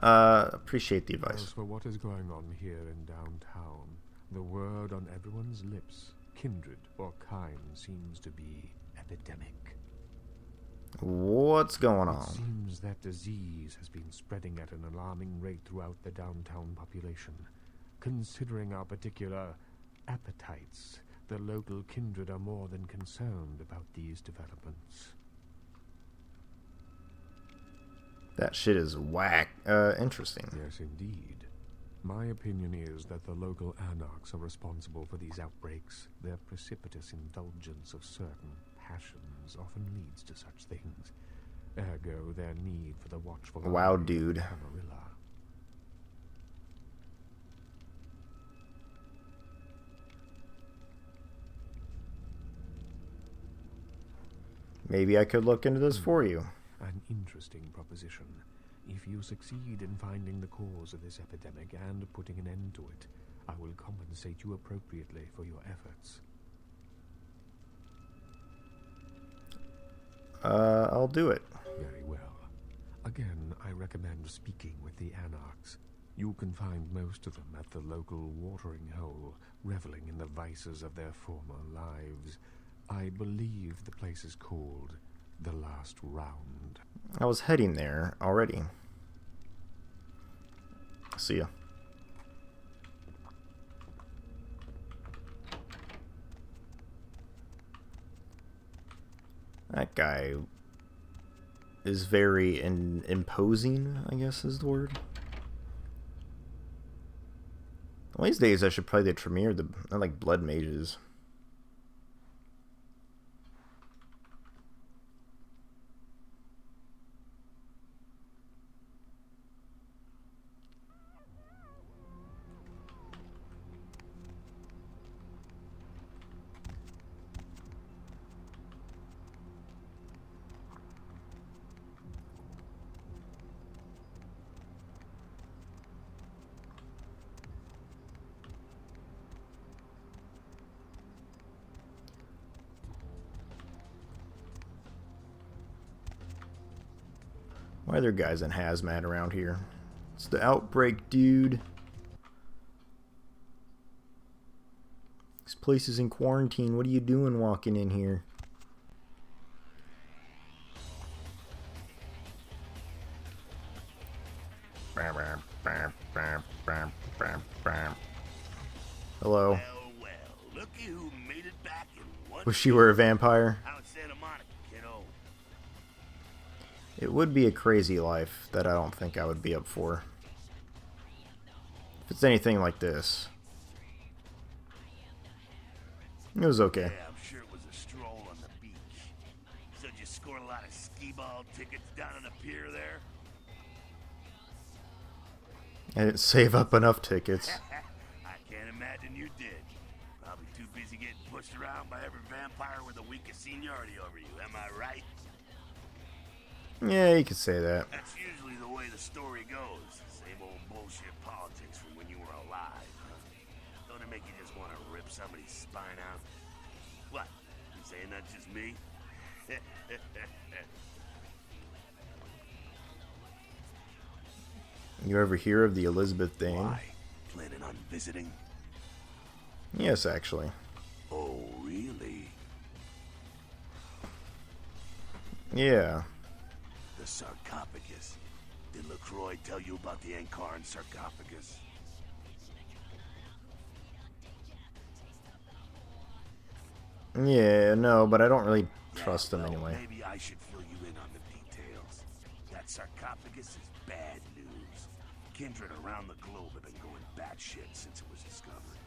Appreciate the advice. As for what is going on here in downtown, the word on everyone's lips, kindred or kind, seems to be epidemic. What's going on? It seems that disease has been spreading at an alarming rate throughout the downtown population. Considering our particular appetites, the local kindred are more than concerned about these developments. That shit is whack. Interesting. Yes, indeed. My opinion is that the local anarchs are responsible for these outbreaks. Their precipitous indulgence of certain passions often leads to such things. Ergo, their need for the watchful wow, eye dude. of Camarilla. Maybe I could look into this for you. An interesting proposition. If you succeed in finding the cause of this epidemic and putting an end to it, I will compensate you appropriately for your efforts. I'll do it. Very well. Again, I recommend speaking with the anarchs. You can find most of them at the local watering hole, reveling in the vices of their former lives. I believe the place is called The Last Round. I was heading there already. See ya. That guy is very imposing, I guess is the word. One of these days I should play the Tremere, I like blood mages. Why are there guys in hazmat around here? It's the outbreak, dude. This place is in quarantine. What are you doing walking in here? Hello. Well, looky who made it back in one. Wish you were a vampire. Out in Santa Monica, kiddo. It would be a crazy life that I don't think I would be up for. If it's anything like this. It was okay. Yeah, I'm sure it was a stroll on the beach. So did you score a lot of skee-ball tickets down on the pier there? I didn't save up enough tickets. I can't imagine you did. Probably too busy getting pushed around by every vampire with the weakest seniority over you, am I right? Yeah, you could say that. That's usually the way the story goes. Same old bullshit politics from when you were alive. Huh? Don't it make you just want to rip somebody's spine out? What? You saying that's just me? You ever hear of the Elizabeth thing? Why? Planning on visiting? Yes, actually. Oh, really? Yeah. The sarcophagus. Did LaCroix tell you about the Ankaran sarcophagus? Yeah, no, but I don't really trust them anyway. Maybe I should fill you in on the details. That sarcophagus is bad news. Kindred around the globe have been going batshit since it was discovered.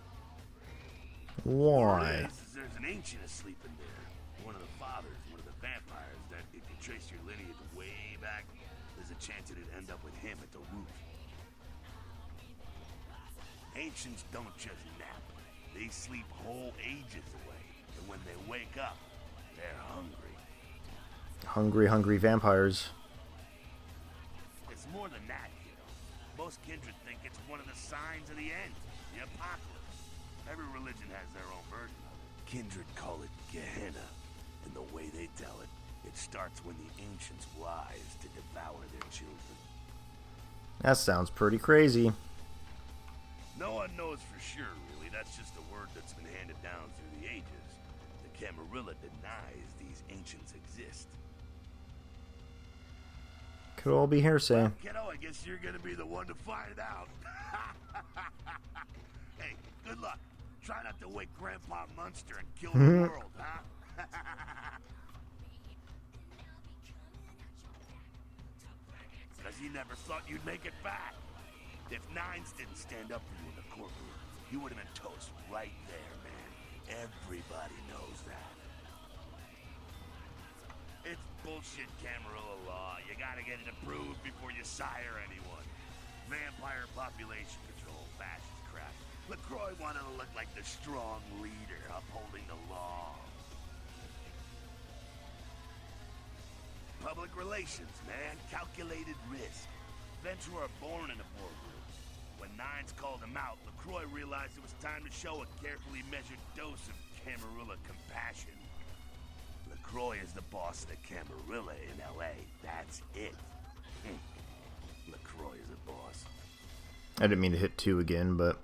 Why? There's an ancient asleep in there. One of the fathers, one of the vampires, that if you trace your lineage way back, there's a chance it'd end up with him at the root. Ancients don't just nap. They sleep whole ages away. And when they wake up, they're hungry. Hungry vampires. It's more than that, you know. Most kindred think it's one of the signs of the end, the apocalypse. Every religion has their own version of it. Kindred call it Gehenna, and the way they tell it, it starts when the ancients rise to devour their children. That sounds pretty crazy. No one knows for sure, really. That's just a word that's been handed down through the ages. The Camarilla denies these ancients exist. Could all be hearsay. Kiddo, I guess you're gonna be the one to find out. Hey, good luck. Try not to wake Grandpa Munster and kill the world, huh? Because he never thought you'd make it back. If Nines didn't stand up for you in the courtroom, you would have been toast right there, man. Everybody knows that. It's bullshit Camarilla law. You gotta get it approved before you sire anyone. Vampire population control, fascist crap. LaCroix wanted to look like the strong leader upholding the law. Public relations, man. Calculated risk. Ventrue are born in a boardroom. When Nines called him out, LaCroix realized it was time to show a carefully measured dose of Camarilla compassion. LaCroix is the boss of the Camarilla in L.A. That's it. LaCroix is a boss. I didn't mean to hit 2 again, but...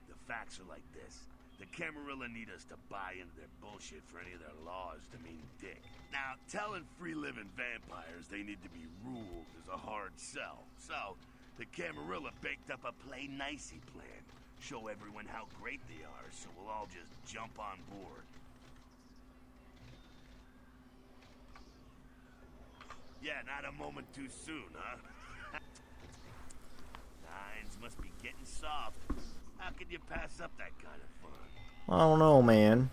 The facts are like this. The Camarilla need us to buy into their bullshit for any of their laws to mean dick. Now, telling free-living vampires they need to be ruled is a hard sell. So, the Camarilla baked up a play-nicey plan. Show everyone how great they are, so we'll all just jump on board. Yeah, not a moment too soon, huh? Nines must be getting soft. How could you pass up that kind of fun? I don't know, man.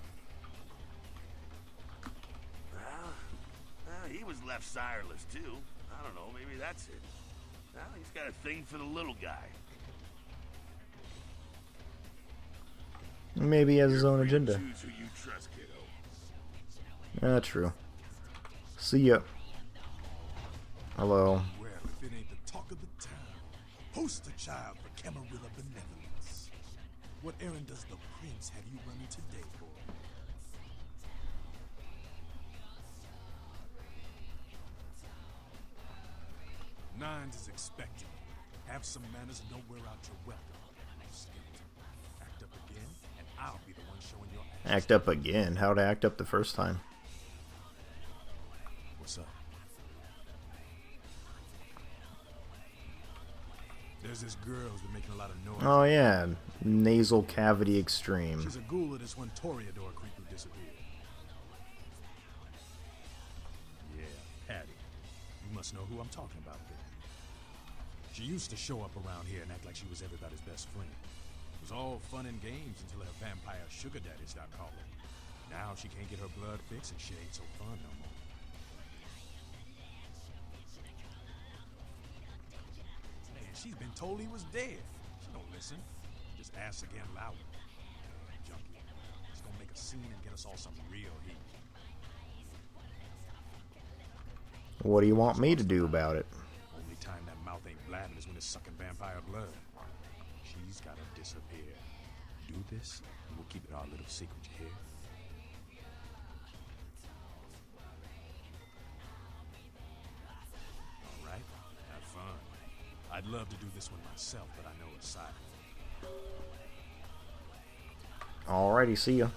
Well, he was left sireless, too. I don't know, maybe that's it. Well, he's got a thing for the little guy. Maybe he has his own agenda. Choose who you trust, kiddo. True. See ya. Hello. Well, if it ain't the talk of the town, poster child for Camarilla benevolence. What errand does the prince have you running today, boy? Nines is expecting. Have some manners and don't wear out your welcome. Skeleton. Act up again, and I'll be the one showing your action. Act up again? How'd I act up the first time? What's up? There's this girl who's been making a lot of noise. Oh yeah, nasal cavity extreme. She's a ghoul of this one Toreador creep who disappeared. Yeah, Patty. You must know who I'm talking about then. She used to show up around here and act like she was everybody's best friend. It was all fun and games until her vampire sugar daddy stopped calling. Now she can't get her blood fixed and shit ain't so fun no more. Man, she's been told he was dead. She don't listen. Just asks again louder. Junkie. She's gonna make a scene and get us all some real heat. What do you want me to do about it? Only time that mouth ain't blabbing is when it's sucking vampire blood. She's gotta disappear. Do this, and we'll keep it our little secret, you hear? Alright, have fun. I'd love to do this one myself, but I know it's silent. Alrighty, see ya.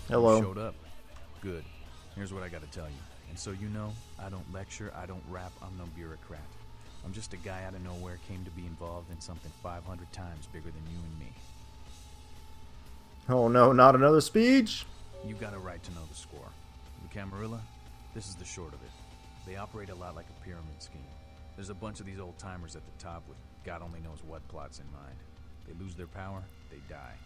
Hello. You showed up. Good. Here's what I gotta tell you. And so you know, I don't lecture, I don't rap, I'm no bureaucrat. I'm just a guy out of nowhere came to be involved in something 500 times bigger than you and me. Oh no, not another speech? You got a right to know the score. The Camarilla, this is the short of it. They operate a lot like a pyramid scheme. There's a bunch of these old-timers at the top with God only knows what plots in mind. They lose their power, they die.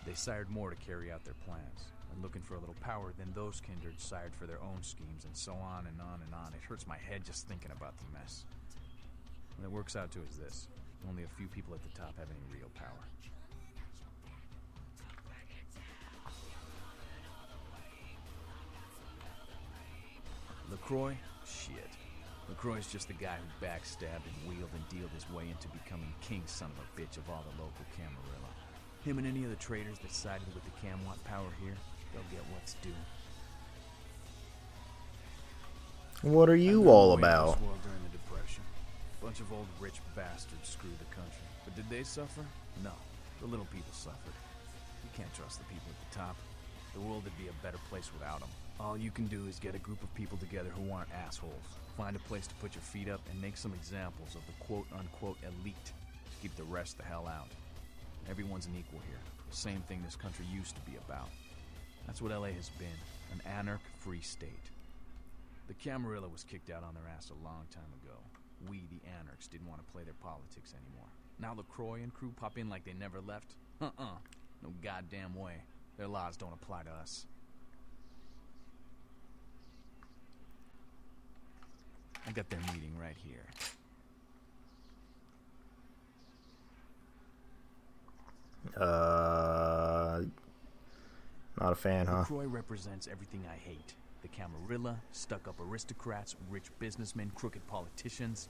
They sired more to carry out their plans. And looking for a little power, then those kindred sired for their own schemes, and so on and on and on. It hurts my head just thinking about the mess. What it works out to is this. Only a few people at the top have any real power. LaCroix? Shit. LaCroix's just the guy who backstabbed and wheeled and dealed his way into becoming king son of a bitch of all the local Camarilla. Him and any of the traitors that sided with the Camwat power here, they'll get what's due. What are you all about? During the Depression. Bunch of old rich bastards screwed the country. But did they suffer? No. The little people suffered. You can't trust the people at the top. The world would be a better place without them. All you can do is get a group of people together who aren't assholes. Find a place to put your feet up and make some examples of the quote-unquote elite. Keep the rest the hell out. Everyone's an equal here. Same thing this country used to be about. That's what LA has been. An anarch-free state. The Camarilla was kicked out on their ass a long time ago. We, the anarchs, didn't want to play their politics anymore. Now LaCroix and crew pop in like they never left? No goddamn way. Their laws don't apply to us. I got their meeting right here. Not a fan, huh? LaCroix represents everything I hate. The Camarilla, stuck-up aristocrats, rich businessmen, crooked politicians.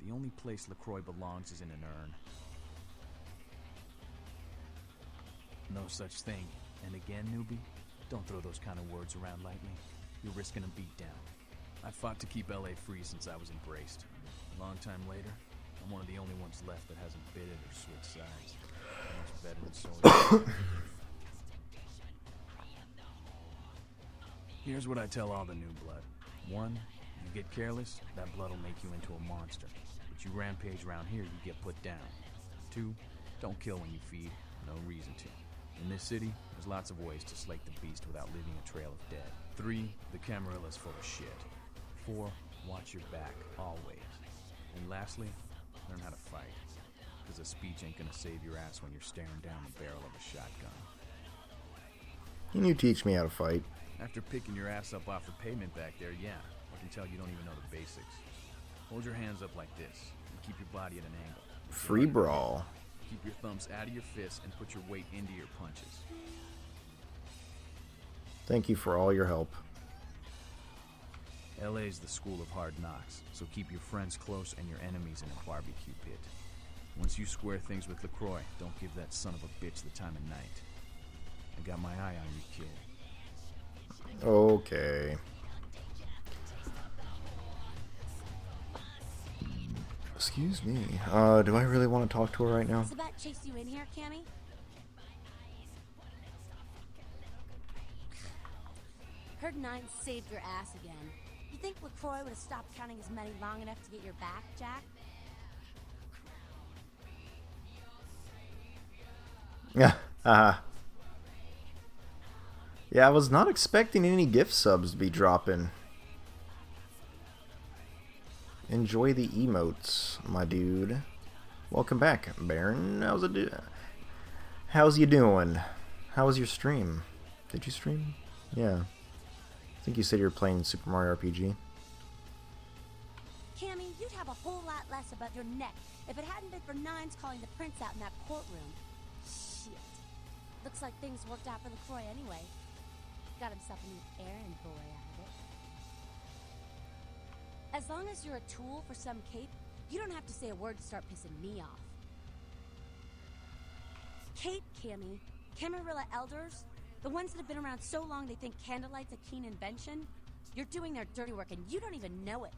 The only place LaCroix belongs is in an urn. No such thing. And again, newbie, don't throw those kind of words around lightly. You're risking a beatdown. I fought to keep LA free since I was embraced. A long time later, I'm one of the only ones left that hasn't bid it or switched sides. Much veteran soldier. Here's what I tell all the new blood. 1, you get careless, that blood will make you into a monster. But you rampage around here, you get put down. 2, don't kill when you feed. No reason to. In this city, there's lots of ways to slake the beast without leaving a trail of dead. 3, the Camarilla's full of shit. 4, watch your back, always. And lastly, learn how to fight. Because a speech ain't gonna save your ass when you're staring down the barrel of a shotgun. Can you teach me how to fight? After picking your ass up off the pavement back there, yeah, I can tell you don't even know the basics. Hold your hands up like this, and keep your body at an angle. Free brawl. Keep your thumbs out of your fists and put your weight into your punches. Thank you for all your help. LA's the school of hard knocks, so keep your friends close and your enemies in a barbecue pit. Once you square things with LaCroix, don't give that son of a bitch the time of night. I got my eye on you, kid. Okay. Excuse me. Do I really want to talk to her right now? So that chased you in here, Cammy? Heard Nine saved your ass again. You think LaCroix would have stopped counting his money long enough to get your back, Jack? Yeah. Yeah, I was not expecting any gift subs to be dropping. Enjoy the emotes, my dude. Welcome back, Baron. How's you doing? How was your stream? Did you stream? Yeah. I think you said you were playing Super Mario RPG. Cammy, you'd have a whole lot less above your neck if it hadn't been for Nines calling the prince out in that courtroom. Shit. Looks like things worked out for LaCroix anyway. Got himself a new errand boy out of it. As long as you're a tool for some cape, you don't have to say a word to start pissing me off. Cape, Cammy. Camarilla elders? The ones that have been around so long they think candlelight's a keen invention? You're doing their dirty work and you don't even know it.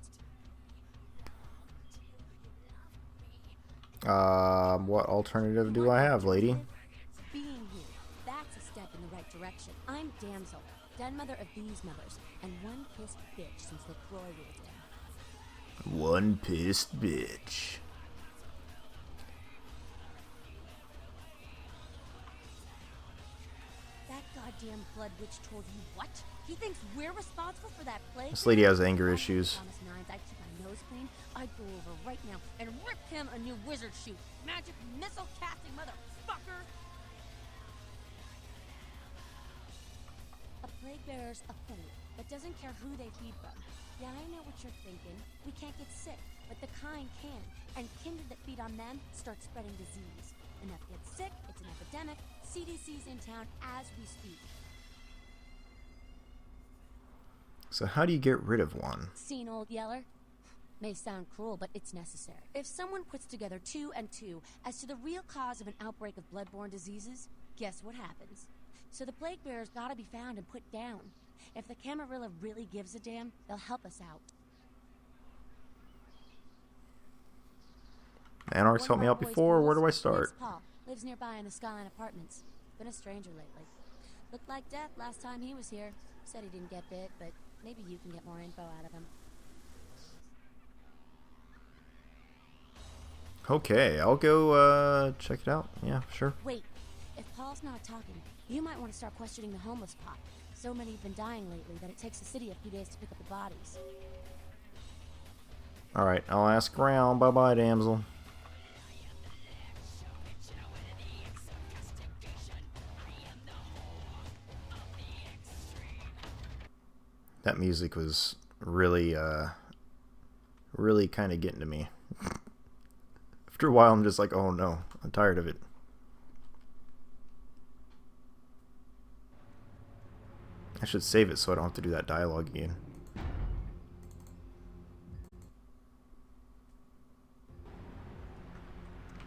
What alternative do I have, lady? Being here, that's a step in the right direction. I'm Damsel, den mother of these mothers, and one pissed bitch since LaCroix ruled in. One pissed bitch. That goddamn blood witch told you what? He thinks we're responsible for that plague? This lady has anger issues. I'd keep my nose clean. I'd go over right now and rip him a new wizard shoot. Magic missile casting motherfucker! A plague bearer's a fool that doesn't care who they feed from. Yeah, I know what you're thinking. We can't get sick, but the kind can. And kindred that feed on them start spreading disease. Enough get sick, it's an epidemic. CDC's in town as we speak. So how do you get rid of one? Seen Old Yeller? May sound cruel, but it's necessary. If someone puts together 2 and 2 as to the real cause of an outbreak of bloodborne diseases, guess what happens? So the plague bearers gotta be found and put down. If the Camarilla really gives a damn, they'll help us out. Anarchs helped me out before. Where do I start? Paul lives nearby in the Skyline Apartments. Been a stranger lately. Looked like death last time he was here. Said he didn't get bit, but maybe you can get more info out of him. Okay, I'll go check it out. Yeah, sure. Wait, if Paul's not talking, you might want to start questioning the homeless pot. So many have been dying lately that it takes the city a few days to pick up the bodies. Alright, I'll ask around. Bye-bye, damsel. That music was really, really kind of getting to me. After a while, I'm just like, oh no, I'm tired of it. I should save it so I don't have to do that dialogue again.